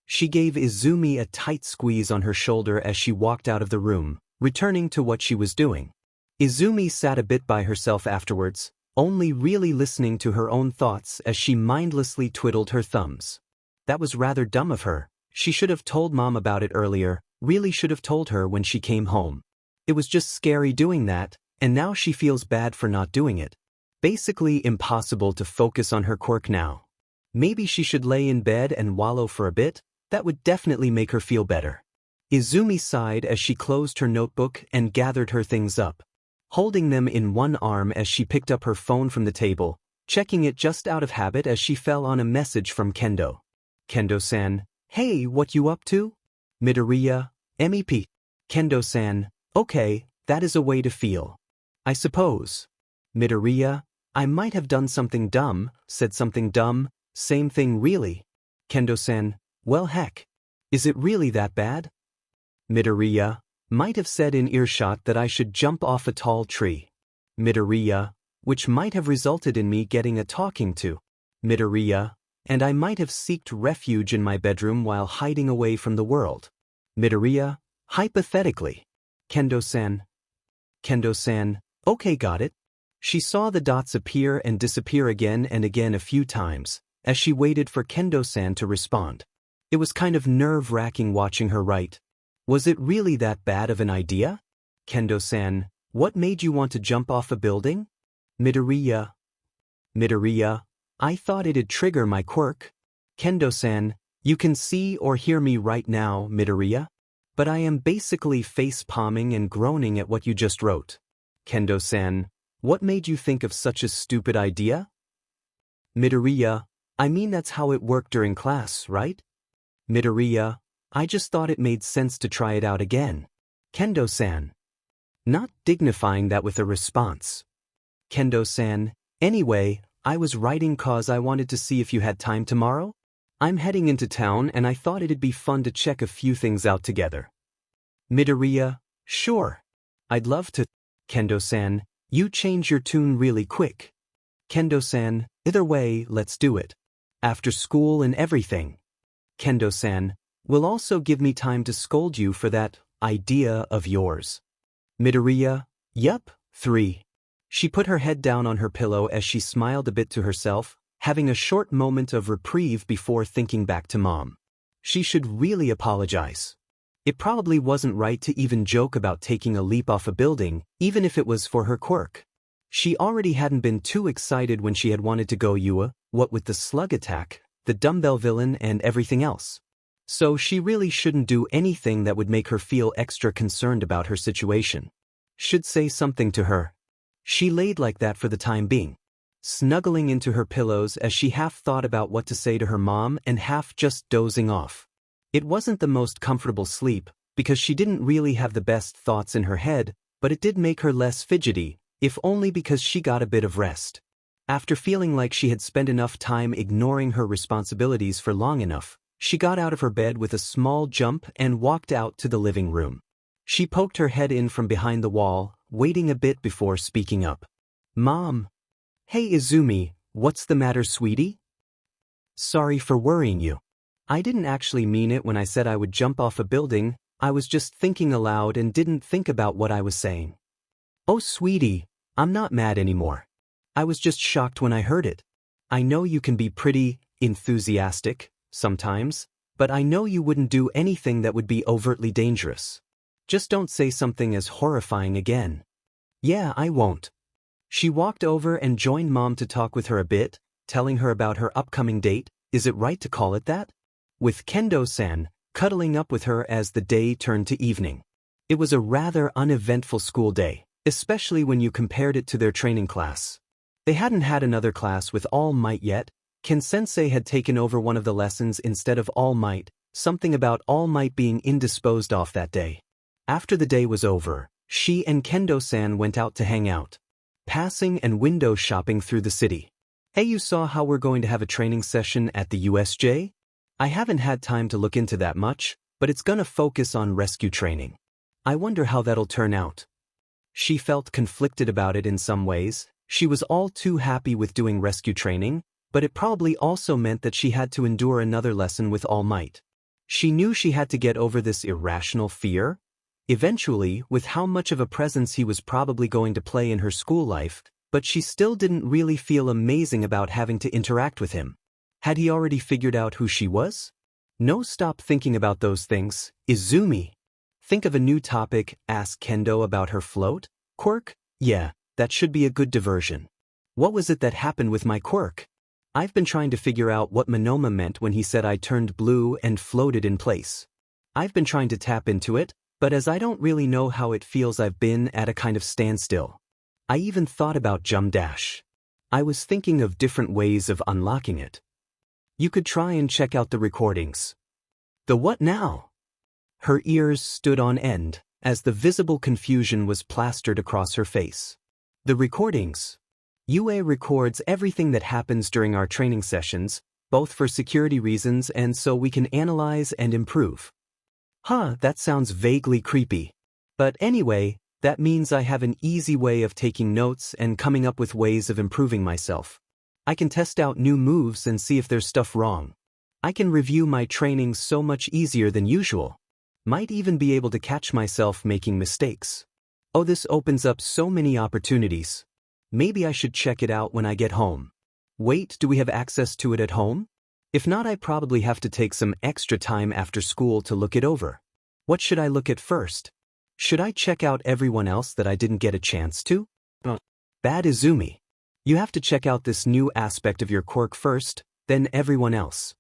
She gave Izumi a tight squeeze on her shoulder as she walked out of the room, returning to what she was doing. Izumi sat a bit by herself afterwards, only really listening to her own thoughts as she mindlessly twiddled her thumbs. That was rather dumb of her. She should have told Mom about it earlier, really should have told her when she came home. It was just scary doing that, and now she feels bad for not doing it. Basically impossible to focus on her quirk now. Maybe she should lay in bed and wallow for a bit, that would definitely make her feel better. Izumi sighed as she closed her notebook and gathered her things up, holding them in one arm as she picked up her phone from the table, checking it just out of habit as she fell on a message from Kendo. Kendo-san, hey, what you up to? Midoriya, MEP. Kendo-san, okay, that is a way to feel. I suppose. Midoriya, I might have done something dumb, said something dumb, same thing really. Kendo-san, well heck. Is it really that bad? Midoriya, might have said in earshot that I should jump off a tall tree. Midoriya, which might have resulted in me getting a talking to. Midoriya, and I might have sought refuge in my bedroom while hiding away from the world. Midoriya, hypothetically. Kendo-san. Kendo-san, okay, got it. She saw the dots appear and disappear again and again a few times, as she waited for Kendo-san to respond. It was kind of nerve-wracking watching her write. Was it really that bad of an idea? Kendo-san, what made you want to jump off a building? Midoriya. Midoriya, I thought it'd trigger my quirk. Kendo-san, you can see or hear me right now, Midoriya. But I am basically face-palming and groaning at what you just wrote. Kendo-san, what made you think of such a stupid idea? Midoriya, I mean that's how it worked during class, right? Midoriya, I just thought it made sense to try it out again. Kendo-san. Not dignifying that with a response. Kendo-san, anyway, I was writing cause I wanted to see if you had time tomorrow. I'm heading into town and I thought it'd be fun to check a few things out together. Midoriya, sure. I'd love to. Kendo-san, you change your tune really quick. Kendo-san, either way, let's do it. After school and everything. Kendo-san, will also give me time to scold you for that idea of yours. Midoriya, yup, 3. She put her head down on her pillow as she smiled a bit to herself, having a short moment of reprieve before thinking back to Mom. She should really apologize. It probably wasn't right to even joke about taking a leap off a building, even if it was for her quirk. She already hadn't been too excited when she had wanted to go UA, what with the slug attack, the dumbbell villain and everything else. So she really shouldn't do anything that would make her feel extra concerned about her situation. Should say something to her. She laid like that for the time being, snuggling into her pillows as she half thought about what to say to her mom and half just dozing off. It wasn't the most comfortable sleep, because she didn't really have the best thoughts in her head, but it did make her less fidgety, if only because she got a bit of rest. After feeling like she had spent enough time ignoring her responsibilities for long enough, she got out of her bed with a small jump and walked out to the living room. She poked her head in from behind the wall, waiting a bit before speaking up. "Mom." "Hey Izumi, what's the matter, sweetie?" "Sorry for worrying you. I didn't actually mean it when I said I would jump off a building. I was just thinking aloud and didn't think about what I was saying." "Oh sweetie, I'm not mad anymore. I was just shocked when I heard it. I know you can be pretty enthusiastic sometimes, but I know you wouldn't do anything that would be overtly dangerous. Just don't say something as horrifying again." "Yeah, I won't." She walked over and joined Mom to talk with her a bit, telling her about her upcoming date, is it right to call it that? With Kendo-san, cuddling up with her as the day turned to evening. It was a rather uneventful school day, especially when you compared it to their training class. They hadn't had another class with All Might yet. Ken-sensei had taken over one of the lessons instead of All Might, something about All Might being indisposed of that day. After the day was over, she and Kendo-san went out to hang out, passing and window shopping through the city. "Hey, you saw how we're going to have a training session at the USJ? I haven't had time to look into that much, but it's gonna focus on rescue training. I wonder how that'll turn out." She felt conflicted about it in some ways. She was all too happy with doing rescue training, but it probably also meant that she had to endure another lesson with All Might. She knew she had to get over this irrational fear. Eventually, with how much of a presence he was probably going to play in her school life, but she still didn't really feel amazing about having to interact with him. Had he already figured out who she was? No, stop thinking about those things, Izumi. Think of a new topic, ask Kendo about her float. Quirk? Yeah, that should be a good diversion. What was it that happened with my quirk? I've been trying to figure out what Monoma meant when he said I turned blue and floated in place. I've been trying to tap into it, but as I don't really know how it feels, I've been at a kind of standstill. I even thought about Jump Dash. I was thinking of different ways of unlocking it. You could try and check out the recordings. The what now? Her ears stood on end, as the visible confusion was plastered across her face. The recordings. UA records everything that happens during our training sessions, both for security reasons and so we can analyze and improve. Huh, that sounds vaguely creepy. But anyway, that means I have an easy way of taking notes and coming up with ways of improving myself. I can test out new moves and see if there's stuff wrong. I can review my training so much easier than usual. Might even be able to catch myself making mistakes. Oh, this opens up so many opportunities. Maybe I should check it out when I get home. Wait, do we have access to it at home? If not, I probably have to take some extra time after school to look it over. What should I look at first? Should I check out everyone else that I didn't get a chance to? Bad Izumi. You have to check out this new aspect of your quirk first, then everyone else.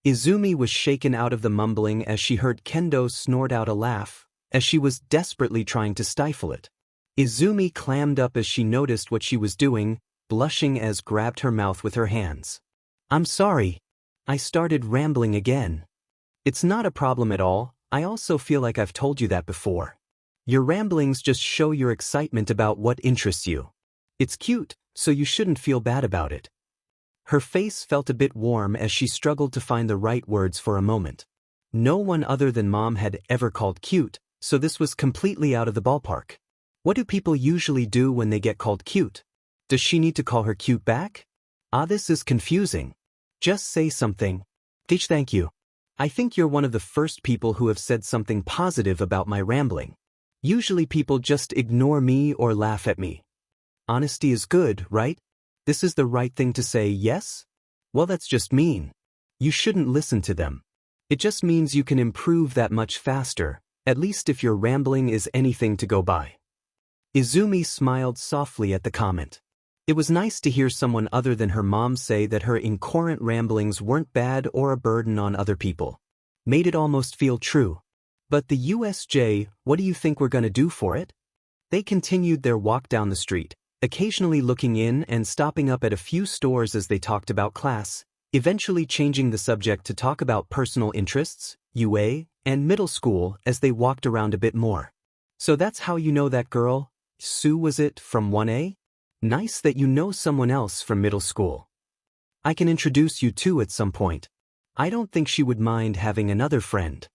Izumi was shaken out of the mumbling as she heard Kendo snort out a laugh, as she was desperately trying to stifle it. Izumi clammed up as she noticed what she was doing, blushing as grabbed her mouth with her hands. I'm sorry. I started rambling again. It's not a problem at all, I also feel like I've told you that before. Your ramblings just show your excitement about what interests you. It's cute, so you shouldn't feel bad about it. Her face felt a bit warm as she struggled to find the right words for a moment. No one other than Mom had ever called cute, so this was completely out of the ballpark. What do people usually do when they get called cute? Does she need to call her cute back? This is confusing. Just say something. Teach, thank you. I think you're one of the first people who have said something positive about my rambling. Usually people just ignore me or laugh at me. Honesty is good, right? This is the right thing to say, yes? Well, that's just mean. You shouldn't listen to them. It just means you can improve that much faster, at least if your rambling is anything to go by. Izumi smiled softly at the comment. It was nice to hear someone other than her mom say that her incoherent ramblings weren't bad or a burden on other people. Made it almost feel true. But the USJ, what do you think we're gonna do for it? They continued their walk down the street, occasionally looking in and stopping up at a few stores as they talked about class, eventually changing the subject to talk about personal interests, UA, and middle school as they walked around a bit more. So that's how you know that girl? Sue, was it, from 1A? Nice that you know someone else from middle school. I can introduce you two at some point. I don't think she would mind having another friend.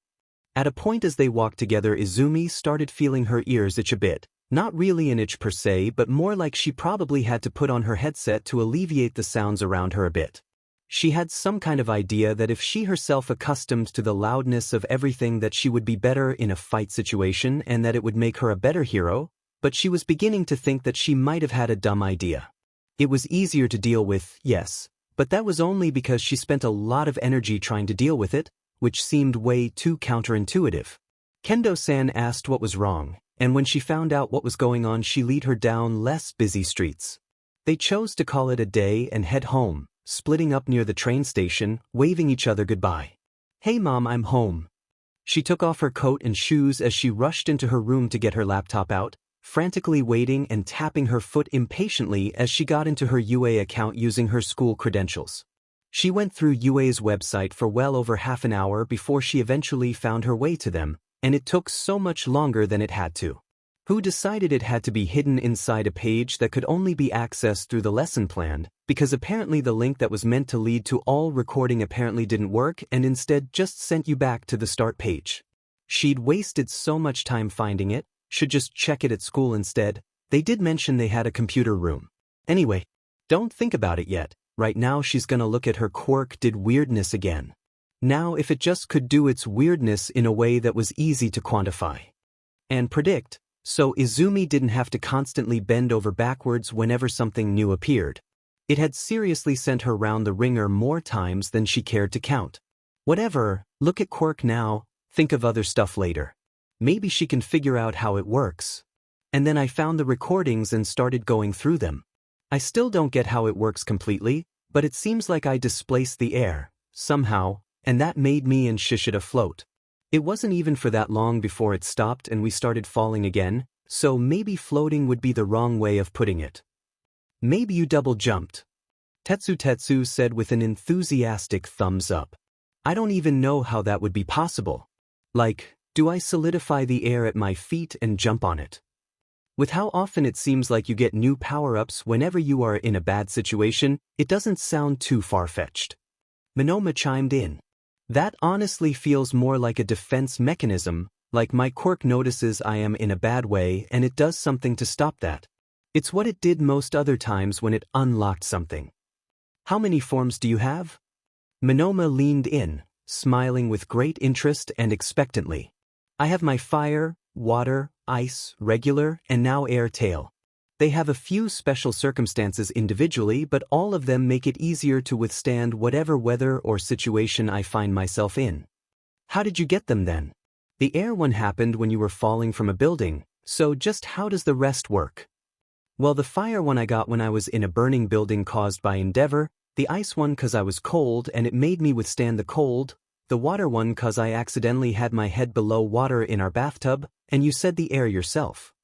At a point as they walked together, Izumi started feeling her ears itch a bit. Not really an itch per se, but more like she probably had to put on her headset to alleviate the sounds around her a bit. She had some kind of idea that if she herself accustomed to the loudness of everything that she would be better in a fight situation and that it would make her a better hero, but she was beginning to think that she might have had a dumb idea. It was easier to deal with, yes, but that was only because she spent a lot of energy trying to deal with it, which seemed way too counterintuitive. Kendo-san asked what was wrong, and when she found out what was going on, she led her down less busy streets. They chose to call it a day and head home, splitting up near the train station, waving each other goodbye. "Hey Mom, I'm home." She took off her coat and shoes as she rushed into her room to get her laptop out, frantically waiting and tapping her foot impatiently as she got into her UA account using her school credentials. She went through UA's website for well over half an hour before she eventually found her way to them, and it took so much longer than it had to. Who decided it had to be hidden inside a page that could only be accessed through the lesson plan, because apparently the link that was meant to lead to all recording apparently didn't work and instead just sent you back to the start page. She'd wasted so much time finding it, should just check it at school instead. They did mention they had a computer room. Anyway, don't think about it yet. Right now she's gonna look at her quirk did weirdness again. Now if it just could do its weirdness in a way that was easy to quantify and predict, so Izumi didn't have to constantly bend over backwards whenever something new appeared. It had seriously sent her round the ringer more times than she cared to count. Whatever, look at quirk now, think of other stuff later. Maybe she can figure out how it works. And then I found the recordings and started going through them. I still don't get how it works completely, but it seems like I displaced the air, somehow, and that made me and Shishida float. It wasn't even for that long before it stopped and we started falling again, so maybe floating would be the wrong way of putting it. Maybe you double jumped. Tetsu said with an enthusiastic thumbs up. I don't even know how that would be possible. Like, do I solidify the air at my feet and jump on it? With how often it seems like you get new power-ups whenever you are in a bad situation, it doesn't sound too far-fetched. Minoma chimed in. That honestly feels more like a defense mechanism, like my quirk notices I am in a bad way and it does something to stop that. It's what it did most other times when it unlocked something. How many forms do you have? Minoma leaned in, smiling with great interest and expectantly. I have my fire, water, ice, regular, and now air tail. They have a few special circumstances individually, but all of them make it easier to withstand whatever weather or situation I find myself in. How did you get them then? The air one happened when you were falling from a building, so just how does the rest work? Well, the fire one I got when I was in a burning building caused by endeavor, the ice one 'cause I was cold and it made me withstand the cold, the water one 'cause I accidentally had my head below water in our bathtub, and you said the air yourself.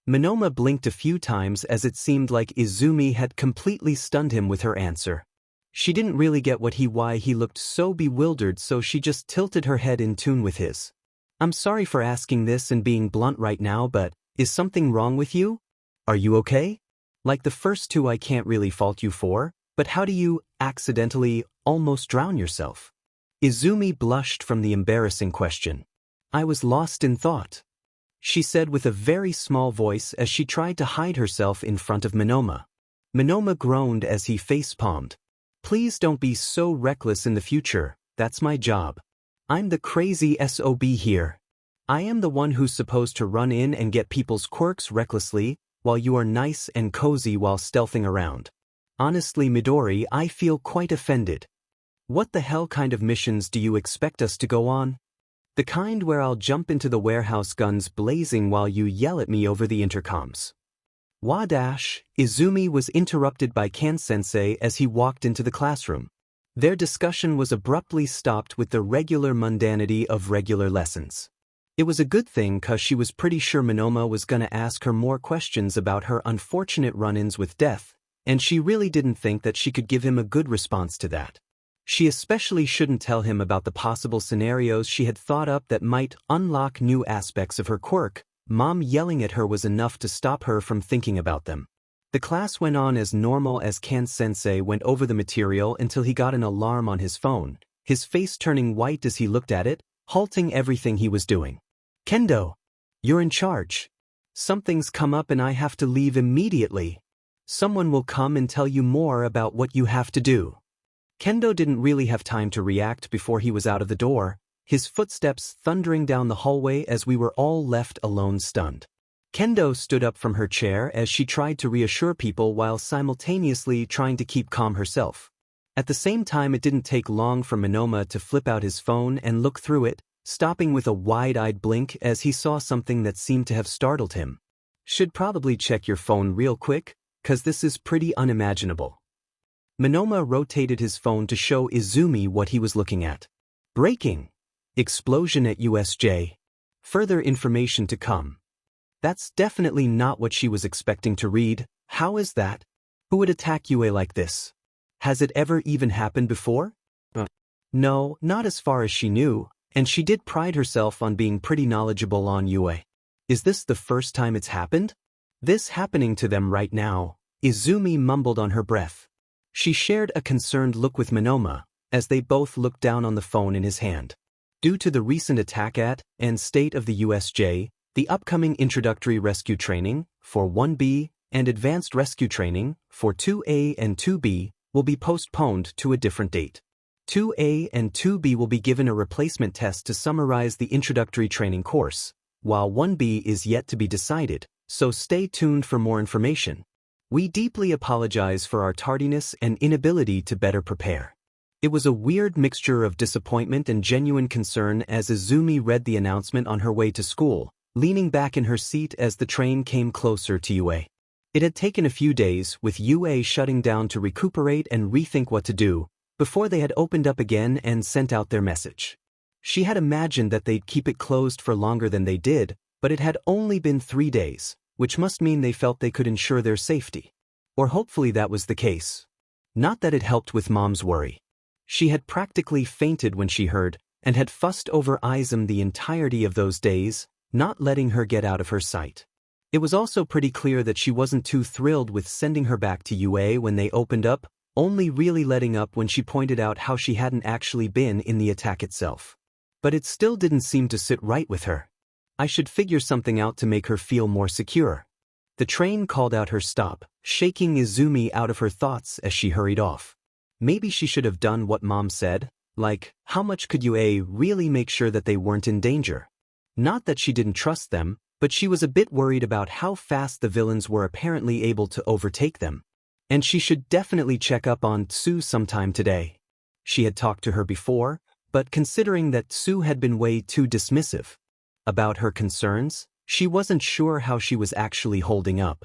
Minoma blinked a few times as it seemed like Izumi had completely stunned him with her answer. She didn't really get why he looked so bewildered, so she just tilted her head in tune with his. I'm sorry for asking this and being blunt right now, but is something wrong with you? Are you okay? Like the first two I can't really fault you for, but how do you accidentally almost drown yourself? Izumi blushed from the embarrassing question. I was lost in thought, she said with a very small voice as she tried to hide herself in front of Minoma. Minoma groaned as he face-palmed. Please don't be so reckless in the future, that's my job. I'm the crazy SOB here. I am the one who's supposed to run in and get people's quirks recklessly, while you are nice and cozy while stealthing around. Honestly, Midori, I feel quite offended. What the hell kind of missions do you expect us to go on? The kind where I'll jump into the warehouse guns blazing while you yell at me over the intercoms. Wadash, Izumi was interrupted by Kan-sensei as he walked into the classroom. Their discussion was abruptly stopped with the regular mundanity of regular lessons. It was a good thing 'cause she was pretty sure Minoma was gonna ask her more questions about her unfortunate run-ins with death, and she really didn't think that she could give him a good response to that. She especially shouldn't tell him about the possible scenarios she had thought up that might unlock new aspects of her quirk, Mom yelling at her was enough to stop her from thinking about them. The class went on as normal as Ken-sensei went over the material until he got an alarm on his phone, his face turning white as he looked at it, halting everything he was doing. "Kendo! You're in charge. Something's come up and I have to leave immediately. Someone will come and tell you more about what you have to do." Kendo didn't really have time to react before he was out of the door, his footsteps thundering down the hallway as we were all left alone stunned. Kendo stood up from her chair as she tried to reassure people while simultaneously trying to keep calm herself. At the same time, it didn't take long for Monoma to flip out his phone and look through it, stopping with a wide-eyed blink as he saw something that seemed to have startled him. "Should probably check your phone real quick, 'cause this is pretty unimaginable." Monoma rotated his phone to show Izumi what he was looking at. "Breaking! Explosion at USJ. Further information to come." That's definitely not what she was expecting to read. How is that? Who would attack UA like this? Has it ever even happened before? No, not as far as she knew, and she did pride herself on being pretty knowledgeable on UA. Is this the first time it's happened? This happening to them right now, Izumi mumbled on her breath. She shared a concerned look with Monoma, as they both looked down on the phone in his hand. Due to the recent attack at and state of the USJ, the upcoming introductory rescue training, for 1B, and advanced rescue training, for 2A and 2B, will be postponed to a different date. 2A and 2B will be given a replacement test to summarize the introductory training course, while 1B is yet to be decided, so stay tuned for more information. We deeply apologize for our tardiness and inability to better prepare. It was a weird mixture of disappointment and genuine concern as Izumi read the announcement on her way to school, leaning back in her seat as the train came closer to UA. It had taken a few days, with UA shutting down to recuperate and rethink what to do, before they had opened up again and sent out their message. She had imagined that they'd keep it closed for longer than they did, but it had only been 3 days, which must mean they felt they could ensure their safety. Or hopefully that was the case. Not that it helped with Mom's worry. She had practically fainted when she heard, and had fussed over Izumi the entirety of those days, not letting her get out of her sight. It was also pretty clear that she wasn't too thrilled with sending her back to UA when they opened up, only really letting up when she pointed out how she hadn't actually been in the attack itself. But it still didn't seem to sit right with her. I should figure something out to make her feel more secure. The train called out her stop, shaking Izumi out of her thoughts as she hurried off. Maybe she should have done what Mom said, like, how much could UA really make sure that they weren't in danger? Not that she didn't trust them, but she was a bit worried about how fast the villains were apparently able to overtake them. And she should definitely check up on Tsu sometime today. She had talked to her before, but considering that Tsu had been way too dismissive about her concerns, she wasn't sure how she was actually holding up.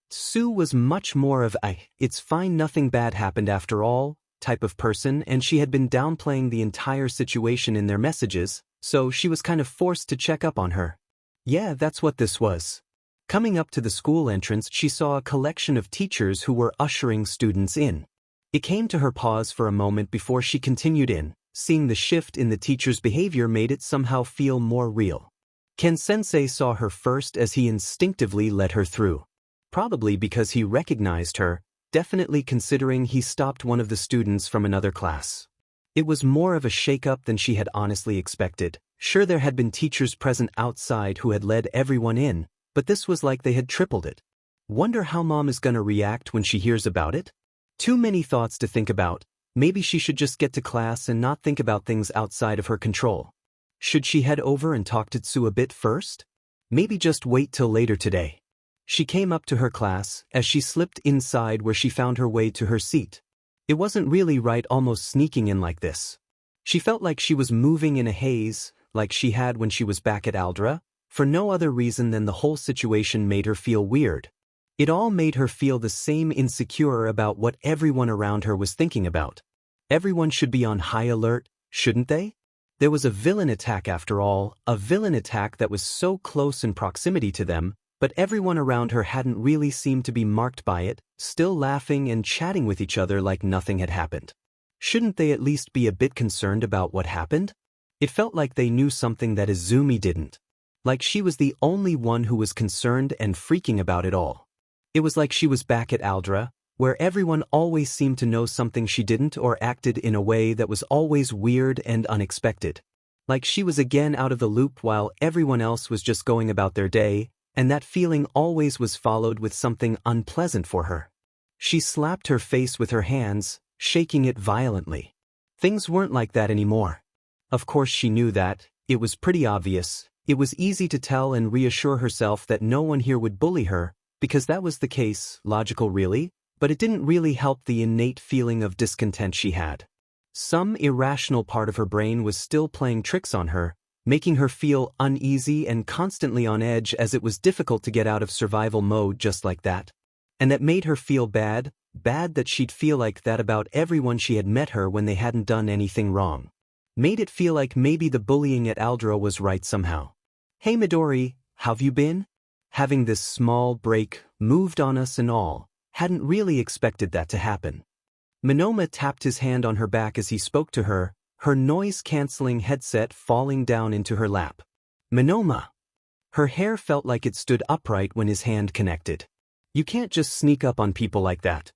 Tsu was much more of a, "it's fine, nothing bad happened after all," type of person, and she had been downplaying the entire situation in their messages, so she was kind of forced to check up on her. Yeah, that's what this was. Coming up to the school entrance, she saw a collection of teachers who were ushering students in. It came to her pause for a moment before she continued in. Seeing the shift in the teacher's behavior made it somehow feel more real. Ken-sensei saw her first as he instinctively let her through. Probably because he recognized her, definitely considering he stopped one of the students from another class. It was more of a shake-up than she had honestly expected. Sure, there had been teachers present outside who had led everyone in, but this was like they had tripled it. Wonder how Mom is gonna react when she hears about it? Too many thoughts to think about. Maybe she should just get to class and not think about things outside of her control. Should she head over and talk to Tsu a bit first? Maybe just wait till later today. She came up to her class as she slipped inside where she found her way to her seat. It wasn't really right almost sneaking in like this. She felt like she was moving in a haze, like she had when she was back at Aldra, for no other reason than the whole situation made her feel weird. It all made her feel the same insecure about what everyone around her was thinking about. Everyone should be on high alert, shouldn't they? There was a villain attack after all, a villain attack that was so close in proximity to them, but everyone around her hadn't really seemed to be marked by it, still laughing and chatting with each other like nothing had happened. Shouldn't they at least be a bit concerned about what happened? It felt like they knew something that Izumi didn't. Like she was the only one who was concerned and freaking about it all. It was like she was back at Aldra, where everyone always seemed to know something she didn't or acted in a way that was always weird and unexpected. Like she was again out of the loop while everyone else was just going about their day, and that feeling always was followed with something unpleasant for her. She slapped her face with her hands, shaking it violently. Things weren't like that anymore. Of course she knew that, it was pretty obvious. It was easy to tell and reassure herself that no one here would bully her, because that was the case, logical really, but it didn't really help the innate feeling of discontent she had. Some irrational part of her brain was still playing tricks on her, making her feel uneasy and constantly on edge as it was difficult to get out of survival mode just like that. And that made her feel bad that she'd feel like that about everyone she had met her when they hadn't done anything wrong. Made it feel like maybe the bullying at Aldra was right somehow. Hey Midori, how've you been? Having this small break, moved on us and all, hadn't really expected that to happen. Monoma tapped his hand on her back as he spoke to her, her noise-canceling headset falling down into her lap. Monoma! Her hair felt like it stood upright when his hand connected. You can't just sneak up on people like that.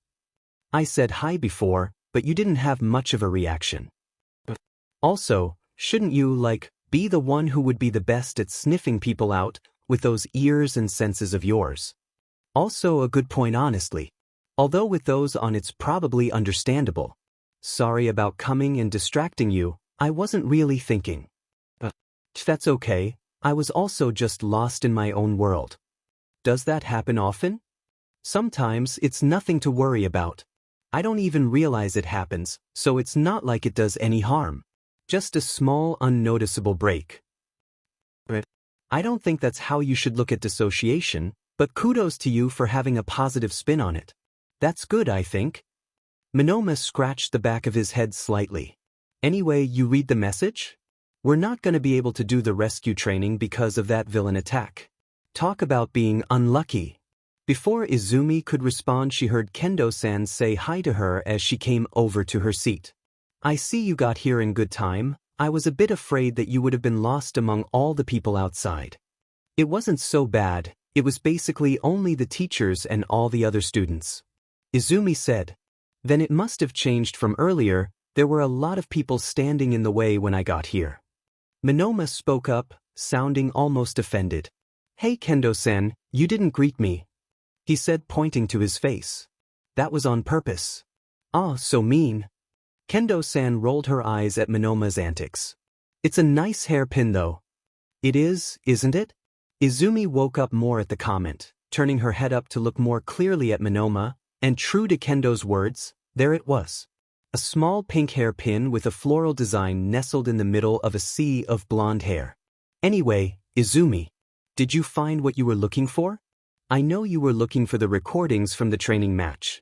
I said hi before, but you didn't have much of a reaction. Also, shouldn't you, be the one who would be the best at sniffing people out, with those ears and senses of yours? Also a good point honestly. Although with those on it's probably understandable. Sorry about coming and distracting you, I wasn't really thinking. That's okay, I was also just lost in my own world. Does that happen often? Sometimes it's nothing to worry about. I don't even realize it happens, so it's not like it does any harm. Just a small unnoticeable break. I don't think that's how you should look at dissociation, but kudos to you for having a positive spin on it. That's good, I think. Monoma scratched the back of his head slightly. Anyway, you read the message? We're not going to be able to do the rescue training because of that villain attack. Talk about being unlucky. Before Izumi could respond, she heard Kendo-san say hi to her as she came over to her seat. I see you got here in good time. I was a bit afraid that you would have been lost among all the people outside. It wasn't so bad, it was basically only the teachers and all the other students. Izumi said. Then it must have changed from earlier, there were a lot of people standing in the way when I got here. Monoma spoke up, sounding almost offended. Hey Kendo-san, you didn't greet me. He said, pointing to his face. That was on purpose. Ah, so mean. Kendo-san rolled her eyes at Monoma's antics. It's a nice hairpin though. It is, isn't it? Izumi woke up more at the comment, turning her head up to look more clearly at Monoma, and true to Kendo's words, there it was. A small pink hairpin with a floral design nestled in the middle of a sea of blonde hair. Anyway, Izumi, did you find what you were looking for? I know you were looking for the recordings from the training match.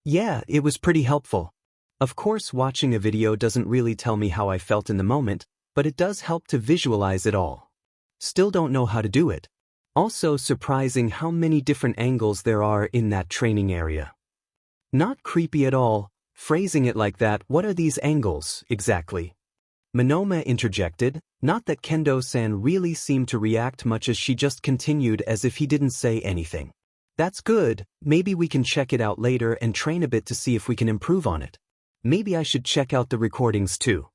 Yeah, it was pretty helpful. Of course, watching a video doesn't really tell me how I felt in the moment, but it does help to visualize it all. Still don't know how to do it. Also surprising how many different angles there are in that training area. Not creepy at all, phrasing it like that. What are these angles, exactly? Monoma interjected, not that Kendo-san really seemed to react much as she just continued as if he didn't say anything. That's good, maybe we can check it out later and train a bit to see if we can improve on it. Maybe I should check out the recordings too.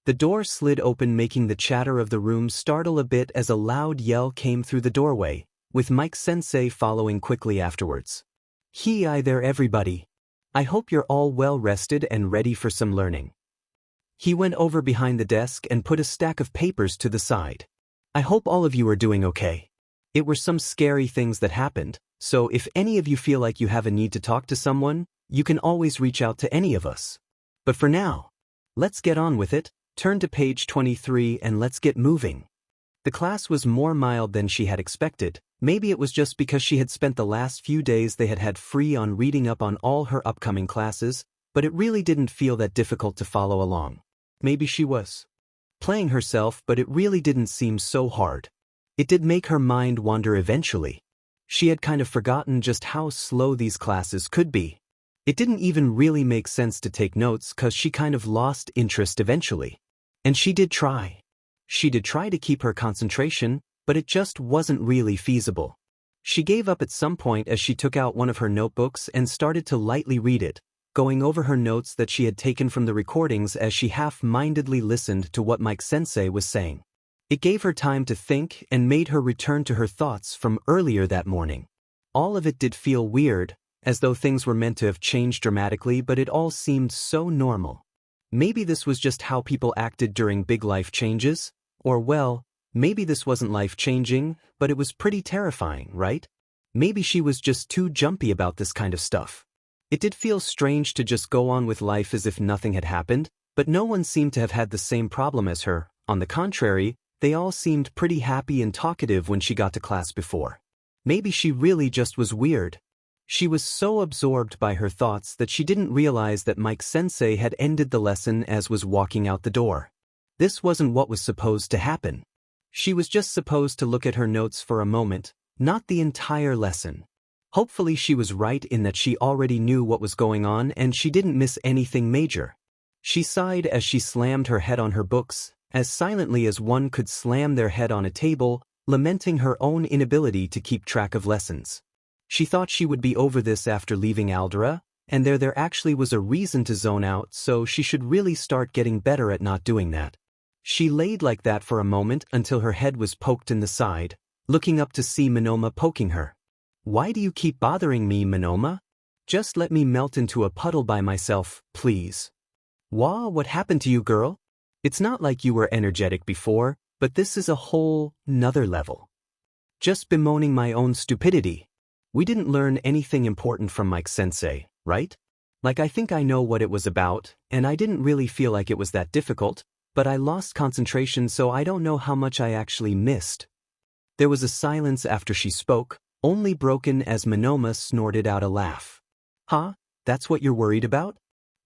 The door slid open, making the chatter of the room startle a bit as a loud yell came through the doorway, with Mike-sensei following quickly afterwards. Hi there everybody. I hope you're all well rested and ready for some learning. He went over behind the desk and put a stack of papers to the side. I hope all of you are doing okay. It were some scary things that happened, so if any of you feel like you have a need to talk to someone, you can always reach out to any of us. But for now, let's get on with it. Turn to page 23 and let's get moving. The class was more mild than she had expected. Maybe it was just because she had spent the last few days they had had free on reading up on all her upcoming classes, but it really didn't feel that difficult to follow along. Maybe she was playing herself, but it really didn't seem so hard. It did make her mind wander eventually. She had kind of forgotten just how slow these classes could be. It didn't even really make sense to take notes cause she kind of lost interest eventually. And she did try. She did try to keep her concentration, but it just wasn't really feasible. She gave up at some point as she took out one of her notebooks and started to lightly read it, going over her notes that she had taken from the recordings as she half-mindedly listened to what Mike-sensei was saying. It gave her time to think and made her return to her thoughts from earlier that morning. All of it did feel weird, as though things were meant to have changed dramatically, but it all seemed so normal. Maybe this was just how people acted during big life changes? Or well, maybe this wasn't life-changing, but it was pretty terrifying, right? Maybe she was just too jumpy about this kind of stuff. It did feel strange to just go on with life as if nothing had happened, but no one seemed to have had the same problem as her. On the contrary, they all seemed pretty happy and talkative when she got to class before. Maybe she really just was weird. She was so absorbed by her thoughts that she didn't realize that Mike-sensei had ended the lesson as was walking out the door. This wasn't what was supposed to happen. She was just supposed to look at her notes for a moment, not the entire lesson. Hopefully she was right in that she already knew what was going on and she didn't miss anything major. She sighed as she slammed her head on her books, as silently as one could slam their head on a table, lamenting her own inability to keep track of lessons. She thought she would be over this after leaving Aldera, and there actually was a reason to zone out, so she should really start getting better at not doing that. She laid like that for a moment until her head was poked in the side, looking up to see Monoma poking her. "Why do you keep bothering me, Monoma? Just let me melt into a puddle by myself, please." What happened to you, girl? It's not like you were energetic before, but this is a whole nother level. Just bemoaning my own stupidity. We didn't learn anything important from Mike-sensei, right? Like I think I know what it was about, and I didn't really feel like it was that difficult, but I lost concentration so I don't know how much I actually missed. There was a silence after she spoke, only broken as Monoma snorted out a laugh. Huh? That's what you're worried about?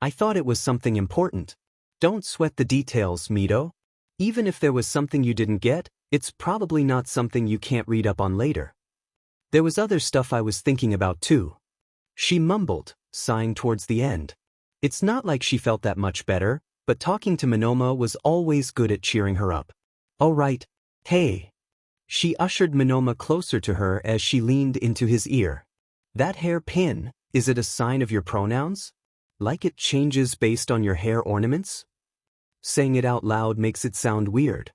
I thought it was something important. Don't sweat the details, Mito. Even if there was something you didn't get, it's probably not something you can't read up on later. There was other stuff I was thinking about too. She mumbled, sighing towards the end. It's not like she felt that much better, but talking to Monoma was always good at cheering her up. Oh right, hey. She ushered Monoma closer to her as she leaned into his ear. That hair pin, is it a sign of your pronouns? Like it changes based on your hair ornaments? Saying it out loud makes it sound weird.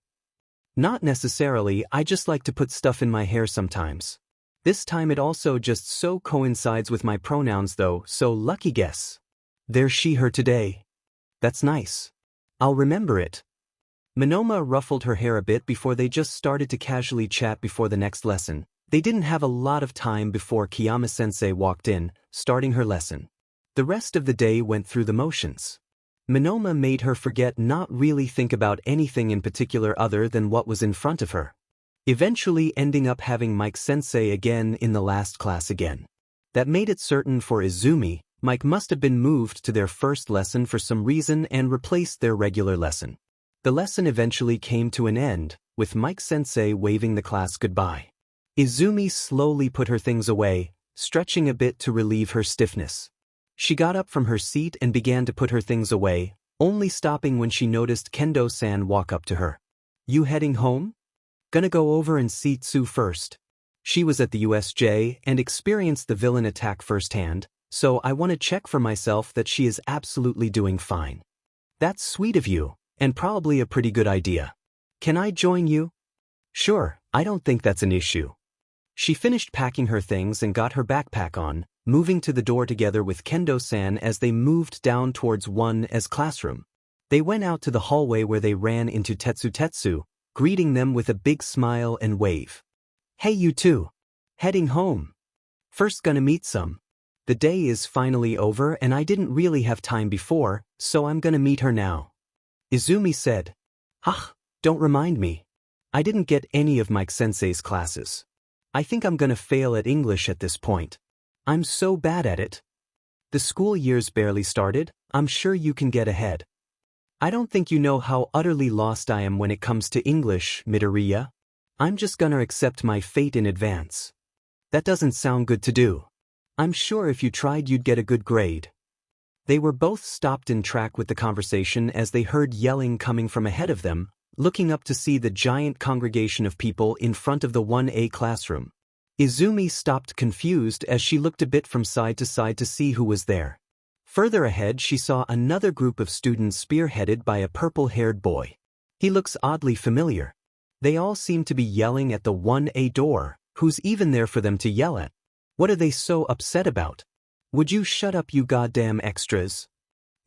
Not necessarily, I just like to put stuff in my hair sometimes. This time it also just so coincides with my pronouns though, so lucky guess. There's she her today. That's nice. I'll remember it. Monoma ruffled her hair a bit before they just started to casually chat before the next lesson. They didn't have a lot of time before Kiyama-sensei walked in, starting her lesson. The rest of the day went through the motions. Monoma made her forget not really think about anything in particular other than what was in front of her. Eventually ending up having Mike-sensei again in the last class again. That made it certain for Izumi, Mike must have been moved to their first lesson for some reason and replaced their regular lesson. The lesson eventually came to an end, with Mike-sensei waving the class goodbye. Izumi slowly put her things away, stretching a bit to relieve her stiffness. She got up from her seat and began to put her things away, only stopping when she noticed Kendo-san walk up to her. "You heading home? Gonna go over and see Tsu first. She was at the USJ and experienced the villain attack firsthand, so I want to check for myself that she is absolutely doing fine." "That's sweet of you, and probably a pretty good idea. Can I join you?" "Sure, I don't think that's an issue." She finished packing her things and got her backpack on, moving to the door together with Kendo-san as they moved down towards 1's classroom. They went out to the hallway where they ran into Tetsu, greeting them with a big smile and wave. "Hey you two. Heading home. First gonna meet some. The day is finally over and I didn't really have time before, so I'm gonna meet her now." Izumi said. Don't remind me. I didn't get any of Mike-sensei's classes. I think I'm gonna fail at English at this point. I'm so bad at it. The school year's barely started, I'm sure you can get ahead. I don't think you know how utterly lost I am when it comes to English, Midoriya. I'm just gonna accept my fate in advance. That doesn't sound good to do. I'm sure if you tried you'd get a good grade. They were both stopped in track with the conversation as they heard yelling coming from ahead of them, looking up to see the giant congregation of people in front of the 1A classroom. Izumi stopped confused as she looked a bit from side to see who was there. Further ahead she saw another group of students spearheaded by a purple-haired boy. He looks oddly familiar. They all seem to be yelling at the 1A door. Who's even there for them to yell at? What are they so upset about? Would you shut up, you goddamn extras?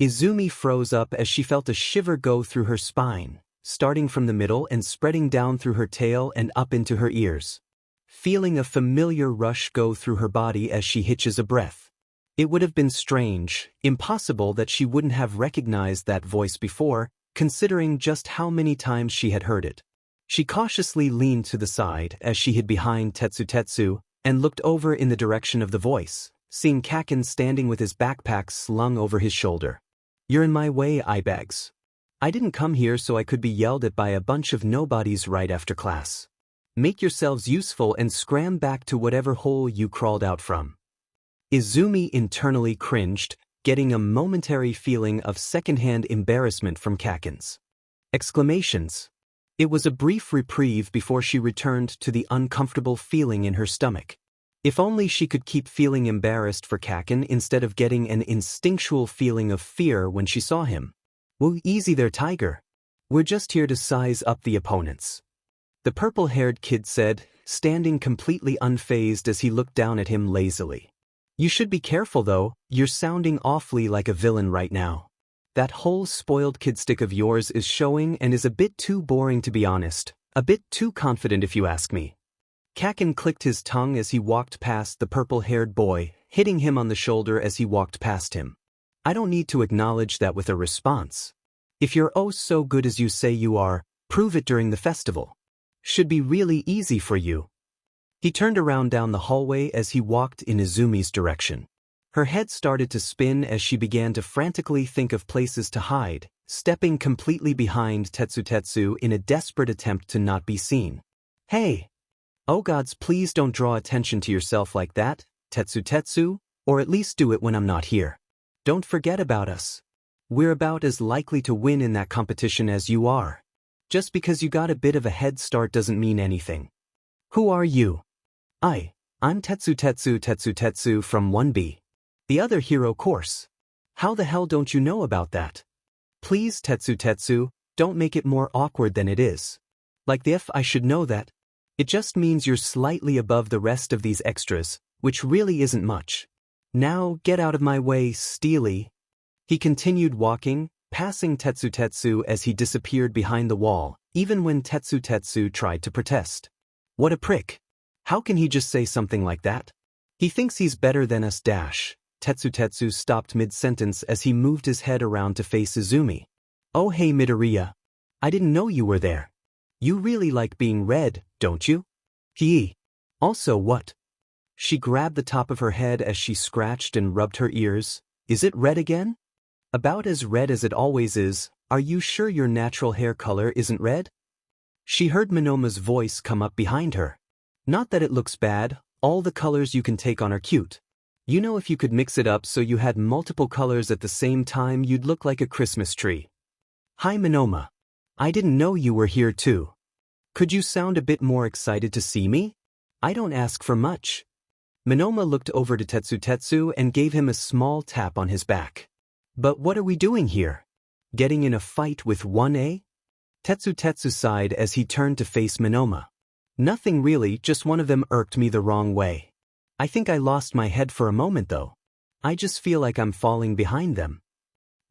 Izumi froze up as she felt a shiver go through her spine, starting from the middle and spreading down through her tail and up into her ears. Feeling a familiar rush go through her body as she hitches a breath. It would have been strange, impossible that she wouldn't have recognized that voice before, considering just how many times she had heard it. She cautiously leaned to the side as she hid behind Tetsu and looked over in the direction of the voice, seeing Kaken standing with his backpack slung over his shoulder. "You're in my way, eyebags. I didn't come here so I could be yelled at by a bunch of nobodies right after class. Make yourselves useful and scram back to whatever hole you crawled out from." Izumi internally cringed, getting a momentary feeling of secondhand embarrassment from Kaken's exclamations. It was a brief reprieve before she returned to the uncomfortable feeling in her stomach. If only she could keep feeling embarrassed for Kaken instead of getting an instinctual feeling of fear when she saw him. "Whoa, easy there, Tiger. We're just here to size up the opponents," the purple-haired kid said, standing completely unfazed as he looked down at him lazily. "You should be careful though, you're sounding awfully like a villain right now. That whole spoiled kid stick of yours is showing and is a bit too boring to be honest, a bit too confident if you ask me." Kaken clicked his tongue as he walked past the purple-haired boy, hitting him on the shoulder as he walked past him. "I don't need to acknowledge that with a response. If you're oh so good as you say you are, prove it during the festival. Should be really easy for you." He turned around down the hallway as he walked in Izumi's direction. Her head started to spin as she began to frantically think of places to hide, stepping completely behind Tetsu in a desperate attempt to not be seen. "Hey! Oh gods, please don't draw attention to yourself like that, Tetsu, or at least do it when I'm not here. Don't forget about us. We're about as likely to win in that competition as you are. Just because you got a bit of a head start doesn't mean anything. Who are you?" I'm Tetsu from 1B. The other hero course. How the hell don't you know about that? Please, Tetsu, don't make it more awkward than it is. Like the F I should know that. It just means you're slightly above the rest of these extras, which really isn't much. Now get out of my way, Steely. He continued walking, passing Tetsu as he disappeared behind the wall, even when Tetsu tried to protest. What a prick. How can he just say something like that? He thinks he's better than us dash. Tetsu stopped mid-sentence as he moved his head around to face Izumi. "Oh hey Midoriya. I didn't know you were there. You really like being red, don't you?" "He. Also what?" She grabbed the top of her head as she scratched and rubbed her ears. "Is it red again?" "About as red as it always is. Are you sure your natural hair color isn't red?" She heard Monoma's voice come up behind her. "Not that it looks bad, all the colors you can take on are cute. You know, if you could mix it up so you had multiple colors at the same time, you'd look like a Christmas tree." "Hi Monoma. I didn't know you were here too. Could you sound a bit more excited to see me? I don't ask for much." Monoma looked over to Tetsu and gave him a small tap on his back. "But what are we doing here? Getting in a fight with 1A? Tetsu sighed as he turned to face Monoma. "Nothing really, just one of them irked me the wrong way. I think I lost my head for a moment though. I just feel like I'm falling behind them."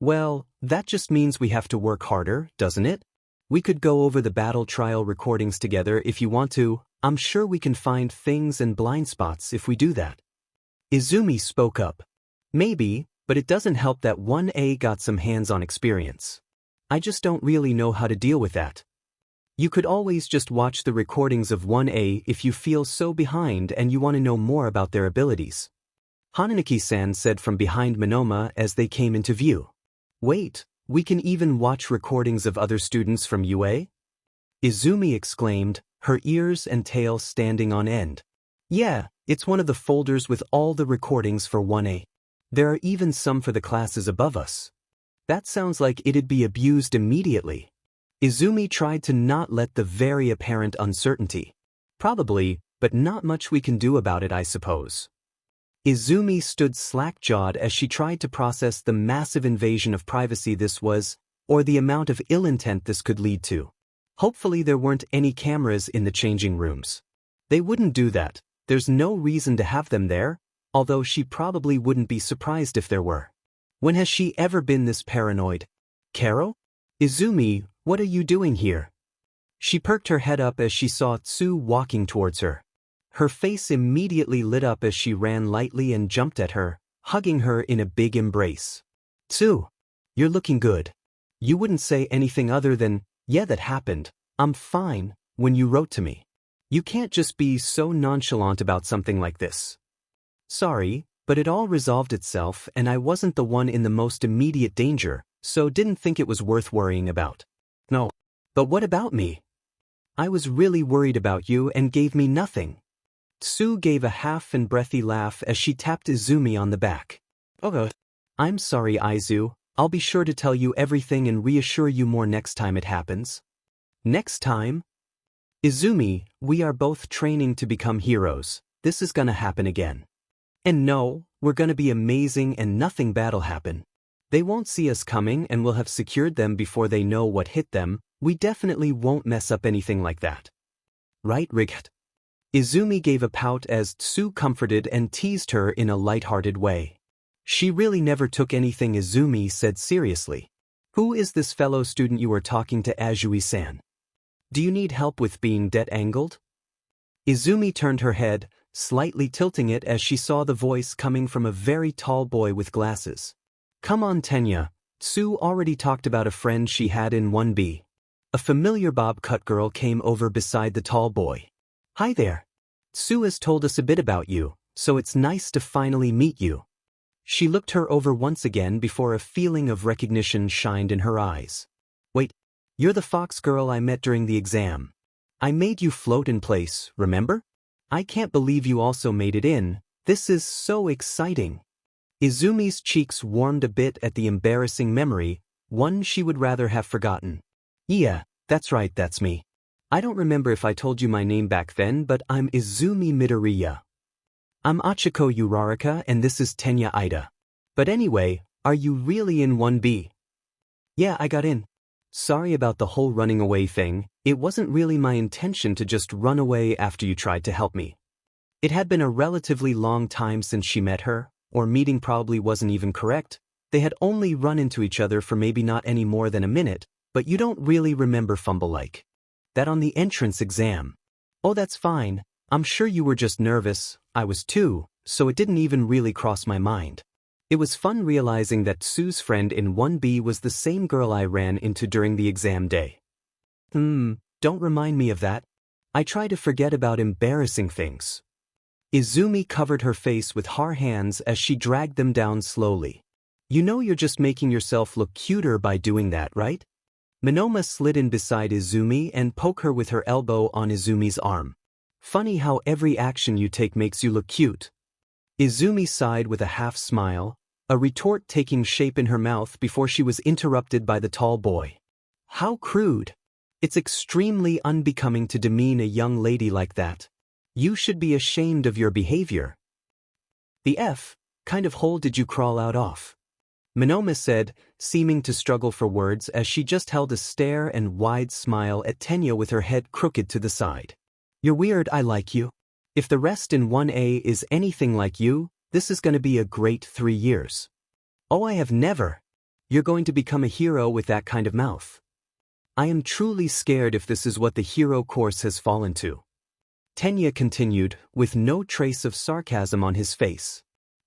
"Well, that just means we have to work harder, doesn't it? We could go over the battle trial recordings together if you want to. I'm sure we can find things and blind spots if we do that." Izumi spoke up. "Maybe, but it doesn't help that 1A got some hands-on experience. I just don't really know how to deal with that. You could always just watch the recordings of 1A if you feel so behind and you want to know more about their abilities," Hananaki-san said from behind Monoma as they came into view. "Wait, we can even watch recordings of other students from UA?" Izumi exclaimed, her ears and tail standing on end. "Yeah, it's one of the folders with all the recordings for 1A. There are even some for the classes above us. That sounds like it'd be abused immediately." Izumi tried to not let the very apparent uncertainty. Probably, but not much we can do about it, I suppose. Izumi stood slack-jawed as she tried to process the massive invasion of privacy this was, or the amount of ill intent this could lead to. Hopefully there weren't any cameras in the changing rooms. They wouldn't do that. There's no reason to have them there, although she probably wouldn't be surprised if there were. When has she ever been this paranoid? Karo? Izumi, what are you doing here? She perked her head up as she saw Tsu walking towards her. Her face immediately lit up as she ran lightly and jumped at her, hugging her in a big embrace. Tsu, you're looking good. You wouldn't say anything other than, yeah, that happened, I'm fine, when you wrote to me. You can't just be so nonchalant about something like this. Sorry, but it all resolved itself and I wasn't the one in the most immediate danger, so didn't think it was worth worrying about. No. But what about me? I was really worried about you and gave me nothing. Tsu gave a half and breathy laugh as she tapped Izumi on the back. Okay. I'm sorry, Izu. I'll be sure to tell you everything and reassure you more next time it happens. Next time? Izumi, we are both training to become heroes. This is gonna happen again. And no, we're gonna be amazing and nothing bad'll happen. They won't see us coming and we'll have secured them before they know what hit them. We definitely won't mess up anything like that. Right, Riget? Izumi gave a pout as Tsu comforted and teased her in a light-hearted way. She really never took anything Izumi said seriously. Who is this fellow student you are talking to, Azui-san? Do you need help with being dead-angled? Izumi turned her head, slightly tilting it as she saw the voice coming from a very tall boy with glasses. Come on, Tenya. Tsu already talked about a friend she had in 1B. A familiar bob-cut girl came over beside the tall boy. Hi there. Tsu has told us a bit about you, so it's nice to finally meet you. She looked her over once again before a feeling of recognition shined in her eyes. Wait, you're the fox girl I met during the exam. I made you float in place, remember? I can't believe you also made it in. This is so exciting. Izumi's cheeks warmed a bit at the embarrassing memory, one she would rather have forgotten. Yeah, that's right, that's me. I don't remember if I told you my name back then, but I'm Izumi Midoriya. I'm Achiko Uraraka and this is Tenya Ida. But anyway, are you really in 1B? Yeah, I got in. Sorry about the whole running away thing. It wasn't really my intention to just run away after you tried to help me. It had been a relatively long time since she met her, or meeting probably wasn't even correct. They had only run into each other for maybe not any more than a minute, but you don't really remember fumble-like. That on the entrance exam. Oh, that's fine. I'm sure you were just nervous. I was too, so it didn't even really cross my mind. It was fun realizing that Tsu's friend in 1B was the same girl I ran into during the exam day. Don't remind me of that. I try to forget about embarrassing things. Izumi covered her face with her hands as she dragged them down slowly. You know you're just making yourself look cuter by doing that, right? Minoma slid in beside Izumi and poked her with her elbow on Izumi's arm. Funny how every action you take makes you look cute. Izumi sighed with a half smile, a retort taking shape in her mouth before she was interrupted by the tall boy. How crude. It's extremely unbecoming to demean a young lady like that. You should be ashamed of your behavior. The F kind of hole did you crawl out of? Minoma said, seeming to struggle for words as she just held a stare and wide smile at Tenya with her head crooked to the side. You're weird, I like you. If the rest in 1A is anything like you, this is going to be a great 3 years. Oh, I have never. You're going to become a hero with that kind of mouth. I am truly scared if this is what the hero course has fallen to. Tenya continued, with no trace of sarcasm on his face.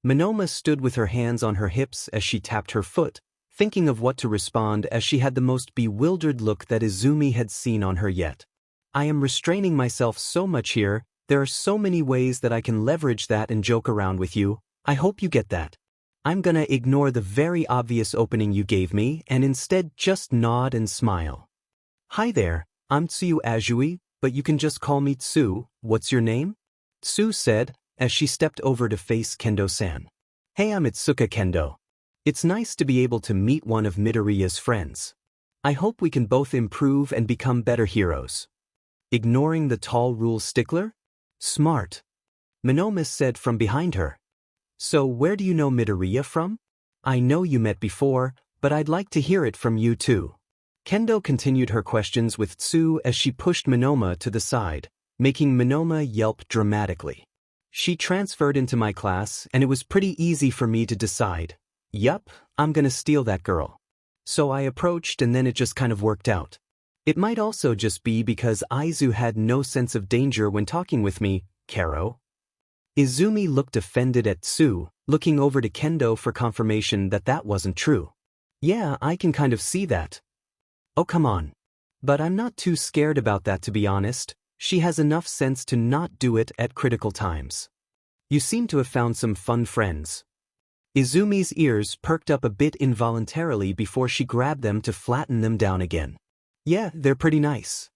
Minoma stood with her hands on her hips as she tapped her foot, thinking of what to respond as she had the most bewildered look that Izumi had seen on her yet. I am restraining myself so much here, there are so many ways that I can leverage that and joke around with you, I hope you get that. I'm gonna ignore the very obvious opening you gave me and instead just nod and smile. Hi there, I'm Tsuyu Azui, but you can just call me Tsu. What's your name? Tsu said, as she stepped over to face Kendo-san. Hey, I'm Itsuka Kendo. It's nice to be able to meet one of Midoriya's friends. I hope we can both improve and become better heroes. Ignoring the tall rule stickler? Smart. Minoma said from behind her. So where do you know Midoriya from? I know you met before, but I'd like to hear it from you too. Kendo continued her questions with Tsu as she pushed Minoma to the side, making Minoma yelp dramatically. She transferred into my class and it was pretty easy for me to decide. Yup, I'm gonna steal that girl. So I approached and then it just kind of worked out. It might also just be because Aizu had no sense of danger when talking with me, Karo. Izumi looked offended at Tsu, looking over to Kendo for confirmation that that wasn't true. Yeah, I can kind of see that. Oh come on. But I'm not too scared about that to be honest. She has enough sense to not do it at critical times. You seem to have found some fun friends. Izumi's ears perked up a bit involuntarily before she grabbed them to flatten them down again. Yeah, they're pretty nice.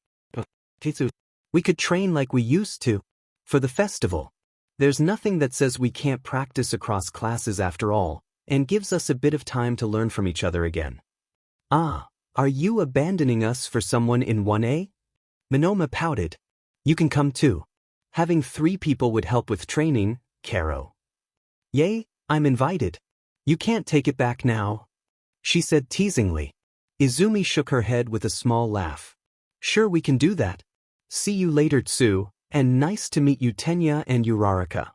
We could train like we used to. For the festival. There's nothing that says we can't practice across classes after all, and gives us a bit of time to learn from each other again. Ah, are you abandoning us for someone in 1A? Minoma pouted. You can come too. Having 3 people would help with training, Karo. Yay, I'm invited. You can't take it back now. She said teasingly. Izumi shook her head with a small laugh. Sure we can do that. See you later Tsu, and nice to meet you Tenya and Uraraka.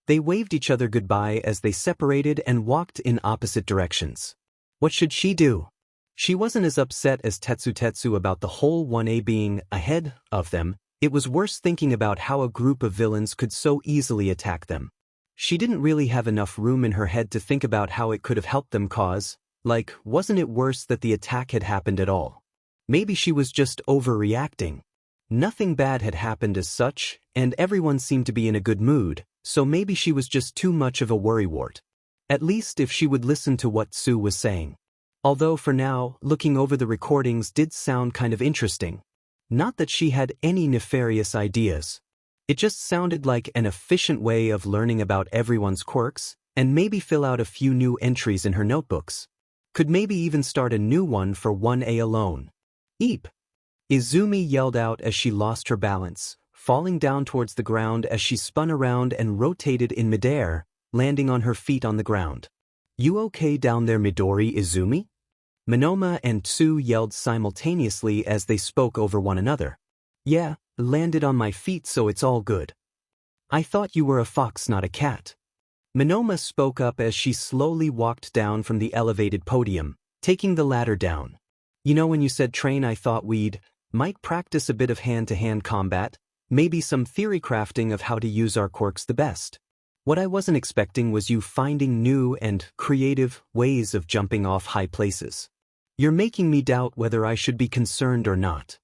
They waved each other goodbye as they separated and walked in opposite directions. What should she do? She wasn't as upset as Tetsu about the whole 1A being ahead of them. It was worse thinking about how a group of villains could so easily attack them. She didn't really have enough room in her head to think about how it could have helped them cause, like, wasn't it worse that the attack had happened at all? Maybe she was just overreacting. Nothing bad had happened as such, and everyone seemed to be in a good mood, so maybe she was just too much of a worrywart. At least if she would listen to what Tsu was saying. Although for now, looking over the recordings did sound kind of interesting. Not that she had any nefarious ideas. It just sounded like an efficient way of learning about everyone's quirks, and maybe fill out a few new entries in her notebooks. Could maybe even start a new one for 1A alone. Eep! Izumi yelled out as she lost her balance, falling down towards the ground as she spun around and rotated in midair, landing on her feet on the ground. You okay down there Midori Izumi? Minoma and Tsu yelled simultaneously as they spoke over one another. Yeah, landed on my feet so it's all good. I thought you were a fox not a cat. Minoma spoke up as she slowly walked down from the elevated podium, taking the ladder down. You know when you said train I thought might practice a bit of hand-to-hand combat, maybe some theory crafting of how to use our quirks the best. What I wasn't expecting was you finding new and creative ways of jumping off high places. You're making me doubt whether I should be concerned or not.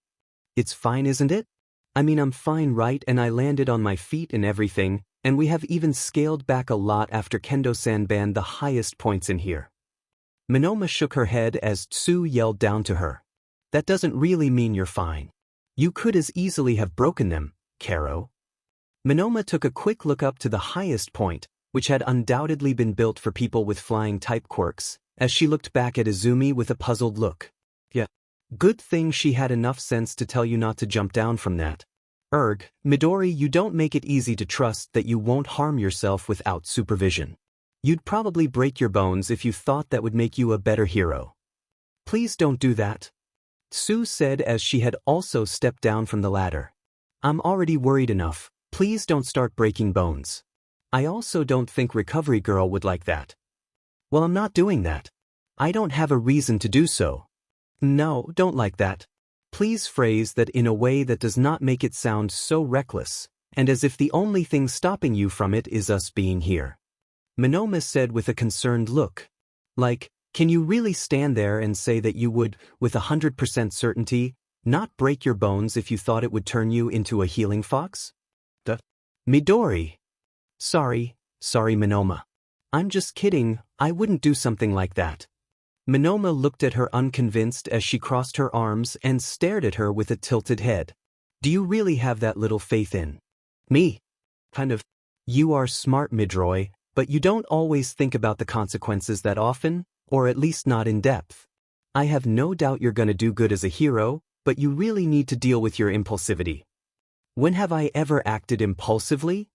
It's fine isn't it? I mean I'm fine right and I landed on my feet and everything, and we have even scaled back a lot after Kendo-san banned the highest points in here. Minoma shook her head as Tsu yelled down to her. That doesn't really mean you're fine. You could as easily have broken them, Karo. Minoma took a quick look up to the highest point, which had undoubtedly been built for people with flying-type quirks, as she looked back at Izumi with a puzzled look. Yeah. Good thing she had enough sense to tell you not to jump down from that. Midori, you don't make it easy to trust that you won't harm yourself without supervision. You'd probably break your bones if you thought that would make you a better hero. Please don't do that. Tsu said as she had also stepped down from the ladder. I'm already worried enough, please don't start breaking bones. I also don't think Recovery Girl would like that. Well, I'm not doing that. I don't have a reason to do so. No, don't like that. Please phrase that in a way that does not make it sound so reckless, and as if the only thing stopping you from it is us being here. Minoma said with a concerned look. Like, can you really stand there and say that you would, with 100% certainty, not break your bones if you thought it would turn you into a healing fox? Midori. Sorry Minoma. I'm just kidding, I wouldn't do something like that. Minoma looked at her unconvinced as she crossed her arms and stared at her with a tilted head. Do you really have that little faith in me? Kind of. You are smart Midori, but you don't always think about the consequences that often, or at least not in depth. I have no doubt you're gonna do good as a hero, but you really need to deal with your impulsivity. When have I ever acted impulsively?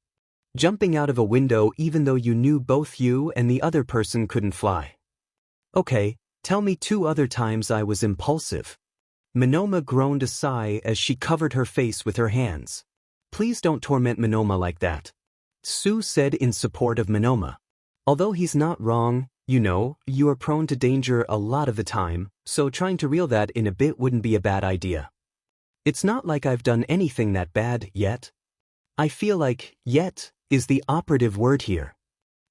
Jumping out of a window even though you knew both you and the other person couldn't fly. Okay, tell me 2 other times I was impulsive. Monoma groaned a sigh as she covered her face with her hands. Please don't torment Monoma like that. Sue said in support of Monoma. Although he's not wrong, you know, you are prone to danger a lot of the time, so trying to reel that in a bit wouldn't be a bad idea. It's not like I've done anything that bad yet. I feel like yet is the operative word here.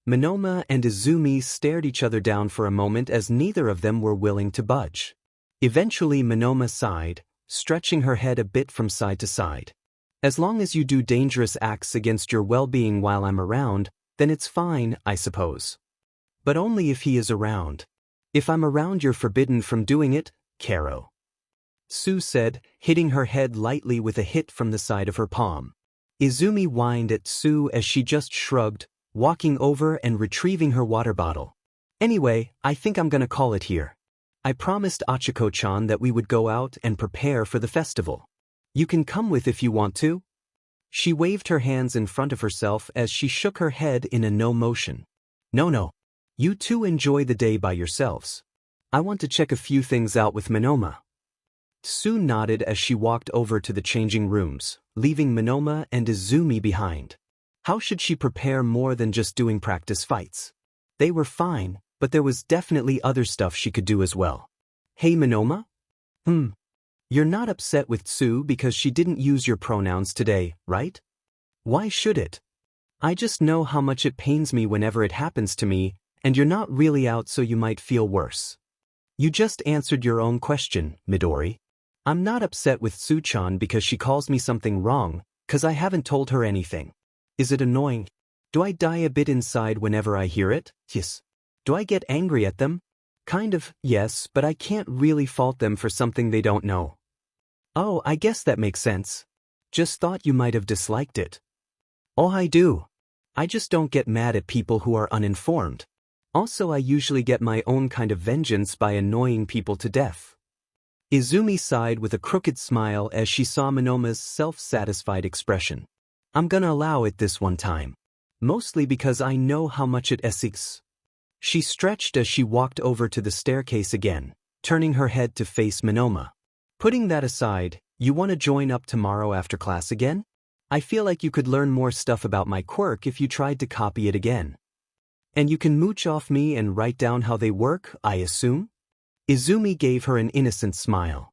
Monoma and Izumi stared each other down for a moment as neither of them were willing to budge. Eventually Monoma sighed, stretching her head a bit from side to side. As long as you do dangerous acts against your well-being while I'm around, then it's fine, I suppose. But only if he is around. If I'm around you're forbidden from doing it, Karo. Sue said, hitting her head lightly with a hit from the side of her palm. Izumi whined at Sue as she just shrugged, walking over and retrieving her water bottle. Anyway, I think I'm gonna call it here. I promised Achiko-chan that we would go out and prepare for the festival. You can come with if you want to. She waved her hands in front of herself as she shook her head in a no motion. No. You two enjoy the day by yourselves. I want to check a few things out with Monoma. Sue nodded as she walked over to the changing rooms, leaving Monoma and Izumi behind. How should she prepare more than just doing practice fights? They were fine, but there was definitely other stuff she could do as well. Hey Monoma? You're not upset with Sue because she didn't use your pronouns today, right? Why should it? I just know how much it pains me whenever it happens to me, and you're not really out so you might feel worse. You just answered your own question, Midori. I'm not upset with Sue-chan because she calls me something wrong, 'cause I haven't told her anything. Is it annoying? Do I die a bit inside whenever I hear it? Yes. Do I get angry at them? Kind of, yes, but I can't really fault them for something they don't know. Oh, I guess that makes sense. Just thought you might have disliked it. Oh, I do. I just don't get mad at people who are uninformed. Also, I usually get my own kind of vengeance by annoying people to death. Izumi sighed with a crooked smile as she saw Monoma's self-satisfied expression. I'm gonna allow it this one time. Mostly because I know how much it essex. She stretched as she walked over to the staircase again, turning her head to face Monoma. Putting that aside, you want to join up tomorrow after class again? I feel like you could learn more stuff about my quirk if you tried to copy it again. And you can mooch off me and write down how they work, I assume? Izumi gave her an innocent smile.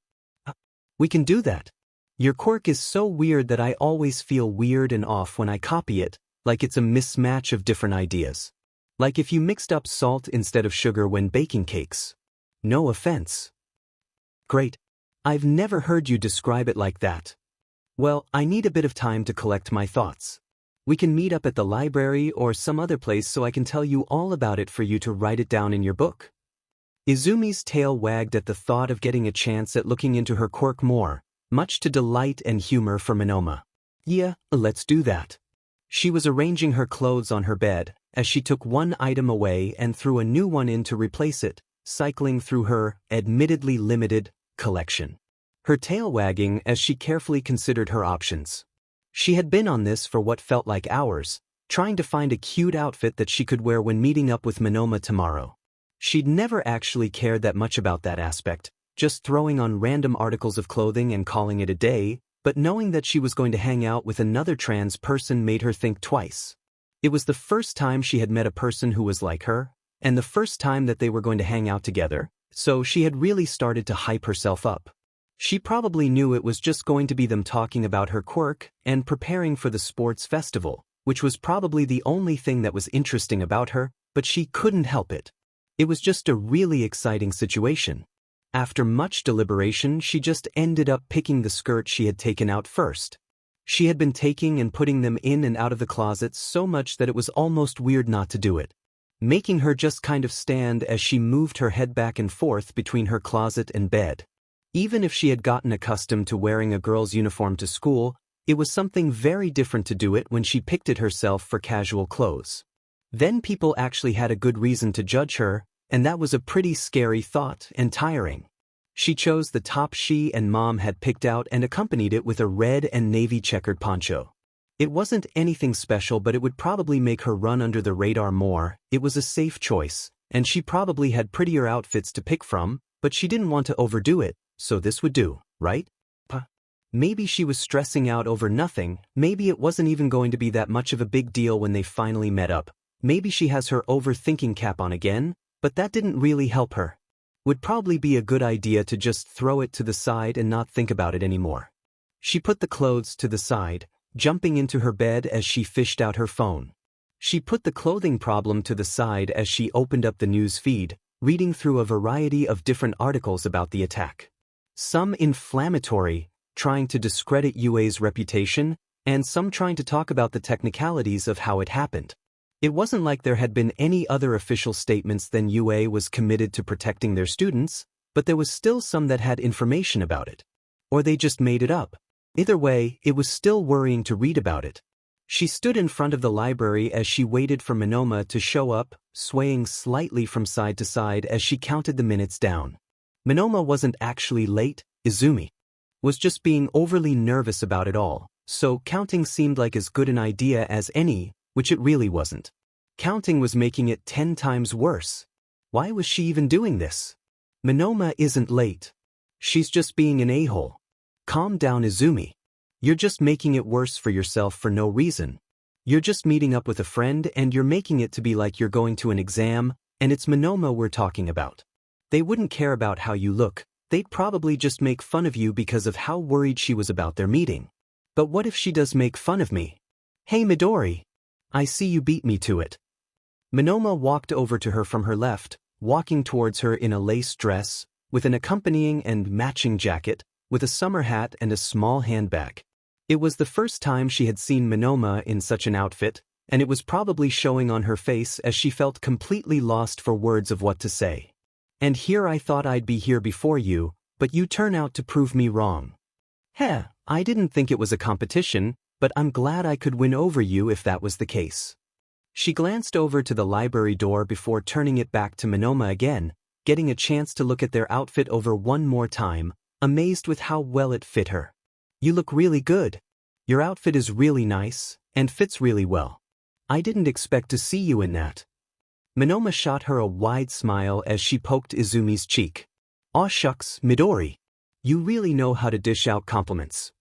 We can do that. Your quirk is so weird that I always feel weird and off when I copy it, like it's a mismatch of different ideas. Like if you mixed up salt instead of sugar when baking cakes. No offense. Great. I've never heard you describe it like that. Well, I need a bit of time to collect my thoughts. We can meet up at the library or some other place so I can tell you all about it for you to write it down in your book. Izumi's tail wagged at the thought of getting a chance at looking into her quirk more, much to delight and humor for Monoma. Yeah, let's do that. She was arranging her clothes on her bed as she took one item away and threw a new one in to replace it, cycling through her, admittedly limited, collection. Her tail wagging as she carefully considered her options. She had been on this for what felt like hours, trying to find a cute outfit that she could wear when meeting up with Monoma tomorrow. She'd never actually cared that much about that aspect, just throwing on random articles of clothing and calling it a day, but knowing that she was going to hang out with another trans person made her think twice. It was the first time she had met a person who was like her, and the first time that they were going to hang out together, so she had really started to hype herself up. She probably knew it was just going to be them talking about her quirk and preparing for the sports festival, which was probably the only thing that was interesting about her, but she couldn't help it. It was just a really exciting situation. After much deliberation, she just ended up picking the skirt she had taken out first. She had been taking and putting them in and out of the closet so much that it was almost weird not to do it, making her just kind of stand as she moved her head back and forth between her closet and bed. Even if she had gotten accustomed to wearing a girl's uniform to school, it was something very different to do it when she picked it herself for casual clothes. Then people actually had a good reason to judge her, And that was a pretty scary thought and tiring. She chose the top she and Mom had picked out and accompanied it with a red and navy checkered poncho. It wasn't anything special, but it would probably make her run under the radar more. It was a safe choice, and she probably had prettier outfits to pick from, but she didn't want to overdo it, so this would do, right? Maybe she was stressing out over nothing, maybe it wasn't even going to be that much of a big deal when they finally met up. Maybe she has her overthinking cap on again, but that didn't really help her. Would probably be a good idea to just throw it to the side and not think about it anymore. She put the clothes to the side, jumping into her bed as she fished out her phone. She put the clothing problem to the side as she opened up the news feed, reading through a variety of different articles about the attack. Some inflammatory, trying to discredit UA's reputation, and some trying to talk about the technicalities of how it happened. It wasn't like there had been any other official statements than UA was committed to protecting their students, but there was still some that had information about it. Or they just made it up. Either way, it was still worrying to read about it. She stood in front of the library as she waited for Monoma to show up, swaying slightly from side to side as she counted the minutes down. Monoma wasn't actually late, Izumi was just being overly nervous about it all, so counting seemed like as good an idea as any, which it really wasn't. Counting was making it 10 times worse. Why was she even doing this? Monoma isn't late. She's just being an a-hole. Calm down, Izumi. You're just making it worse for yourself for no reason. You're just meeting up with a friend and you're making it to be like you're going to an exam, and it's Monoma we're talking about. They wouldn't care about how you look. They'd probably just make fun of you because of how worried she was about their meeting. But what if she does make fun of me? Hey Midori. I see you beat me to it. Monoma walked over to her from her left, walking towards her in a lace dress, with an accompanying and matching jacket, with a summer hat and a small handbag. It was the first time she had seen Monoma in such an outfit, and it was probably showing on her face as she felt completely lost for words of what to say. And here I thought I'd be here before you, but you turn out to prove me wrong. Heh, I didn't think it was a competition, but I'm glad I could win over you if that was the case. She glanced over to the library door before turning it back to Monoma again, getting a chance to look at their outfit over one more time, amazed with how well it fit her. You look really good. Your outfit is really nice, and fits really well. I didn't expect to see you in that. Monoma shot her a wide smile as she poked Izumi's cheek. Aw shucks, Midori. You really know how to dish out compliments.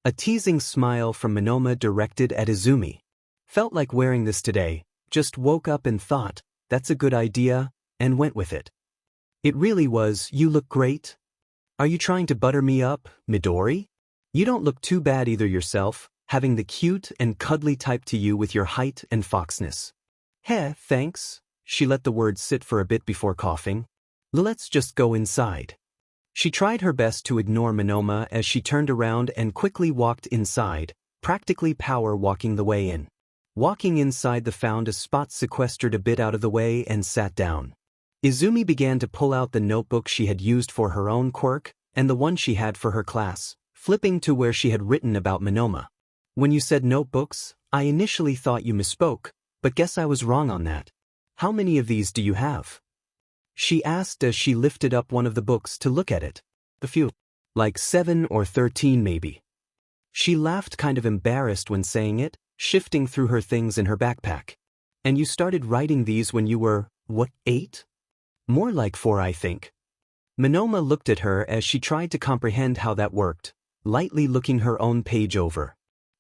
A teasing smile from Monoma directed at Izumi. Felt like wearing this today, just woke up and thought, that's a good idea, and went with it. It really was, you look great. Are you trying to butter me up, Midori? You don't look too bad either yourself, having the cute and cuddly type to you with your height and foxness. Heh, thanks. She let the words sit for a bit before coughing. Let's just go inside. She tried her best to ignore Monoma as she turned around and quickly walked inside, practically power walking the way in. Walking inside, they found a spot sequestered a bit out of the way and sat down. Izumi began to pull out the notebook she had used for her own quirk and the one she had for her class, flipping to where she had written about Monoma. When you said notebooks, I initially thought you misspoke, but guess I was wrong on that. How many of these do you have? She asked as she lifted up one of the books to look at it. A few. Like 7 or 13 maybe. She laughed, kind of embarrassed when saying it, shifting through her things in her backpack. And you started writing these when you were, what, 8? More like 4, I think. Monoma looked at her as she tried to comprehend how that worked, lightly looking her own page over.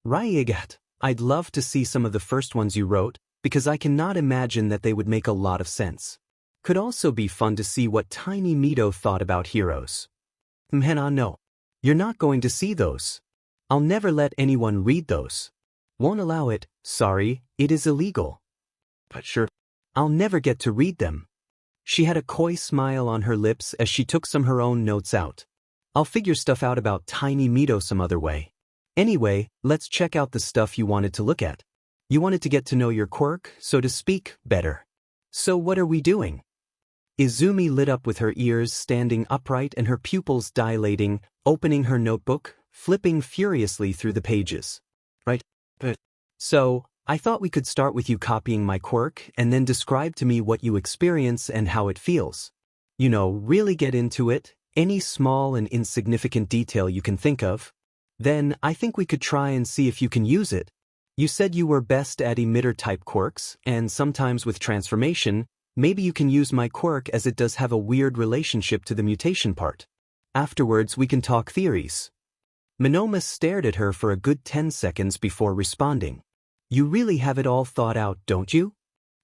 Raigat, I'd love to see some of the first ones you wrote, because I cannot imagine that they would make a lot of sense. Could also be fun to see what Tiny Mito thought about heroes. Mhena, no. You're not going to see those. I'll never let anyone read those. Won't allow it, sorry, it is illegal. But sure. I'll never get to read them. She had a coy smile on her lips as she took some her own notes out. I'll figure stuff out about Tiny Mito some other way. Anyway, let's check out the stuff you wanted to look at. You wanted to get to know your quirk, so to speak, better. So what are we doing? Izumi lit up with her ears standing upright and her pupils dilating, opening her notebook, flipping furiously through the pages. Right. So, I thought we could start with you copying my quirk and then describe to me what you experience and how it feels. You know, really get into it, any small and insignificant detail you can think of. Then, I think we could try and see if you can use it. You said you were best at emitter-type quirks, and sometimes with transformation, maybe you can use my quirk as it does have a weird relationship to the mutation part. Afterwards, we can talk theories. Monoma stared at her for a good 10 seconds before responding. You really have it all thought out, don't you?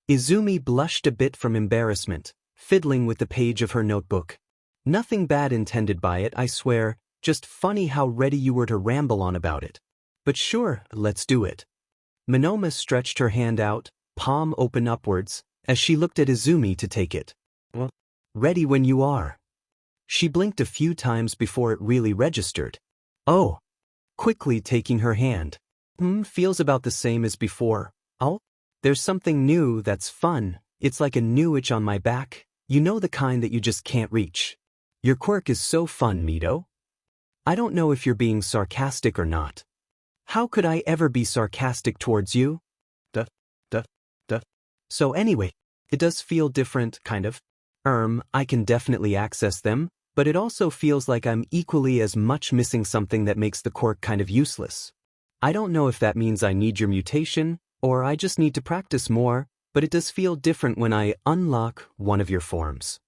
Izumi blushed a bit from embarrassment, fiddling with the page of her notebook. Nothing bad intended by it, I swear, just funny how ready you were to ramble on about it. But sure, let's do it. Monoma stretched her hand out, palm open upwards, as she looked at Izumi to take it. Well, ready when you are. She blinked a few times before it really registered. Oh. Quickly taking her hand. Feels about the same as before. Oh? There's something new that's fun. It's like a new itch on my back. You know, the kind that you just can't reach. Your quirk is so fun, Mito. I don't know if you're being sarcastic or not. How could I ever be sarcastic towards you? Duh. So anyway, it does feel different, kind of. I can definitely access them, but it also feels like I'm equally as much missing something that makes the quirk kind of useless. I don't know if that means I need your mutation, or I just need to practice more, but it does feel different when I unlock one of your forms.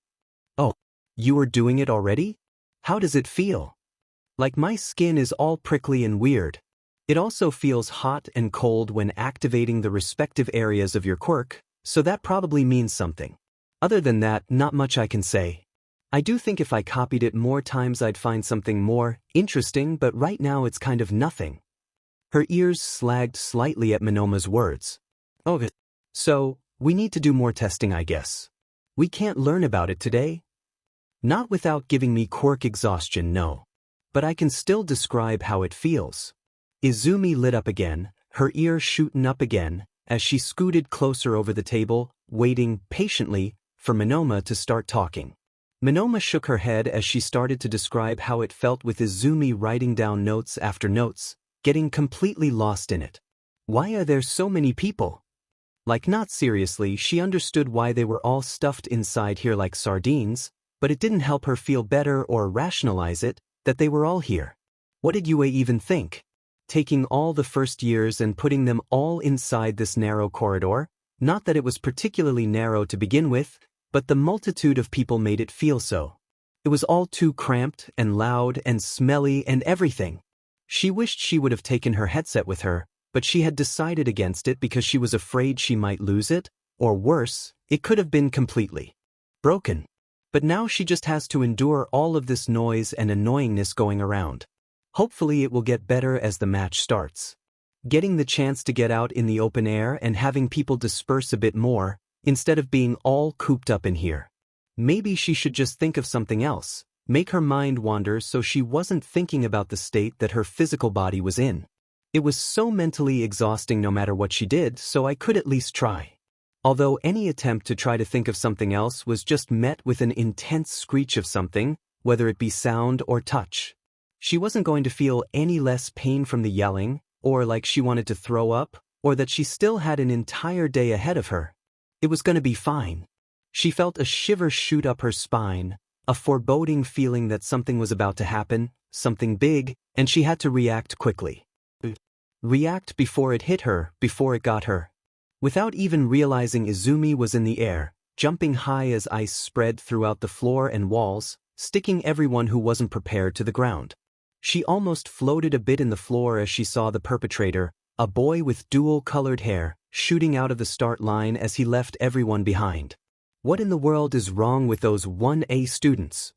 Oh, you are doing it already? How does it feel? Like my skin is all prickly and weird. It also feels hot and cold when activating the respective areas of your quirk, so that probably means something. Other than that, not much I can say. I do think if I copied it more times I'd find something more interesting, but right now it's kind of nothing. Her ears slagged slightly at Monoma's words. Oh, so, we need to do more testing, I guess. We can't learn about it today? Not without giving me quirk exhaustion, no. But I can still describe how it feels. Izumi lit up again, her ear shooting up again, as she scooted closer over the table, waiting patiently for Monoma to start talking. Monoma shook her head as she started to describe how it felt with Izumi writing down notes after notes, getting completely lost in it. Why are there so many people? Like, not seriously, she understood why they were all stuffed inside here like sardines, but it didn't help her feel better or rationalize it, that they were all here. What did Yue even think? Taking all the first years and putting them all inside this narrow corridor? Not that it was particularly narrow to begin with, but the multitude of people made it feel so. It was all too cramped and loud and smelly and everything. She wished she would have taken her headset with her, but she had decided against it because she was afraid she might lose it, or worse, it could have been completely broken. But now she just has to endure all of this noise and annoyingness going around. Hopefully it will get better as the match starts. Getting the chance to get out in the open air and having people disperse a bit more, instead of being all cooped up in here. Maybe she should just think of something else, make her mind wander so she wasn't thinking about the state that her physical body was in. It was so mentally exhausting no matter what she did, so I could at least try. Although any attempt to try to think of something else was just met with an intense screech of something, whether it be sound or touch. She wasn't going to feel any less pain from the yelling, or like she wanted to throw up, or that she still had an entire day ahead of her. It was going to be fine. She felt a shiver shoot up her spine, a foreboding feeling that something was about to happen, something big, and she had to react quickly. React before it hit her, before it got her. Without even realizing, Izumi was in the air, jumping high as ice spread throughout the floor and walls, sticking everyone who wasn't prepared to the ground. She almost floated a bit in the floor as she saw the perpetrator, a boy with dual-colored hair, shooting out of the start line as he left everyone behind. What in the world is wrong with those 1A students?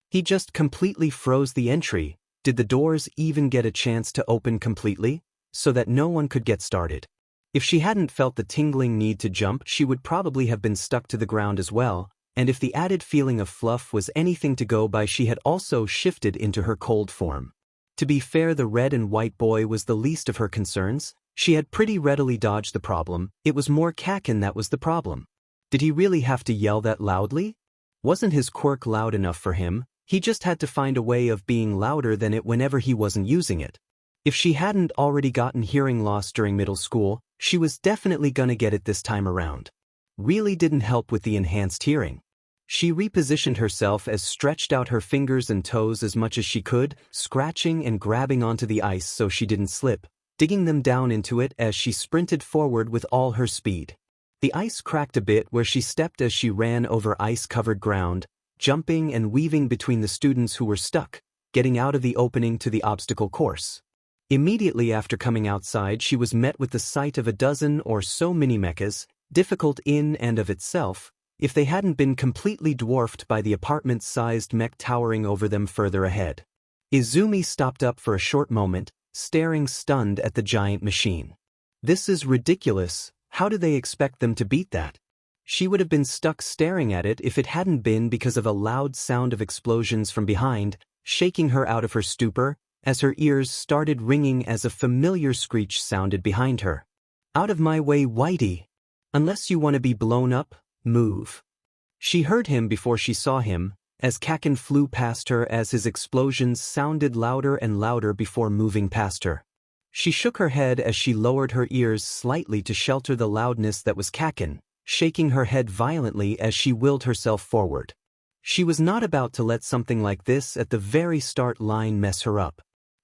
He just completely froze the entry. Did the doors even get a chance to open completely, so that no one could get started? If she hadn't felt the tingling need to jump, she would probably have been stuck to the ground as well, and if the added feeling of fluff was anything to go by, she had also shifted into her cold form. To be fair, the red and white boy was the least of her concerns. She had pretty readily dodged the problem. It was more Kakin that was the problem. Did he really have to yell that loudly? Wasn't his quirk loud enough for him? He just had to find a way of being louder than it whenever he wasn't using it. If she hadn't already gotten hearing loss during middle school, She was definitely gonna get it this time around. Really didn't help with the enhanced hearing. She repositioned herself as stretched out her fingers and toes as much as she could, scratching and grabbing onto the ice so she didn't slip, digging them down into it as she sprinted forward with all her speed. The ice cracked a bit where she stepped as she ran over ice-covered ground, jumping and weaving between the students who were stuck, getting out of the opening to the obstacle course. Immediately after coming outside, she was met with the sight of a dozen or so mini-mechas, difficult in and of itself, if they hadn't been completely dwarfed by the apartment-sized mech towering over them further ahead. Izumi stopped up for a short moment, staring stunned at the giant machine. This is ridiculous. How do they expect them to beat that? She would have been stuck staring at it if it hadn't been because of a loud sound of explosions from behind, shaking her out of her stupor, as her ears started ringing as a familiar screech sounded behind her. "Out of my way, Whitey! Unless you want to be blown up, move." She heard him before she saw him, as Kaken flew past her as his explosions sounded louder and louder before moving past her. She shook her head as she lowered her ears slightly to shelter the loudness that was Kaken, shaking her head violently as she willed herself forward. She was not about to let something like this at the very start line mess her up.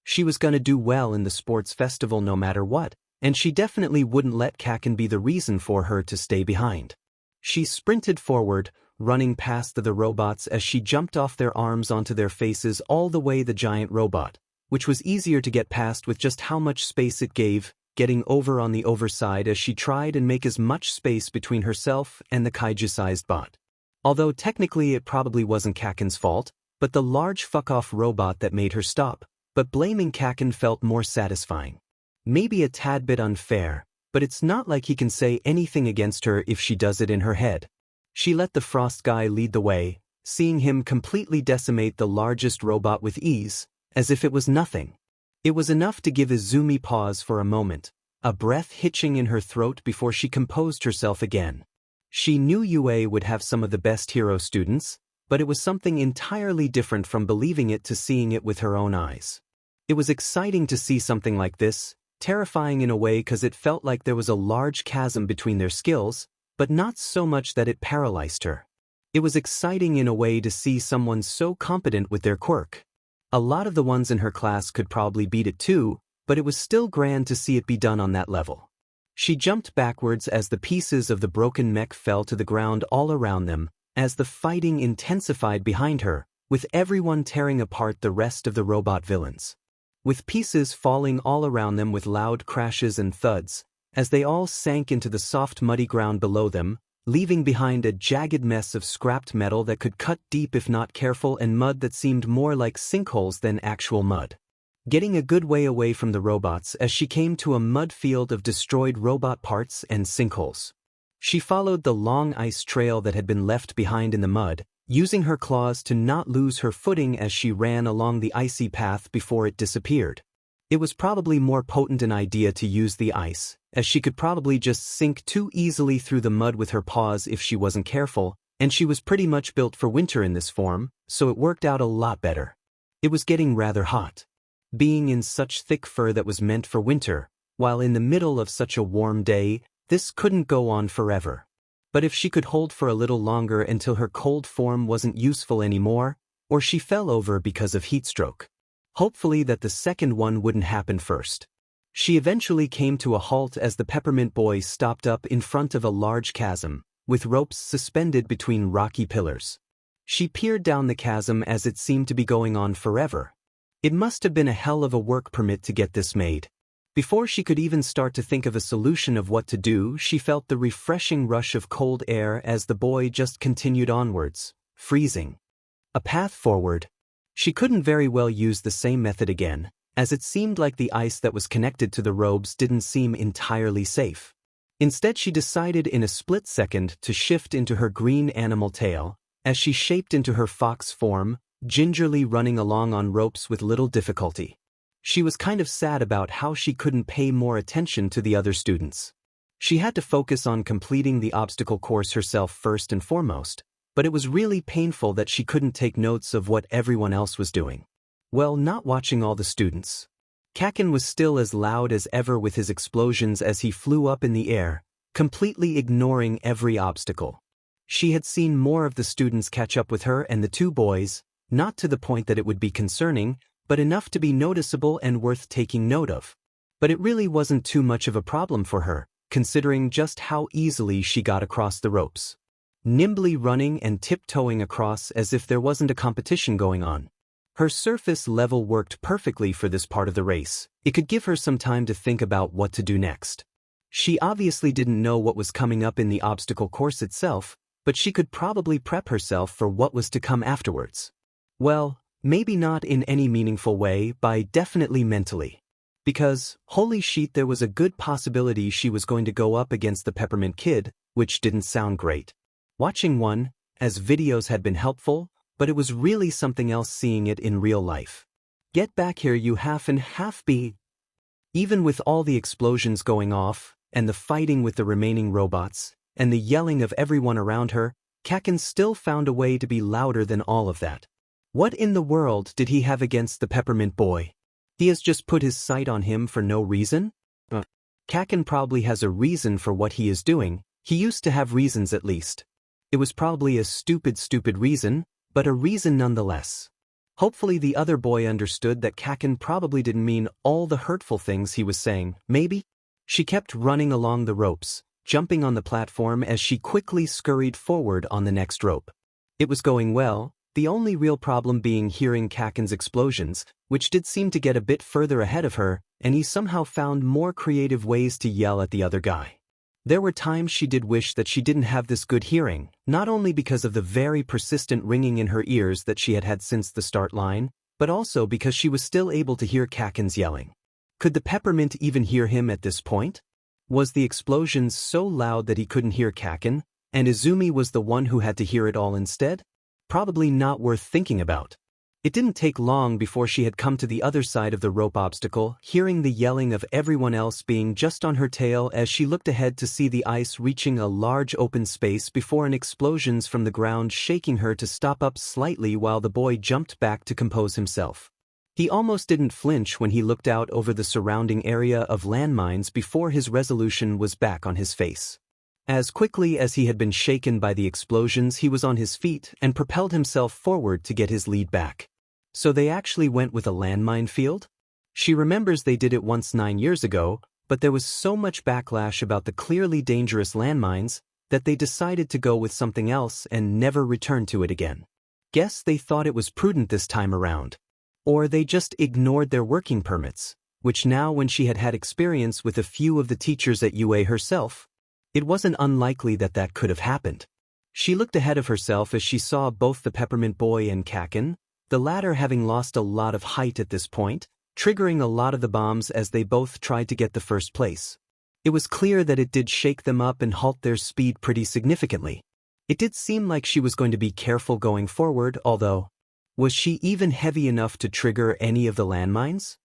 She was gonna do well in the sports festival no matter what, and she definitely wouldn't let Kaken be the reason for her to stay behind. She sprinted forward, running past the robots as she jumped off their arms onto their faces all the way the giant robot, which was easier to get past with just how much space it gave, getting over on the overside as she tried and make as much space between herself and the kaiju-sized bot. Although technically it probably wasn't Kaken's fault, but the large fuck-off robot that made her stop, but blaming Kaken felt more satisfying. Maybe a tad bit unfair, but it's not like he can say anything against her if she does it in her head. She let the frost guy lead the way, seeing him completely decimate the largest robot with ease, as if it was nothing. It was enough to give Izumi pause for a moment, a breath hitching in her throat before she composed herself again. She knew UA would have some of the best hero students, but it was something entirely different from believing it to seeing it with her own eyes. It was exciting to see something like this, terrifying in a way because it felt like there was a large chasm between their skills, but not so much that it paralyzed her. It was exciting in a way to see someone so competent with their quirk. A lot of the ones in her class could probably beat it too, but it was still grand to see it be done on that level. She jumped backwards as the pieces of the broken mech fell to the ground all around them, as the fighting intensified behind her, with everyone tearing apart the rest of the robot villains. With pieces falling all around them with loud crashes and thuds, as they all sank into the soft muddy ground below them, leaving behind a jagged mess of scrapped metal that could cut deep if not careful and mud that seemed more like sinkholes than actual mud. Getting a good way away from the robots as she came to a mud field of destroyed robot parts and sinkholes. She followed the long ice trail that had been left behind in the mud, using her claws to not lose her footing as she ran along the icy path before it disappeared. It was probably more potent an idea to use the ice, as she could probably just sink too easily through the mud with her paws if she wasn't careful, and she was pretty much built for winter in this form, so it worked out a lot better. It was getting rather hot. Being in such thick fur that was meant for winter, while in the middle of such a warm day, this couldn't go on forever. But if she could hold for a little longer until her cold form wasn't useful anymore, or she fell over because of heatstroke. Hopefully that the second one wouldn't happen first. She eventually came to a halt as the peppermint boy stopped up in front of a large chasm, with ropes suspended between rocky pillars. She peered down the chasm as it seemed to be going on forever. It must have been a hell of a work permit to get this made. Before she could even start to think of a solution of what to do, she felt the refreshing rush of cold air as the boy just continued onwards, freezing. A path forward. She couldn't very well use the same method again, as it seemed like the ice that was connected to the robes didn't seem entirely safe. Instead, she decided in a split second to shift into her green animal tail, as she shaped into her fox form, gingerly running along on ropes with little difficulty. She was kind of sad about how she couldn't pay more attention to the other students. She had to focus on completing the obstacle course herself first and foremost, but it was really painful that she couldn't take notes of what everyone else was doing. Well, not watching all the students. Kakin was still as loud as ever with his explosions as he flew up in the air, completely ignoring every obstacle. She had seen more of the students catch up with her and the two boys, not to the point that it would be concerning, but enough to be noticeable and worth taking note of. But it really wasn't too much of a problem for her, considering just how easily she got across the ropes. Nimbly running and tiptoeing across as if there wasn't a competition going on. Her surface level worked perfectly for this part of the race. It could give her some time to think about what to do next. She obviously didn't know what was coming up in the obstacle course itself, but she could probably prep herself for what was to come afterwards. Well, maybe not in any meaningful way, but definitely mentally. Because, holy shit, there was a good possibility she was going to go up against the Peppermint Kid, which didn't sound great. Watching one, as videos had been helpful, but it was really something else seeing it in real life. Get back here, you half and half bee. Even with all the explosions going off, and the fighting with the remaining robots, and the yelling of everyone around her, Kakin still found a way to be louder than all of that. What in the world did he have against the Peppermint Boy? He has just put his sight on him for no reason? Kakin probably has a reason for what he is doing. He used to have reasons at least. It was probably a stupid reason, but a reason nonetheless. Hopefully the other boy understood that Kakin probably didn't mean all the hurtful things he was saying, maybe? She kept running along the ropes, jumping on the platform as she quickly scurried forward on the next rope. It was going well, the only real problem being hearing Kakin's explosions, which did seem to get a bit further ahead of her, and he somehow found more creative ways to yell at the other guy. There were times she did wish that she didn't have this good hearing, not only because of the very persistent ringing in her ears that she had had since the start line, but also because she was still able to hear Kakin's yelling. Could the Peppermint even hear him at this point? Was the explosions so loud that he couldn't hear Kakin, and Izumi was the one who had to hear it all instead? Probably not worth thinking about. It didn't take long before she had come to the other side of the rope obstacle, hearing the yelling of everyone else being just on her tail as she looked ahead to see the ice reaching a large open space before an explosions from the ground shaking her to stop up slightly while the boy jumped back to compose himself. He almost didn't flinch when he looked out over the surrounding area of landmines before his resolution was back on his face. As quickly as he had been shaken by the explosions, he was on his feet and propelled himself forward to get his lead back. So they actually went with a landmine field? She remembers they did it once 9 years ago, but there was so much backlash about the clearly dangerous landmines that they decided to go with something else and never return to it again. Guess they thought it was prudent this time around. Or they just ignored their working permits, which now when she had had experience with a few of the teachers at UA herself, it wasn't unlikely that that could have happened. She looked ahead of herself as she saw both the Peppermint Boy and Kakin, the latter having lost a lot of height at this point, triggering a lot of the bombs as they both tried to get the first place. It was clear that it did shake them up and halt their speed pretty significantly. It did seem like she was going to be careful going forward, although, was she even heavy enough to trigger any of the landmines?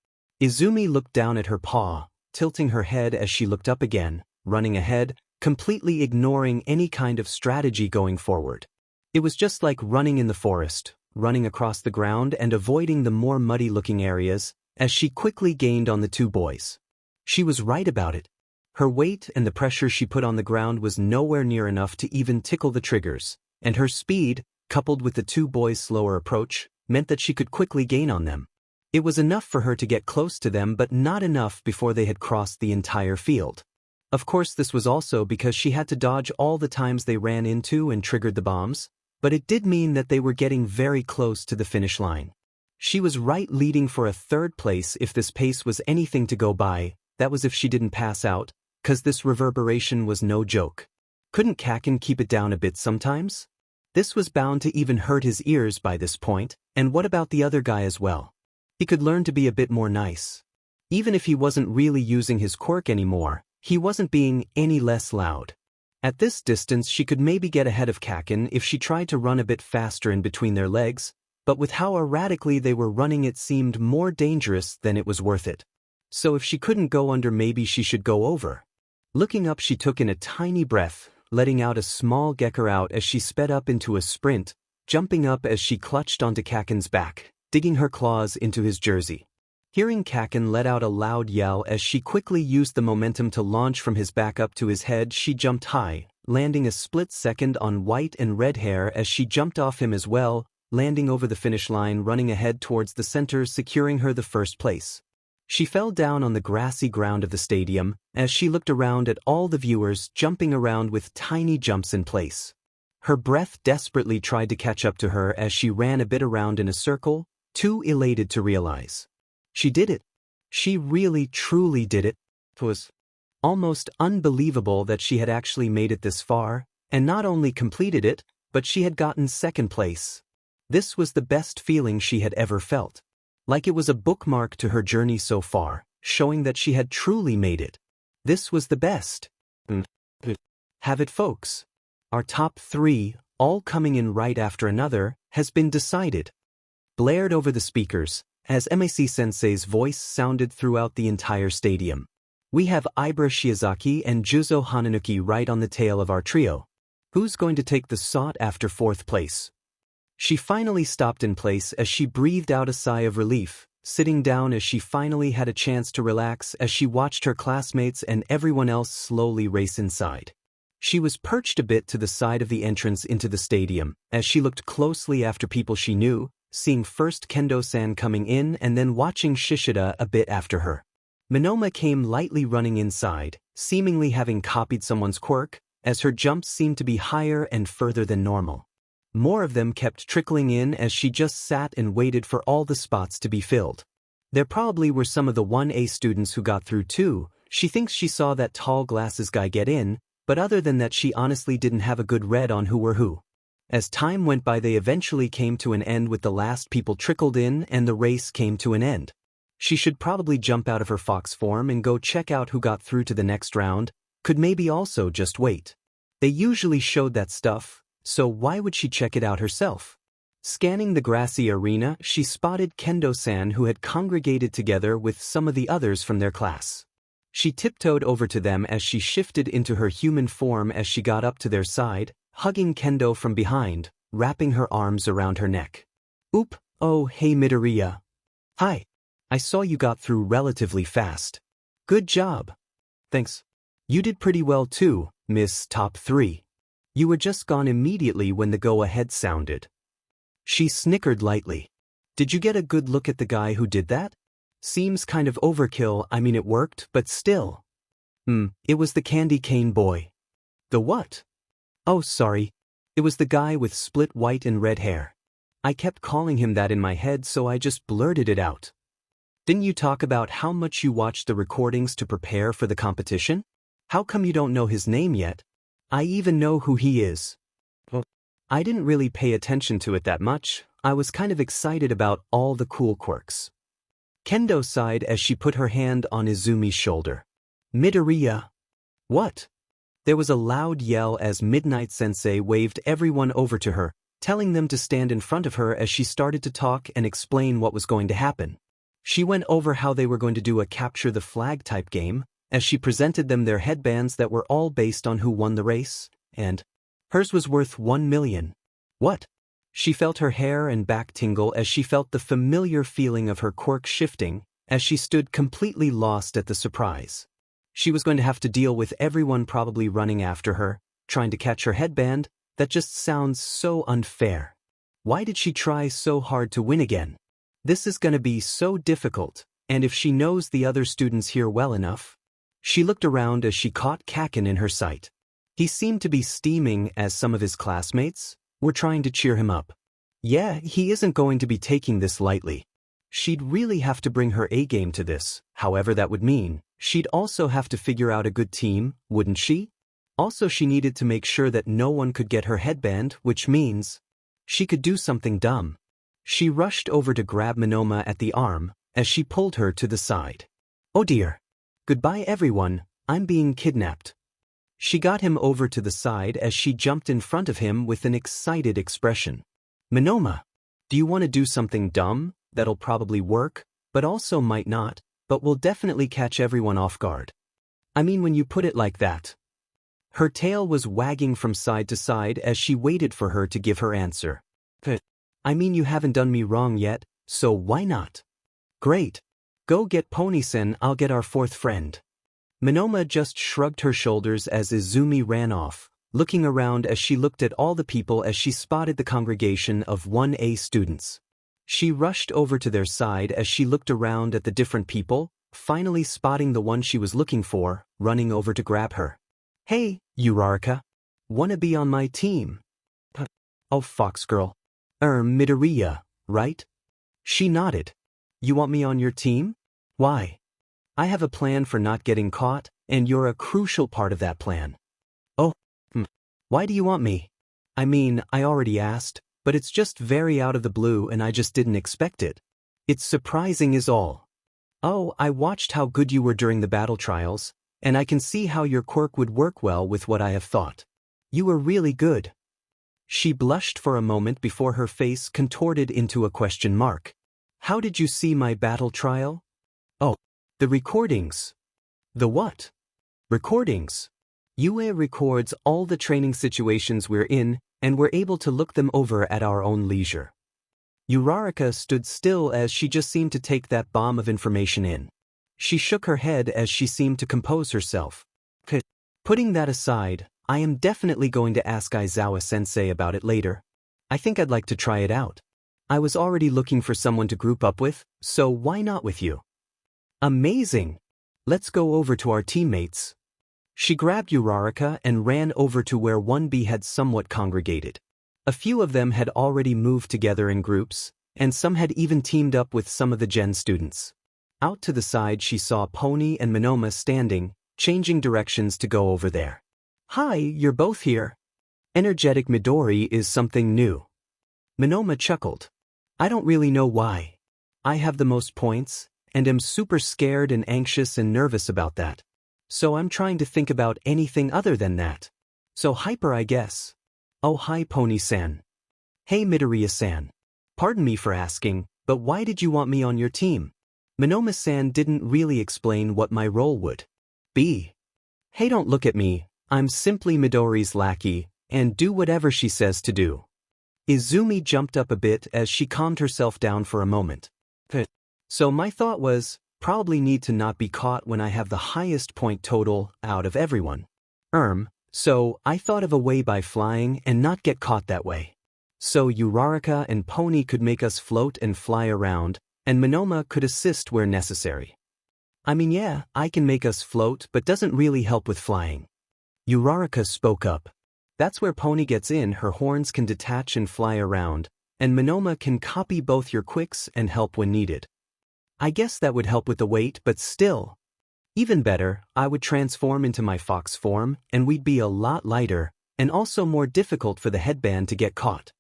Izumi looked down at her paw, tilting her head as she looked up again, running ahead, completely ignoring any kind of strategy going forward. It was just like running in the forest, running across the ground and avoiding the more muddy-looking areas, as she quickly gained on the two boys. She was right about it. Her weight and the pressure she put on the ground was nowhere near enough to even tickle the triggers, and her speed, coupled with the two boys' slower approach, meant that she could quickly gain on them. It was enough for her to get close to them, but not enough before they had crossed the entire field. Of course, this was also because she had to dodge all the times they ran into and triggered the bombs, but it did mean that they were getting very close to the finish line. She was right, leading for a third place if this pace was anything to go by. That was if she didn't pass out, 'cause this reverberation was no joke. Couldn't Kakin keep it down a bit sometimes? This was bound to even hurt his ears by this point, and what about the other guy as well? He could learn to be a bit more nice. Even if he wasn't really using his quirk anymore, he wasn't being any less loud. At this distance she could maybe get ahead of Kakin if she tried to run a bit faster in between their legs, but with how erratically they were running it seemed more dangerous than it was worth it. So if she couldn't go under, maybe she should go over. Looking up, she took in a tiny breath, letting out a small gecker out as she sped up into a sprint, jumping up as she clutched onto Kakin's back, digging her claws into his jersey. Hearing Kakin let out a loud yell as she quickly used the momentum to launch from his back up to his head, she jumped high, landing a split second on white and red hair as she jumped off him as well, landing over the finish line, running ahead towards the center, securing her the first place. She fell down on the grassy ground of the stadium as she looked around at all the viewers jumping around with tiny jumps in place. Her breath desperately tried to catch up to her as she ran a bit around in a circle, too elated to realize. She did it. She really truly did it. It was almost unbelievable that she had actually made it this far, and not only completed it, but she had gotten second place. This was the best feeling she had ever felt. Like it was a bookmark to her journey so far, showing that she had truly made it. This was the best. Have it, folks. Our top 3, all coming in right after another, has been decided. Blared over the speakers, as MAC-sensei's voice sounded throughout the entire stadium. We have Ibra Shiozaki and Juzo Hananuki right on the tail of our trio. Who's going to take the sought-after 4th place? She finally stopped in place as she breathed out a sigh of relief, sitting down as she finally had a chance to relax as she watched her classmates and everyone else slowly race inside. She was perched a bit to the side of the entrance into the stadium as she looked closely after people she knew, seeing first Kendo-san coming in and then watching Shishida a bit after her. Monoma came lightly running inside, seemingly having copied someone's quirk, as her jumps seemed to be higher and further than normal. More of them kept trickling in as she just sat and waited for all the spots to be filled. There probably were some of the 1A students who got through too. She thinks she saw that tall glasses guy get in, but other than that she honestly didn't have a good read on who were who. As time went by, they eventually came to an end with the last people trickled in and the race came to an end. She should probably jump out of her fox form and go check out who got through to the next round, could maybe also just wait. They usually showed that stuff, so why would she check it out herself? Scanning the grassy arena, she spotted Kendo-san, who had congregated together with some of the others from their class. She tiptoed over to them as she shifted into her human form as she got up to their side, hugging Kendo from behind, wrapping her arms around her neck. Oop, oh hey Midoriya. Hi. I saw you got through relatively fast. Good job. Thanks. You did pretty well too, Miss Top 3. You were just gone immediately when the go-ahead sounded. She snickered lightly. Did you get a good look at the guy who did that? Seems kind of overkill. I mean, it worked, but still. It was the candy cane boy. The what? Oh, sorry. It was the guy with split white and red hair. I kept calling him that in my head, so I just blurted it out. Didn't you talk about how much you watched the recordings to prepare for the competition? How come you don't know his name yet? I even know who he is. Well, I didn't really pay attention to it that much. I was kind of excited about all the cool quirks. Kendo sighed as she put her hand on Izumi's shoulder. Midoriya. What? There was a loud yell as Midnight Sensei waved everyone over to her, telling them to stand in front of her as she started to talk and explain what was going to happen. She went over how they were going to do a capture the flag type game, as she presented them their headbands that were all based on who won the race, and hers was worth 1 million. What? She felt her hair and back tingle as she felt the familiar feeling of her quirk shifting as she stood completely lost at the surprise. She was going to have to deal with everyone probably running after her, trying to catch her headband. That just sounds so unfair. Why did she try so hard to win again? This is going to be so difficult, and if she knows the other students here well enough. She looked around as she caught Kakin in her sight. He seemed to be steaming as some of his classmates were trying to cheer him up. Yeah, he isn't going to be taking this lightly. She'd really have to bring her A-game to this, however that would mean. She'd also have to figure out a good team, wouldn't she? Also, she needed to make sure that no one could get her headband, which means she could do something dumb. She rushed over to grab Monoma at the arm as she pulled her to the side. Oh dear. Goodbye everyone, I'm being kidnapped. She got him over to the side as she jumped in front of him with an excited expression. Monoma, do you want to do something dumb that'll probably work, but also might not, but will definitely catch everyone off guard? I mean, when you put it like that. Her tail was wagging from side to side as she waited for her to give her answer. I mean, you haven't done me wrong yet, so why not? Great. Go get Pony-sen, I'll get our fourth friend. Monoma just shrugged her shoulders as Izumi ran off, looking around as she looked at all the people as she spotted the congregation of 1A students. She rushed over to their side as she looked around at the different people, finally spotting the one she was looking for, running over to grab her. Hey, Uraraka. Wanna be on my team? Oh, Fox girl. Midoriya, right? She nodded. You want me on your team? Why? I have a plan for not getting caught, and you're a crucial part of that plan. Oh, why do you want me? I mean, I already asked, but it's just very out of the blue and I just didn't expect it. It's surprising is all. Oh, I watched how good you were during the battle trials, and I can see how your quirk would work well with what I have thought. You were really good. She blushed for a moment before her face contorted into a question mark. How did you see my battle trial? Oh, the recordings. The what? Recordings. UA records all the training situations we're in, and we're able to look them over at our own leisure. Uraraka stood still as she just seemed to take that bomb of information in. She shook her head as she seemed to compose herself. Putting that aside, I am definitely going to ask Aizawa-sensei about it later. I think I'd like to try it out. I was already looking for someone to group up with, so why not with you? Amazing! Let's go over to our teammates. She grabbed Uraraka and ran over to where 1B had somewhat congregated. A few of them had already moved together in groups, and some had even teamed up with some of the Gen students. Out to the side she saw Pony and Monoma standing, changing directions to go over there. Hi, you're both here. Energetic Midori is something new. Monoma chuckled. I don't really know why. I have the most points, and am super scared and anxious and nervous about that. So I'm trying to think about anything other than that. So hyper, I guess. Oh, hi, Pony-san. Hey, Midoriya-san. Pardon me for asking, but why did you want me on your team? Monoma-san didn't really explain what my role would be. Hey, don't look at me. I'm simply Midori's lackey, and do whatever she says to do. Izumi jumped up a bit as she calmed herself down for a moment. So my thought was, probably need to not be caught when I have the highest point total out of everyone. So I thought of a way by flying and not get caught that way. So Uraraka and Pony could make us float and fly around, and Monoma could assist where necessary. I mean, yeah, I can make us float, but doesn't really help with flying. Uraraka spoke up. That's where Pony gets in, her horns can detach and fly around, and Monoma can copy both your quicks and help when needed. I guess that would help with the weight, but still. Even better, I would transform into my fox form, and we'd be a lot lighter, and also more difficult for the headband to get caught.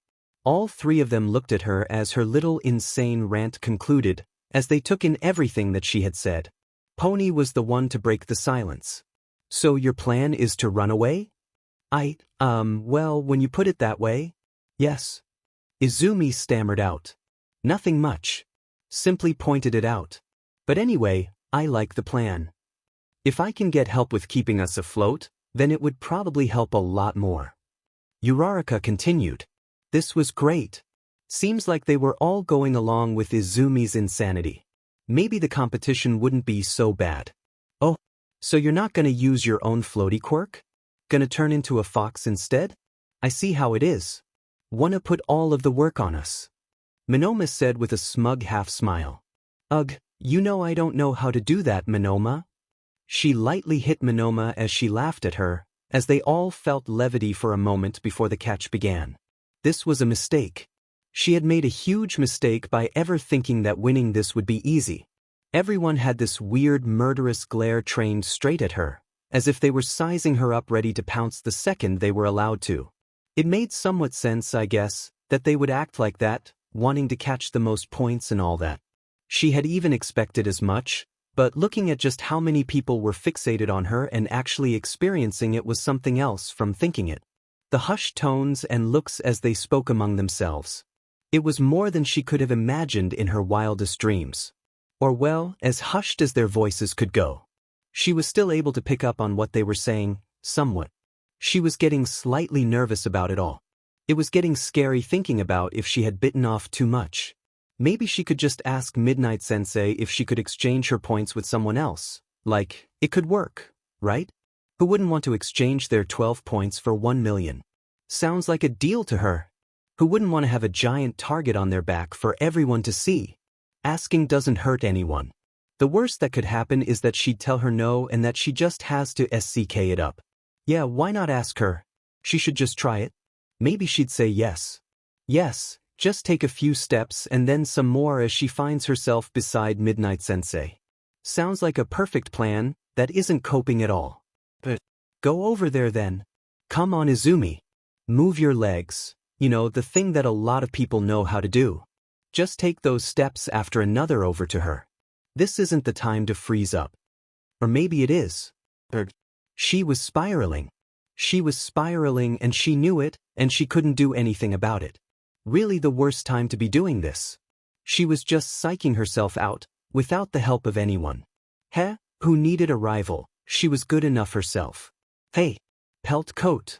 All three of them looked at her as her little insane rant concluded, as they took in everything that she had said. Pony was the one to break the silence. So your plan is to run away? Well, when you put it that way, yes. Izumi stammered out. Nothing much. Simply pointed it out. But anyway, I like the plan. If I can get help with keeping us afloat, then it would probably help a lot more. Uraraka continued. This was great. Seems like they were all going along with Izumi's insanity. Maybe the competition wouldn't be so bad. Oh, so you're not gonna use your own floaty quirk? Gonna turn into a fox instead? I see how it is. Wanna put all of the work on us. Monoma said with a smug half-smile. Ugh, you know I don't know how to do that, Monoma. She lightly hit Monoma as she laughed at her, as they all felt levity for a moment before the catch began. This was a mistake. She had made a huge mistake by ever thinking that winning this would be easy. Everyone had this weird murderous glare trained straight at her, as if they were sizing her up ready to pounce the second they were allowed to. It made somewhat sense, I guess, that they would act like that, wanting to catch the most points and all that. She had even expected as much, but looking at just how many people were fixated on her and actually experiencing it was something else from thinking it. The hushed tones and looks as they spoke among themselves. It was more than she could have imagined in her wildest dreams. Or well, as hushed as their voices could go. She was still able to pick up on what they were saying, somewhat. She was getting slightly nervous about it all. It was getting scary thinking about if she had bitten off too much. Maybe she could just ask Midnight Sensei if she could exchange her points with someone else. Like, it could work, right? Who wouldn't want to exchange their 12 points for 1 million? Sounds like a deal to her. Who wouldn't want to have a giant target on their back for everyone to see? Asking doesn't hurt anyone. The worst that could happen is that she'd tell her no and that she just has to SCK it up. Yeah, why not ask her? She should just try it. Maybe she'd say yes. Yes, just take a few steps and then some more as she finds herself beside Midnight Sensei. Sounds like a perfect plan that isn't coping at all. But go over there then. Come on, Izumi. Move your legs. You know, the thing that a lot of people know how to do. Just take those steps after another over to her. This isn't the time to freeze up. Or maybe it is. She was spiraling. She was spiraling and she knew it, and she couldn't do anything about it. Really the worst time to be doing this. She was just psyching herself out, without the help of anyone. Heh, who needed a rival? She was good enough herself. Hey, pelt coat.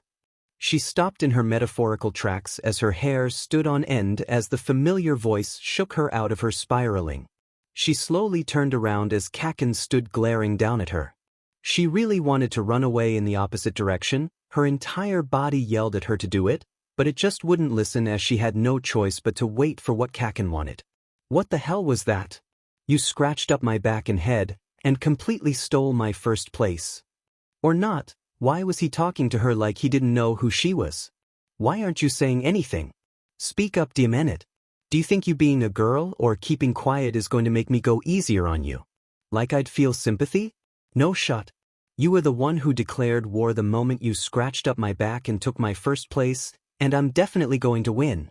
She stopped in her metaphorical tracks as her hair stood on end as the familiar voice shook her out of her spiraling. She slowly turned around as Kaken stood glaring down at her. She really wanted to run away in the opposite direction, her entire body yelled at her to do it, but it just wouldn't listen as she had no choice but to wait for what Kaken wanted. What the hell was that? You scratched up my back and head, and completely stole my first place. Or not. Why was he talking to her like he didn't know who she was? Why aren't you saying anything? Speak up, Diamenet. Do you think you being a girl or keeping quiet is going to make me go easier on you? Like I'd feel sympathy? No shot. You were the one who declared war the moment you scratched up my back and took my first place, and I'm definitely going to win.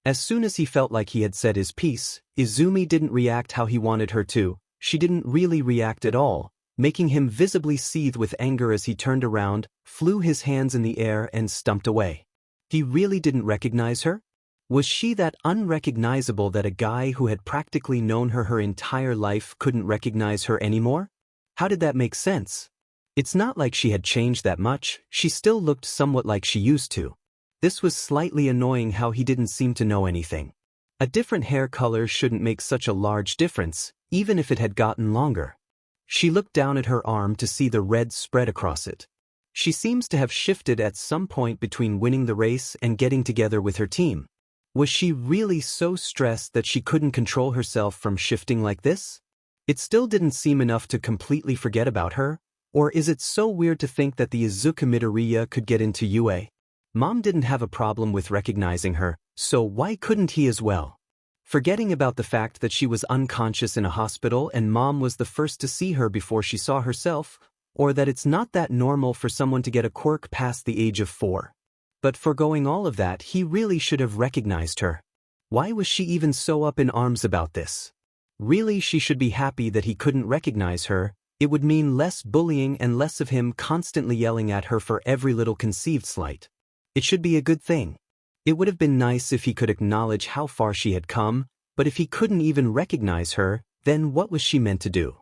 As soon as he felt like he had said his piece, Izumi didn't react how he wanted her to. She didn't really react at all, making him visibly seethe with anger as he turned around, flew his hands in the air and stumped away. He really didn't recognize her? Was she that unrecognizable that a guy who had practically known her entire life couldn't recognize her anymore? How did that make sense? It's not like she had changed that much, she still looked somewhat like she used to. This was slightly annoying how he didn't seem to know anything. A different hair color shouldn't make such a large difference, even if it had gotten longer. She looked down at her arm to see the red spread across it. She seems to have shifted at some point between winning the race and getting together with her team. Was she really so stressed that she couldn't control herself from shifting like this? It still didn't seem enough to completely forget about her, or is it so weird to think that the Izuku Midoriya could get into UA? Mom didn't have a problem with recognizing her, so why couldn't he as well? Forgetting about the fact that she was unconscious in a hospital and Mom was the first to see her before she saw herself, or that it's not that normal for someone to get a quirk past the age of 4. But foregoing all of that, he really should have recognized her. Why was she even so up in arms about this? Really, she should be happy that he couldn't recognize her. It would mean less bullying and less of him constantly yelling at her for every little conceived slight. It should be a good thing. It would have been nice if he could acknowledge how far she had come, but if he couldn't even recognize her, then what was she meant to do?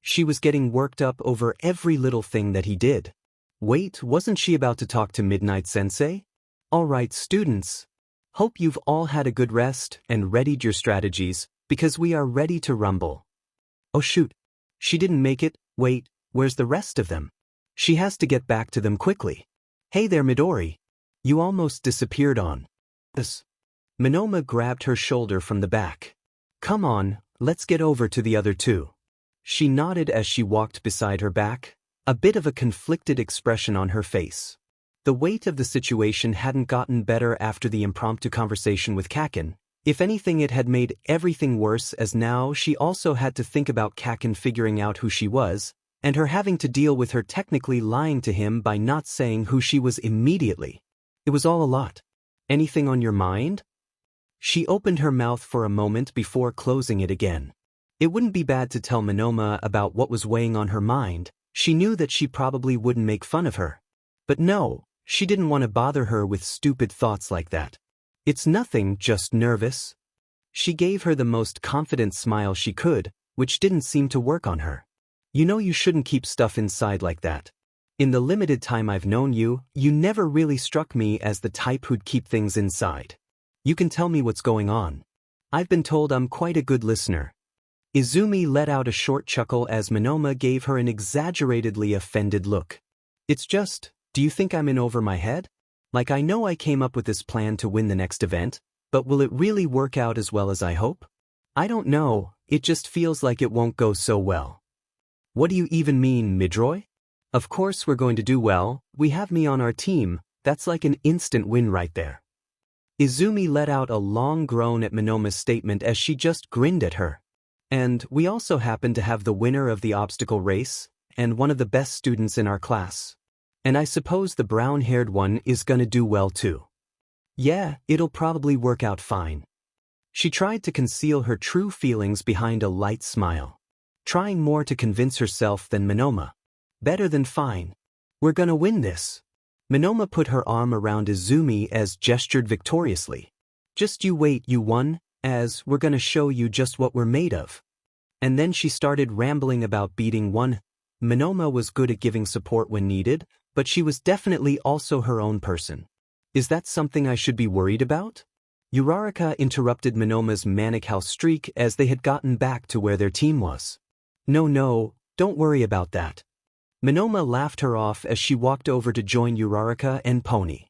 She was getting worked up over every little thing that he did. Wait, wasn't she about to talk to Midnight Sensei? Alright, students. Hope you've all had a good rest and readied your strategies, because we are ready to rumble. Oh shoot. She didn't make it. Wait, where's the rest of them? She has to get back to them quickly. Hey there, Midori. You almost disappeared on this. Monoma grabbed her shoulder from the back. Come on, let's get over to the other two. She nodded as she walked beside her back, a bit of a conflicted expression on her face. The weight of the situation hadn't gotten better after the impromptu conversation with Kaken. If anything, it had made everything worse, as now she also had to think about Kaken figuring out who she was, and her having to deal with her technically lying to him by not saying who she was immediately. It was all a lot. Anything on your mind? She opened her mouth for a moment before closing it again. It wouldn't be bad to tell Monoma about what was weighing on her mind. She knew that she probably wouldn't make fun of her. But no, she didn't want to bother her with stupid thoughts like that. It's nothing, just nervous. She gave her the most confident smile she could, which didn't seem to work on her. You know you shouldn't keep stuff inside like that. In the limited time I've known you, you never really struck me as the type who'd keep things inside. You can tell me what's going on. I've been told I'm quite a good listener. Izumi let out a short chuckle as Monoma gave her an exaggeratedly offended look. It's just, do you think I'm in over my head? Like I know I came up with this plan to win the next event, but will it really work out as well as I hope? I don't know, it just feels like it won't go so well. What do you even mean, Midroy? Of course we're going to do well, we have me on our team, that's like an instant win right there. Izumi let out a long groan at Monoma's statement as she just grinned at her. And we also happen to have the winner of the obstacle race, and one of the best students in our class. And I suppose the brown-haired one is gonna do well too. Yeah, it'll probably work out fine. She tried to conceal her true feelings behind a light smile, trying more to convince herself than Monoma. Better than fine. We're gonna win this. Monoma put her arm around Izumi as gestured victoriously. Just you wait, you won, as we're gonna show you just what we're made of. And then she started rambling about beating one. Monoma was good at giving support when needed, but she was definitely also her own person. Is that something I should be worried about? Uraraka interrupted Monoma's manic house streak as they had gotten back to where their team was. No, don't worry about that. Monoma laughed her off as she walked over to join Uraraka and Pony.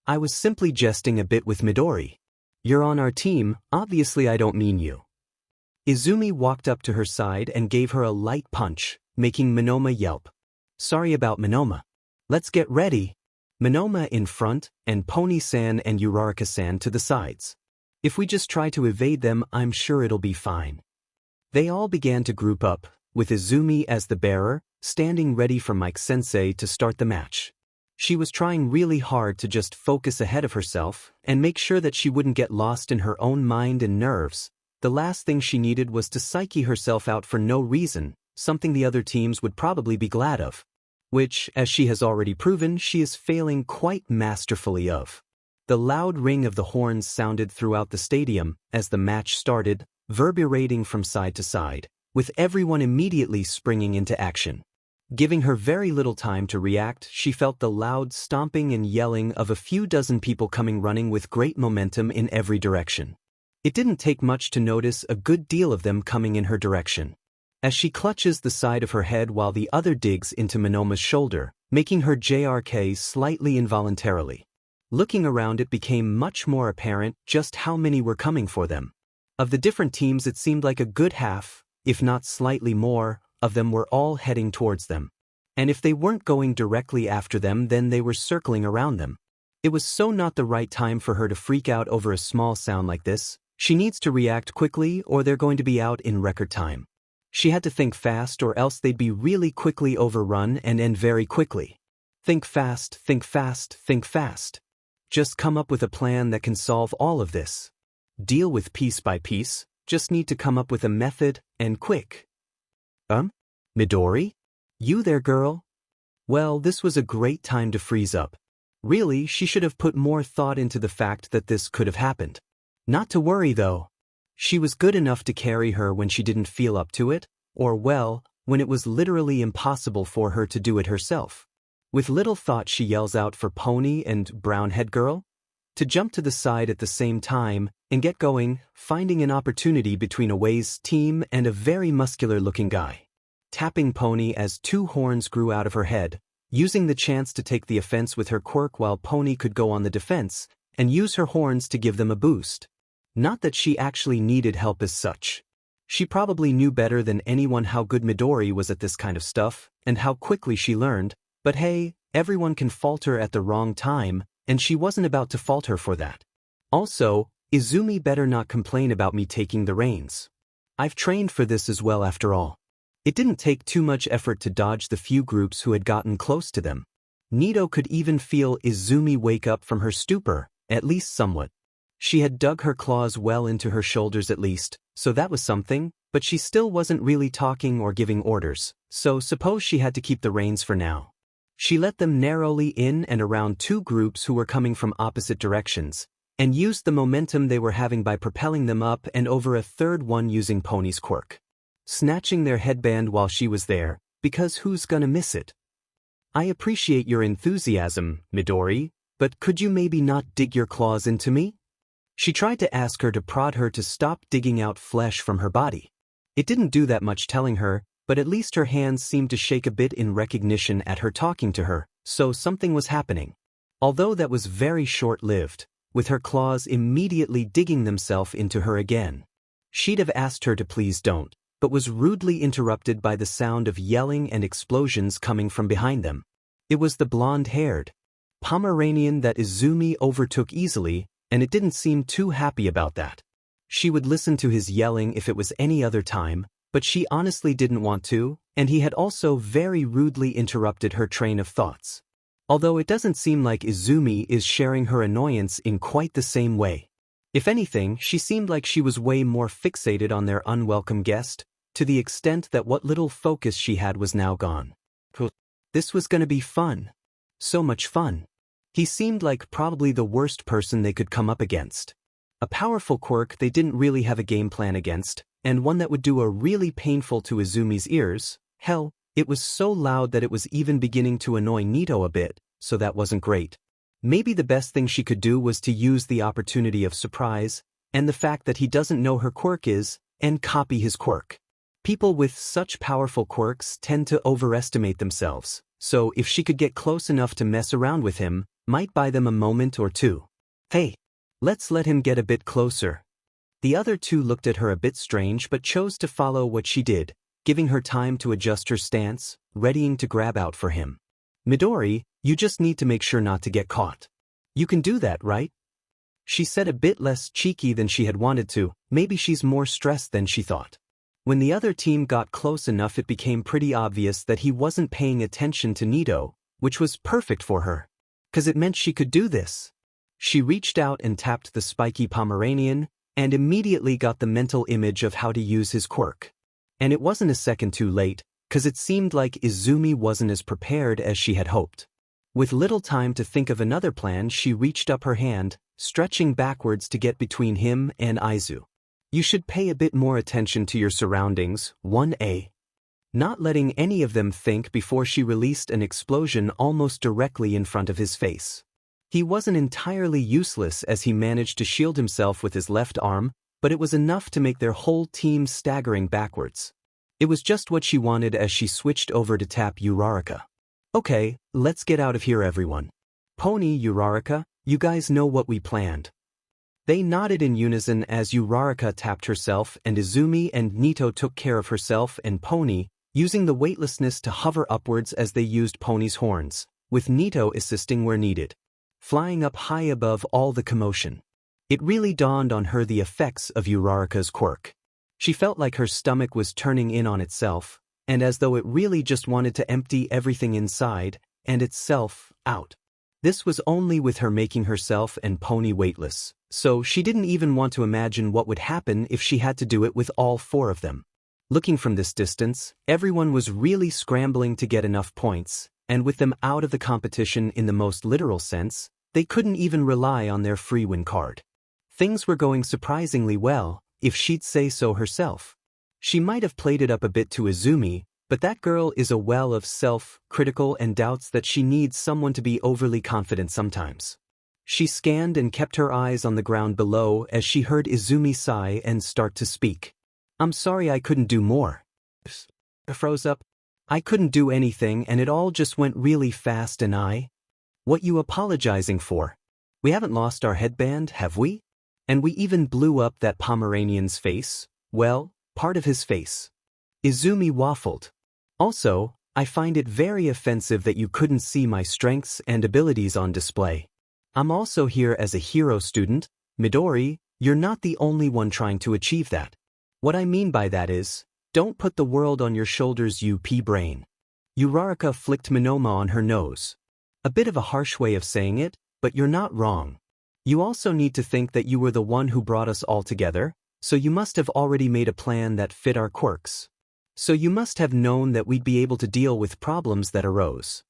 I was simply jesting a bit with Midori. You're on our team, obviously I don't mean you. Izumi walked up to her side and gave her a light punch, making Monoma yelp. Sorry about Monoma. Let's get ready. Monoma in front, and Pony-san and Uraraka-san to the sides. If we just try to evade them, I'm sure it'll be fine. They all began to group up, with Izumi as the bearer, standing ready for Mike-sensei to start the match. She was trying really hard to just focus ahead of herself and make sure that she wouldn't get lost in her own mind and nerves. The last thing she needed was to psyche herself out for no reason, something the other teams would probably be glad of. Which, as she has already proven, she is failing quite masterfully of. The loud ring of the horns sounded throughout the stadium as the match started, reverberating from side to side, with everyone immediately springing into action. Giving her very little time to react, she felt the loud stomping and yelling of a few dozen people coming running with great momentum in every direction. It didn't take much to notice a good deal of them coming in her direction. As she clutches the side of her head while the other digs into Monoma's shoulder, making her JRK slightly involuntarily. Looking around, it became much more apparent just how many were coming for them. Of the different teams, it seemed like a good half, if not slightly more, of them were all heading towards them. And if they weren't going directly after them, then they were circling around them. It was so not the right time for her to freak out over a small sound like this. She needs to react quickly or they're going to be out in record time. She had to think fast or else they'd be really quickly overrun and end very quickly. Think fast, think fast, think fast. Just come up with a plan that can solve all of this. Deal with piece by piece, just need to come up with a method, and quick. Midori? You there, girl? Well, this was a great time to freeze up. Really, she should have put more thought into the fact that this could have happened. Not to worry, though. She was good enough to carry her when she didn't feel up to it, or well, when it was literally impossible for her to do it herself. With little thought, she yells out for Pony and Brownhead Girl to jump to the side at the same time and get going, finding an opportunity between Away's team and a very muscular-looking guy. Tapping Pony as two horns grew out of her head, using the chance to take the offense with her quirk while Pony could go on the defense, and use her horns to give them a boost. Not that she actually needed help as such. She probably knew better than anyone how good Midori was at this kind of stuff, and how quickly she learned, but hey, everyone can falter at the wrong time, and she wasn't about to falter for that. Also, Izumi better not complain about me taking the reins. I've trained for this as well after all. It didn't take too much effort to dodge the few groups who had gotten close to them. Nito could even feel Izumi wake up from her stupor, at least somewhat. She had dug her claws well into her shoulders at least, so that was something, but she still wasn't really talking or giving orders, so suppose she had to keep the reins for now. She let them narrowly in and around two groups who were coming from opposite directions, and used the momentum they were having by propelling them up and over a third one using Pony's quirk. Snatching their headband while she was there, because who's gonna miss it? I appreciate your enthusiasm, Midori, but could you maybe not dig your claws into me? She tried to ask her to prod her to stop digging out flesh from her body. It didn't do that much telling her, but at least her hands seemed to shake a bit in recognition at her talking to her, so something was happening. Although that was very short-lived, with her claws immediately digging themselves into her again. She'd have asked her to please don't, but was rudely interrupted by the sound of yelling and explosions coming from behind them. It was the blonde-haired Pomeranian that Izumi overtook easily, and it didn't seem too happy about that. She would listen to his yelling if it was any other time, but she honestly didn't want to, and he had also very rudely interrupted her train of thoughts. Although it doesn't seem like Izumi is sharing her annoyance in quite the same way. If anything, she seemed like she was way more fixated on their unwelcome guest, to the extent that what little focus she had was now gone. This was gonna be fun. So much fun. He seemed like probably the worst person they could come up against. A powerful quirk they didn't really have a game plan against, and one that would do a really painful to Izumi's ears. Hell, it was so loud that it was even beginning to annoy Nito a bit, so that wasn't great. Maybe the best thing she could do was to use the opportunity of surprise, and the fact that he doesn't know her quirk is, and copy his quirk. People with such powerful quirks tend to overestimate themselves, so if she could get close enough to mess around with him, might buy them a moment or two. Hey, let's let him get a bit closer. The other two looked at her a bit strange but chose to follow what she did, giving her time to adjust her stance, readying to grab out for him. Midori, you just need to make sure not to get caught. You can do that, right? She said a bit less cheeky than she had wanted to. Maybe she's more stressed than she thought. When the other team got close enough, it became pretty obvious that he wasn't paying attention to Nito, which was perfect for her. 'Cause it meant she could do this. She reached out and tapped the spiky Pomeranian, and immediately got the mental image of how to use his quirk. And it wasn't a second too late, 'cause it seemed like Izumi wasn't as prepared as she had hoped. With little time to think of another plan, she reached up her hand, stretching backwards to get between him and Aizu. You should pay a bit more attention to your surroundings, 1A. Not letting any of them think before she released an explosion almost directly in front of his face. He wasn't entirely useless as he managed to shield himself with his left arm, but it was enough to make their whole team staggering backwards. It was just what she wanted as she switched over to tap Uraraka. Okay, let's get out of here, everyone. Pony, Uraraka, you guys know what we planned. They nodded in unison as Uraraka tapped herself, and Izumi and Nito took care of herself and Pony, using the weightlessness to hover upwards as they used Pony's horns, with Nito assisting where needed. Flying up high above all the commotion. It really dawned on her the effects of Uraraka's quirk. She felt like her stomach was turning in on itself, and as though it really just wanted to empty everything inside, and itself, out. This was only with her making herself and Pony weightless, so she didn't even want to imagine what would happen if she had to do it with all four of them. Looking from this distance, everyone was really scrambling to get enough points, and with them out of the competition in the most literal sense, they couldn't even rely on their free win card. Things were going surprisingly well, if she'd say so herself. She might have played it up a bit to Izumi, but that girl is a well of self-critical and doubts that she needs someone to be overly confident sometimes. She scanned and kept her eyes on the ground below as she heard Izumi sigh and start to speak. I'm sorry I couldn't do more. I froze up. I couldn't do anything and it all just went really fast and What you apologizing for? We haven't lost our headband, have we? And we even blew up that Pomeranian's face? Well, part of his face. Izumi waffled. Also, I find it very offensive that you couldn't see my strengths and abilities on display. I'm also here as a hero student. Midori, you're not the only one trying to achieve that. What I mean by that is, don't put the world on your shoulders, you pea-brain. Uraraka flicked Monoma on her nose. A bit of a harsh way of saying it, but you're not wrong. You also need to think that you were the one who brought us all together, so you must have already made a plan that fit our quirks. So you must have known that we'd be able to deal with problems that arose.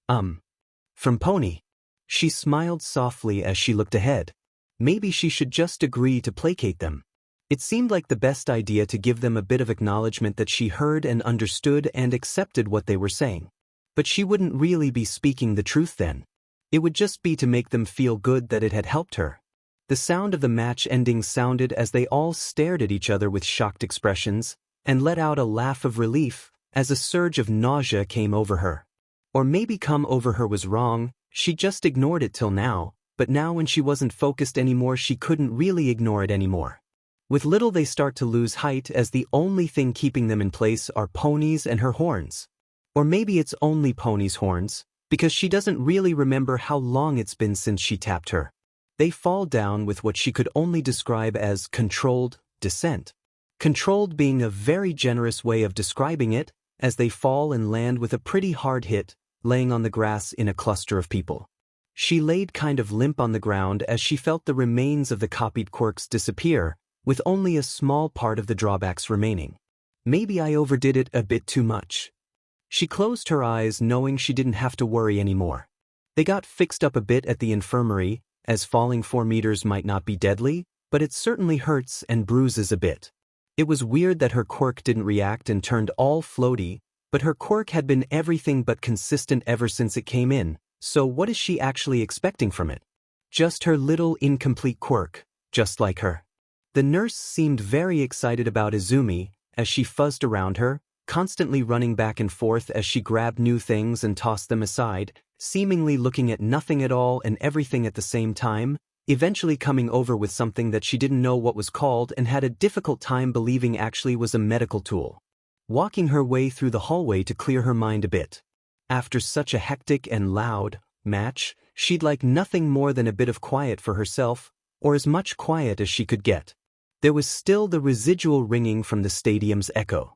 From Pony. She smiled softly as she looked ahead. Maybe she should just agree to placate them. It seemed like the best idea to give them a bit of acknowledgement that she heard and understood and accepted what they were saying. But she wouldn't really be speaking the truth then. It would just be to make them feel good that it had helped her. The sound of the match ending sounded as they all stared at each other with shocked expressions, and let out a laugh of relief as a surge of nausea came over her. Or maybe come over her was wrong, she just ignored it till now, but now when she wasn't focused anymore she couldn't really ignore it anymore. With little they start to lose height as the only thing keeping them in place are Pony's and her horns. Or maybe it's only Pony's horns, because she doesn't really remember how long it's been since she tapped her. They fall down with what she could only describe as controlled descent. Controlled being a very generous way of describing it, as they fall and land with a pretty hard hit, laying on the grass in a cluster of people. She laid kind of limp on the ground as she felt the remains of the copied quirks disappear, with only a small part of the drawbacks remaining. Maybe I overdid it a bit too much. She closed her eyes knowing she didn't have to worry anymore. They got fixed up a bit at the infirmary, as falling 4 meters might not be deadly, but it certainly hurts and bruises a bit. It was weird that her quirk didn't react and turned all floaty, but her quirk had been everything but consistent ever since it came in, so what is she actually expecting from it? Just her little incomplete quirk, just like her. The nurse seemed very excited about Izumi, as she fuzzed around her, constantly running back and forth as she grabbed new things and tossed them aside, seemingly looking at nothing at all and everything at the same time, eventually coming over with something that she didn't know what was called and had a difficult time believing actually was a medical tool. Walking her way through the hallway to clear her mind a bit. After such a hectic and loud match, she'd like nothing more than a bit of quiet for herself, or as much quiet as she could get. There was still the residual ringing from the stadium's echo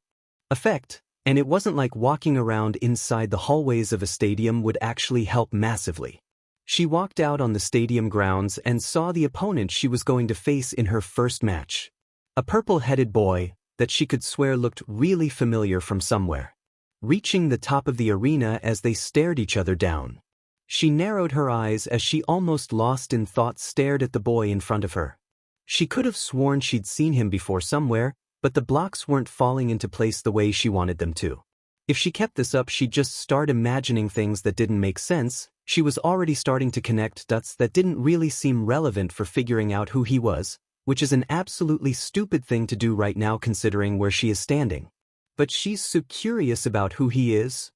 effect, and it wasn't like walking around inside the hallways of a stadium would actually help massively. She walked out on the stadium grounds and saw the opponent she was going to face in her first match. A purple-headed boy that she could swear looked really familiar from somewhere. Reaching the top of the arena as they stared each other down. She narrowed her eyes as she almost lost in thought stared at the boy in front of her. She could have sworn she'd seen him before somewhere, but the blocks weren't falling into place the way she wanted them to. If she kept this up she'd just start imagining things that didn't make sense. She was already starting to connect dots that didn't really seem relevant for figuring out who he was, which is an absolutely stupid thing to do right now considering where she is standing. But she's so curious about who he is.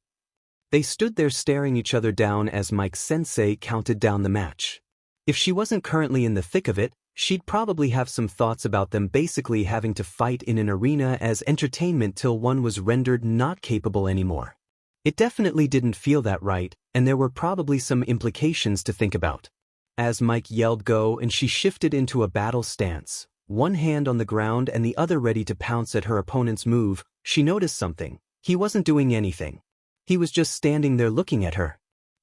They stood there staring each other down as Mike-sensei counted down the match. If she wasn't currently in the thick of it, she'd probably have some thoughts about them basically having to fight in an arena as entertainment till one was rendered not capable anymore. It definitely didn't feel that right, and there were probably some implications to think about. As Mike yelled go and she shifted into a battle stance, one hand on the ground and the other ready to pounce at her opponent's move, she noticed something. He wasn't doing anything. He was just standing there looking at her.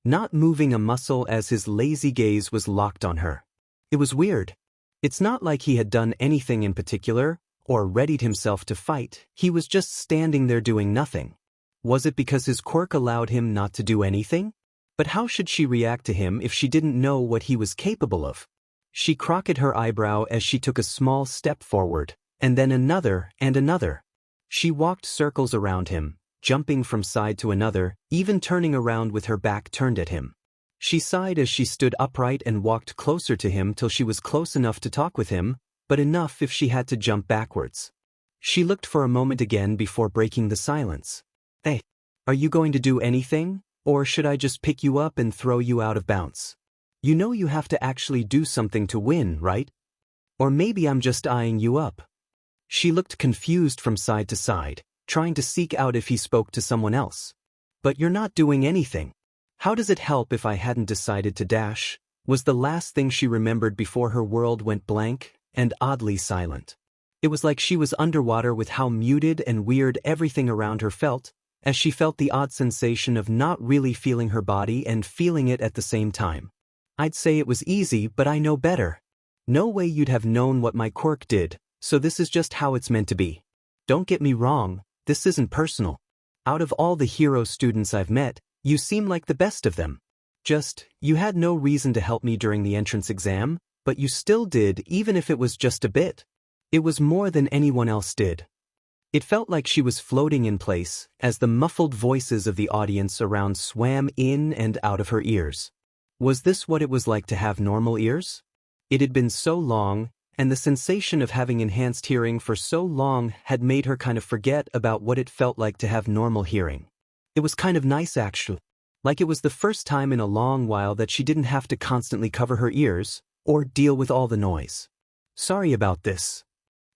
Not moving a muscle as his lazy gaze was locked on her. It was weird. It's not like he had done anything in particular, or readied himself to fight, he was just standing there doing nothing. Was it because his quirk allowed him not to do anything? But how should she react to him if she didn't know what he was capable of? She crooked her eyebrow as she took a small step forward, and then another and another. She walked circles around him, jumping from side to another, even turning around with her back turned at him. She sighed as she stood upright and walked closer to him till she was close enough to talk with him, but enough if she had to jump backwards. She looked for a moment again before breaking the silence. Hey, are you going to do anything, or should I just pick you up and throw you out of bounds? You know you have to actually do something to win, right? Or maybe I'm just eyeing you up. She looked confused from side to side, trying to seek out if he spoke to someone else. But you're not doing anything. How does it help if I hadn't decided to dash? Was the last thing she remembered before her world went blank and oddly silent. It was like she was underwater with how muted and weird everything around her felt, as she felt the odd sensation of not really feeling her body and feeling it at the same time. I'd say it was easy, but I know better. No way you'd have known what my quirk did, so this is just how it's meant to be. Don't get me wrong, this isn't personal. Out of all the hero students I've met, you seem like the best of them. Just, you had no reason to help me during the entrance exam, but you still did even if it was just a bit. It was more than anyone else did. It felt like she was floating in place as the muffled voices of the audience around swam in and out of her ears. Was this what it was like to have normal ears? It had been so long, and the sensation of having enhanced hearing for so long had made her kind of forget about what it felt like to have normal hearing. It was kind of nice actually. Like it was the first time in a long while that she didn't have to constantly cover her ears or deal with all the noise. Sorry about this.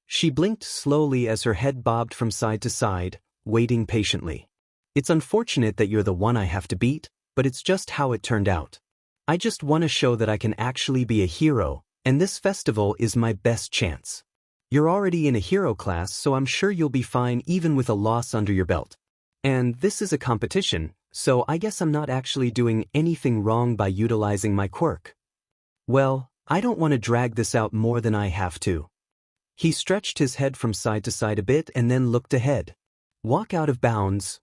She blinked slowly as her head bobbed from side to side, waiting patiently. It's unfortunate that you're the one I have to beat, but it's just how it turned out. I just want to show that I can actually be a hero, and this festival is my best chance. You're already in a hero class, so I'm sure you'll be fine even with a loss under your belt. And this is a competition, so I guess I'm not actually doing anything wrong by utilizing my quirk. Well, I don't want to drag this out more than I have to. He stretched his head from side to side a bit and then looked ahead. Walk out of bounds.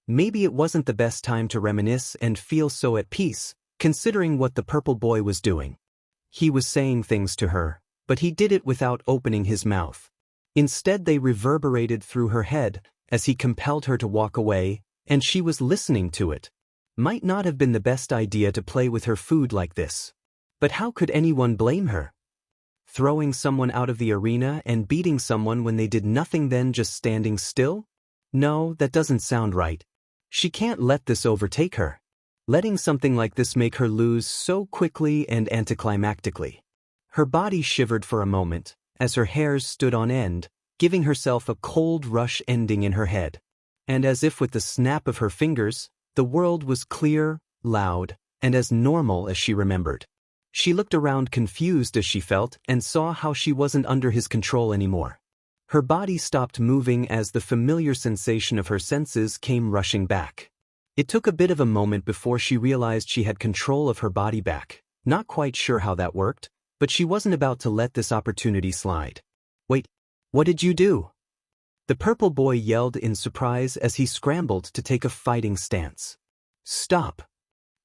Maybe it wasn't the best time to reminisce and feel so at peace, considering what the purple boy was doing. He was saying things to her, but he did it without opening his mouth. Instead they reverberated through her head as he compelled her to walk away, and she was listening to it. Might not have been the best idea to play with her food like this. But how could anyone blame her? Throwing someone out of the arena and beating someone when they did nothing, then just standing still? No, that doesn't sound right. She can't let this overtake her. Letting something like this make her lose so quickly and anticlimactically. Her body shivered for a moment, as her hairs stood on end, giving herself a cold rush ending in her head. And as if with the snap of her fingers, the world was clear, loud, and as normal as she remembered. She looked around confused as she felt and saw how she wasn't under his control anymore. Her body stopped moving as the familiar sensation of her senses came rushing back. It took a bit of a moment before she realized she had control of her body back. Not quite sure how that worked, but she wasn't about to let this opportunity slide. Wait, what did you do? The purple boy yelled in surprise as he scrambled to take a fighting stance. Stop!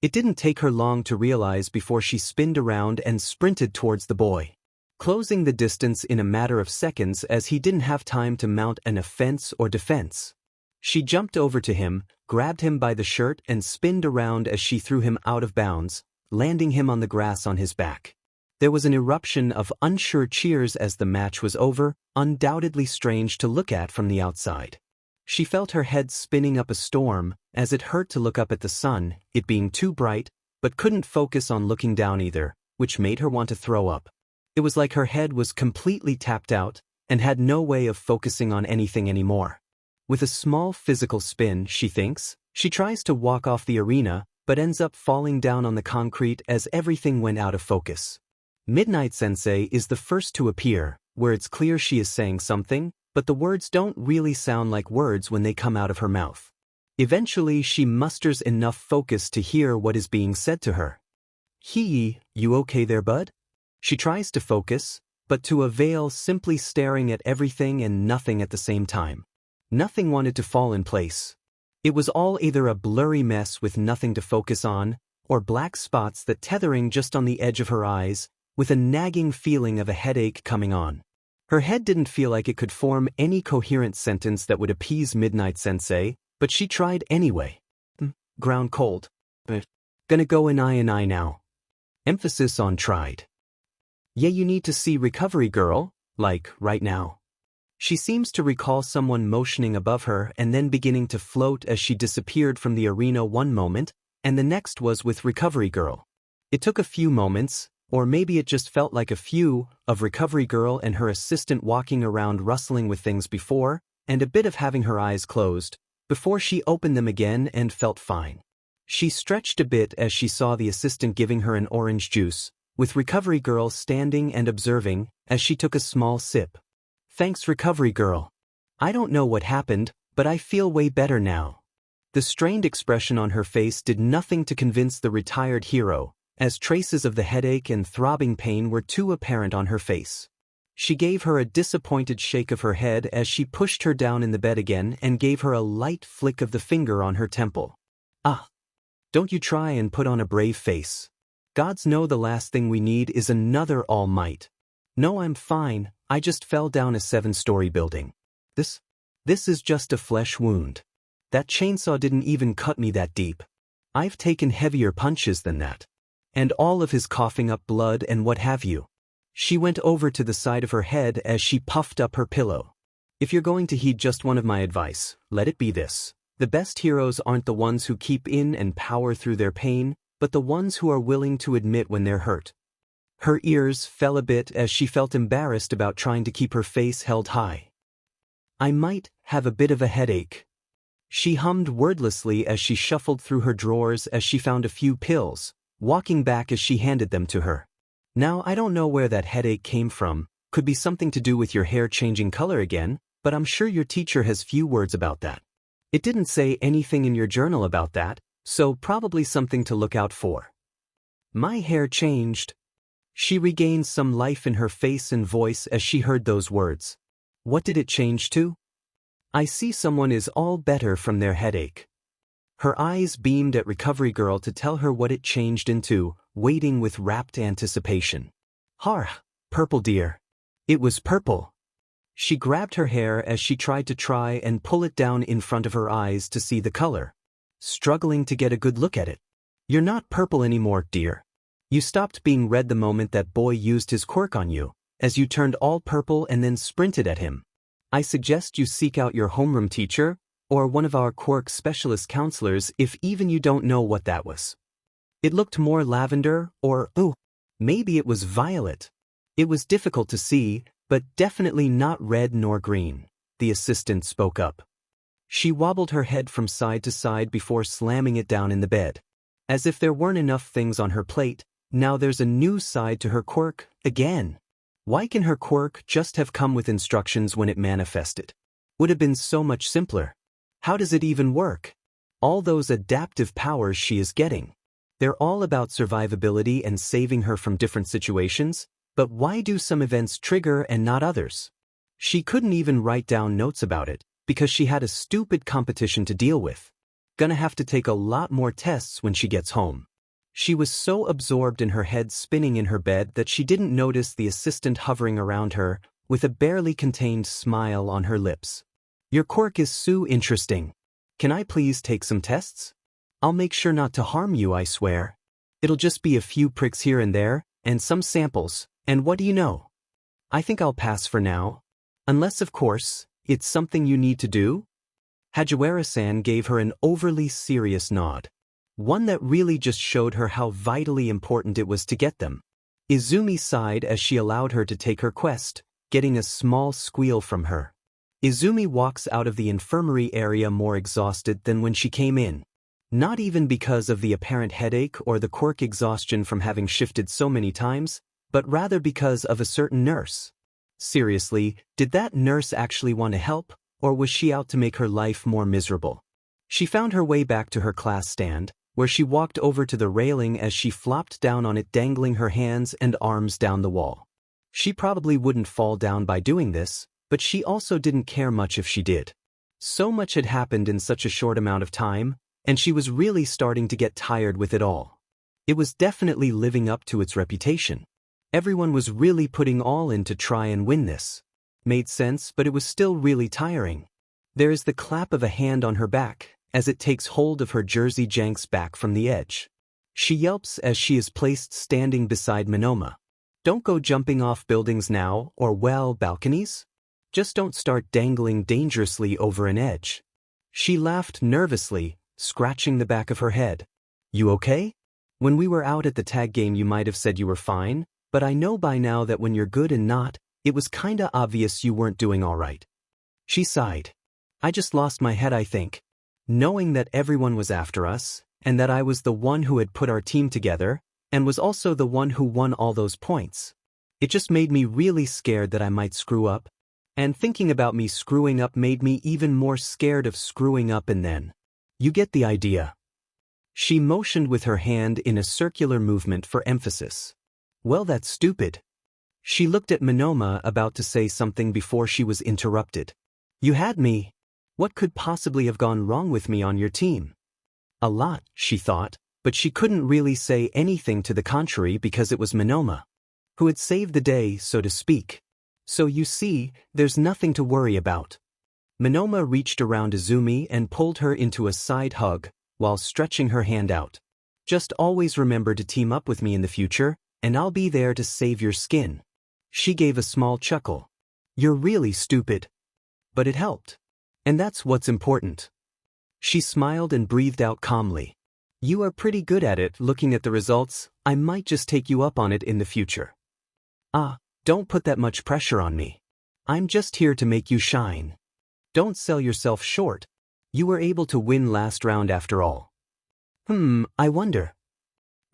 It didn't take her long to realize before she spinned around and sprinted towards the boy, closing the distance in a matter of seconds as he didn't have time to mount an offense or defense. She jumped over to him, grabbed him by the shirt and spinned around as she threw him out of bounds, landing him on the grass on his back. There was an eruption of unsure cheers as the match was over, undoubtedly strange to look at from the outside. She felt her head spinning up a storm, as it hurt to look up at the sun, it being too bright, but couldn't focus on looking down either, which made her want to throw up. It was like her head was completely tapped out, and had no way of focusing on anything anymore. With a small physical spin, she thinks, she tries to walk off the arena, but ends up falling down on the concrete as everything went out of focus. Midnight Sensei is the first to appear, where it's clear she is saying something, but the words don't really sound like words when they come out of her mouth. Eventually she musters enough focus to hear what is being said to her. You okay there, bud? She tries to focus, but to avail simply staring at everything and nothing at the same time. Nothing wanted to fall in place. It was all either a blurry mess with nothing to focus on, or black spots that tethering just on the edge of her eyes, with a nagging feeling of a headache coming on. Her head didn't feel like it could form any coherent sentence that would appease Midnight Sensei, but she tried anyway. Ground cold. Gonna go in I now. Emphasis on tried. Yeah, you need to see recovery girl, like, right now. She seems to recall someone motioning above her and then beginning to float as she disappeared from the arena one moment, and the next was with recovery girl. It took a few moments, or maybe it just felt like a few, of recovery girl and her assistant walking around rustling with things before, and a bit of having her eyes closed, before she opened them again and felt fine. She stretched a bit as she saw the assistant giving her an orange juice, with recovery girl standing and observing as she took a small sip. Thanks, recovery girl. I don't know what happened, but I feel way better now. The strained expression on her face did nothing to convince the retired hero, as traces of the headache and throbbing pain were too apparent on her face. She gave her a disappointed shake of her head as she pushed her down in the bed again and gave her a light flick of the finger on her temple. Ah! Don't you try and put on a brave face. Gods know the last thing we need is another All Might. No, I'm fine, I just fell down a 7-story building. This is just a flesh wound. That chainsaw didn't even cut me that deep. I've taken heavier punches than that. And all of his coughing up blood and what have you. She went over to the side of her head as she puffed up her pillow. If you're going to heed just one of my advice, let it be this. The best heroes aren't the ones who keep in and power through their pain, but the ones who are willing to admit when they're hurt. Her ears fell a bit as she felt embarrassed about trying to keep her face held high. I might have a bit of a headache. She hummed wordlessly as she shuffled through her drawers as she found a few pills, walking back as she handed them to her. Now I don't know where that headache came from, could be something to do with your hair changing color again, but I'm sure your teacher has few words about that. It didn't say anything in your journal about that, so probably something to look out for. My hair changed. She regained some life in her face and voice as she heard those words. What did it change to? I see someone is all better from their headache. Her eyes beamed at Recovery Girl to tell her what it changed into, waiting with rapt anticipation. Purple dear. It was purple. She grabbed her hair as she tried to try and pull it down in front of her eyes to see the color, struggling to get a good look at it. You're not purple anymore, dear. You stopped being red the moment that boy used his quirk on you, as you turned all purple and then sprinted at him. I suggest you seek out your homeroom teacher, or one of our quirk specialist counselors if even you don't know what that was. It looked more lavender, or, maybe it was violet. It was difficult to see, but definitely not red nor green, the assistant spoke up. She wobbled her head from side to side before slamming it down in the bed. As if there weren't enough things on her plate, now there's a new side to her quirk, again. Why can her quirk just have come with instructions when it manifested? Would have been so much simpler. How does it even work? All those adaptive powers she is getting. They're all about survivability and saving her from different situations, but why do some events trigger and not others? She couldn't even write down notes about it, because she had a stupid competition to deal with. Gonna have to take a lot more tests when she gets home. She was so absorbed in her head spinning in her bed that she didn't notice the assistant hovering around her, with a barely contained smile on her lips. Your quirk is so interesting. Can I please take some tests? I'll make sure not to harm you, I swear. It'll just be a few pricks here and there, and some samples, and what do you know? I think I'll pass for now. Unless, of course, it's something you need to do? Hajiwara-san gave her an overly serious nod. One that really just showed her how vitally important it was to get them. Izumi sighed as she allowed her to take her quest, getting a small squeal from her. Izumi walks out of the infirmary area more exhausted than when she came in. Not even because of the apparent headache or the quirk exhaustion from having shifted so many times, but rather because of a certain nurse. Seriously, did that nurse actually want to help, or was she out to make her life more miserable? She found her way back to her class stand, where she walked over to the railing as she flopped down on it, dangling her hands and arms down the wall. She probably wouldn't fall down by doing this, but she also didn't care much if she did. So much had happened in such a short amount of time, and she was really starting to get tired with it all. It was definitely living up to its reputation. Everyone was really putting all in to try and win this. Made sense, but it was still really tiring. There is the clap of a hand on her back, as it takes hold of her jersey, janks back from the edge. She yelps as she is placed standing beside Monoma. Don't go jumping off buildings now, or balconies? Just don't start dangling dangerously over an edge. She laughed nervously, scratching the back of her head. You okay? When we were out at the tag game you might have said you were fine, but I know by now that when you're good and not, it was kinda obvious you weren't doing all right. She sighed. I just lost my head, I think. Knowing that everyone was after us, and that I was the one who had put our team together, and was also the one who won all those points. It just made me really scared that I might screw up, and thinking about me screwing up made me even more scared of screwing up, and then. You get the idea. She motioned with her hand in a circular movement for emphasis. Well, that's stupid. She looked at Monoma, about to say something before she was interrupted. You had me. What could possibly have gone wrong with me on your team? A lot, she thought, but she couldn't really say anything to the contrary because it was Monoma who had saved the day, so to speak. So you see, there's nothing to worry about. Monoma reached around Izumi and pulled her into a side hug while stretching her hand out. Just always remember to team up with me in the future, and I'll be there to save your skin. She gave a small chuckle. You're really stupid. But it helped. And that's what's important. She smiled and breathed out calmly. You are pretty good at it. Looking at the results, I might just take you up on it in the future. Ah, don't put that much pressure on me. I'm just here to make you shine. Don't sell yourself short. You were able to win last round after all. I wonder.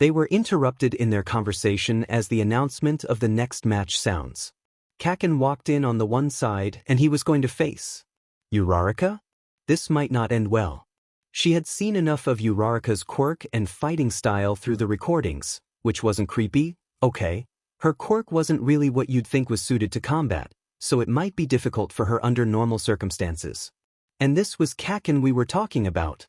They were interrupted in their conversation as the announcement of the next match sounds. Kaken walked in on the one side and he was going to face Uraraka? This might not end well. She had seen enough of Uraraka's quirk and fighting style through the recordings, which wasn't creepy, okay. Her quirk wasn't really what you'd think was suited to combat, so it might be difficult for her under normal circumstances. And this was Kaken we were talking about.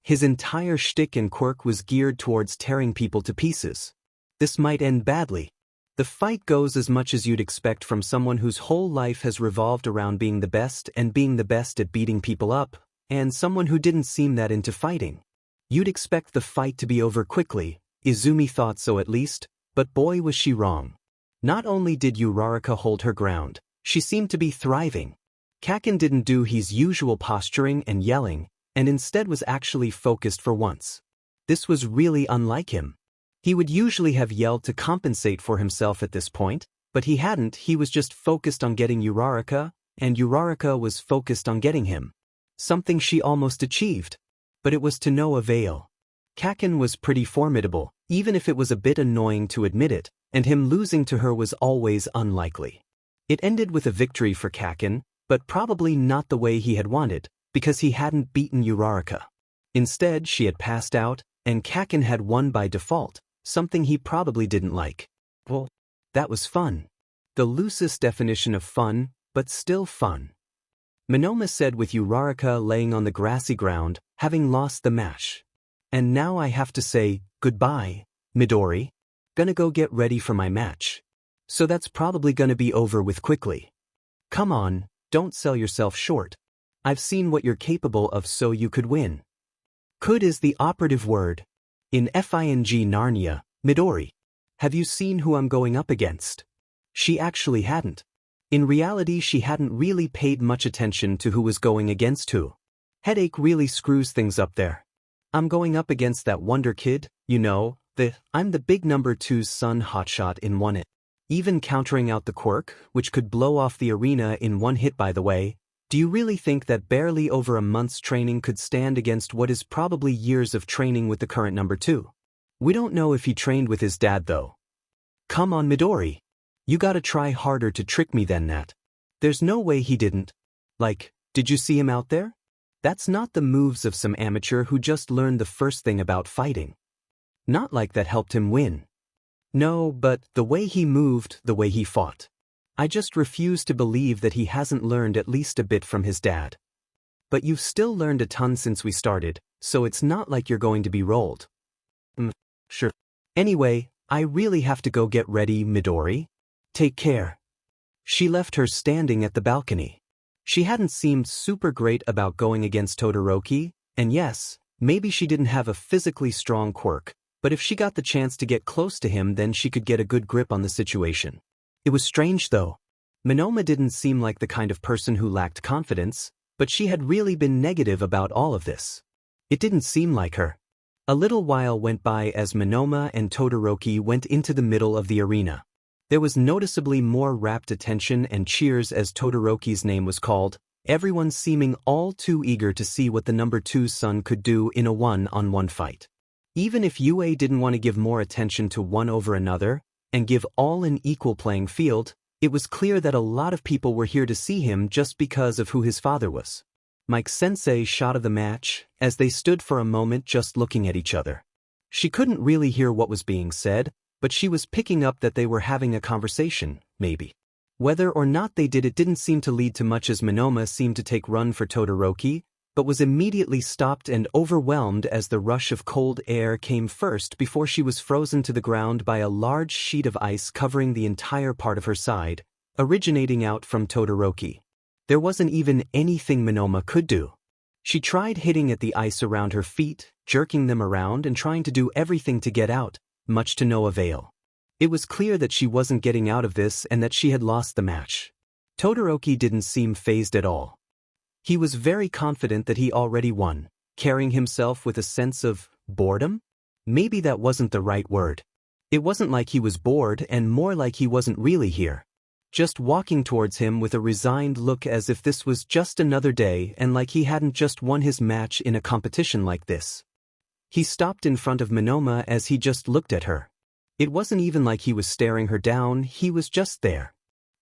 His entire shtick and quirk was geared towards tearing people to pieces. This might end badly. The fight goes as much as you'd expect from someone whose whole life has revolved around being the best and being the best at beating people up, and someone who didn't seem that into fighting. You'd expect the fight to be over quickly, Izumi thought so at least, but boy was she wrong. Not only did Uraraka hold her ground, she seemed to be thriving. Kaken didn't do his usual posturing and yelling, and instead was actually focused for once. This was really unlike him. He would usually have yelled to compensate for himself at this point, but he hadn't. He was just focused on getting Uraraka, and Uraraka was focused on getting him. Something she almost achieved. But it was to no avail. Kaken was pretty formidable, even if it was a bit annoying to admit it, and him losing to her was always unlikely. It ended with a victory for Kaken, but probably not the way he had wanted, because he hadn't beaten Uraraka. Instead, she had passed out, and Kaken had won by default, something he probably didn't like. Well, that was fun. The loosest definition of fun, but still fun. Monoma said with Uraraka laying on the grassy ground, having lost the match. And now I have to say, goodbye, Midori. Gonna go get ready for my match. So that's probably gonna be over with quickly. Come on, don't sell yourself short. I've seen what you're capable of so you could win. Could is the operative word. In FING Narnia, Midori. Have you seen who I'm going up against? She actually hadn't. In reality she hadn't really paid much attention to who was going against who. Headache really screws things up there. I'm going up against that wonder kid, you know, I'm the big number 2's son hotshot in one hit. Even countering out the quirk, which could blow off the arena in one hit by the way. Do you really think that barely over a month's training could stand against what is probably years of training with the current number 2? We don't know if he trained with his dad though. Come on Midori. You gotta try harder to trick me than that. There's no way he didn't. Like, did you see him out there? That's not the moves of some amateur who just learned the first thing about fighting. Not like that helped him win. No, but the way he moved, the way he fought. I just refuse to believe that he hasn't learned at least a bit from his dad. But you've still learned a ton since we started, so it's not like you're going to be rolled. Sure. Anyway, I really have to go get ready, Midori. Take care. She left her standing at the balcony. She hadn't seemed super great about going against Todoroki, and yes, maybe she didn't have a physically strong quirk, but if she got the chance to get close to him then she could get a good grip on the situation. It was strange though. Monoma didn't seem like the kind of person who lacked confidence, but she had really been negative about all of this. It didn't seem like her. A little while went by as Monoma and Todoroki went into the middle of the arena. There was noticeably more rapt attention and cheers as Todoroki's name was called, everyone seeming all too eager to see what the number 2's son could do in a one-on-one fight. Even if UA didn't want to give more attention to one over another, and give all an equal playing field, it was clear that a lot of people were here to see him just because of who his father was. Mike Sensei shot of the match, as they stood for a moment just looking at each other. She couldn't really hear what was being said, but she was picking up that they were having a conversation, maybe. Whether or not they did it didn't seem to lead to much as Monoma seemed to take run for Todoroki, but was immediately stopped and overwhelmed as the rush of cold air came first before she was frozen to the ground by a large sheet of ice covering the entire part of her side, originating out from Todoroki. There wasn't even anything Monoma could do. She tried hitting at the ice around her feet, jerking them around and trying to do everything to get out, much to no avail. It was clear that she wasn't getting out of this and that she had lost the match. Todoroki didn't seem fazed at all. He was very confident that he already won, carrying himself with a sense of boredom? Maybe that wasn't the right word. It wasn't like he was bored and more like he wasn't really here. Just walking towards him with a resigned look as if this was just another day and like he hadn't just won his match in a competition like this. He stopped in front of Monoma as he just looked at her. It wasn't even like he was staring her down, he was just there.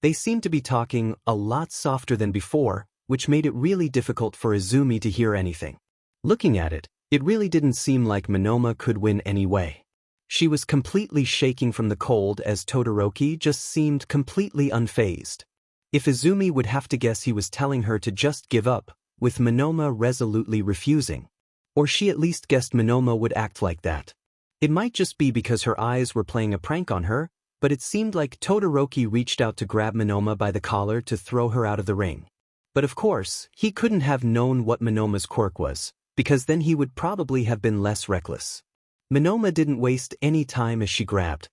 They seemed to be talking a lot softer than before, which made it really difficult for Izumi to hear anything. Looking at it, it really didn't seem like Monoma could win anyway. She was completely shaking from the cold as Todoroki just seemed completely unfazed. If Izumi would have to guess he was telling her to just give up, with Monoma resolutely refusing. Or she at least guessed Monoma would act like that. It might just be because her eyes were playing a prank on her, but it seemed like Todoroki reached out to grab Monoma by the collar to throw her out of the ring. But of course, he couldn't have known what Monoma's quirk was, because then he would probably have been less reckless. Monoma didn't waste any time as she grabbed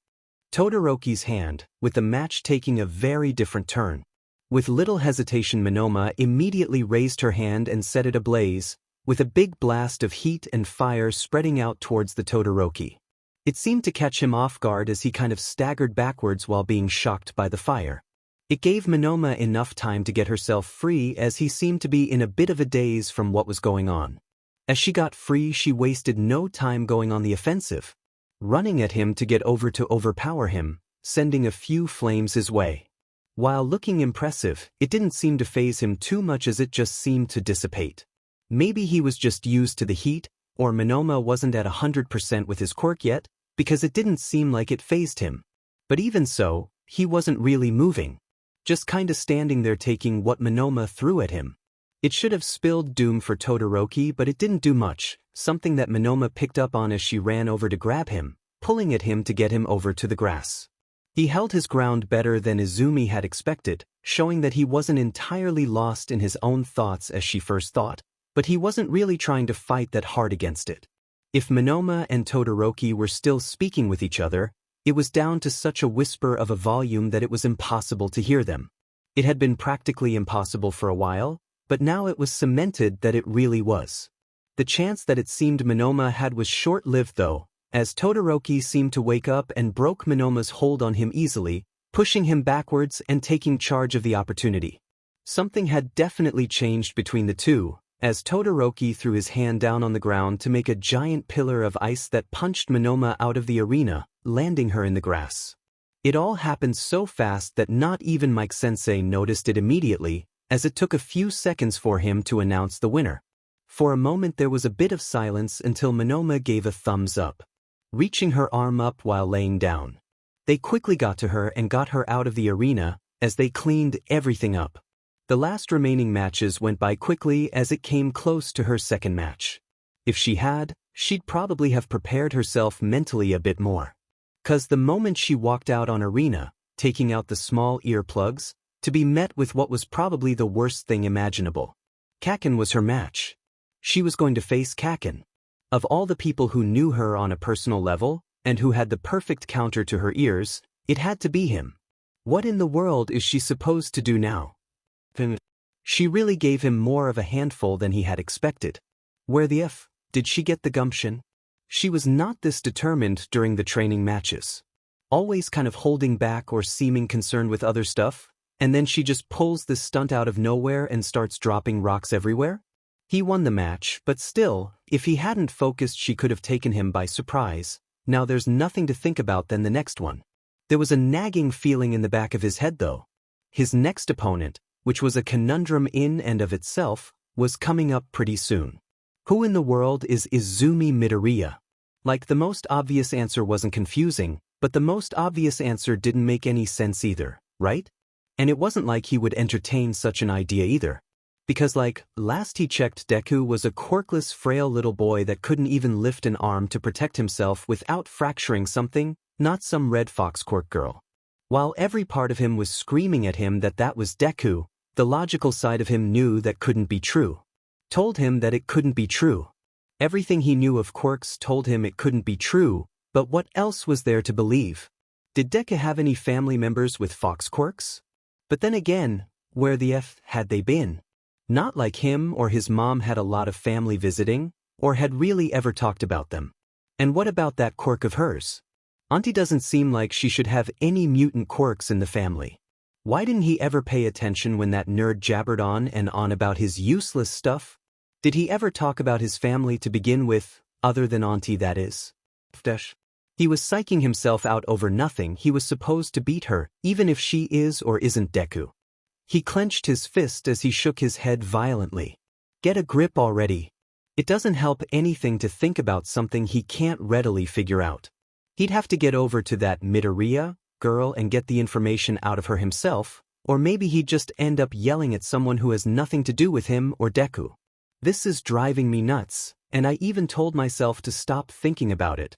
Todoroki's hand, with the match taking a very different turn. With little hesitation, Monoma immediately raised her hand and set it ablaze, with a big blast of heat and fire spreading out towards the Todoroki. It seemed to catch him off guard as he kind of staggered backwards while being shocked by the fire. It gave Monoma enough time to get herself free as he seemed to be in a bit of a daze from what was going on. As she got free, she wasted no time going on the offensive, running at him to get over to overpower him, sending a few flames his way. While looking impressive, it didn't seem to faze him too much as it just seemed to dissipate. Maybe he was just used to the heat, or Monoma wasn't at 100% with his quirk yet, because it didn't seem like it fazed him. But even so, he wasn't really moving, just kinda standing there taking what Monoma threw at him. It should have spilled doom for Todoroki, but it didn't do much, something that Monoma picked up on as she ran over to grab him, pulling at him to get him over to the grass. He held his ground better than Izumi had expected, showing that he wasn't entirely lost in his own thoughts as she first thought, but he wasn't really trying to fight that hard against it. If Monoma and Todoroki were still speaking with each other, it was down to such a whisper of a volume that it was impossible to hear them. It had been practically impossible for a while, but now it was cemented that it really was. The chance that it seemed Monoma had was short-lived though, as Todoroki seemed to wake up and broke Monoma's hold on him easily, pushing him backwards and taking charge of the opportunity. Something had definitely changed between the two, as Todoroki threw his hand down on the ground to make a giant pillar of ice that punched Monoma out of the arena, landing her in the grass. It all happened so fast that not even Mike-sensei noticed it immediately, as it took a few seconds for him to announce the winner. For a moment there was a bit of silence until Monoma gave a thumbs up, reaching her arm up while laying down. They quickly got to her and got her out of the arena, as they cleaned everything up. The last remaining matches went by quickly as it came close to her second match. If she had, she'd probably have prepared herself mentally a bit more. 'Cause the moment she walked out on arena, taking out the small earplugs, to be met with what was probably the worst thing imaginable. Kaken was her match. She was going to face Kaken. Of all the people who knew her on a personal level, and who had the perfect counter to her ears, it had to be him. What in the world is she supposed to do now? She really gave him more of a handful than he had expected. Where the F did she get the gumption? She was not this determined during the training matches. Always kind of holding back or seeming concerned with other stuff. And then she just pulls this stunt out of nowhere and starts dropping rocks everywhere? He won the match, but still, if he hadn't focused she could have taken him by surprise. Now there's nothing to think about than the next one. There was a nagging feeling in the back of his head though. His next opponent, which was a conundrum in and of itself, was coming up pretty soon. Who in the world is Izumi Midoriya? Like the most obvious answer wasn't confusing, but the most obvious answer didn't make any sense either, right? And it wasn't like he would entertain such an idea either. Because last he checked Deku was a quirkless frail little boy that couldn't even lift an arm to protect himself without fracturing something, not some Red Fox quirk girl. While every part of him was screaming at him that that was Deku, the logical side of him knew that couldn't be true. Told him that it couldn't be true. Everything he knew of quirks told him it couldn't be true, but what else was there to believe? Did Deku have any family members with fox quirks? But then again, where the F had they been? Not like him or his mom had a lot of family visiting, or had really ever talked about them. And what about that quirk of hers? Auntie doesn't seem like she should have any mutant quirks in the family. Why didn't he ever pay attention when that nerd jabbered on and on about his useless stuff? Did he ever talk about his family to begin with, other than Auntie, that is? He was psyching himself out over nothing. He was supposed to beat her, even if she is or isn't Deku. He clenched his fist as he shook his head violently. Get a grip already. It doesn't help anything to think about something he can't readily figure out. He'd have to get over to that Midoriya girl and get the information out of her himself, or maybe he'd just end up yelling at someone who has nothing to do with him or Deku. This is driving me nuts, and I even told myself to stop thinking about it.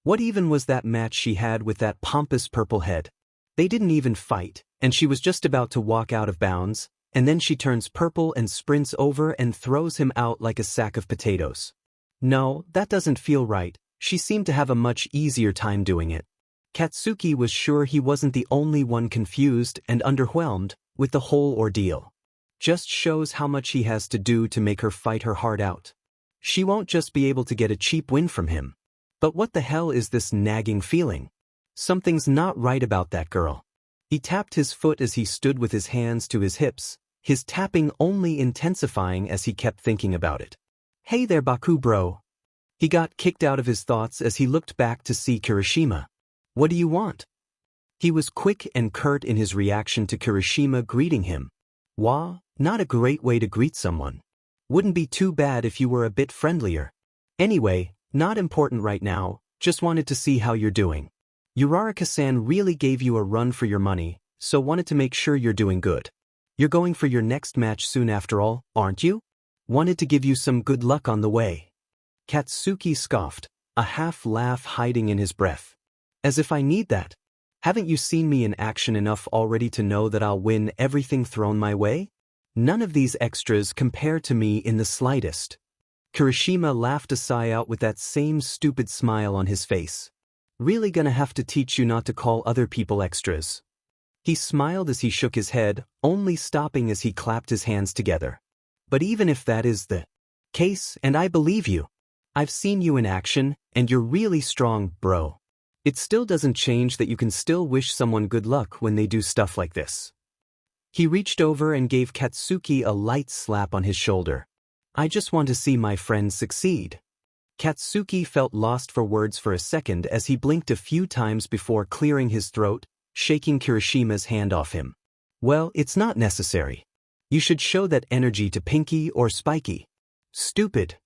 What even was that match she had with that pompous purple head? They didn't even fight, and she was just about to walk out of bounds, and then she turns purple and sprints over and throws him out like a sack of potatoes. No, that doesn't feel right. She seemed to have a much easier time doing it. Katsuki was sure he wasn't the only one confused and underwhelmed with the whole ordeal. Just shows how much he has to do to make her fight her heart out. She won't just be able to get a cheap win from him. But what the hell is this nagging feeling? Something's not right about that girl. He tapped his foot as he stood with his hands to his hips, his tapping only intensifying as he kept thinking about it. Hey there, Baku bro. He got kicked out of his thoughts as he looked back to see Kirishima. What do you want? He was quick and curt in his reaction to Kirishima greeting him. Wah, not a great way to greet someone. Wouldn't be too bad if you were a bit friendlier. Anyway, not important right now, just wanted to see how you're doing. Uraraka-san really gave you a run for your money, so wanted to make sure you're doing good. You're going for your next match soon after all, aren't you? Wanted to give you some good luck on the way. Katsuki scoffed, a half-laugh hiding in his breath. As if I need that. Haven't you seen me in action enough already to know that I'll win everything thrown my way? None of these extras compare to me in the slightest. Kirishima laughed a sigh out with that same stupid smile on his face. Really gonna have to teach you not to call other people extras. He smiled as he shook his head, only stopping as he clapped his hands together. But even if that is the case, and I believe you, I've seen you in action, and you're really strong, bro. It still doesn't change that you can still wish someone good luck when they do stuff like this. He reached over and gave Katsuki a light slap on his shoulder. I just want to see my friend succeed. Katsuki felt lost for words for a second as he blinked a few times before clearing his throat, shaking Kirishima's hand off him. Well, it's not necessary. You should show that energy to Pinky or Spiky. Stupid.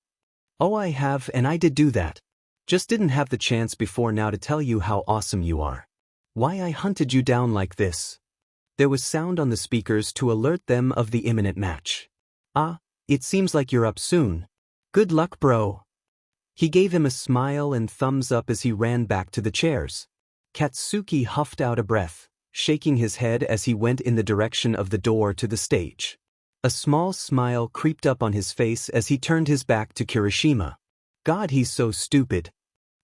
Oh, I have, and I did do that. Just didn't have the chance before now to tell you how awesome you are. Why I hunted you down like this. There was sound on the speakers to alert them of the imminent match. Ah, it seems like you're up soon. Good luck, bro. He gave him a smile and thumbs up as he ran back to the chairs. Katsuki huffed out a breath, shaking his head as he went in the direction of the door to the stage. A small smile creeped up on his face as he turned his back to Kirishima. God, he's so stupid.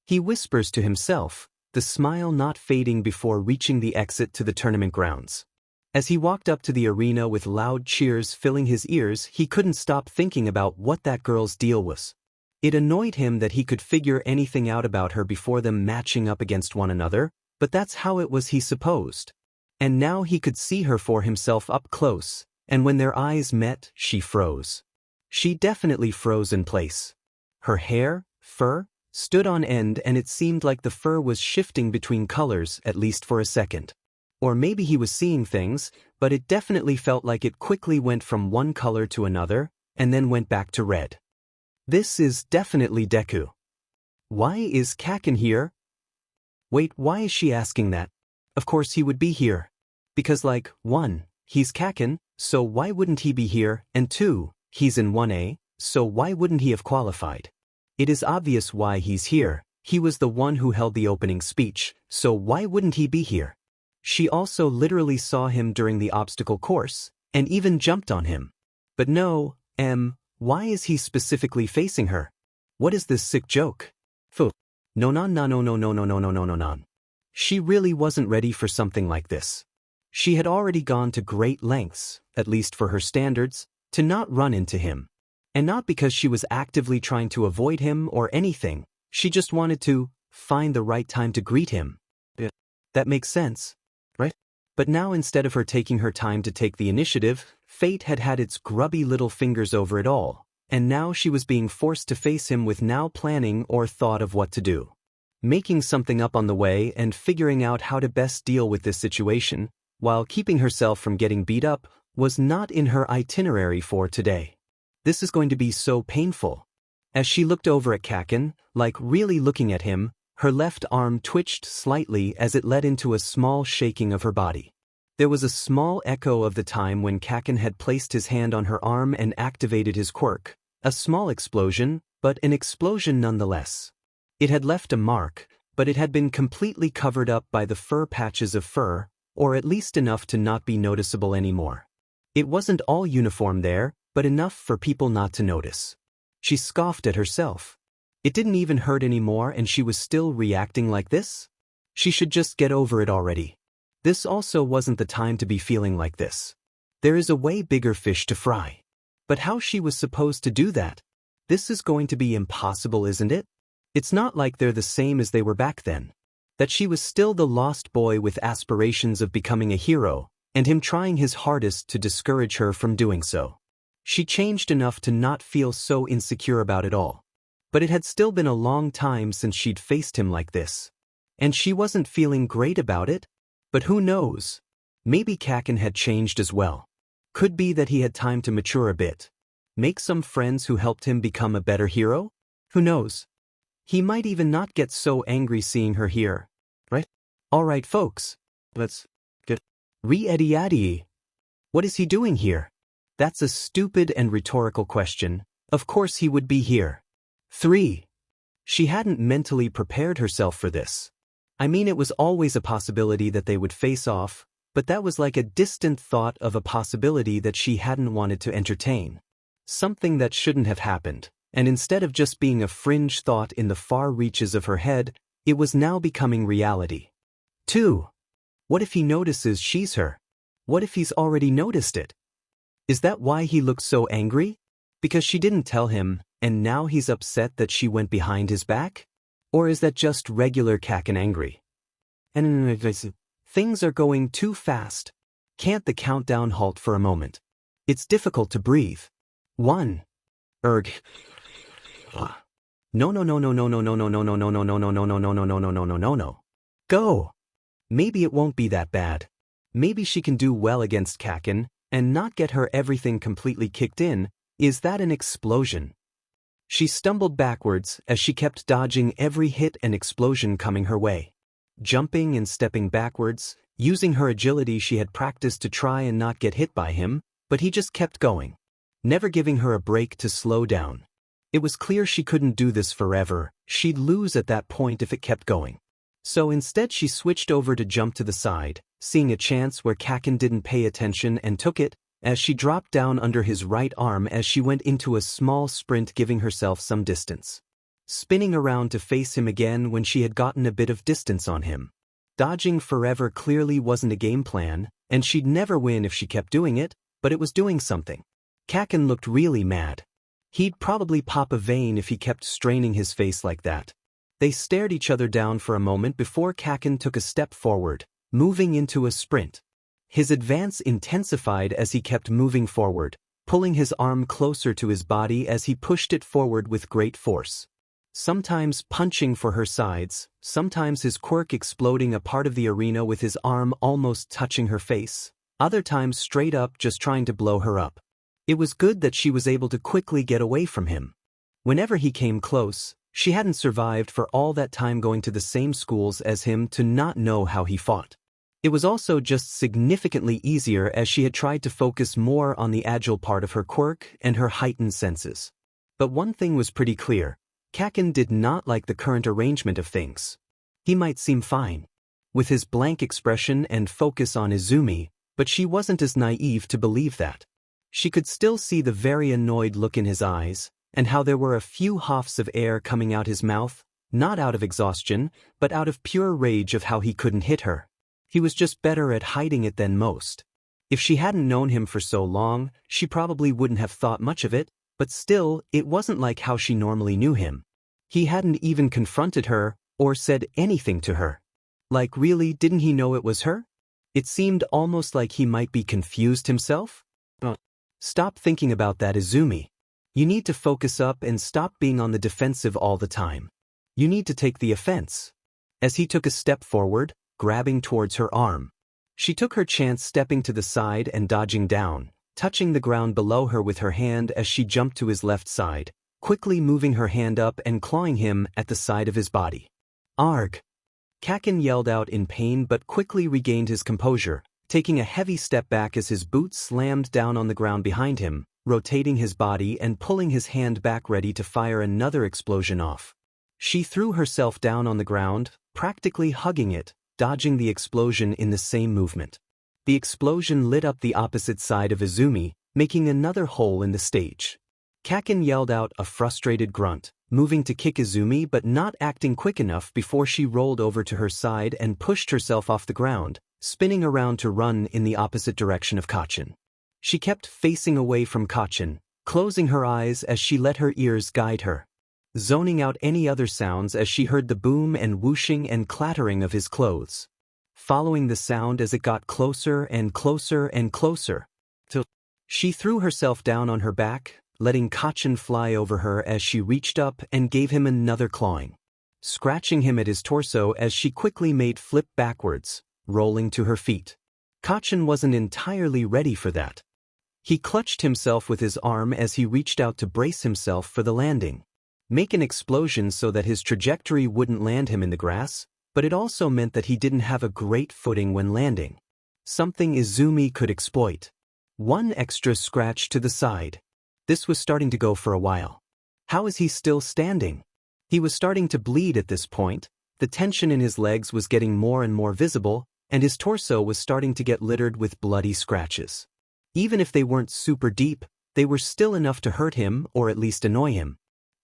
He whispers to himself, the smile not fading before reaching the exit to the tournament grounds. As he walked up to the arena with loud cheers filling his ears, he couldn't stop thinking about what that girl's deal was. It annoyed him that he could figure anything out about her before them matching up against one another, but that's how it was, he supposed. And now he could see her for himself up close, and when their eyes met, she froze. She definitely froze in place. Her hair, fur, stood on end, and it seemed like the fur was shifting between colors, at least for a second. Or maybe he was seeing things, but it definitely felt like it quickly went from one color to another, and then went back to red. This is definitely Deku. Why is Kaken here? Wait, why is she asking that? Of course he would be here. Because 1, he's Kaken, so why wouldn't he be here, and 2, he's in 1A, so why wouldn't he have qualified? It is obvious why he's here. He was the one who held the opening speech, so why wouldn't he be here? She also literally saw him during the obstacle course, and even jumped on him. But no, why is he specifically facing her? What is this sick joke? Phew. No non. She really wasn't ready for something like this. She had already gone to great lengths, at least for her standards, to not run into him. And not because she was actively trying to avoid him or anything, she just wanted to find the right time to greet him. That makes sense, right? But now instead of her taking her time to take the initiative, fate had had its grubby little fingers over it all, and now she was being forced to face him with now planning or thought of what to do. Making something up on the way and figuring out how to best deal with this situation, while keeping herself from getting beat up, was not in her itinerary for today. This is going to be so painful. As she looked over at Kaken, like really looking at him, her left arm twitched slightly as it led into a small shaking of her body. There was a small echo of the time when Kaken had placed his hand on her arm and activated his quirk. A small explosion, but an explosion nonetheless. It had left a mark, but it had been completely covered up by the fur patches of fur, or at least enough to not be noticeable anymore. It wasn't all uniform there, but enough for people not to notice. She scoffed at herself. It didn't even hurt anymore and she was still reacting like this? She should just get over it already. This also wasn't the time to be feeling like this. There is a way bigger fish to fry. But how she was supposed to do that? This is going to be impossible, isn't it? It's not like they're the same as they were back then. That she was still the lost boy with aspirations of becoming a hero, and him trying his hardest to discourage her from doing so. She changed enough to not feel so insecure about it all. But it had still been a long time since she'd faced him like this. And she wasn't feeling great about it? But who knows? Maybe Kaken had changed as well. Could be that he had time to mature a bit. Make some friends who helped him become a better hero? Who knows? He might even not get so angry seeing her here. Right? Alright folks. Let's get re-eddy-addy. What is he doing here? That's a stupid and rhetorical question. Of course he would be here. 3. She hadn't mentally prepared herself for this. I mean, it was always a possibility that they would face off, but that was like a distant thought of a possibility that she hadn't wanted to entertain. Something that shouldn't have happened, and instead of just being a fringe thought in the far reaches of her head, it was now becoming reality. 2. What if he notices she's her? What if he's already noticed it? Is that why he looked so angry? Because she didn't tell him, and now he's upset that she went behind his back? Or is that just regular Kaken angry? And things are going too fast. Can't the countdown halt for a moment? It's difficult to breathe. 1. Erg. No. Go. Maybe it won't be that bad. Maybe she can do well against Kaken, and not get her everything completely kicked in. Is that an explosion? She stumbled backwards as she kept dodging every hit and explosion coming her way. Jumping and stepping backwards, using her agility she had practiced to try and not get hit by him, but he just kept going, never giving her a break to slow down. It was clear she couldn't do this forever, she'd lose at that point if it kept going. So instead she switched over to jump to the side, seeing a chance where Kaken didn't pay attention and took it, as she dropped down under his right arm as she went into a small sprint, giving herself some distance. Spinning around to face him again when she had gotten a bit of distance on him. Dodging forever clearly wasn't a game plan, and she'd never win if she kept doing it, but it was doing something. Kaken looked really mad. He'd probably pop a vein if he kept straining his face like that. They stared each other down for a moment before Kaken took a step forward, moving into a sprint. His advance intensified as he kept moving forward, pulling his arm closer to his body as he pushed it forward with great force. Sometimes punching for her sides, sometimes his quirk exploding a part of the arena with his arm almost touching her face, other times straight up just trying to blow her up. It was good that she was able to quickly get away from him. Whenever he came close, she hadn't survived for all that time going to the same schools as him to not know how he fought. It was also just significantly easier as she had tried to focus more on the agile part of her quirk and her heightened senses. But one thing was pretty clear. Kaken did not like the current arrangement of things. He might seem fine, with his blank expression and focus on Izumi, but she wasn't as naive to believe that. She could still see the very annoyed look in his eyes, and how there were a few huffs of air coming out his mouth, Not out of exhaustion, but out of pure rage of how he couldn't hit her. He was just better at hiding it than most. If she hadn't known him for so long, she probably wouldn't have thought much of it, but still, it wasn't like how she normally knew him. He hadn't even confronted her, or said anything to her. Like really, didn't he know it was her? It seemed almost like he might be confused himself. Stop thinking about that, Izumi. You need to focus up and stop being on the defensive all the time. You need to take the offense. As he took a step forward, grabbing towards her arm. She took her chance, stepping to the side and dodging down, touching the ground below her with her hand as she jumped to his left side, quickly moving her hand up and clawing him at the side of his body. Arg! Kaken yelled out in pain but quickly regained his composure, taking a heavy step back as his boot slammed down on the ground behind him, rotating his body and pulling his hand back ready to fire another explosion off. She threw herself down on the ground, practically hugging it, dodging the explosion in the same movement. The explosion lit up the opposite side of Izumi, making another hole in the stage. Kaken yelled out a frustrated grunt, moving to kick Izumi but not acting quick enough before she rolled over to her side and pushed herself off the ground, spinning around to run in the opposite direction of Kachen. She kept facing away from Kachen, closing her eyes as she let her ears guide her, zoning out any other sounds as she heard the boom and whooshing and clattering of his clothes. Following the sound as it got closer and closer and closer, till she threw herself down on her back, letting Kachen fly over her as she reached up and gave him another clawing, scratching him at his torso as she quickly made flip backwards, rolling to her feet. Kachen wasn't entirely ready for that. He clutched himself with his arm as he reached out to brace himself for the landing. Make an explosion so that his trajectory wouldn't land him in the grass, but it also meant that he didn't have a great footing when landing. Something Izumi could exploit. One extra scratch to the side. This was starting to go for a while. How is he still standing? He was starting to bleed at this point, the tension in his legs was getting more and more visible, and his torso was starting to get littered with bloody scratches. Even if they weren't super deep, they were still enough to hurt him or at least annoy him.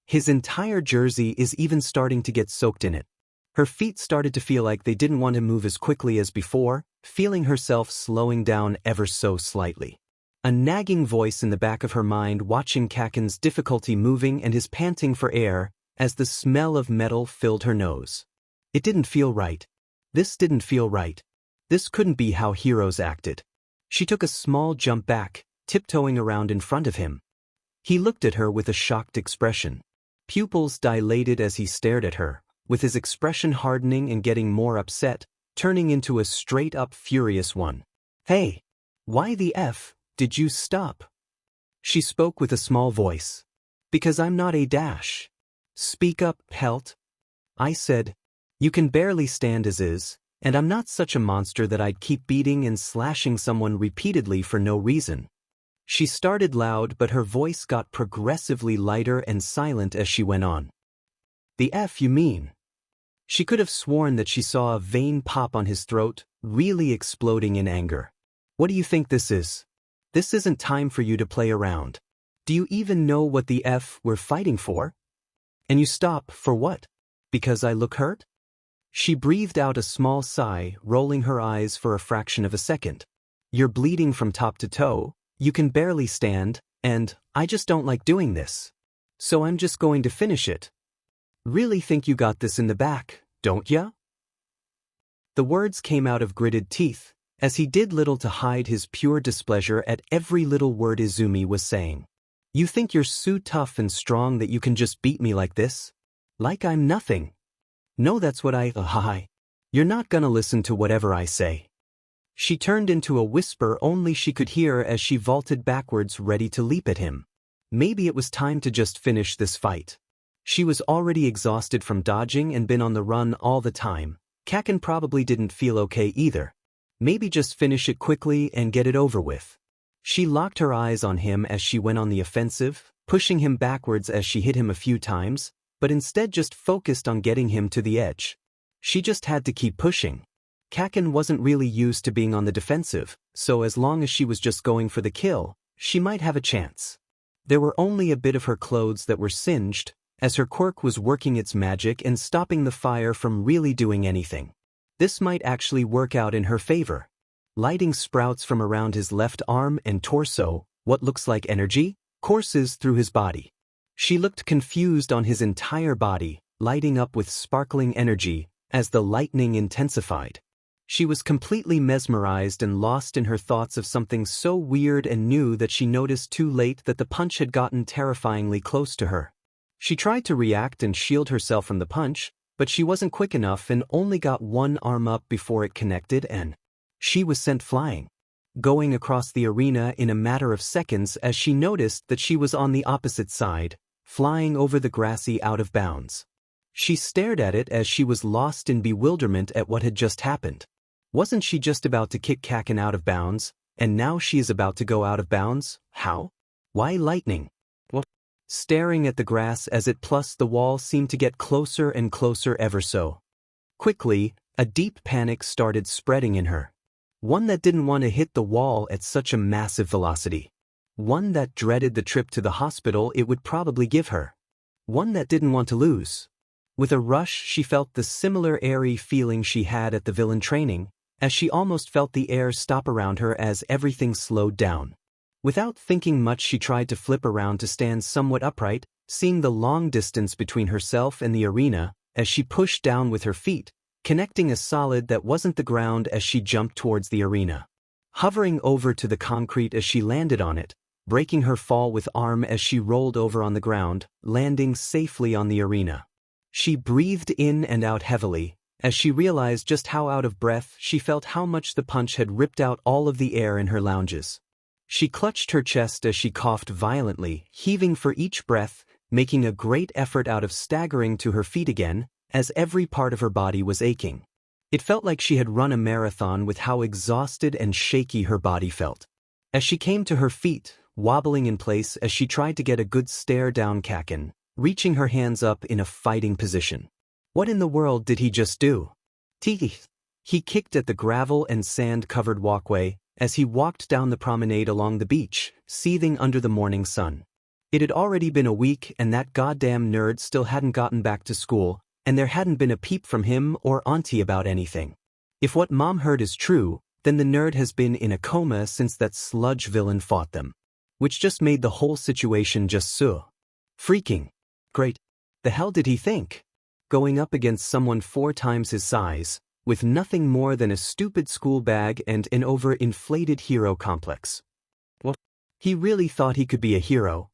His entire jersey is even starting to get soaked in it. Her feet started to feel like they didn't want to move as quickly as before, feeling herself slowing down ever so slightly. A nagging voice in the back of her mind watching Kaken's difficulty moving and his panting for air as the smell of metal filled her nose. It didn't feel right. This didn't feel right. This couldn't be how heroes acted. She took a small jump back, tiptoeing around in front of him. He looked at her with a shocked expression. Pupils dilated as he stared at her, with his expression hardening and getting more upset, turning into a straight-up furious one. Hey! Why the F did you stop? She spoke with a small voice. Because I'm not a dash. Speak up, pelt. I said. You can barely stand as is, and I'm not such a monster that I'd keep beating and slashing someone repeatedly for no reason. She started loud but her voice got progressively lighter and silent as she went on. The F you mean? She could have sworn that she saw a vein pop on his throat, really exploding in anger. What do you think this is? This isn't time for you to play around. Do you even know what the F we're fighting for? And you stop for what? Because I look hurt? She breathed out a small sigh, rolling her eyes for a fraction of a second. You're bleeding from top to toe, you can barely stand, and I just don't like doing this. So I'm just going to finish it. Really think you got this in the back, don't ya? The words came out of gritted teeth, as he did little to hide his pure displeasure at every little word Izumi was saying. You think you're so tough and strong that you can just beat me like this? Like I'm nothing. No, that's what hi. You're not gonna listen to whatever I say. She turned into a whisper only she could hear as she vaulted backwards ready to leap at him. Maybe it was time to just finish this fight. She was already exhausted from dodging and been on the run all the time. Kaken probably didn't feel okay either. Maybe just finish it quickly and get it over with. She locked her eyes on him as she went on the offensive, pushing him backwards as she hit him a few times, but instead just focused on getting him to the edge. She just had to keep pushing. Kaken wasn't really used to being on the defensive, so as long as she was just going for the kill, she might have a chance. There were only a bit of her clothes that were singed, as her quirk was working its magic and stopping the fire from really doing anything. This might actually work out in her favor. Lighting sprouts from around his left arm and torso, what looks like energy, courses through his body. She looked confused on his entire body, lighting up with sparkling energy, as the lightning intensified. She was completely mesmerized and lost in her thoughts of something so weird and new that she noticed too late that the punch had gotten terrifyingly close to her. She tried to react and shield herself from the punch, but she wasn't quick enough and only got one arm up before it connected and she was sent flying, going across the arena in a matter of seconds as she noticed that she was on the opposite side, flying over the grassy out of bounds. She stared at it as she was lost in bewilderment at what had just happened. Wasn't she just about to kick Kaken out of bounds, and now she is about to go out of bounds? How? Why lightning? What? Staring at the grass as it plus the wall seemed to get closer and closer ever so. Quickly, a deep panic started spreading in her. One that didn't want to hit the wall at such a massive velocity. One that dreaded the trip to the hospital it would probably give her. One that didn't want to lose. With a rush she felt the similar airy feeling she had at the villain training, as she almost felt the air stop around her as everything slowed down. Without thinking much she tried to flip around to stand somewhat upright, seeing the long distance between herself and the arena, as she pushed down with her feet, connecting a solid that wasn't the ground as she jumped towards the arena. Hovering over to the concrete as she landed on it, breaking her fall with arm as she rolled over on the ground, landing safely on the arena. She breathed in and out heavily, as she realized just how out of breath she felt, how much the punch had ripped out all of the air in her lunges. She clutched her chest as she coughed violently, heaving for each breath, making a great effort out of staggering to her feet again, as every part of her body was aching. It felt like she had run a marathon with how exhausted and shaky her body felt. As she came to her feet, wobbling in place as she tried to get a good stare down Kaken, reaching her hands up in a fighting position. What in the world did he just do? Teeth. He kicked at the gravel and sand-covered walkway as he walked down the promenade along the beach, seething under the morning sun. It had already been a week and that goddamn nerd still hadn't gotten back to school, and there hadn't been a peep from him or auntie about anything. If what Mom heard is true, then the nerd has been in a coma since that sludge villain fought them. Which just made the whole situation just so freaking great. The hell did he think? Going up against someone 4 times his size, with nothing more than a stupid school bag and an over-inflated hero complex. What? He really thought he could be a hero?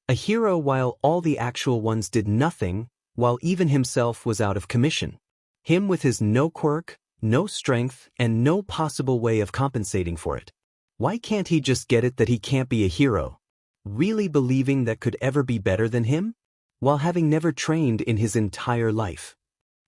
A hero while all the actual ones did nothing, while even himself was out of commission. Him with his no quirk, no strength, and no possible way of compensating for it. Why can't he just get it that he can't be a hero? Really believing that could ever be better than him? While having never trained in his entire life.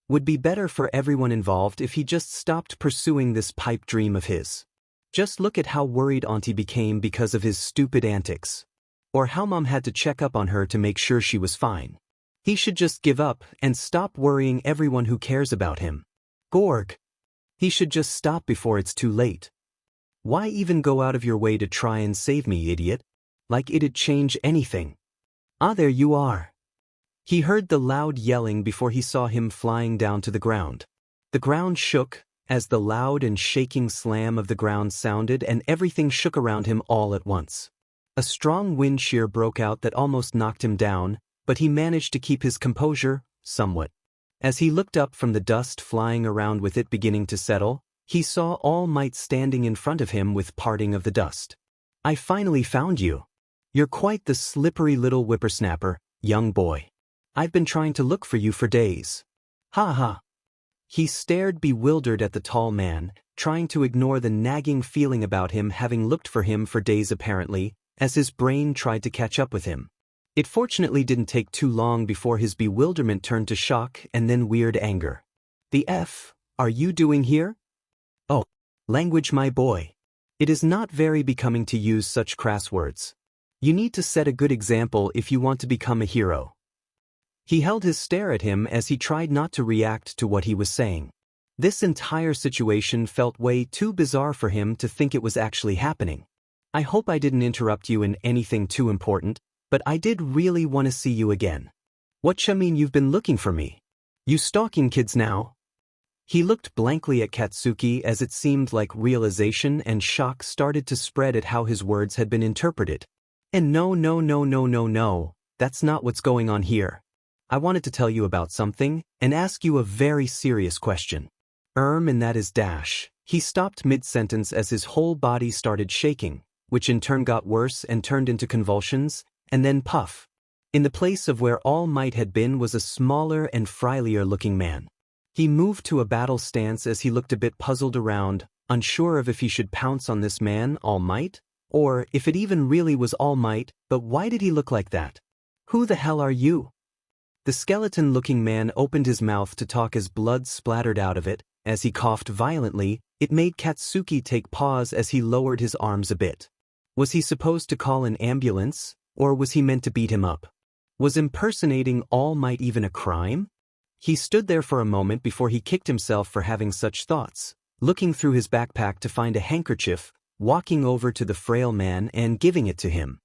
Would be better for everyone involved if he just stopped pursuing this pipe dream of his. Just look at how worried Auntie became because of his stupid antics. Or how Mom had to check up on her to make sure she was fine. He should just give up and stop worrying everyone who cares about him. Gorg. He should just stop before it's too late. Why even go out of your way to try and save me, idiot? Like it'd change anything. Ah, there you are. He heard the loud yelling before he saw him flying down to the ground. The ground shook, as the loud and shaking slam of the ground sounded and everything shook around him all at once. A strong wind shear broke out that almost knocked him down, but he managed to keep his composure, somewhat. As he looked up from the dust flying around with it beginning to settle, he saw All Might standing in front of him with parting of the dust. I finally found you. You're quite the slippery little whippersnapper, young boy. I've been trying to look for you for days. Ha ha. He stared bewildered at the tall man, trying to ignore the nagging feeling about him having looked for him for days apparently, as his brain tried to catch up with him. It fortunately didn't take too long before his bewilderment turned to shock and then weird anger. The F, are you doing here? Oh, language my boy. It is not very becoming to use such crass words. You need to set a good example if you want to become a hero. He held his stare at him as he tried not to react to what he was saying. This entire situation felt way too bizarre for him to think it was actually happening. I hope I didn't interrupt you in anything too important, but I did really want to see you again. Whatcha mean you've been looking for me? You stalking kids now? He looked blankly at Katsuki as it seemed like realization and shock started to spread at how his words had been interpreted. And no, that's not what's going on here. I wanted to tell you about something and ask you a very serious question. And that is dash. He stopped mid-sentence as his whole body started shaking, which in turn got worse and turned into convulsions, and then puff. In the place of where All Might had been was a smaller and frilier-looking man. He moved to a battle stance as he looked a bit puzzled around, unsure of if he should pounce on this man, All Might, or if it even really was All Might, but why did he look like that? Who the hell are you? The skeleton-looking man opened his mouth to talk as blood splattered out of it. As he coughed violently, it made Katsuki take pause as he lowered his arms a bit. Was he supposed to call an ambulance, or was he meant to beat him up? Was impersonating All Might even a crime? He stood there for a moment before he kicked himself for having such thoughts, looking through his backpack to find a handkerchief, walking over to the frail man and giving it to him.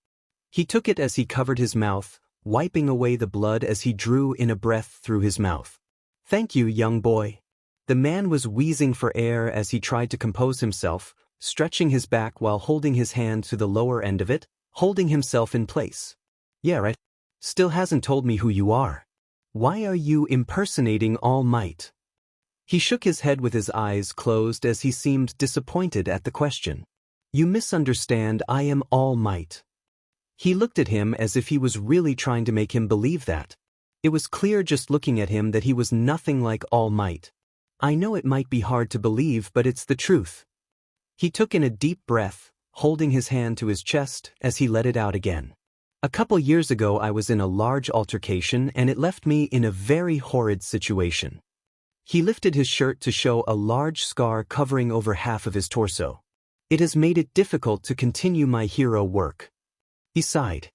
He took it as he covered his mouth, wiping away the blood as he drew in a breath through his mouth. Thank you, young boy. The man was wheezing for air as he tried to compose himself, stretching his back while holding his hand to the lower end of it, holding himself in place. Yeah, right. Still hasn't told me who you are. Why are you impersonating All Might? He shook his head with his eyes closed as he seemed disappointed at the question. You misunderstand, I am All Might. He looked at him as if he was really trying to make him believe that. It was clear just looking at him that he was nothing like All Might. I know it might be hard to believe, but it's the truth. He took in a deep breath, holding his hand to his chest as he let it out again. A couple years ago I was in a large altercation and it left me in a very horrid situation. He lifted his shirt to show a large scar covering over half of his torso. It has made it difficult to continue my hero work. He sighed.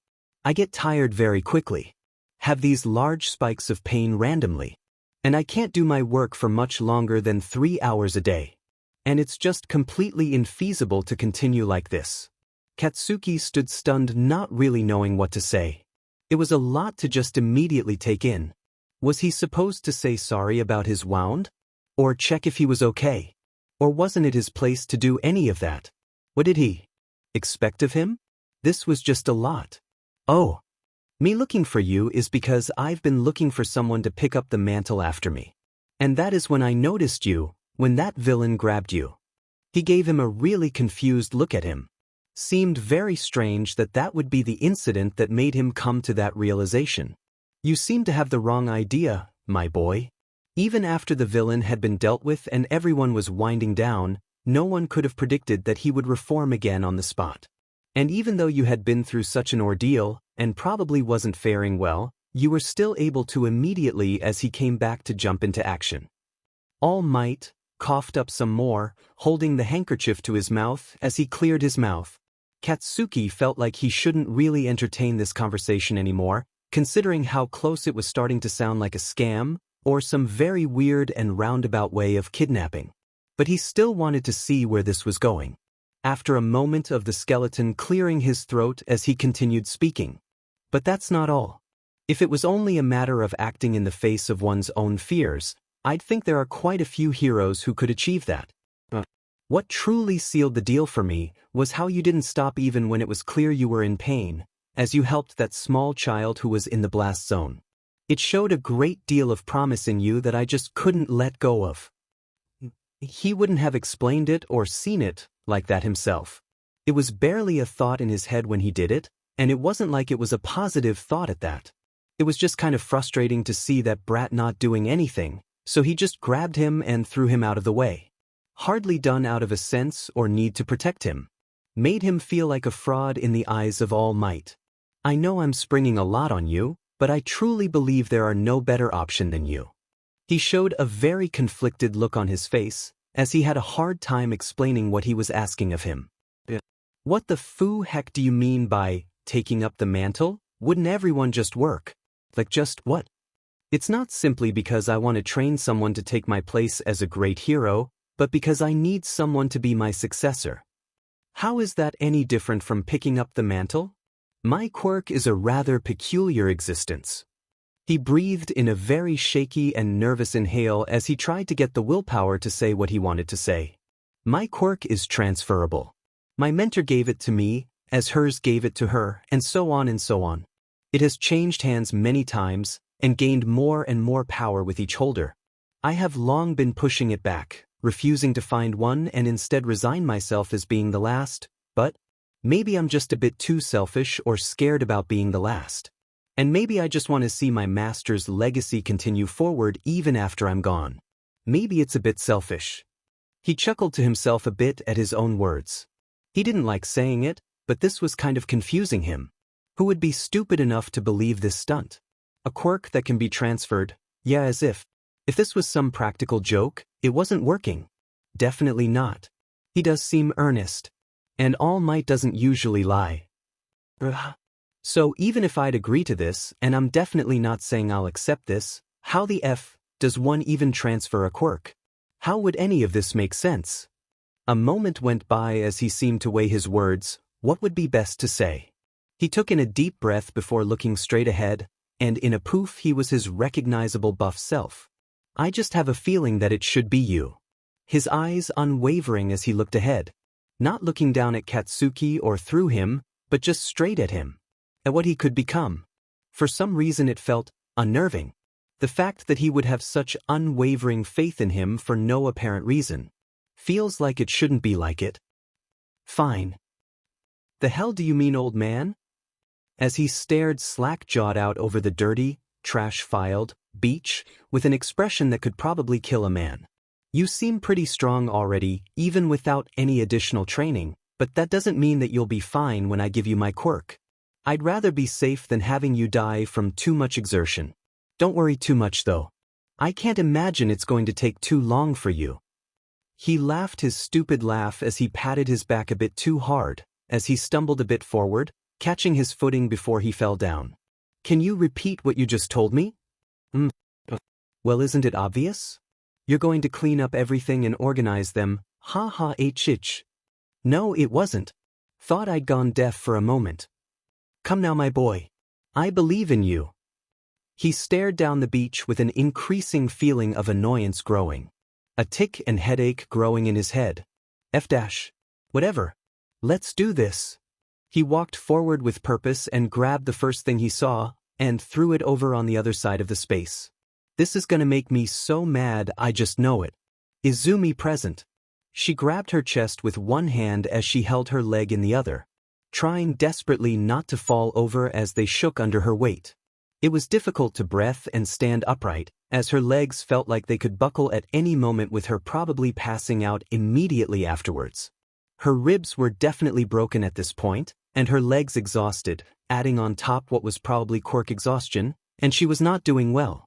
I get tired very quickly. Have these large spikes of pain randomly. And I can't do my work for much longer than 3 hours a day. And it's just completely infeasible to continue like this. Katsuki stood stunned, not really knowing what to say. It was a lot to just immediately take in. Was he supposed to say sorry about his wound? Or check if he was okay? Or wasn't it his place to do any of that? What did he expect of him? This was just a lot. Oh. Me looking for you is because I've been looking for someone to pick up the mantle after me. And that is when I noticed you, when that villain grabbed you. He gave him a really confused look at him. Seemed very strange that that would be the incident that made him come to that realization. You seem to have the wrong idea, my boy. Even after the villain had been dealt with and everyone was winding down, no one could have predicted that he would reform again on the spot. And even though you had been through such an ordeal, and probably wasn't faring well, you were still able to immediately as he came back to jump into action. All Might coughed up some more, holding the handkerchief to his mouth as he cleared his mouth. Katsuki felt like he shouldn't really entertain this conversation anymore, considering how close it was starting to sound like a scam, or some very weird and roundabout way of kidnapping. But he still wanted to see where this was going. After a moment of the skeleton clearing his throat as he continued speaking. But that's not all. If it was only a matter of acting in the face of one's own fears, I'd think there are quite a few heroes who could achieve that. What truly sealed the deal for me was how you didn't stop even when it was clear you were in pain, as you helped that small child who was in the blast zone. It showed a great deal of promise in you that I just couldn't let go of. He wouldn't have explained it or seen it like that himself. It was barely a thought in his head when he did it, and it wasn't like it was a positive thought at that. It was just kind of frustrating to see that brat not doing anything, so he just grabbed him and threw him out of the way. Hardly done out of a sense or need to protect him. Made him feel like a fraud in the eyes of All Might. I know I'm springing a lot on you, but I truly believe there are no better option than you. He showed a very conflicted look on his face, as he had a hard time explaining what he was asking of him. What the heck do you mean by taking up the mantle? Wouldn't everyone just work? Like just what? It's not simply because I want to train someone to take my place as a great hero, but because I need someone to be my successor. How is that any different from picking up the mantle? My quirk is a rather peculiar existence. He breathed in a very shaky and nervous inhale as he tried to get the willpower to say what he wanted to say. My quirk is transferable. My mentor gave it to me, as hers gave it to her, and so on and so on. It has changed hands many times, and gained more and more power with each holder. I have long been pushing it back, refusing to find one and instead resign myself as being the last, but maybe I'm just a bit too selfish or scared about being the last. And maybe I just want to see my master's legacy continue forward even after I'm gone. Maybe it's a bit selfish. He chuckled to himself a bit at his own words. He didn't like saying it, but this was kind of confusing him. Who would be stupid enough to believe this stunt? A quirk that can be transferred, yeah, as if this was some practical joke, it wasn't working. Definitely not. He does seem earnest. And All Might doesn't usually lie. So even if I'd agree to this, and I'm definitely not saying I'll accept this, how the F does one even transfer a quirk? How would any of this make sense? A moment went by as he seemed to weigh his words. What would be best to say? He took in a deep breath before looking straight ahead, and in a poof he was his recognizable buff self. I just have a feeling that it should be you. His eyes unwavering as he looked ahead. Not looking down at Katsuki or through him, but just straight at him. At what he could become. For some reason it felt unnerving. The fact that he would have such unwavering faith in him for no apparent reason. Feels like it shouldn't be like it. Fine. The hell do you mean, old man? As he stared slack-jawed out over the dirty, trash-filed beach, with an expression that could probably kill a man. You seem pretty strong already, even without any additional training, but that doesn't mean that you'll be fine when I give you my quirk. I'd rather be safe than having you die from too much exertion. Don't worry too much though. I can't imagine it's going to take too long for you. He laughed his stupid laugh as he patted his back a bit too hard, as he stumbled a bit forward, catching his footing before he fell down. Can you repeat what you just told me? Well, isn't it obvious? You're going to clean up everything and organize them, ha ha h. No, it wasn't. Thought I'd gone deaf for a moment. Come now, my boy. I believe in you. He stared down the beach with an increasing feeling of annoyance growing. A tic and headache growing in his head. Whatever. Let's do this. He walked forward with purpose and grabbed the first thing he saw, and threw it over on the other side of the space. This is gonna make me so mad, I just know it. Izumi present. She grabbed her chest with one hand as she held her leg in the other, trying desperately not to fall over as they shook under her weight. It was difficult to breathe and stand upright, as her legs felt like they could buckle at any moment with her probably passing out immediately afterwards. Her ribs were definitely broken at this point, and her legs exhausted, adding on top what was probably quirk exhaustion, and she was not doing well.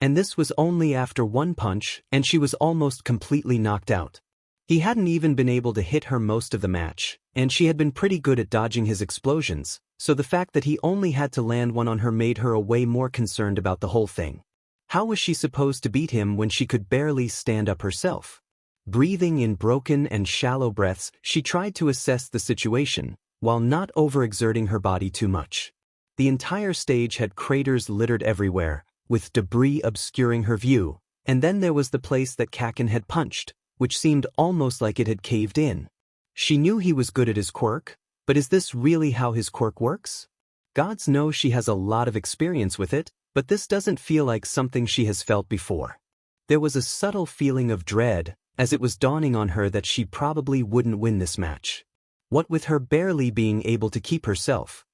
And this was only after one punch, and she was almost completely knocked out. He hadn't even been able to hit her most of the match, and she had been pretty good at dodging his explosions, so the fact that he only had to land one on her made her a way more concerned about the whole thing. How was she supposed to beat him when she could barely stand up herself? Breathing in broken and shallow breaths, she tried to assess the situation, while not overexerting her body too much. The entire stage had craters littered everywhere, with debris obscuring her view, and then there was the place that Kaken had punched, which seemed almost like it had caved in. She knew he was good at his quirk, but is this really how his quirk works? Gods know she has a lot of experience with it, but this doesn't feel like something she has felt before. There was a subtle feeling of dread, as it was dawning on her that she probably wouldn't win this match. What with her barely being able to keep herself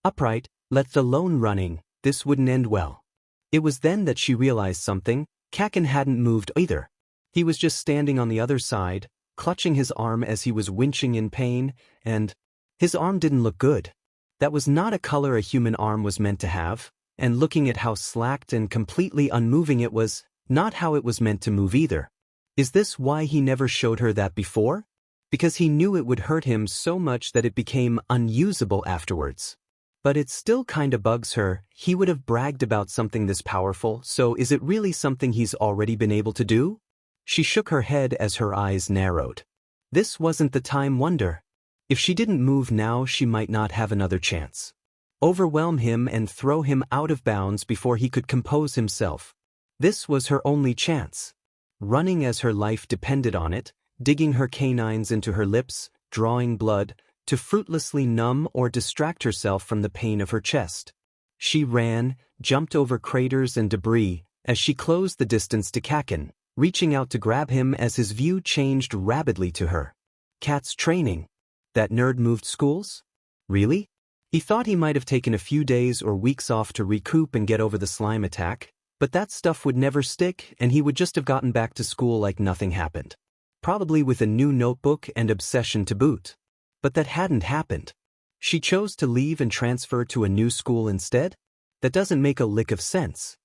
upright, let alone running, this wouldn't end well. It was then that she realized something. Kaken hadn't moved either. He was just standing on the other side, clutching his arm as he was winching in pain, and his arm didn't look good. That was not a color a human arm was meant to have, and looking at how slacked and completely unmoving it was, not how it was meant to move either. Is this why he never showed her that before? Because he knew it would hurt him so much that it became unusable afterwards. But it still kinda bugs her. He would have bragged about something this powerful, so is it really something he's already been able to do? She shook her head as her eyes narrowed. This wasn't the time wonder. If she didn't move now, she might not have another chance. overwhelm him and throw him out of bounds before he could compose himself. This was her only chance. Running as her life depended on it, digging her canines into her lips, drawing blood, to fruitlessly numb or distract herself from the pain of her chest. She ran, jumped over craters and debris, as she closed the distance to Kaken, reaching out to grab him as his view changed rapidly to her. Cat's training. That nerd moved schools? Really? He thought he might have taken a few days or weeks off to recoup and get over the slime attack, but that stuff would never stick and he would just have gotten back to school like nothing happened. Probably with a new notebook and obsession to boot. But that hadn't happened. She chose to leave and transfer to a new school instead? That doesn't make a lick of sense.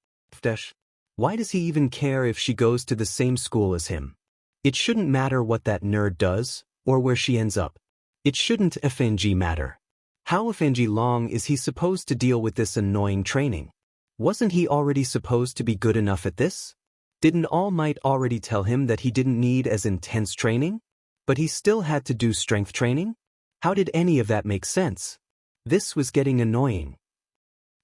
Why does he even care if she goes to the same school as him? It shouldn't matter what that nerd does, or where she ends up. It shouldn't FNG matter. How FNG long is he supposed to deal with this annoying training? Wasn't he already supposed to be good enough at this? Didn't All Might already tell him that he didn't need as intense training? But he still had to do strength training? How did any of that make sense? This was getting annoying.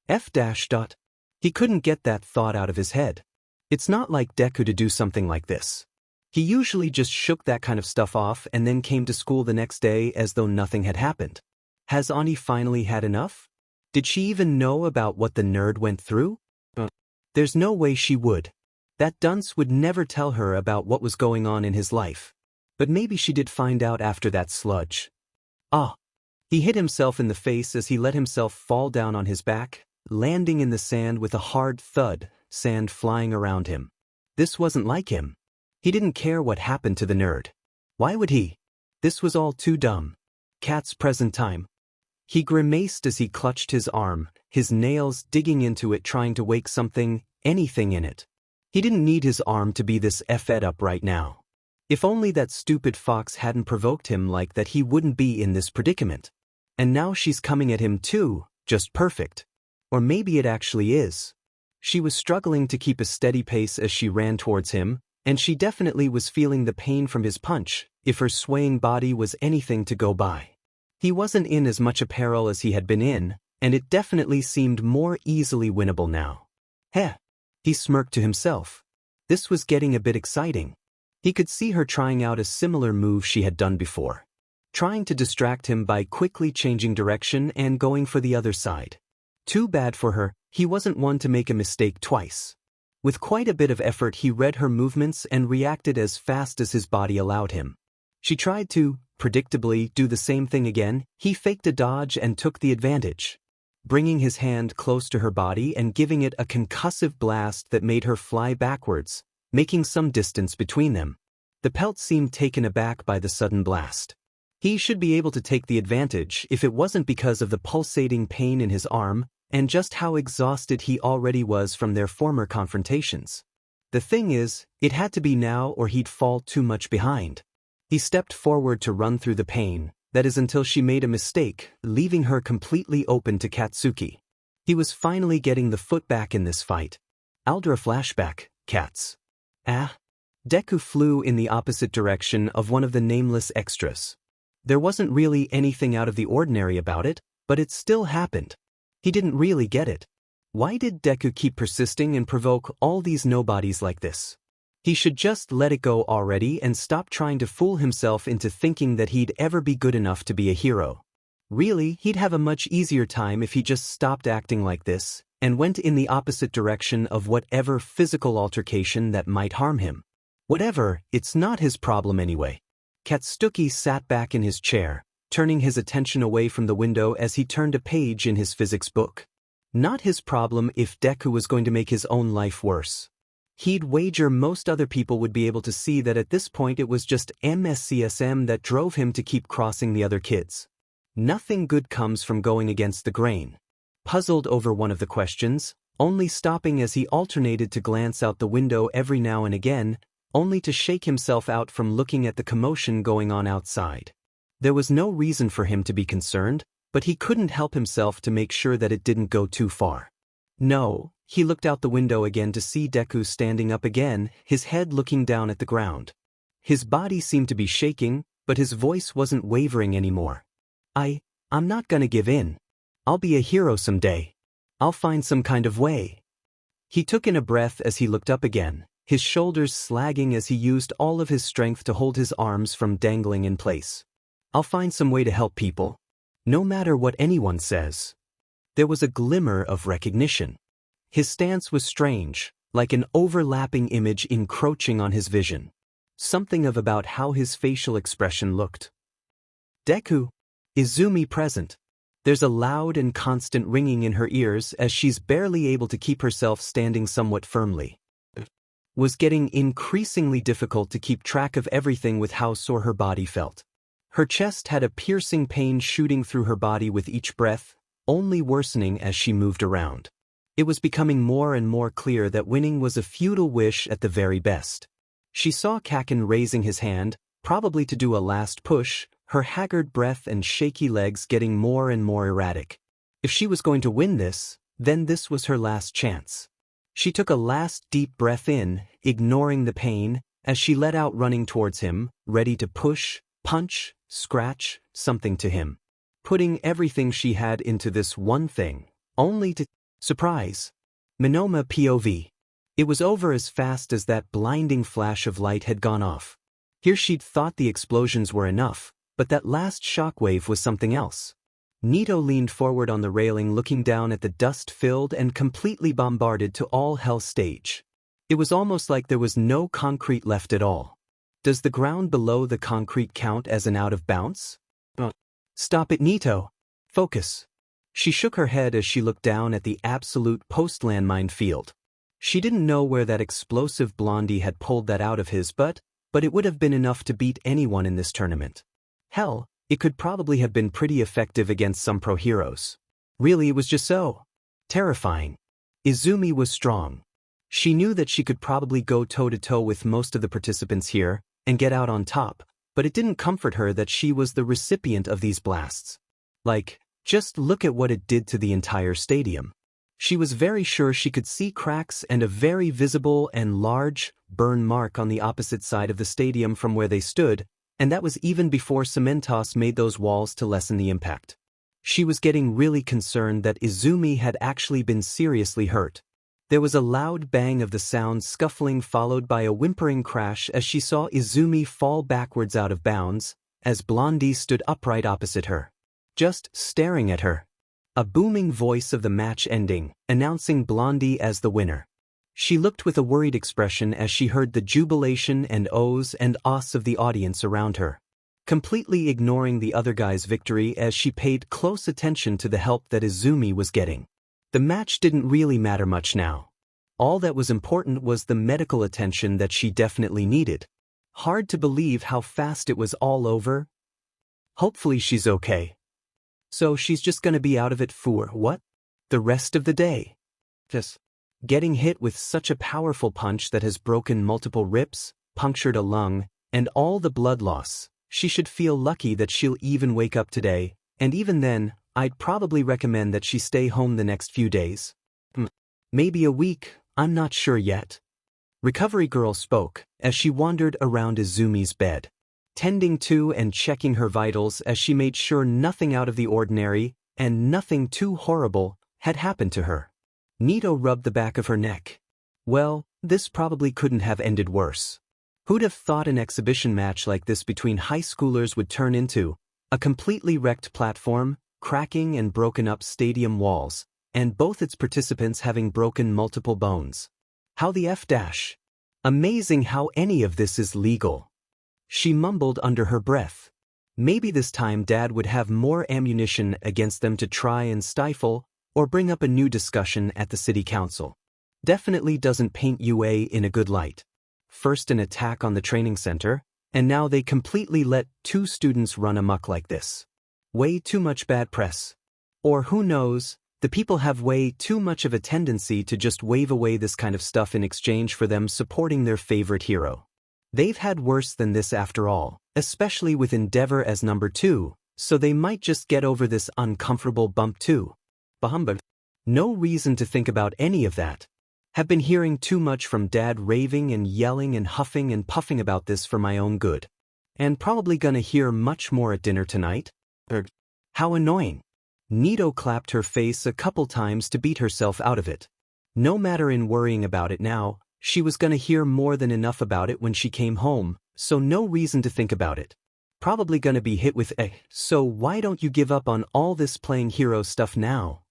He couldn't get that thought out of his head. It's not like Deku to do something like this. He usually just shook that kind of stuff off and then came to school the next day as though nothing had happened. Has Ani finally had enough? Did she even know about what the nerd went through? There's no way she would. That dunce would never tell her about what was going on in his life. But maybe she did find out after that sludge. He hit himself in the face as he let himself fall down on his back, landing in the sand with a hard thud, sand flying around him. This wasn't like him. He didn't care what happened to the nerd. Why would he? This was all too dumb. Cat's present time. He grimaced as he clutched his arm, his nails digging into it trying to wake something, anything in it. He didn't need his arm to be this effed up right now. If only that stupid fox hadn't provoked him like that, he wouldn't be in this predicament. And now she's coming at him too, just perfect. Or maybe it actually is. She was struggling to keep a steady pace as she ran towards him, and she definitely was feeling the pain from his punch, if her swaying body was anything to go by. He wasn't in as much peril as he had been in, and it definitely seemed more easily winnable now. He smirked to himself. This was getting a bit exciting. He could see her trying out a similar move she had done before. Trying to distract him by quickly changing direction and going for the other side. Too bad for her, he wasn't one to make a mistake twice. With quite a bit of effort he read her movements and reacted as fast as his body allowed him. She tried to, predictably, do the same thing again. He faked a dodge and took the advantage. Bringing his hand close to her body and giving it a concussive blast that made her fly backwards, making some distance between them. The pelt seemed taken aback by the sudden blast. He should be able to take the advantage if it wasn't because of the pulsating pain in his arm and just how exhausted he already was from their former confrontations. The thing is, it had to be now or he'd fall too much behind. He stepped forward to run through the pain, that is until she made a mistake, leaving her completely open to Katsuki. He was finally getting the foot back in this fight. Aldra flashback, cats. Deku flew in the opposite direction of one of the nameless extras. There wasn't really anything out of the ordinary about it, but it still happened. He didn't really get it. Why did Deku keep persisting and provoke all these nobodies like this? He should just let it go already and stop trying to fool himself into thinking that he'd ever be good enough to be a hero. Really, he'd have a much easier time if he just stopped acting like this and went in the opposite direction of whatever physical altercation that might harm him. Whatever, it's not his problem anyway. Katsuki sat back in his chair, turning his attention away from the window as he turned a page in his physics book. Not his problem if Deku was going to make his own life worse. He'd wager most other people would be able to see that at this point it was just MSCSM that drove him to keep crossing the other kids. Nothing good comes from going against the grain. Puzzled over one of the questions, only stopping as he alternated to glance out the window every now and again, only to shake himself out from looking at the commotion going on outside. There was no reason for him to be concerned, but he couldn't help himself to make sure that it didn't go too far. No, he looked out the window again to see Deku standing up again, his head looking down at the ground. His body seemed to be shaking, but his voice wasn't wavering anymore. I'm not gonna give in. I'll be a hero someday. I'll find some kind of way. He took in a breath as he looked up again, his shoulders slagging as he used all of his strength to hold his arms from dangling in place. I'll find some way to help people. No matter what anyone says. There was a glimmer of recognition. His stance was strange, like an overlapping image encroaching on his vision. Something about how his facial expression looked. Deku. Izumi present. There's a loud and constant ringing in her ears as she's barely able to keep herself standing somewhat firmly. Was getting increasingly difficult to keep track of everything with how sore her body felt. Her chest had a piercing pain shooting through her body with each breath, only worsening as she moved around. It was becoming more and more clear that winning was a futile wish at the very best. She saw Kaken raising his hand, probably to do a last push, her haggard breath and shaky legs getting more and more erratic. If she was going to win this, then this was her last chance. She took a last deep breath in, ignoring the pain, as she let out running towards him, ready to push, punch, scratch, something to him. Putting everything she had into this one thing, only to... Surprise. Minoma POV. It was over as fast as that blinding flash of light had gone off. Here she'd thought the explosions were enough, but that last shockwave was something else. Nito leaned forward on the railing looking down at the dust-filled and completely bombarded to all hell stage. It was almost like there was no concrete left at all. Does the ground below the concrete count as an out of bounds? Stop it, Nito. Focus. She shook her head as she looked down at the absolute post-landmine field. She didn't know where that explosive blondie had pulled that out of his but it would have been enough to beat anyone in this tournament. Hell, it could probably have been pretty effective against some pro heroes. Really, it was just so terrifying. Izumi was strong. She knew that she could probably go toe-to-toe with most of the participants here and get out on top, but it didn't comfort her that she was the recipient of these blasts. Like, just look at what it did to the entire stadium. She was very sure she could see cracks and a very visible and large burn mark on the opposite side of the stadium from where they stood, and that was even before Cementos made those walls to lessen the impact. She was getting really concerned that Izumi had actually been seriously hurt. There was a loud bang of the sound scuffling followed by a whimpering crash as she saw Izumi fall backwards out of bounds, as Blondie stood upright opposite her. Just staring at her. A booming voice of the match ending, announcing Blondie as the winner. She looked with a worried expression as she heard the jubilation and ohs and ahs of the audience around her, completely ignoring the other guy's victory as she paid close attention to the help that Izumi was getting. The match didn't really matter much now. All that was important was the medical attention that she definitely needed. Hard to believe how fast it was all over. Hopefully she's okay. So she's just gonna be out of it for what? The rest of the day. Just getting hit with such a powerful punch that has broken multiple ribs, punctured a lung, and all the blood loss. She should feel lucky that she'll even wake up today, and even then, I'd probably recommend that she stay home the next few days. Maybe a week, I'm not sure yet. Recovery Girl spoke as she wandered around Izumi's bed, tending to and checking her vitals as she made sure nothing out of the ordinary and nothing too horrible had happened to her. Nito rubbed the back of her neck. Well, this probably couldn't have ended worse. Who'd have thought an exhibition match like this between high schoolers would turn into a completely wrecked platform, cracking and broken up stadium walls, and both its participants having broken multiple bones. How the F dash? Amazing how any of this is legal. She mumbled under her breath. Maybe this time Dad would have more ammunition against them to try and stifle or bring up a new discussion at the city council. Definitely doesn't paint UA in a good light. First an attack on the training center, and now they completely let two students run amok like this. Way too much bad press. Or who knows, the people have way too much of a tendency to just wave away this kind of stuff in exchange for them supporting their favorite hero. They've had worse than this after all, especially with Endeavor as number 2, so they might just get over this uncomfortable bump too. Bahamba. No reason to think about any of that. Have been hearing too much from Dad raving and yelling and huffing and puffing about this for my own good. And probably gonna hear much more at dinner tonight. How annoying. Nito clapped her face a couple times to beat herself out of it. No matter in worrying about it now, she was gonna hear more than enough about it when she came home, so no reason to think about it. Probably gonna be hit with a, so why don't you give up on all this playing hero stuff now?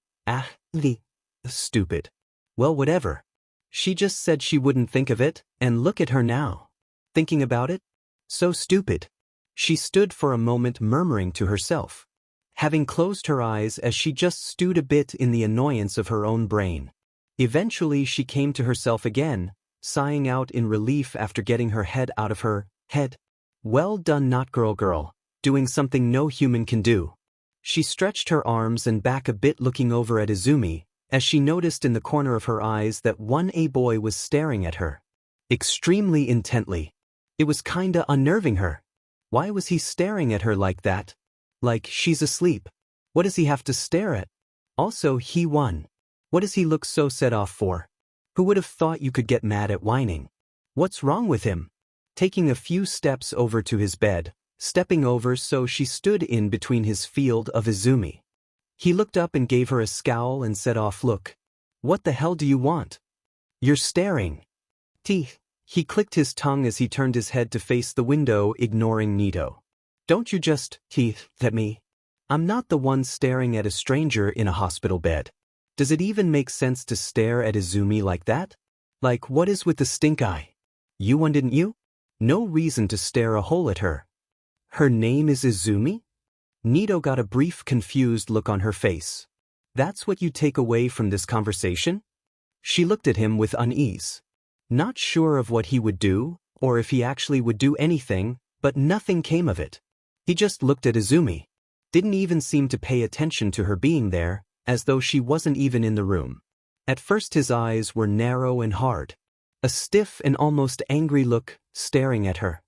Stupid. Well, whatever. She just said she wouldn't think of it, and look at her now. Thinking about it? So stupid. She stood for a moment murmuring to herself, having closed her eyes as she just stewed a bit in the annoyance of her own brain. Eventually she came to herself again, sighing out in relief after getting her head out of her head. Well done, not girl, doing something no human can do. She stretched her arms and back a bit, looking over at Izumi, as she noticed in the corner of her eyes that one boy was staring at her extremely intently. It was kinda unnerving her. Why was he staring at her like that? Like she's asleep. What does he have to stare at? Also, he won. What does he look so set off for? Who would have thought you could get mad at whining? What's wrong with him? Taking a few steps over to his bed, stepping over so she stood in between his field of Izumi. He looked up and gave her a scowl and said off, look. What the hell do you want? You're staring. Teeth. He clicked his tongue as he turned his head to face the window, ignoring Nito. Don't you just, teeth, at me? I'm not the one staring at a stranger in a hospital bed. Does it even make sense to stare at Izumi like that? Like, what is with the stink eye? You one, didn't you? No reason to stare a hole at her. Her name is Izumi? Nito got a brief confused look on her face. That's what you take away from this conversation? She looked at him with unease. Not sure of what he would do, or if he actually would do anything, but nothing came of it. He just looked at Izumi. Didn't even seem to pay attention to her being there, as though she wasn't even in the room. At first his eyes were narrow and hard. A stiff and almost angry look, staring at her.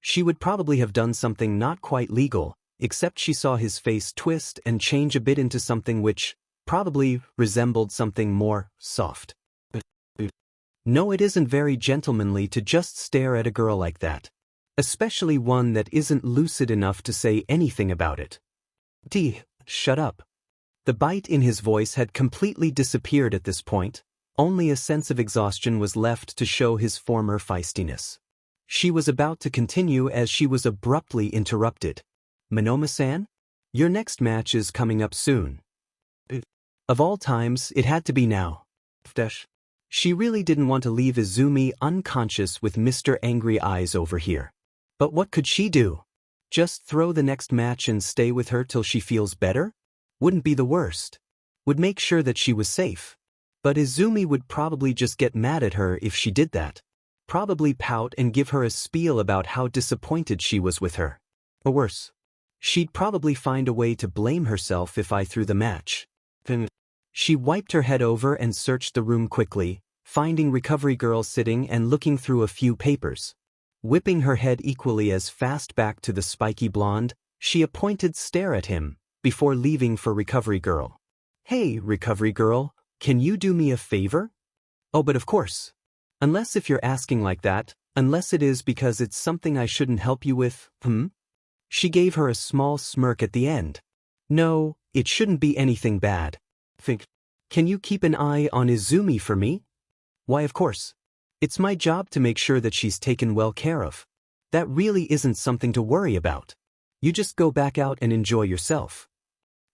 She would probably have done something not quite legal, except she saw his face twist and change a bit into something which probably resembled something more soft. No, it isn't very gentlemanly to just stare at a girl like that. Especially one that isn't lucid enough to say anything about it. Shut up. The bite in his voice had completely disappeared at this point. Only a sense of exhaustion was left to show his former feistiness. She was about to continue as she was abruptly interrupted. Monoma-san? Your next match is coming up soon. Of all times, it had to be now. She really didn't want to leave Izumi unconscious with Mr. Angry Eyes over here. But what could she do? Just throw the next match and stay with her till she feels better? Wouldn't be the worst. Would make sure that she was safe. But Izumi would probably just get mad at her if she did that. Probably pout and give her a spiel about how disappointed she was with her. Or worse. She'd probably find a way to blame herself if I threw the match. She wiped her head over and searched the room quickly, finding Recovery Girl sitting and looking through a few papers. Whipping her head equally as fast back to the spiky blonde, she a pointed stare at him, before leaving for Recovery Girl. Hey, Recovery Girl, can you do me a favor? Oh, but of course. Unless if you're asking like that, unless it is because it's something I shouldn't help you with, She gave her a small smirk at the end. No, it shouldn't be anything bad. Can you keep an eye on Izumi for me? Why, of course. It's my job to make sure that she's taken well care of. That really isn't something to worry about. You just go back out and enjoy yourself.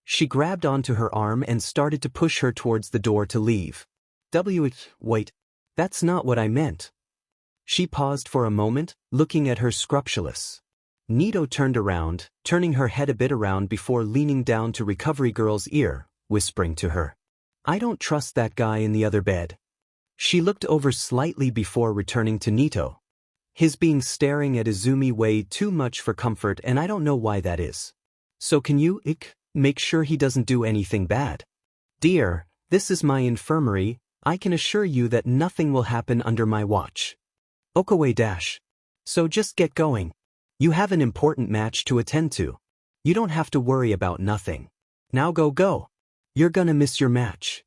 She grabbed onto her arm and started to push her towards the door to leave. Wait, that's not what I meant. She paused for a moment, looking at her scrupulous. Nito turned around, turning her head a bit around before leaning down to Recovery Girl's ear, whispering to her. I don't trust that guy in the other bed. She looked over slightly before returning to Nito. His being staring at Izumi way too much for comfort, and I don't know why that is. So can you, make sure he doesn't do anything bad? Dear, this is my infirmary, I can assure you that nothing will happen under my watch. Okawe-. So just get going. You have an important match to attend to. You don't have to worry about nothing. Now go. You're gonna miss your match.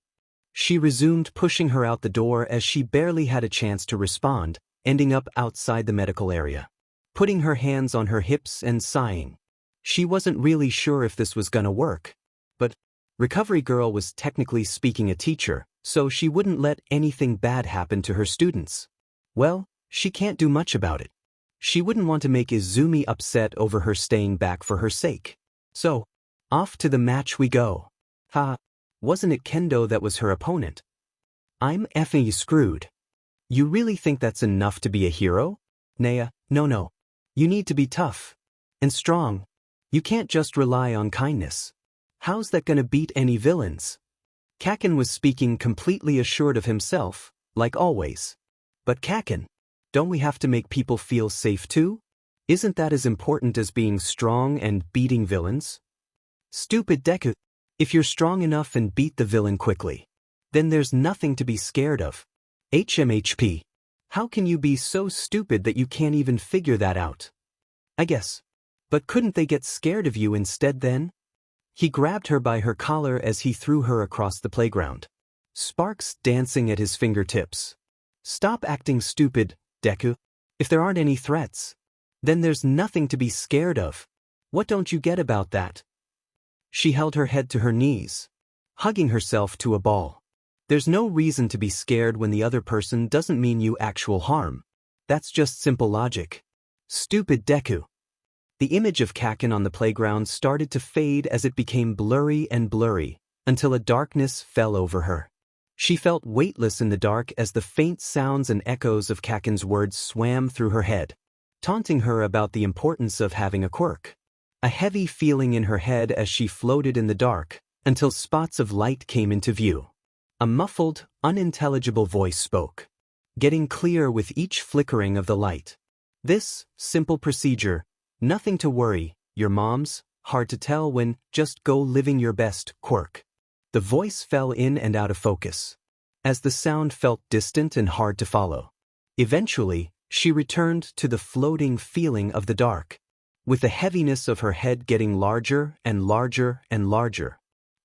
She resumed, pushing her out the door as she barely had a chance to respond, ending up outside the medical area. Putting her hands on her hips and sighing. She wasn't really sure if this was gonna work. But Recovery Girl was technically speaking a teacher, so she wouldn't let anything bad happen to her students. Well, she can't do much about it. She wouldn't want to make Izumi upset over her staying back for her sake. So, off to the match we go. Ha, wasn't it Kendo that was her opponent? I'm effing screwed. You really think that's enough to be a hero? Naya, no. You need to be tough. And strong. You can't just rely on kindness. How's that gonna beat any villains? Kaken was speaking completely assured of himself, like always. But Kaken, don't we have to make people feel safe too? Isn't that as important as being strong and beating villains? Stupid Deku. If you're strong enough and beat the villain quickly, then there's nothing to be scared of. HMHP. How can you be so stupid that you can't even figure that out? I guess. But couldn't they get scared of you instead then? He grabbed her by her collar as he threw her across the playground. Sparks dancing at his fingertips. Stop acting stupid, Deku. If there aren't any threats, then there's nothing to be scared of. What don't you get about that? She held her head to her knees, hugging herself to a ball. There's no reason to be scared when the other person doesn't mean you actual harm. That's just simple logic. Stupid Deku. The image of Kaken on the playground started to fade as it became blurry and blurry, until a darkness fell over her. She felt weightless in the dark as the faint sounds and echoes of Kaken's words swam through her head, taunting her about the importance of having a quirk. A heavy feeling in her head as she floated in the dark, until spots of light came into view. A muffled, unintelligible voice spoke, getting clear with each flickering of the light. This simple procedure, nothing to worry, your mom's, hard to tell when, just go living your best, quirk. The voice fell in and out of focus, as the sound felt distant and hard to follow. Eventually, she returned to the floating feeling of the dark, with the heaviness of her head getting larger and larger and larger.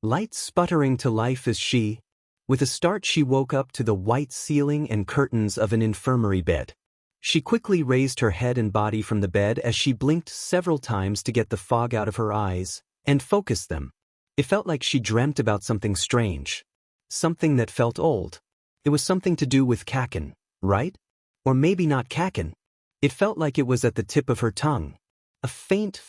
Light sputtering to life as she, with a start she woke up to the white ceiling and curtains of an infirmary bed. She quickly raised her head and body from the bed as she blinked several times to get the fog out of her eyes and focus them. It felt like she dreamt about something strange. Something that felt old. It was something to do with Kaken, right? Or maybe not Kaken. It felt like it was at the tip of her tongue. A faint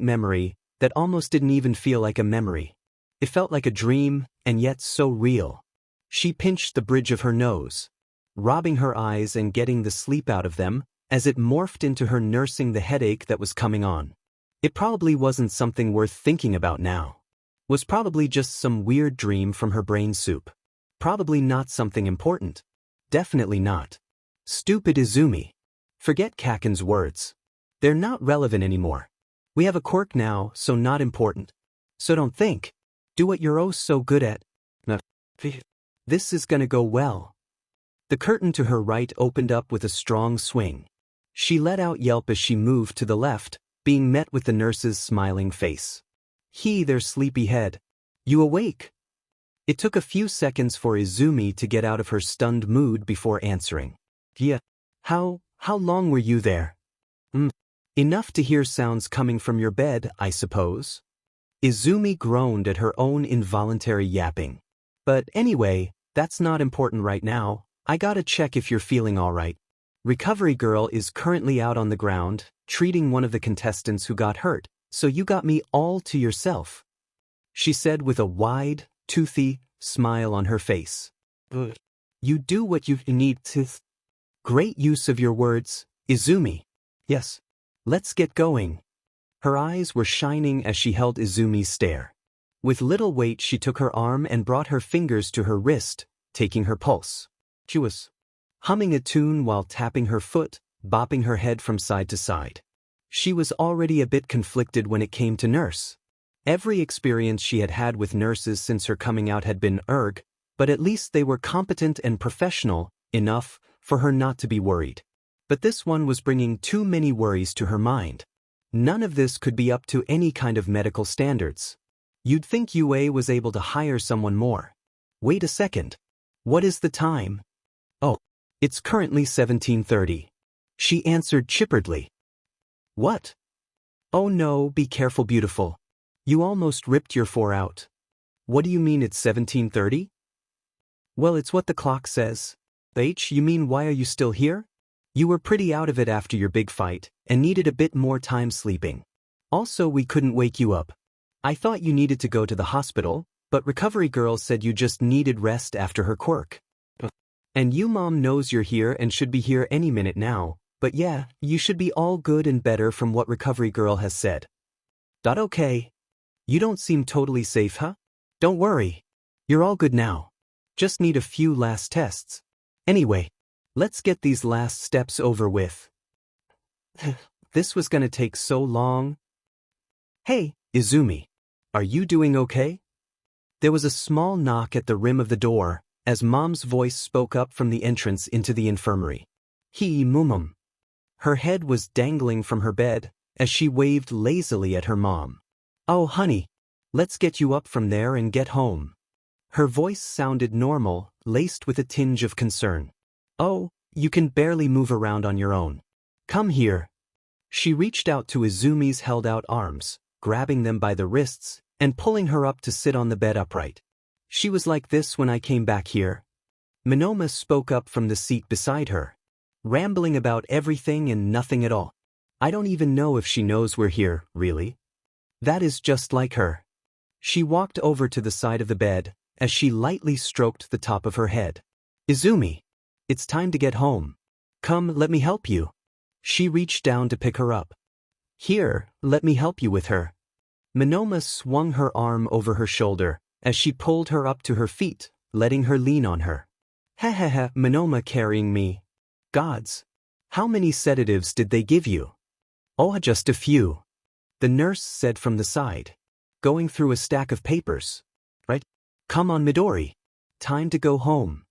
memory that almost didn't even feel like a memory. It felt like a dream, and yet so real. She pinched the bridge of her nose, rubbing her eyes and getting the sleep out of them, as it morphed into her nursing the headache that was coming on. It probably wasn't something worth thinking about now. Was probably just some weird dream from her brain soup. Probably not something important. Definitely not. Stupid Izumi. Forget Kaken's words. They're not relevant anymore. We have a quirk now, so not important. So don't think. Do what you're oh so good at. This is gonna go well. The curtain to her right opened up with a strong swing. She let out a yelp as she moved to the left, being met with the nurse's smiling face. Their sleepy head. You awake? It took a few seconds for Izumi to get out of her stunned mood before answering. Yeah. How long were you there? Enough to hear sounds coming from your bed, I suppose. Izumi groaned at her own involuntary yapping. But anyway, that's not important right now. I gotta check if you're feeling alright. Recovery Girl is currently out on the ground, treating one of the contestants who got hurt, so you got me all to yourself. She said with a wide, toothy smile on her face. You do what you need to. Great use of your words, Izumi. Yes. Let's get going. Her eyes were shining as she held Izumi's stare. With little weight she took her arm and brought her fingers to her wrist, taking her pulse. She was humming a tune while tapping her foot, bopping her head from side to side. She was already a bit conflicted when it came to nurse. Every experience she had had with nurses since her coming out had been erg, but at least they were competent and professional enough for her not to be worried. But this one was bringing too many worries to her mind. None of this could be up to any kind of medical standards. You'd think UA was able to hire someone more. Wait a second. What is the time? Oh, it's currently 17:30. She answered chipperedly. What? Oh no, be careful beautiful. You almost ripped your 4 out. What do you mean it's 17:30? Well, it's what the clock says. You mean why are you still here? You were pretty out of it after your big fight, and needed a bit more time sleeping. Also, we couldn't wake you up. I thought you needed to go to the hospital, but recovery girl said you just needed rest after her quirk. And you mom knows you're here and should be here any minute now, but yeah, you should be all good and better from what recovery girl has said. Okay. You don't seem totally safe, huh? Don't worry. You're all good now. Just need a few last tests. Anyway, let's get these last steps over with. This was gonna take so long. Hey, Izumi. Are you doing okay? There was a small knock at the rim of the door, as Mom's voice spoke up from the entrance into the infirmary. Mumum. Her head was dangling from her bed, as she waved lazily at her mom. Oh honey, let's get you up from there and get home. Her voice sounded normal, laced with a tinge of concern. Oh, you can barely move around on your own. Come here. She reached out to Izumi's held-out arms, grabbing them by the wrists, and pulling her up to sit on the bed upright. She was like this when I came back here. Monoma spoke up from the seat beside her, rambling about everything and nothing at all. I don't even know if she knows we're here, really. That is just like her. She walked over to the side of the bed, as she lightly stroked the top of her head. Izumi, it's time to get home. Come, let me help you. She reached down to pick her up. Here, let me help you with her. Monoma swung her arm over her shoulder, as she pulled her up to her feet, letting her lean on her. Monoma carrying me. Gods. How many sedatives did they give you? Oh, just a few. The nurse said from the side, going through a stack of papers. Right? Come on, Midori. Time to go home.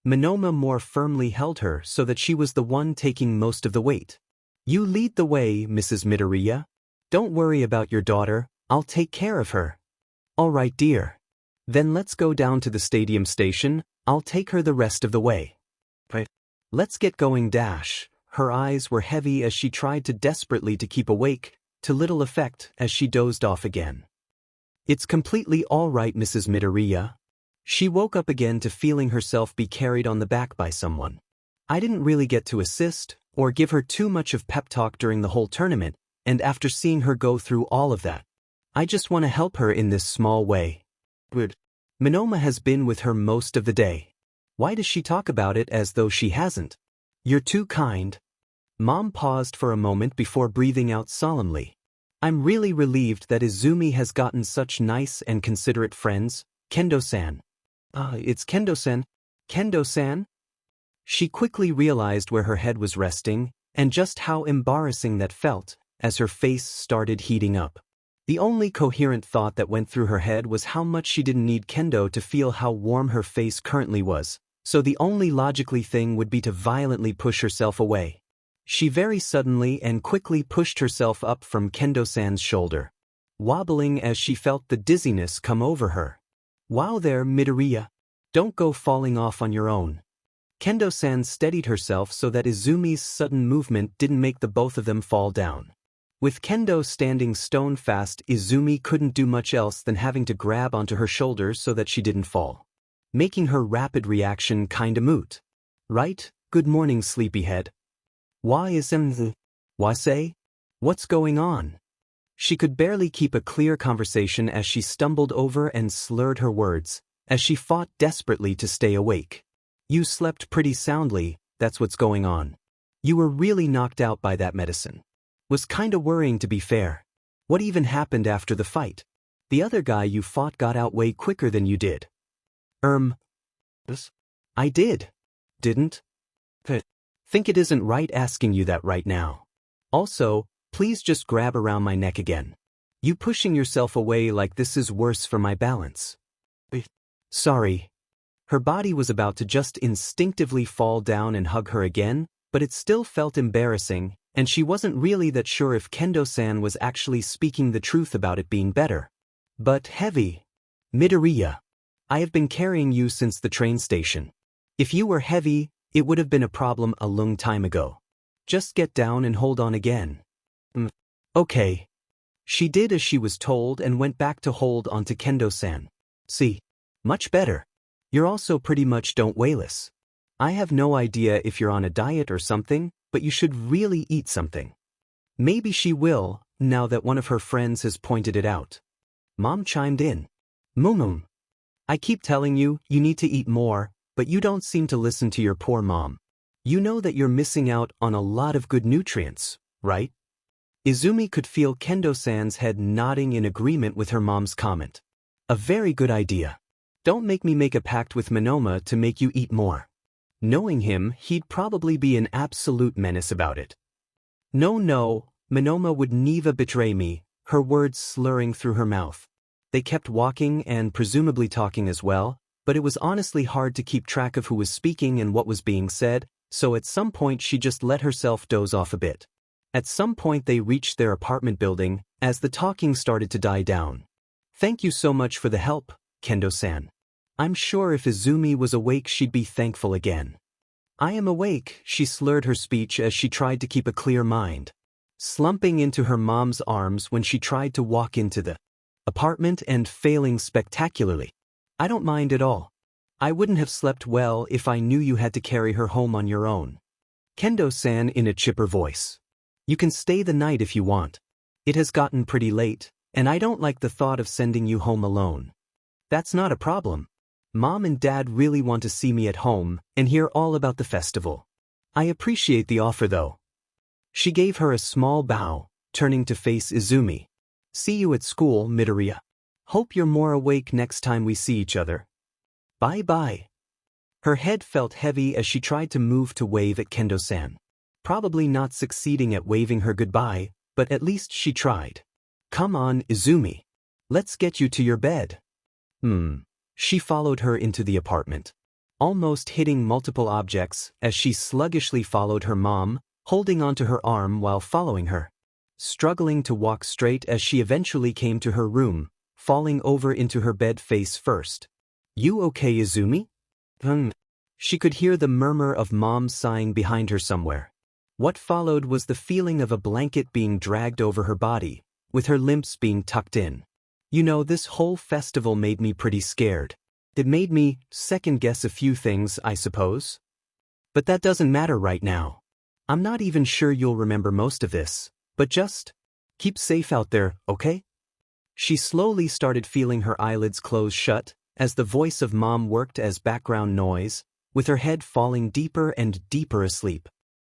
Monoma more firmly held her so that she was the one taking most of the weight. You lead the way, Mrs. Midoriya. Don't worry about your daughter, I'll take care of her. All right, dear. Then let's go down to the stadium station, I'll take her the rest of the way. Right. Let's get going. Her eyes were heavy as she tried desperately to keep awake, to little effect as she dozed off again. It's completely all right, Mrs. Midoriya. She woke up again to feeling herself be carried on the back by someone. I didn't really get to assist, or give her too much of pep talk during the whole tournament, and after seeing her go through all of that, I just want to help her in this small way. Weird. Monoma has been with her most of the day. Why does she talk about it as though she hasn't? You're too kind. Mom paused for a moment before breathing out solemnly. I'm really relieved that Izumi has gotten such nice and considerate friends, Kendo-san. It's Kendo-san. Kendo-san? She quickly realized where her head was resting, and just how embarrassing that felt, as her face started heating up. The only coherent thought that went through her head was how much she didn't need Kendo to feel how warm her face currently was, so the only logically thing would be to violently push herself away. She very suddenly and quickly pushed herself up from Kendo-san's shoulder, wobbling as she felt the dizziness come over her. Wow there, Midoriya. Don't go falling off on your own. Kendo-san steadied herself so that Izumi's sudden movement didn't make the both of them fall down. With Kendo standing stone fast, Izumi couldn't do much else than having to grab onto her shoulders so that she didn't fall, making her rapid reaction kinda moot. Right? Good morning, sleepyhead. Why isn't the... Why say? What's going on? She could barely keep a clear conversation as she stumbled over and slurred her words, as she fought desperately to stay awake. You slept pretty soundly, that's what's going on. You were really knocked out by that medicine. Was kinda worrying, to be fair. What even happened after the fight? The other guy you fought got out way quicker than you did. I did. Didn't? Think it isn't right asking you that right now. Also, please just grab around my neck again. You pushing yourself away like this is worse for my balance. Sorry. Her body was about to just instinctively fall down and hug her again, but it still felt embarrassing, and she wasn't really that sure if Kendo-san was actually speaking the truth about it being better. But heavy. Midoriya. I have been carrying you since the train station. If you were heavy, it would have been a problem a long time ago. Just get down and hold on again. Okay. She did as she was told and went back to hold onto Kendo-san, See? Much better. You're also pretty much don't wayless. I have no idea if you're on a diet or something, but you should really eat something. Maybe she will, now that one of her friends has pointed it out. Mom chimed in. Mum. I keep telling you, you need to eat more, but you don't seem to listen to your poor mom. You know that you're missing out on a lot of good nutrients, right? Izumi could feel Kendo-san's head nodding in agreement with her mom's comment. A very good idea. Don't make me make a pact with Monoma to make you eat more. Knowing him, he'd probably be an absolute menace about it. No, Monoma would never betray me, her words slurring through her mouth. They kept walking and presumably talking as well, but it was honestly hard to keep track of who was speaking and what was being said, so at some point she just let herself doze off a bit. At some point they reached their apartment building, as the talking started to die down. Thank you so much for the help, Kendo-san. I'm sure if Izumi was awake she'd be thankful again. I am awake, she slurred her speech as she tried to keep a clear mind. Slumping into her mom's arms when she tried to walk into the apartment and failing spectacularly. I don't mind at all. I wouldn't have slept well if I knew you had to carry her home on your own. Kendo-san in a chipper voice. You can stay the night if you want. It has gotten pretty late, and I don't like the thought of sending you home alone. That's not a problem. Mom and Dad really want to see me at home and hear all about the festival. I appreciate the offer though. She gave her a small bow, turning to face Izumi. See you at school, Midoriya. Hope you're more awake next time we see each other. Bye-bye. Her head felt heavy as she tried to move to wave at Kendo-san. Probably not succeeding at waving her goodbye, but at least she tried. Come on, Izumi. Let's get you to your bed. She followed her into the apartment, almost hitting multiple objects as she sluggishly followed her mom, holding onto her arm while following her. Struggling to walk straight as she eventually came to her room, falling over into her bed face first. You okay, Izumi? She could hear the murmur of Mom sighing behind her somewhere. What followed was the feeling of a blanket being dragged over her body, with her limbs being tucked in. You know, this whole festival made me pretty scared. It made me second-guess a few things, I suppose. But that doesn't matter right now. I'm not even sure you'll remember most of this, but just keep safe out there, okay? She slowly started feeling her eyelids close shut, as the voice of Mom worked as background noise, with her head falling deeper and deeper asleep.